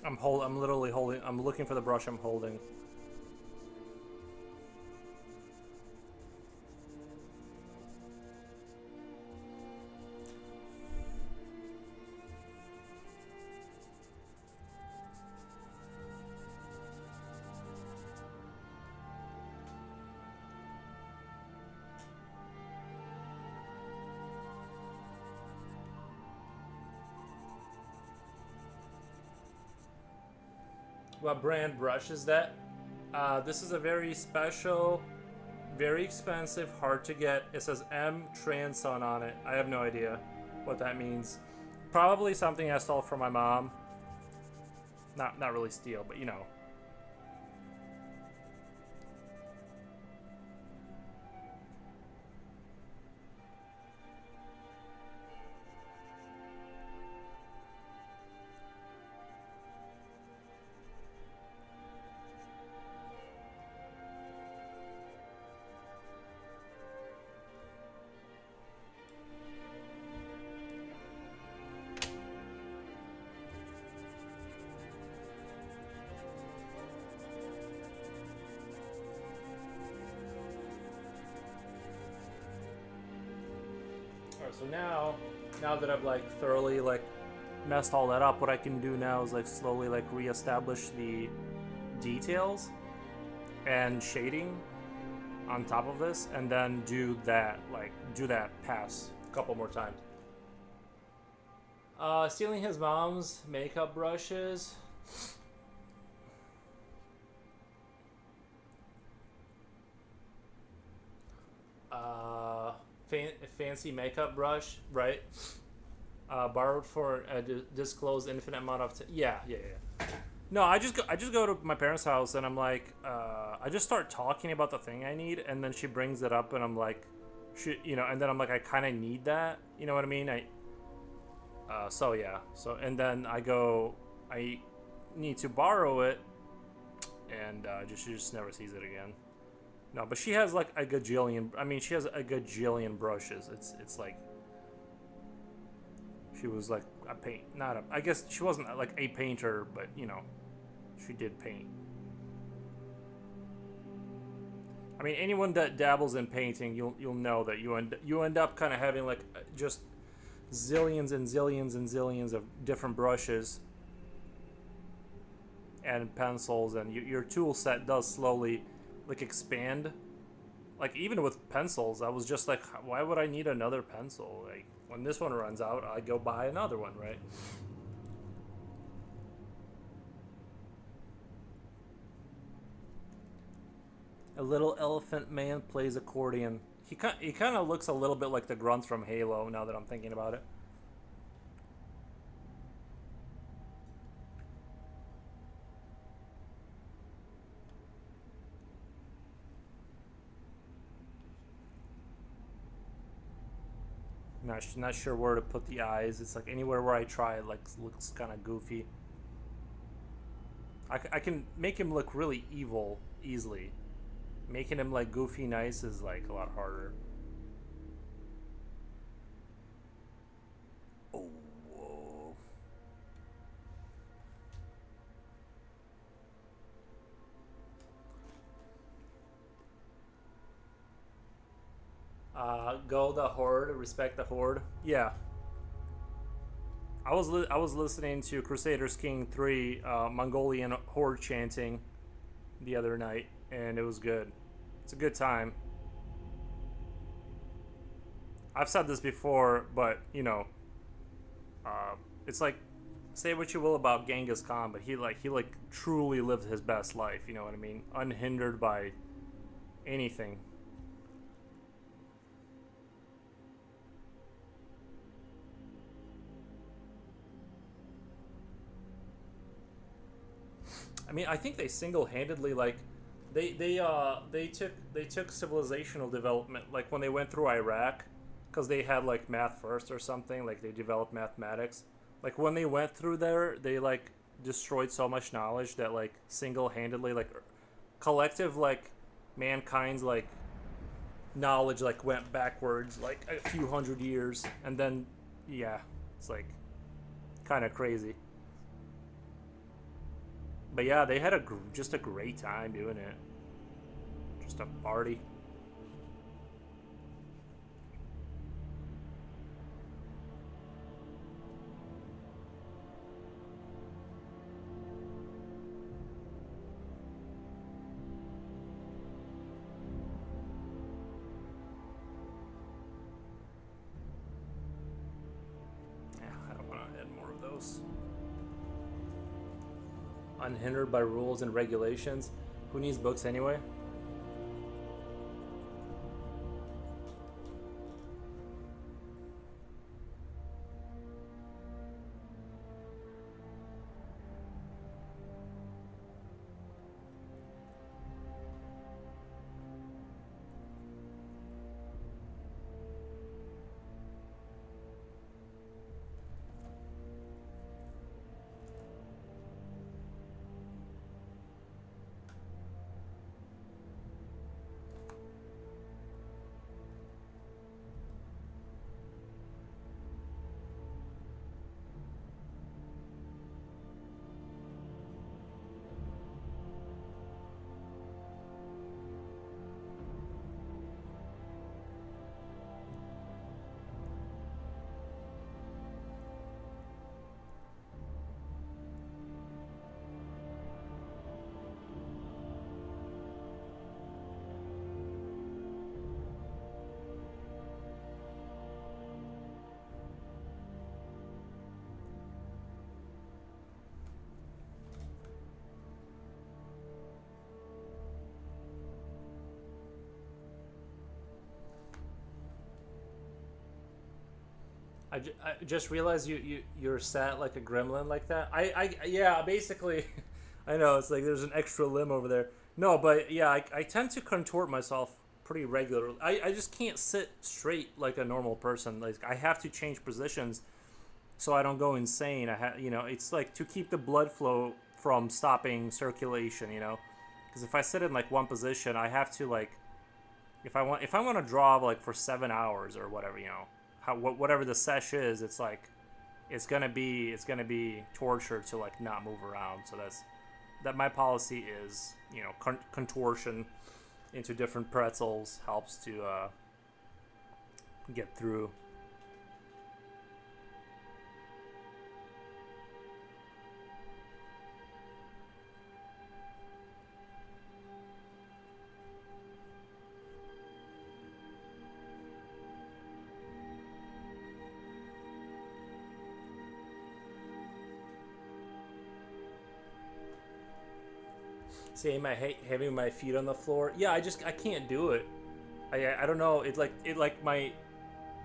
I'm literally holding. I'm looking for the brush I'm holding. What brand brush is that? This is a very special, very expensive, hard to get. It says M Transon on it. I have no idea what that means. Probably something I stole from my mom. Not really steal, but you know. So now that I've like thoroughly like messed all that up, what I can do now is like slowly like reestablish the details and shading on top of this, and then do that pass a couple more times. Stealing his mom's makeup brushes. Fancy makeup brush, right? Borrowed for a disclosed infinite amount of yeah. No, I just go to my parents' house and I'm like, I just start talking about the thing I need, and then she brings it up and I'm like, and then I'm like, I kind of need that, you know what I mean? So yeah, and then I need to borrow it, and she just never sees it again. No, but she has like a gajillion. I mean, she has a gajillion brushes. It's like she was like a paint, not a. I guess she wasn't like a painter, but you know, she did paint. I mean, anyone that dabbles in painting, you'll know that you end up kind of having like just zillions and zillions and zillions of different brushes and pencils, and your tool set does slowly like expand. Like even with pencils, I was just like, why would I need another pencil? Like when this one runs out, I go buy another one, right? A little elephant man plays accordion. He kind of looks a little bit like the grunts from Halo, now that I'm thinking about it. Not sure where to put the eyes. It's like anywhere where I try, it like looks kind of goofy. I can make him look really evil easily. Making him like goofy nice is like a lot harder. Oh, whoa. Go the horde, respect the horde. Yeah. I was listening to Crusaders King 3 Mongolian horde chanting the other night, and it was good. It's a good time. I've said this before, but you know, it's like, say what you will about Genghis Khan, but he truly lived his best life. You know what I mean? Unhindered by anything. I mean, I think they single-handedly like they took civilizational development, like when they went through Iraq, because they had like math first or something, like they developed mathematics. Like when they went through there, they like destroyed so much knowledge that like single-handedly, like collective, like mankind's like knowledge like went backwards like a few hundred years, and then yeah, it's like kind of crazy. But yeah, they had just a great time doing it. Just a party. Yeah, I don't want to add more of those. Unhindered by rules and regulations. Who needs books anyway? I just realized you're sat like a gremlin like that. Yeah, basically, I know it's like there's an extra limb over there. No, but yeah, I tend to contort myself pretty regularly. I just can't sit straight like a normal person. Like I have to change positions so I don't go insane. It's like to keep the blood flow from stopping circulation. Because if I sit in like one position, I have to like if I want to draw like for 7 hours or whatever, whatever the sesh is, it's like it's gonna be torture to like not move around. So that my policy is contortion into different pretzels helps to get through. Same. I hate having my feet on the floor. Yeah, I can't do it. I don't know. It like my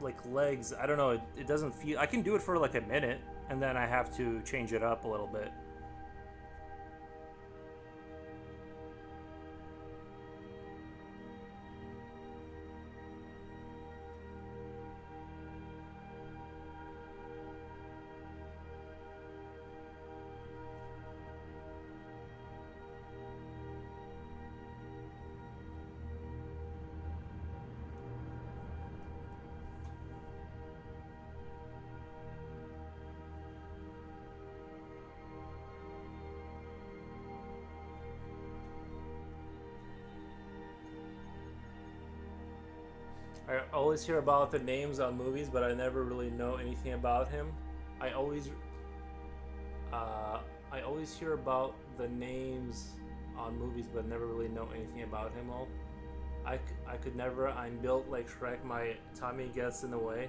like legs. I don't know. It doesn't feel. I can do it for like a minute, and then I have to change it up a little bit. I always hear about the names on movies, but I never really know anything about him. I always, uh, I always hear about the names on movies, but never really know anything about him. All I could never. I'm built like Shrek. My tummy gets in the way.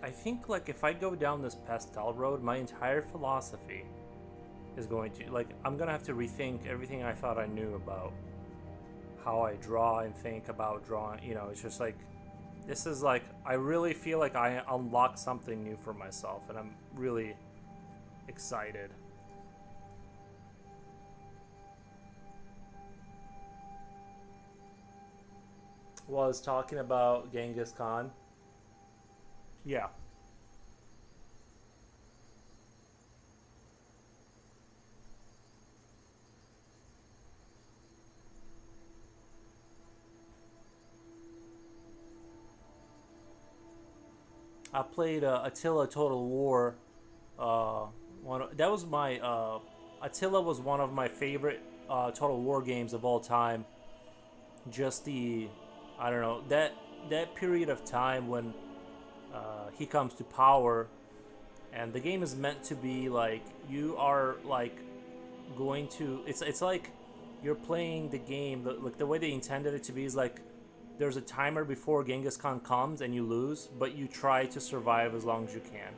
I think like if I go down this pastel road, my entire philosophy is going to like I'm gonna have to rethink everything I thought I knew about how I draw and think about drawing. You know, it's just like this is like I really feel like I unlocked something new for myself, and I'm really excited. Was talking about Genghis Khan. Yeah. I played Attila Total War. That was my Attila was one of my favorite Total War games of all time. Just the, I don't know, that period of time when he comes to power, and the game is meant to be like you are like going to. It's like you're playing the game. Like the way they intended it to be is like there's a timer before Genghis Khan comes and you lose, but you try to survive as long as you can.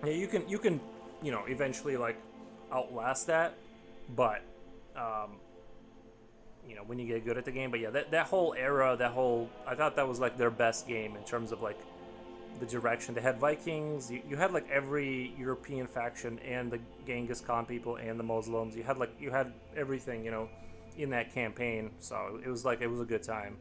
Yeah, you can eventually like outlast that, but when you get good at the game. But yeah, that whole era, I thought that was like their best game in terms of like the direction. They had Vikings, you had like every European faction and the Genghis Khan people and the Muslims. You had everything, in that campaign. So it was a good time.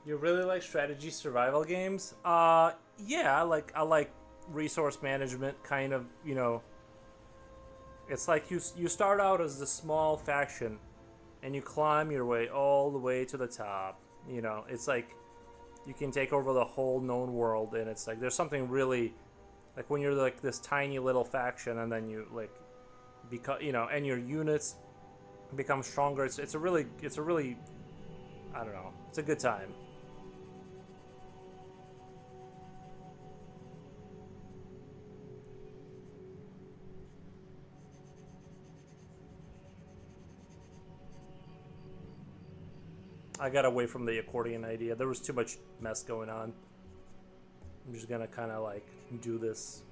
You really like strategy survival games? Yeah, I like resource management kind of, it's like you start out as the small faction and you climb your way all the way to the top. It's like you can take over the whole known world, and it's like there's something really like when you're like this tiny little faction and then you like become, and your units become stronger. It's a really I don't know. It's a good time. I got away from the accordion idea. There was too much mess going on. I'm just gonna kind of like do this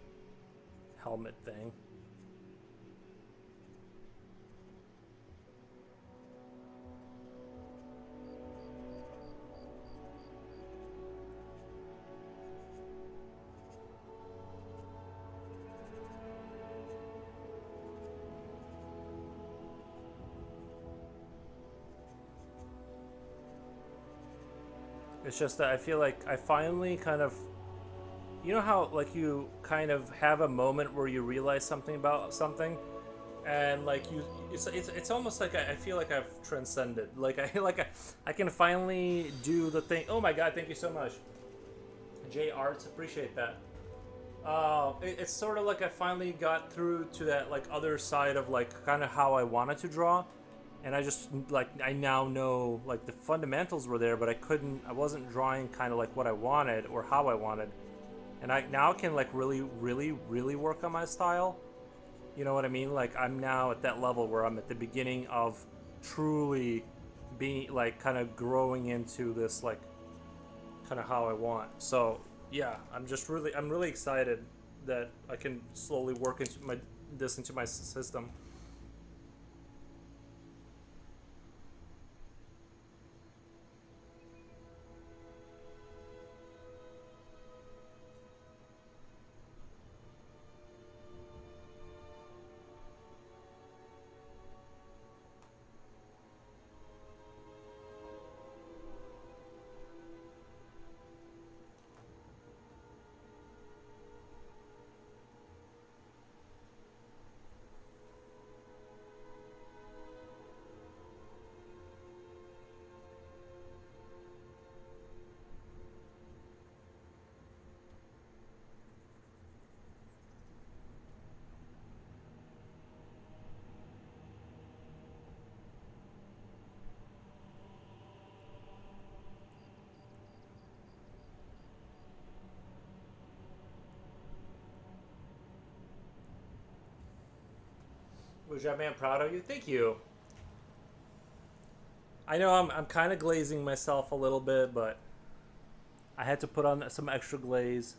helmet thing. It's just that I feel like I finally kind of, how like you kind of have a moment where you realize something about something, and like it's almost like I feel like I've transcended. Like I can finally do the thing. Oh my God! Thank you so much, J Arts. Appreciate that. It's sort of like I finally got through to that like other side of like kind of how I wanted to draw, and I just like I now know like the fundamentals were there, but I wasn't drawing kind of like what I wanted or how I wanted, and I now can like really really really work on my style. You know what I mean? Like I'm now at that level where I'm at the beginning of truly being like kind of growing into this like kind of how I want. So yeah, I'm really excited that I can slowly work into my system. Was that man proud of you? Thank you. I know I'm kind of glazing myself a little bit, but I had to put on some extra glaze.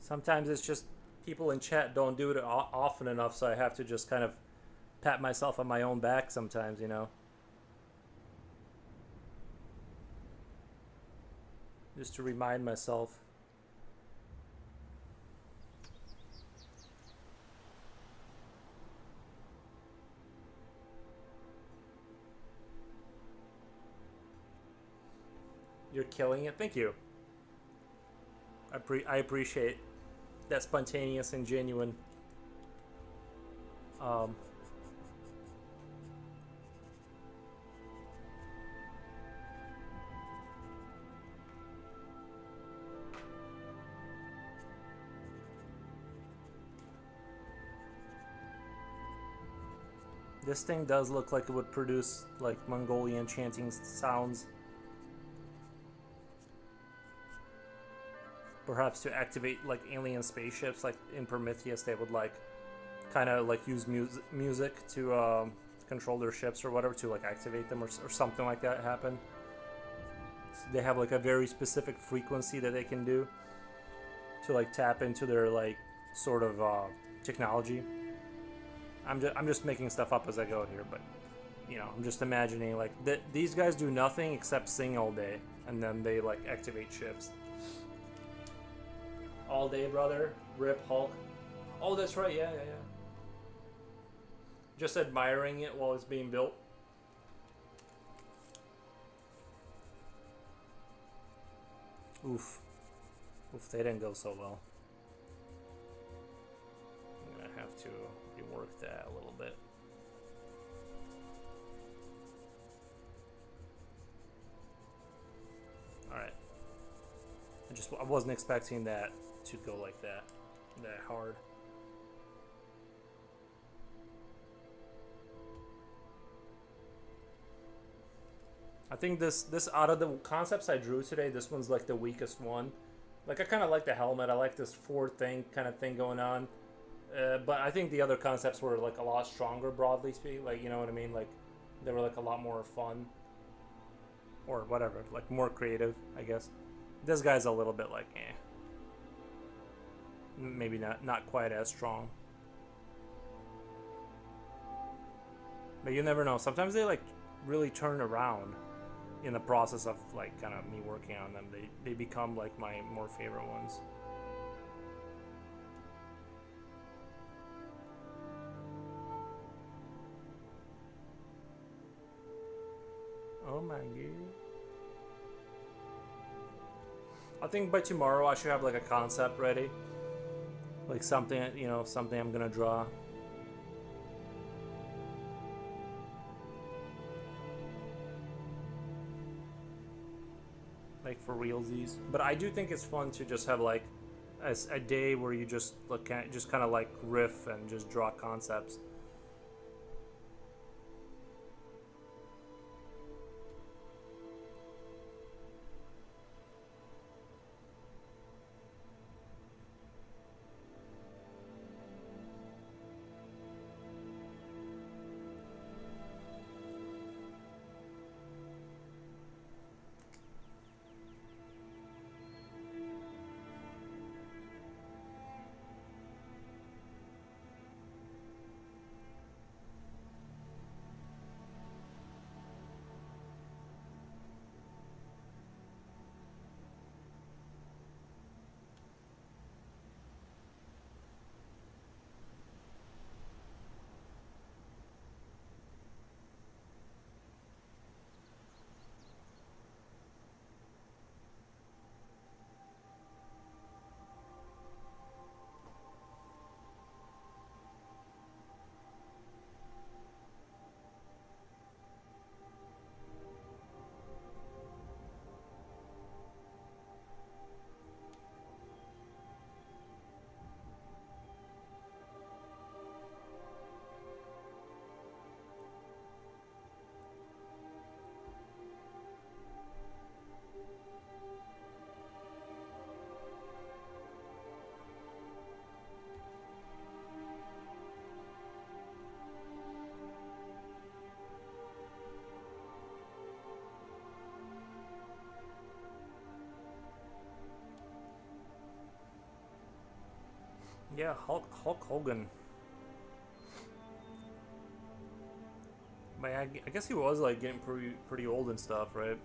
Sometimes it's just people in chat don't do it often enough, so I have to just kind of pat myself on my own back sometimes, you know. Just to remind myself. You're killing it. Thank you. I appreciate that spontaneous and genuine. This thing does look like it would produce like Mongolian chanting sounds. Perhaps to activate like alien spaceships, like in Prometheus, they would like kind of like use music to control their ships or whatever, to like activate them, or something like that happen. So they have like a very specific frequency that they can do to like tap into their like sort of technology. I'm just making stuff up as I go here, but you know, I'm just imagining like these guys do nothing except sing all day, and then they like activate ships. All day, brother. Rip Hulk. Oh, that's right. Yeah. Just admiring it while it's being built. Oof. They didn't go so well. I'm gonna have to rework that a little bit. Alright. I wasn't expecting that to go like that hard. I think this out of the concepts I drew today, this one's like the weakest one. Like I kind of like the helmet. I like this Ford thing kind of thing going on. But I think the other concepts were like a lot stronger, broadly speaking. Like, you know what I mean? Like they were like a lot more fun, or whatever, like more creative, I guess. This guy's a little bit like, maybe not quite as strong. But you never know. Sometimes they like really turn around in the process of like kind of me working on them. They become like my more favorite ones. Oh my god. I think by tomorrow I should have like a concept ready. Like something, you know, something I'm gonna draw. Like for realsies. But I do think it's fun to just have like a day where you just look at, just kind of like riff and just draw concepts. Yeah, Hulk Hogan. But I guess he was like getting pretty old and stuff, right?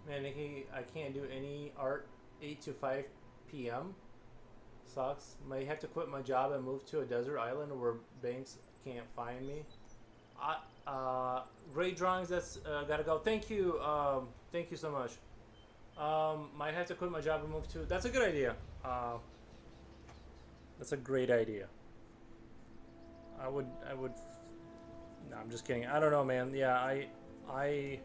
Man, Nikki, I can't do any art 8 to 5 p.m. Sucks. Might have to quit my job and move to a desert island where banks can't find me. Great drawings. That's gotta go. Thank you so much. Might have to quit my job and move to. That's a good idea. That's a great idea. I would. No, I'm just kidding. I don't know, man. Yeah, I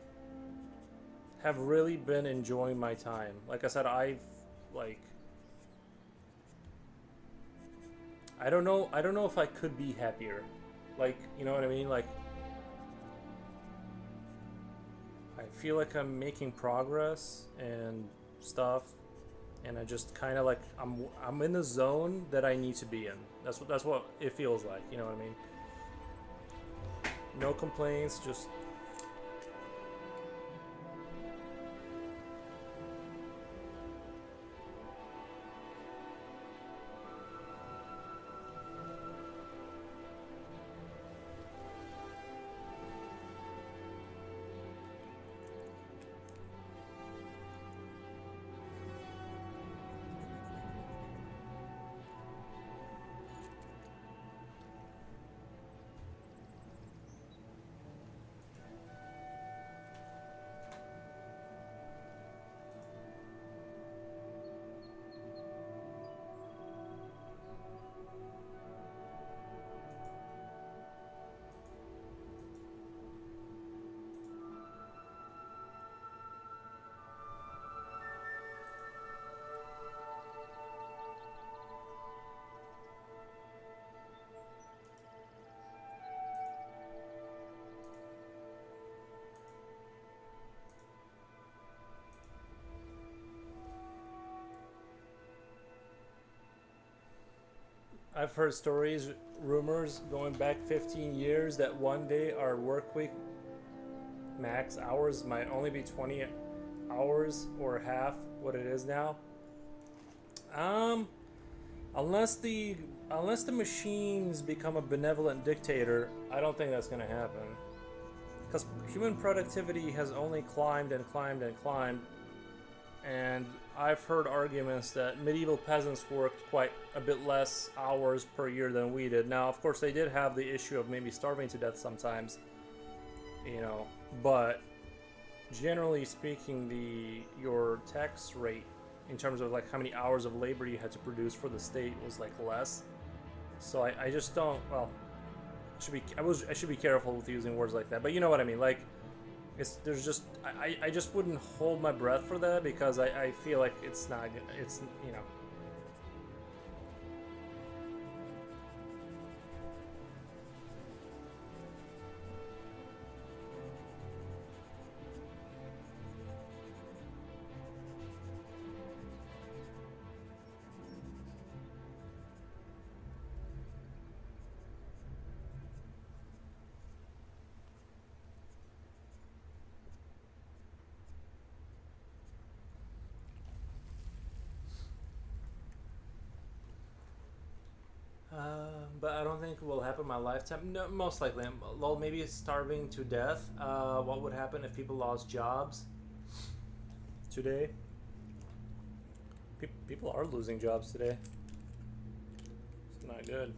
have really been enjoying my time. Like I said, I've like. I don't know. I don't know if I could be happier. Like, you know what I mean? Like, I feel like I'm making progress and stuff, and I just kind of like I'm in the zone that I need to be in. That's what it feels like. You know what I mean? No complaints. Just I've heard stories, rumors going back 15 years that one day our work week max hours might only be 20 hours or half what it is now. Um, unless the machines become a benevolent dictator, I don't think that's gonna happen. Because human productivity has only climbed and climbed and climbed, and I've heard arguments that medieval peasants worked quite a bit less hours per year than we did. Now, of course, they did have the issue of maybe starving to death sometimes, you know, but generally speaking, your tax rate in terms of like how many hours of labor you had to produce for the state was like less. So I just don't, well, I should be careful with using words like that, but you know what I mean. Like, there's just I just wouldn't hold my breath for that because I feel like it's not, it's, you know. But I don't think it will happen in my lifetime. No, most likely. Well, maybe it's starving to death. What would happen if people lost jobs today? People are losing jobs today. It's not good.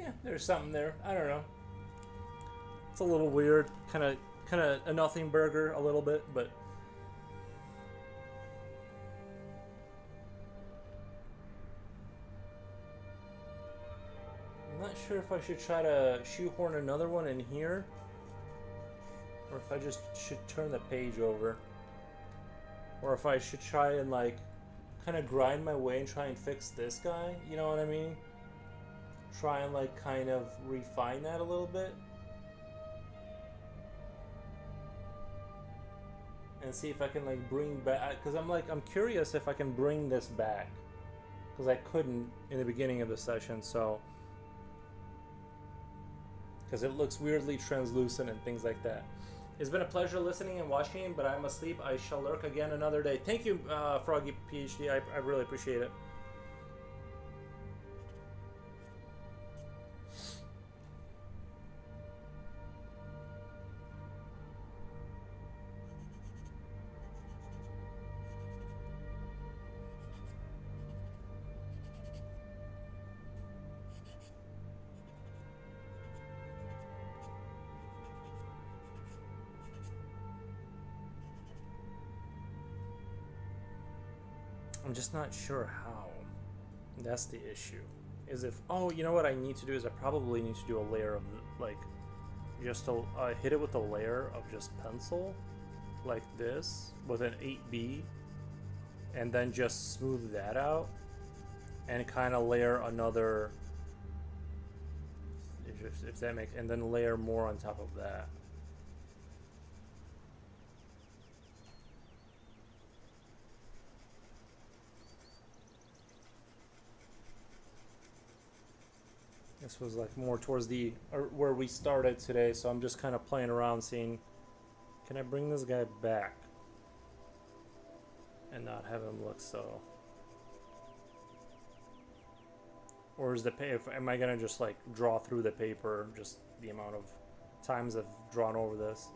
Yeah, there's something there. I don't know. It's a little weird, kind of a nothing burger a little bit, but I'm not sure if I should try to shoehorn another one in here, or if I just should turn the page over, or if I should try and like kind of grind my way and try and fix this guy. You know what I mean? Try and like kind of refine that a little bit. And see if I can like bring back, because I'm curious if I can bring this back, because I couldn't in the beginning of the session, so because it looks weirdly translucent and things like that. It's been a pleasure listening and watching, but I'm asleep. I shall lurk again another day. Thank you, Froggy PhD. I really appreciate it. I'm just not sure how. That's the issue. Is if, oh, you know what I need to do is I probably need to do a layer of, like, just to hit it with a layer of just pencil, like this, with an 8B, and then just smooth that out, and kind of layer another, if that makes, and then layer more on top of that. This was like more towards the, or where we started today, so I'm just kind of playing around seeing, can I bring this guy back and not have him look so, or is the am I gonna just like draw through the paper, just the amount of times I've drawn over this?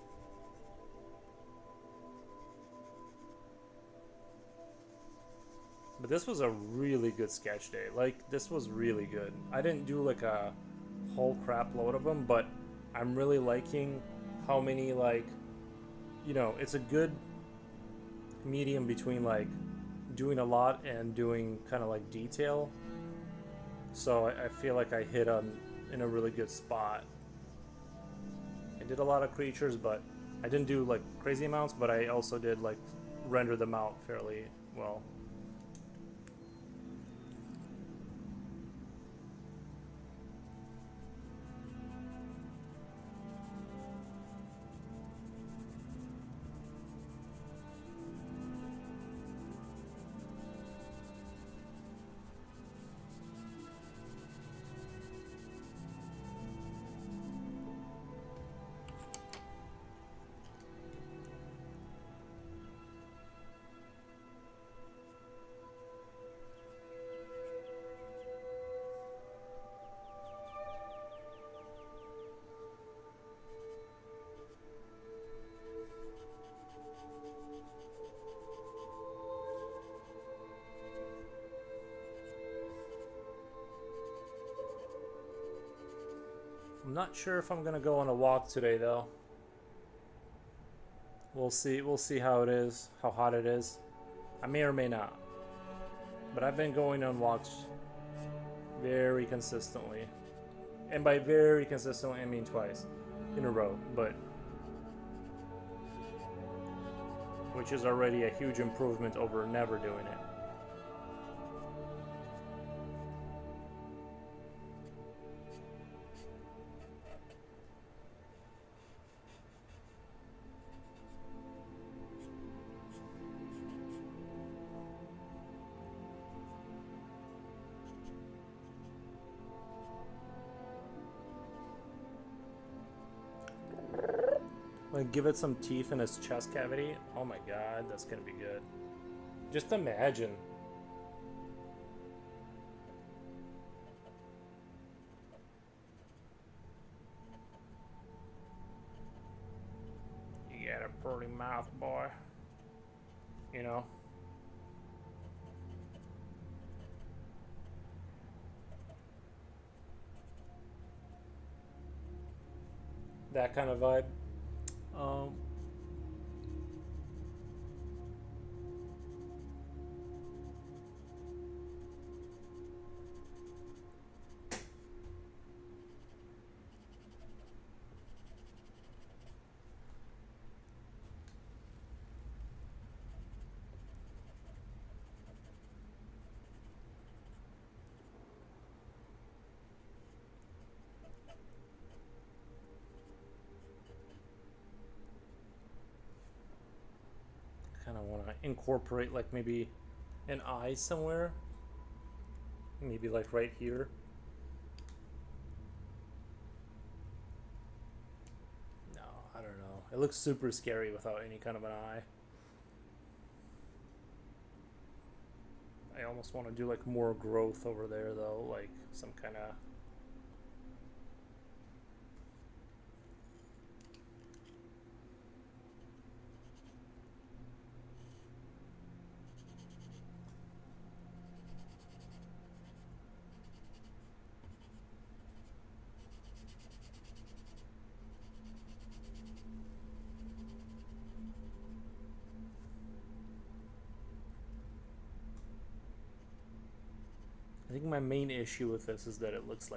But this was a really good sketch day. Like, this was really good. I didn't do like a whole crap load of them, but I'm really liking how many, like, you know, it's a good medium between like doing a lot and doing kind of like detail. So I feel like I hit on in a really good spot. I did a lot of creatures, but I didn't do like crazy amounts, but I also did like render them out fairly well. I'm not sure if I'm gonna go on a walk today though. We'll see how it is, how hot it is. I may or may not. But I've been going on walks very consistently. And by very consistently I mean twice in a row, but which is already a huge improvement over never doing it. Like, give it some teeth in its chest cavity. Oh my god, that's gonna be good. Just imagine. You got a pretty mouth, boy. You know? that kind of vibe. Um, kind of want to incorporate like maybe an eye somewhere, maybe like right here. No, I don't know. It looks super scary without any kind of an eye. I almost want to do like more growth over there though, like some kind of. I think my main issue with this is that it looks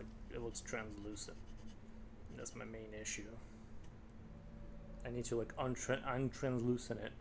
translucent. And that's my main issue. I need to like untranslucent it.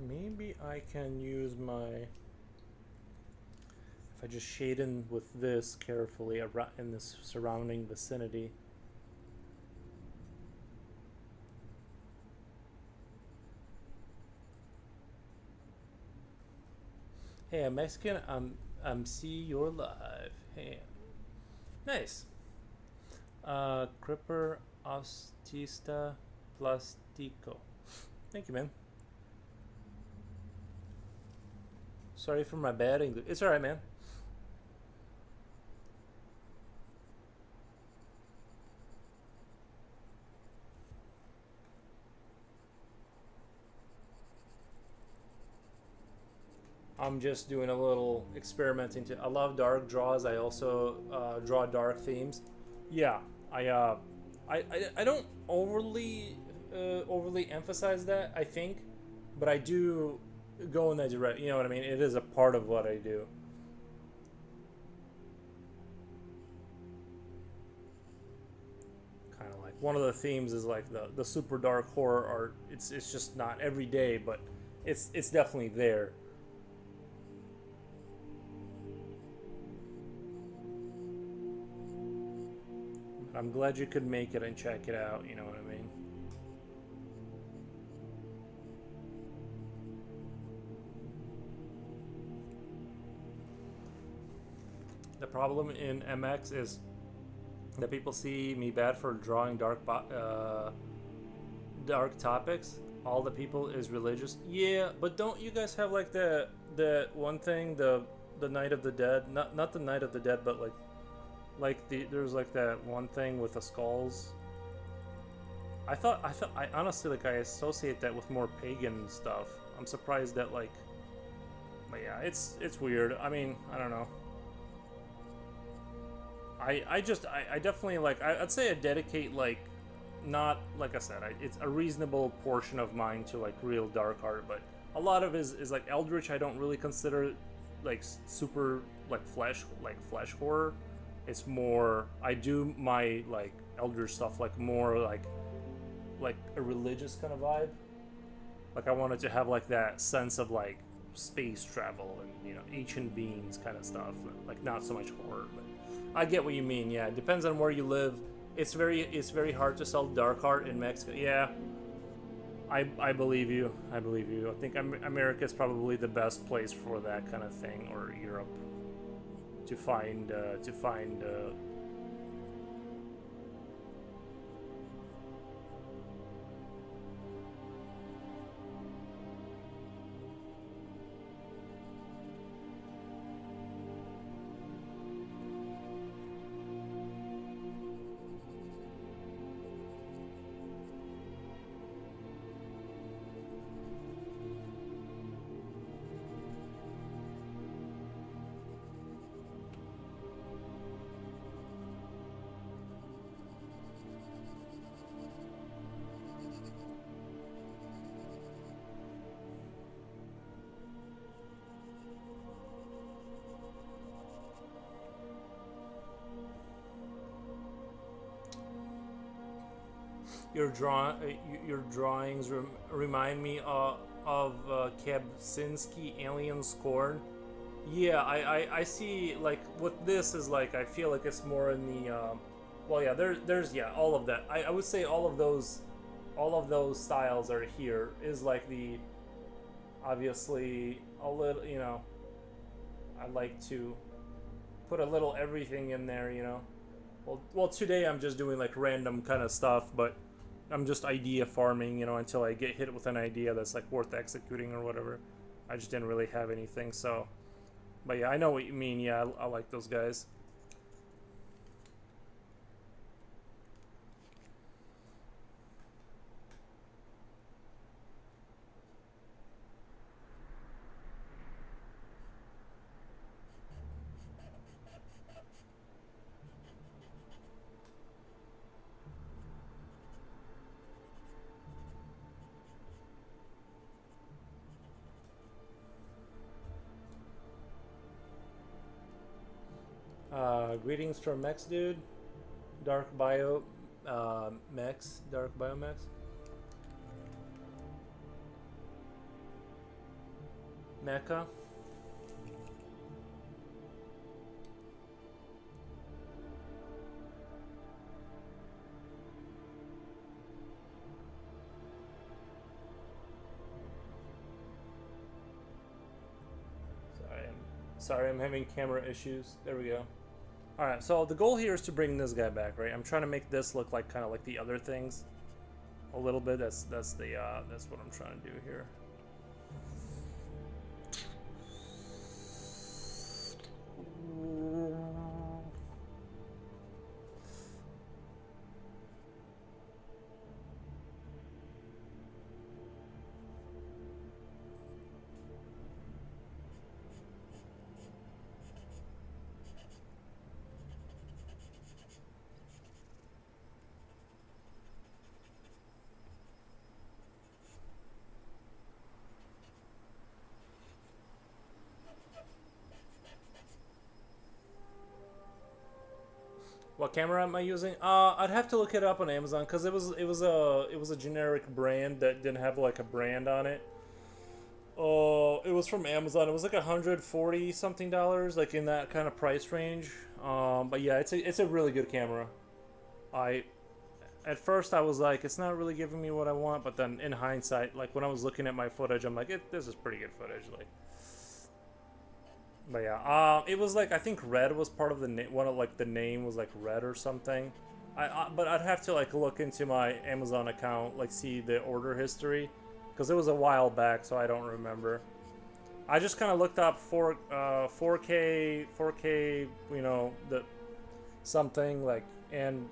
Maybe I can use my, if I just shade in with this carefully around in this surrounding vicinity. Hey, I'm Mexican. I'm see you're live. Hey, nice. Cripper Autista Plastico. Thank you, man. Sorry for my bad English. It's alright, man. I'm just doing a little experimenting. I love dark draws. I also draw dark themes. Yeah, I don't overly emphasize that. I think, but I do go in that direction. You know what I mean? It is a part of what I do. Kind of like one of the themes is like the super dark horror art. It's just not every day, but it's definitely there. I'm glad you could make it and check it out, you know what I mean? The problem in MX is that people see me bad for drawing dark topics. All the people is religious. Yeah, but don't you guys have like the one thing, the Night of the Dead? Not the Night of the Dead, but like there's like that one thing with the skulls. I honestly like I associate that with more pagan stuff. I'm surprised that like, but yeah, it's weird. I mean, I don't know. I definitely like I'd say I dedicate like, not like I said, it's a reasonable portion of mine to like real dark art, but a lot of it is like Eldritch. I don't really consider like super like flesh horror. It's more, I do my like Eldritch stuff like more like a religious kind of vibe. Like I wanted to have like that sense of like space travel and, you know, ancient beings kind of stuff. Like not so much horror, but I get what you mean. Yeah, it depends on where you live. It's very hard to sell dark art in Mexico. Yeah, I believe you. I believe you. I think America is probably the best place for that kind of thing, or Europe, to find your drawings remind me of Kabczynski Alien Scorn. Yeah, I see, like, what this is like, I feel like it's more in the, well, yeah, there's, yeah, all of that. I would say all of those styles are here, is like the, obviously, a little, you know, I like to put a little everything in there, you know. Well, today I'm just doing, like, random kind of stuff, but I'm just idea farming, you know, until I get hit with an idea that's, like, worth executing or whatever. I just didn't really have anything, so... But yeah, I know what you mean. Yeah, I like those guys. Greetings from Mex Dude. Dark Bio Mex. Dark Bio Mex. Mecca. Sorry, I'm having camera issues. There we go. Alright, so the goal here is to bring this guy back, right? I'm trying to make this look like kind of like the other things a little bit. That's what I'm trying to do here. What camera am I using? I'd have to look it up on Amazon because it was a generic brand that didn't have like a brand on it. Oh, it was from Amazon. It was like $140 something, like in that kind of price range. But yeah, it's a really good camera. At first I was like, it's not really giving me what I want, but then in hindsight, like when I was looking at my footage, I'm like, this is pretty good footage, like. But yeah, it was like, I think red was part of the one of like the name was like red or something. But I'd have to like look into my Amazon account, like see the order history, because it was a while back, so I don't remember. I just kind of looked up 4K, you know, the something like, and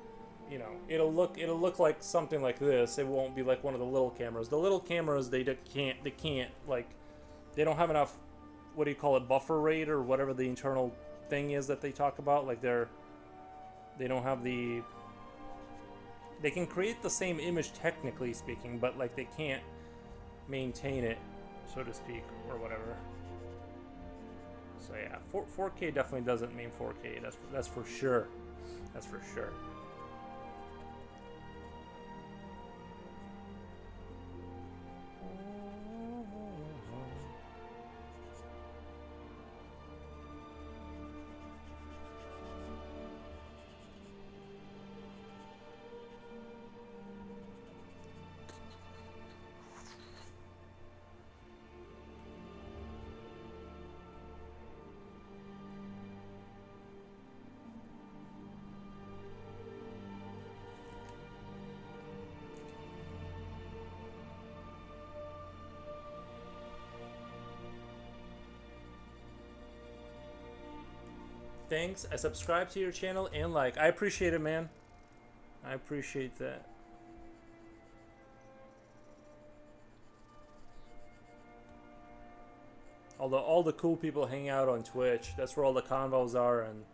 you know, it'll look like something like this. It won't be like one of the little cameras. The little cameras, they can't like, they don't have enough, what do you call it, buffer rate or whatever the internal thing is that they talk about. Like they don't have the, they can create the same image technically speaking, but like they can't maintain it, so to speak, or whatever. So yeah, 4K definitely doesn't mean 4K. That's for sure. That's for sure. thanks. I subscribe to your channel and like. I appreciate it, man. I appreciate that. Although all the cool people hang out on Twitch. That's where all the convos are, and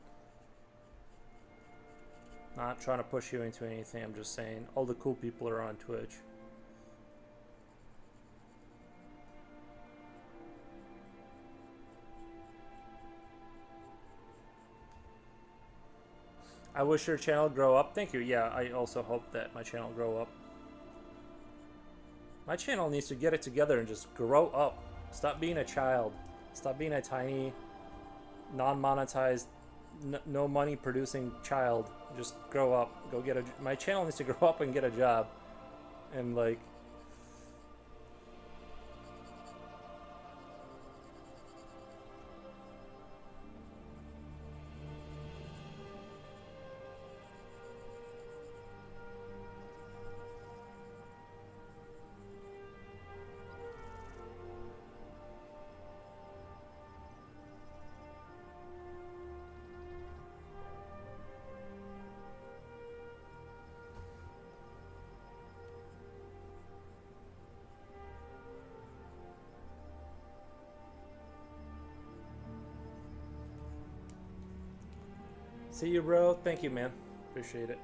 not trying to push you into anything. I'm just saying all the cool people are on Twitch. I wish your channel grow up. Thank you. Yeah, I also hope that my channel grow up. My channel needs to get it together and just grow up. Stop being a child. Stop being a tiny, non-monetized, no money producing child. Just grow up. Go get a. My channel needs to grow up and get a job, and like. See you, bro. Thank you, man. Appreciate it.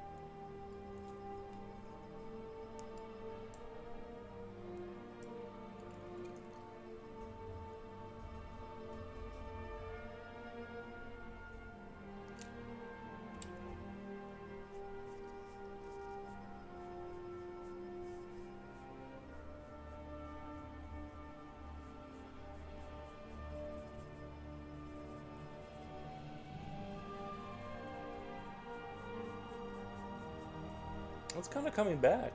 It's kind of coming back.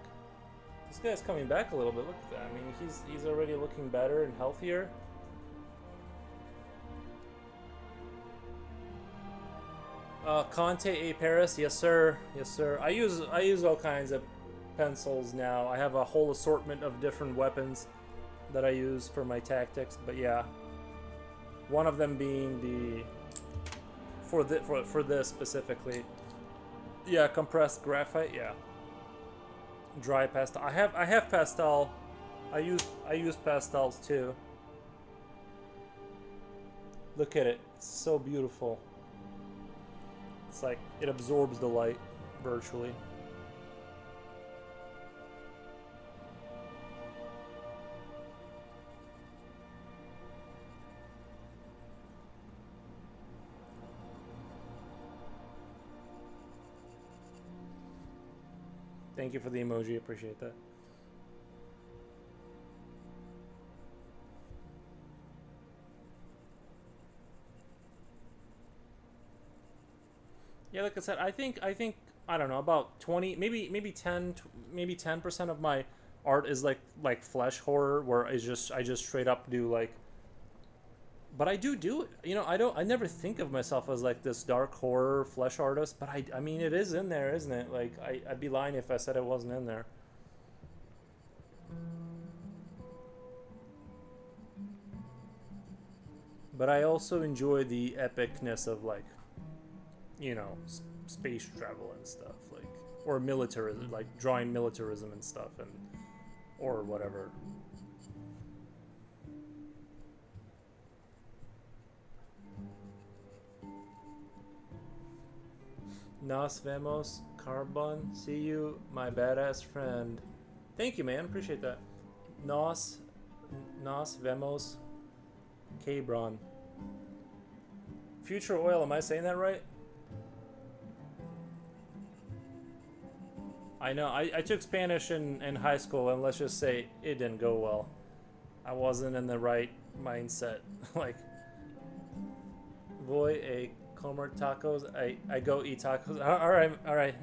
This guy's coming back a little bit. Look at that. I mean, he's already looking better and healthier. Conte A Paris, yes sir, yes sir. I use all kinds of pencils now. I have a whole assortment of different weapons that I use for my tactics. But yeah, one of them being the for this specifically. Yeah, compressed graphite. Yeah. Dry pastel. I have pastel. I use pastels too. Look at it. It's so beautiful. It's like it absorbs the light virtually. Thank you for the emoji. Appreciate that. Yeah, like I said, I think I don't know, about 20, maybe 10% of my art is like flesh horror, where I just straight up do like. But I do it. You know, I never think of myself as like this dark horror flesh artist, but I mean, it is in there, isn't it? Like, I'd be lying if I said it wasn't in there. But I also enjoy the epicness of, like, you know, space travel and stuff, like, or militarism, like drawing militarism and stuff, and or whatever. Nos vemos, Carbon. See you, my badass friend. Thank you, man. Appreciate that. Nos vemos, Cabron. Future oil. Am I saying that right? I know. I took Spanish in high school, and let's just say it didn't go well. I wasn't in the right mindset. Like, voy a comer tacos. I go eat tacos. All right, all right.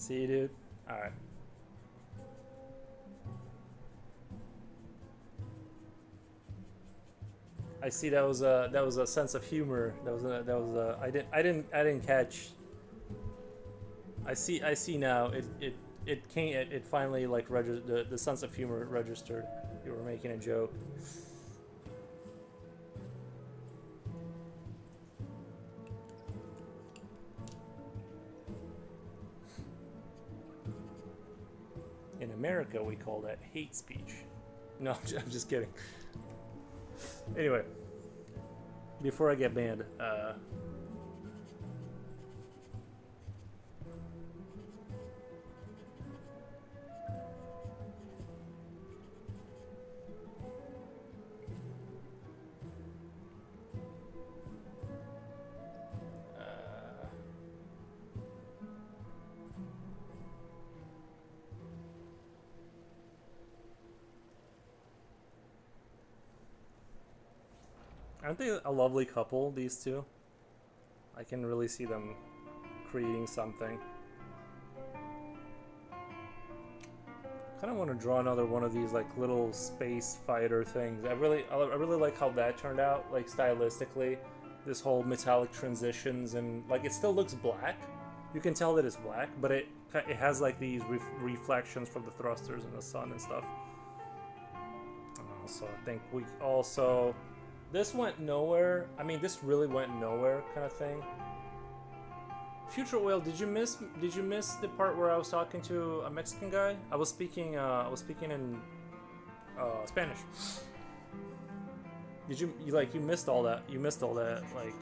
See you, dude. All right. I see that was a sense of humor. I didn't catch. I see now. It came. It finally like the sense of humor registered. You were making a joke. In America, we call that hate speech. No, I'm just kidding. Anyway, before I get banned, aren't they a lovely couple, these two? I can really see them creating something. Kind of want to draw another one of these like little space fighter things. I really like how that turned out, like stylistically. This whole metallic transitions and like it still looks black. You can tell that it's black, but it has like these reflections from the thrusters and the sun and stuff. So I think we also. This went nowhere. I mean, this really went nowhere, kind of thing. Future Oil, did you miss the part where I was talking to a Mexican guy? I was speaking in Spanish. Did you missed all that? You missed all that. Like,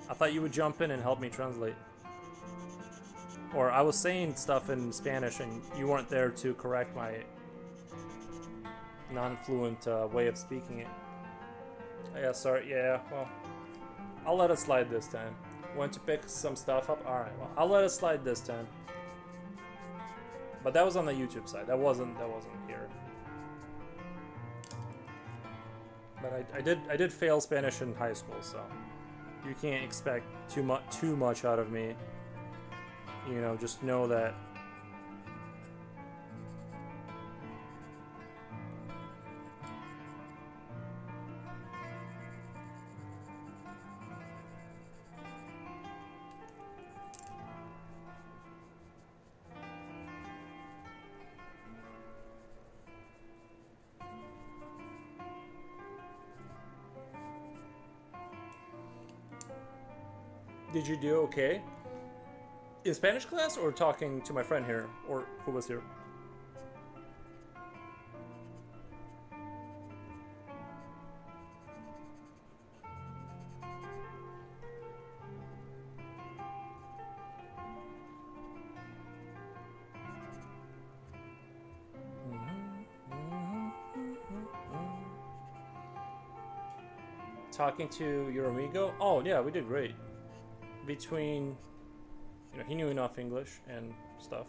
I thought you would jump in and help me translate. Or I was saying stuff in Spanish and you weren't there to correct my non-fluent way of speaking it. Yeah, sorry. Yeah, well, I'll let it slide this time. Went to pick some stuff up. All right, well, I'll let it slide this time. But that was on the YouTube side. That wasn't here. But I did fail Spanish in high school, so you can't expect too much out of me. You know, just know that. Did you do okay in Spanish class, or talking to my friend here, or who was here? Talking to your amigo? Oh yeah, we did great. Between, you know, he knew enough English and stuff.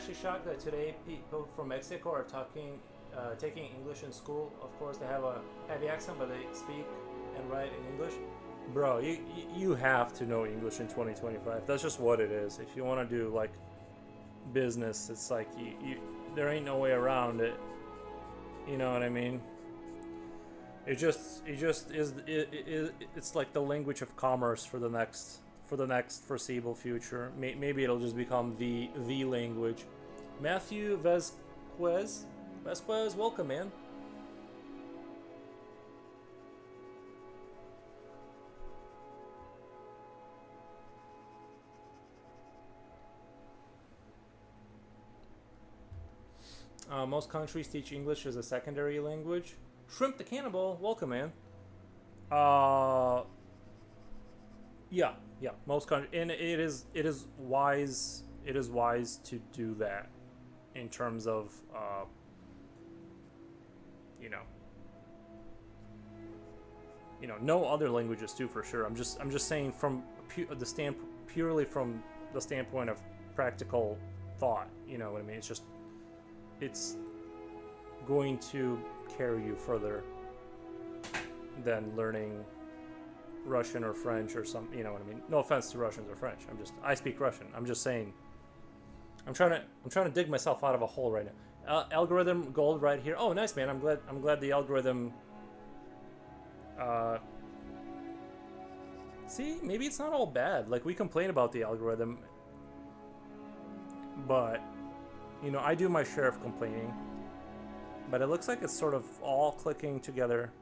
actually shocked that today people from Mexico are taking English in school. Of course, they have a heavy accent, but they speak and write in English. Bro, you have to know English in 2025. That's just what it is. If you want to do like business, it's like you there ain't no way around it. You know what I mean? It just is. It's like the language of commerce for the next foreseeable future. Maybe it'll just become the language. Matthew Vasquez, welcome, man. Most countries teach English as a secondary language. Shrimp the Cannibal, welcome, man. Yeah, most countries, and it is wise to do that in terms of you know, no other languages too, for sure. I'm just saying from purely from the standpoint of practical thought. You know what I mean? It's going to carry you further than learning Russian or French or some, you know what I mean? No offense to Russians or French. I speak Russian. I'm just saying. I'm trying to dig myself out of a hole right now. Algorithm gold right here. Oh, nice, man. I'm glad the algorithm. See, maybe it's not all bad. Like, we complain about the algorithm, but you know, I do my share of complaining. But it looks like it's sort of all clicking together.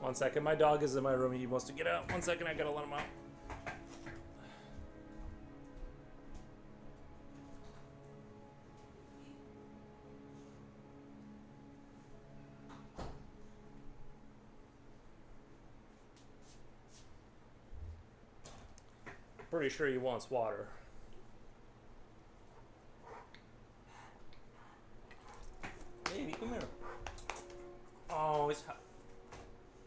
One second, my dog is in my room. He wants to get out. 1 second, I gotta let him out. Pretty sure he wants water. Baby, come here. Oh, it's hot.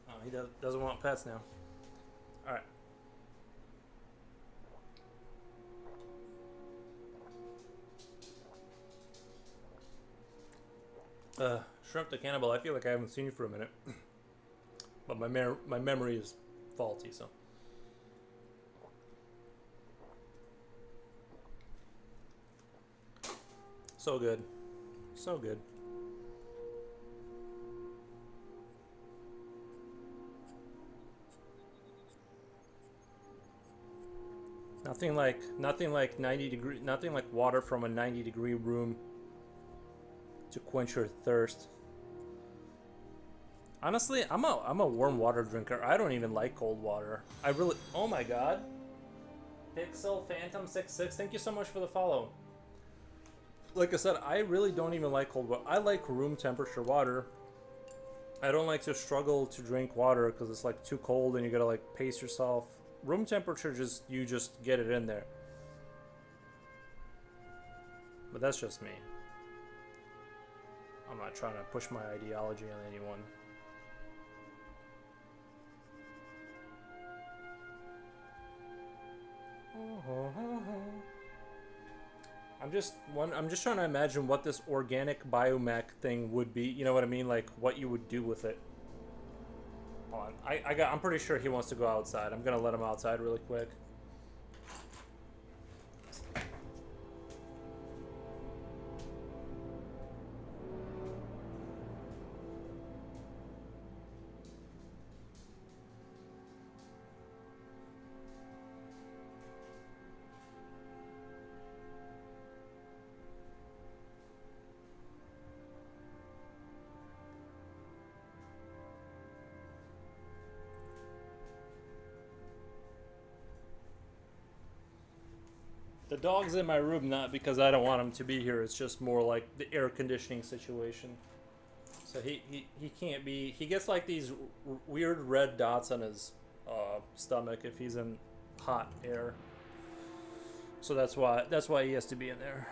Oh, he doesn't want pets now. All right. Shrimp the Cannibal. I feel like I haven't seen you for a minute, but my memory is faulty. So. So good. So good. Nothing like 90 degree, nothing like water from a 90-degree room to quench your thirst. Honestly, I'm a warm water drinker. I don't even like cold water. I really, oh my god. Pixel Phantom 66, thank you so much for the follow. Like I said, I really don't even like cold water. I like room temperature water. I don't like to struggle to drink water because it's like too cold and you gotta like pace yourself. Room temperature, you just get it in there. But that's just me. I'm not trying to push my ideology on anyone. I'm just trying to imagine what this organic biomech thing would be. You know what I mean? Like what you would do with it. Hold on. I'm pretty sure he wants to go outside. I'm gonna let him outside really quick. The dog's in my room not because I don't want him to be here. It's just more like the air conditioning situation. So he can't be. He gets like these weird red dots on his stomach if he's in hot air. So that's why he has to be in there.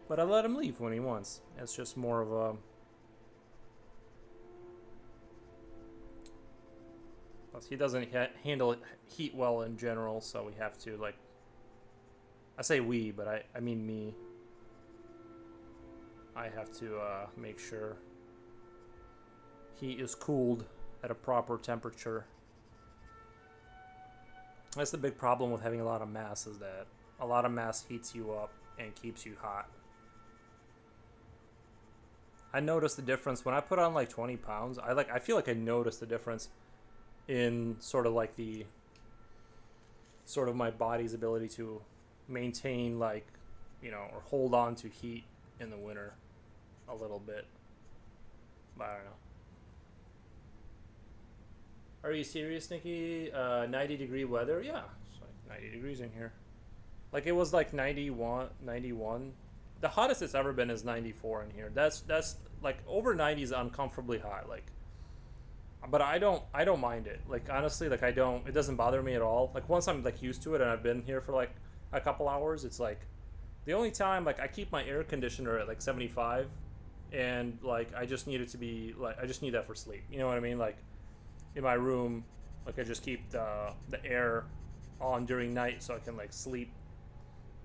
But I let him leave when he wants. It's just more of a 'Cause he doesn't handle heat well in general, so we have to, like... I say we, but I mean me. I have to make sure he is cooled at a proper temperature. That's the big problem with having a lot of mass, is that a lot of mass heats you up and keeps you hot. I noticed the difference when I put on like 20 pounds. I feel like I noticed the difference in sort of like the sort of my body's ability to maintain, like, you know, or hold on to heat in the winter a little bit. But I don't know. Are you serious, Nikki? 90-degree weather? Yeah, it's like 90 degrees in here. Like, it was like 91. The hottest it's ever been is 94 in here. That's like over 90 is uncomfortably hot. Like, but I don't mind it. Like, honestly, like, it doesn't bother me at all. Like, once I'm like used to it and I've been here for like a couple hours, it's like the only time, like, I keep my air conditioner at like 75, and like I just need it to be like, I just need that for sleep. You know what I mean? Like, in my room, like, I just keep the air on during night so I can like sleep.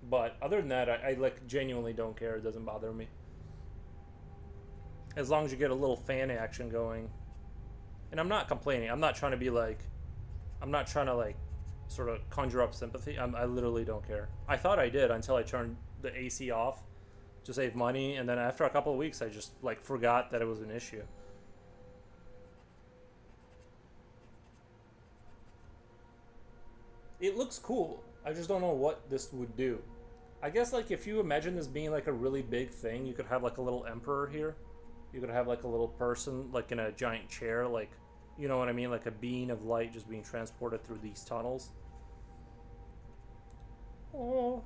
But other than that, I like genuinely don't care. It doesn't bother me. As long as you get a little fan action going. And I'm not complaining. I'm not trying to be like, I'm not trying to like sort of conjure up sympathy. I literally don't care. I thought I did until I turned the AC off to save money, and then after a couple of weeks I just like forgot that it was an issue. It looks cool. I just don't know what this would do. I guess, like, if you imagine this being like a really big thing, you could have like a little emperor here. You could have like a little person like in a giant chair, like, you know what I mean, like a beam of light just being transported through these tunnels. Oh,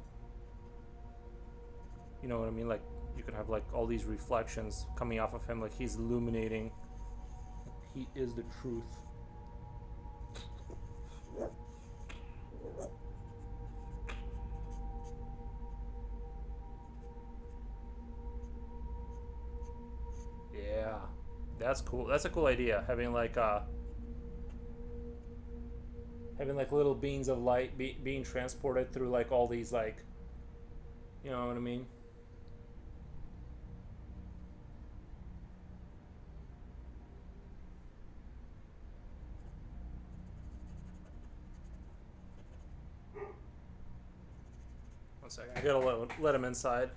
you know what I mean? Like, you could have like all these reflections coming off of him, like he's illuminating. He is the truth. Yeah, that's cool. That's a cool idea. Having like little beams of light being transported through like all these, like, you know what I mean? One second. I gotta let him inside.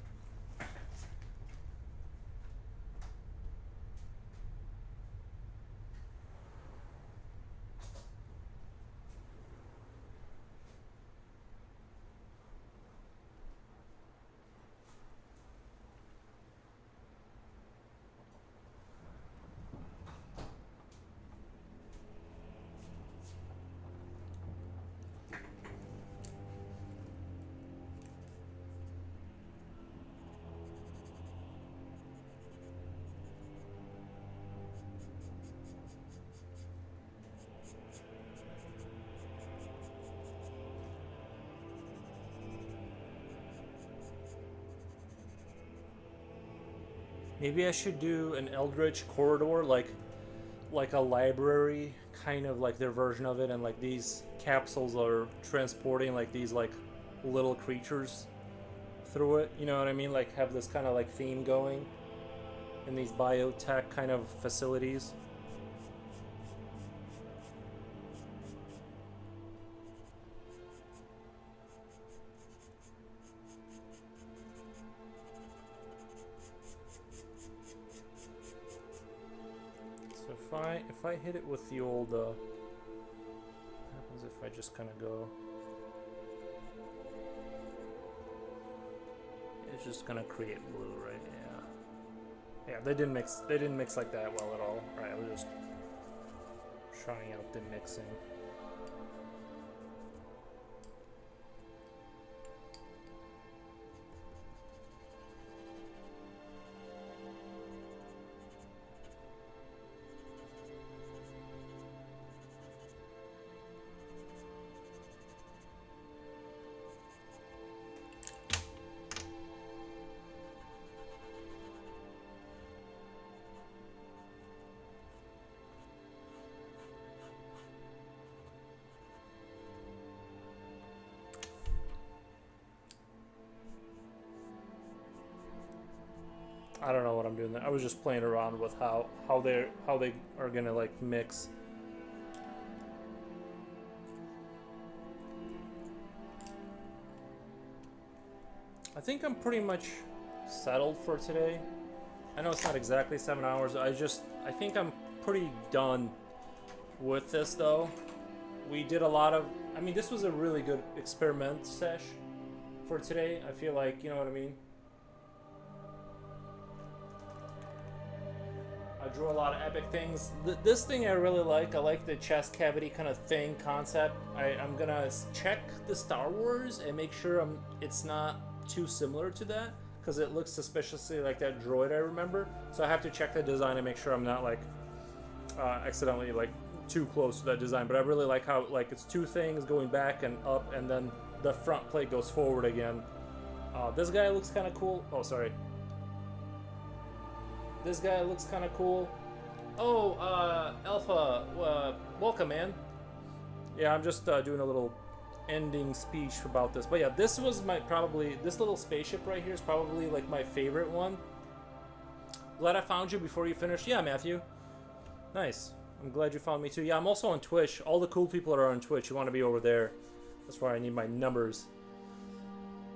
Maybe I should do an Eldritch corridor, like a library, kind of like their version of it, and like these capsules are transporting like these like little creatures through it. You know what I mean? Like, have this kind of like theme going in these biotech kind of facilities. If I hit it with the old, what happens if I just kind of go? It's just gonna create blue, right? Yeah. Yeah, they didn't mix like that well at all. Right, I was just trying out the mixing. I don't know what I'm doing there. I was just playing around with how they are gonna like mix. I think I'm pretty much settled for today. I know it's not exactly 7 hours. I think I'm pretty done with this though. We did a lot of, I mean, this was a really good experiment sesh for today. I feel like, you know what I mean? I drew a lot of epic things. This thing I really like. I like the chest cavity kind of thing concept. I'm gonna check the Star Wars and make sure it's not too similar to that, because it looks suspiciously like that droid I remember. So I have to check the design and make sure I'm not like accidentally like too close to that design. But I really like how like it's two things going back and up, and then the front plate goes forward again. This guy looks kind of cool. Oh, sorry. This guy looks kind of cool. Oh, Alpha, welcome, man. Yeah, I'm just doing a little ending speech about this. But yeah, this was this little spaceship right here is probably like my favorite one. Glad I found you before you finished. Yeah, Matthew. Nice. I'm glad you found me too. Yeah, I'm also on Twitch. All the cool people are on Twitch. You want to be over there. That's why I need my numbers.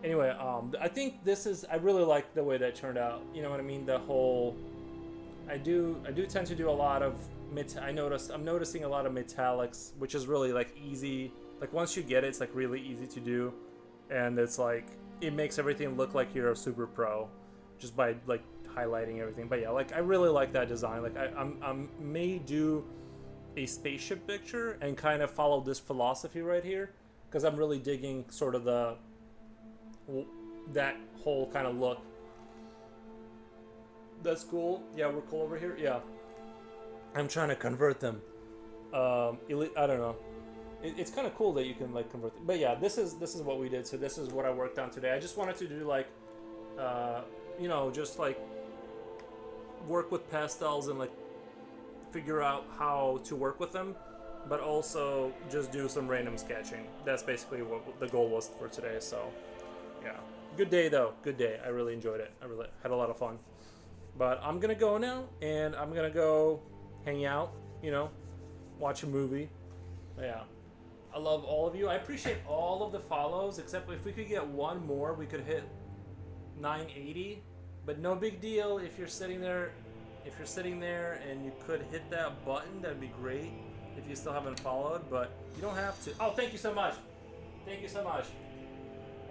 Anyway, I think I really like the way that turned out. You know what I mean? The whole, I do tend to do a lot of, I'm noticing a lot of metallics, which is really like easy. Like once you get it, it's like really easy to do. And it's like, it makes everything look like you're a super pro just by like highlighting everything. But yeah, like I really like that design. Like I may do a spaceship picture and kind of follow this philosophy right here, because I'm really digging sort of that whole kind of look. That's cool. Yeah, we're cool over here. Yeah, I'm trying to convert them. I don't know. It's kind of cool that you can like convert them. But yeah, this is what we did. So this is what I worked on today. I just wanted to do like, you know, just like work with pastels and like figure out how to work with them, but also just do some random sketching. That's basically what the goal was for today. So yeah, good day though. Good day. I really enjoyed it. I really had a lot of fun. But I'm gonna go now, and I'm gonna go hang out, you know, watch a movie. Yeah, I love all of you. I appreciate all of the follows, except if we could get one more, we could hit 980. But no big deal if you're sitting there. If you're sitting there and you could hit that button, that'd be great. If you still haven't followed, but you don't have to. Oh, thank you so much. Thank you so much.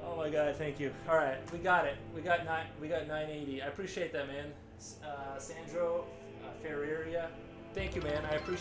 Oh my God, thank you. All right, we got it. We got 980. I appreciate that, man. Sandro Ferreira. Thank you, man. I appreciate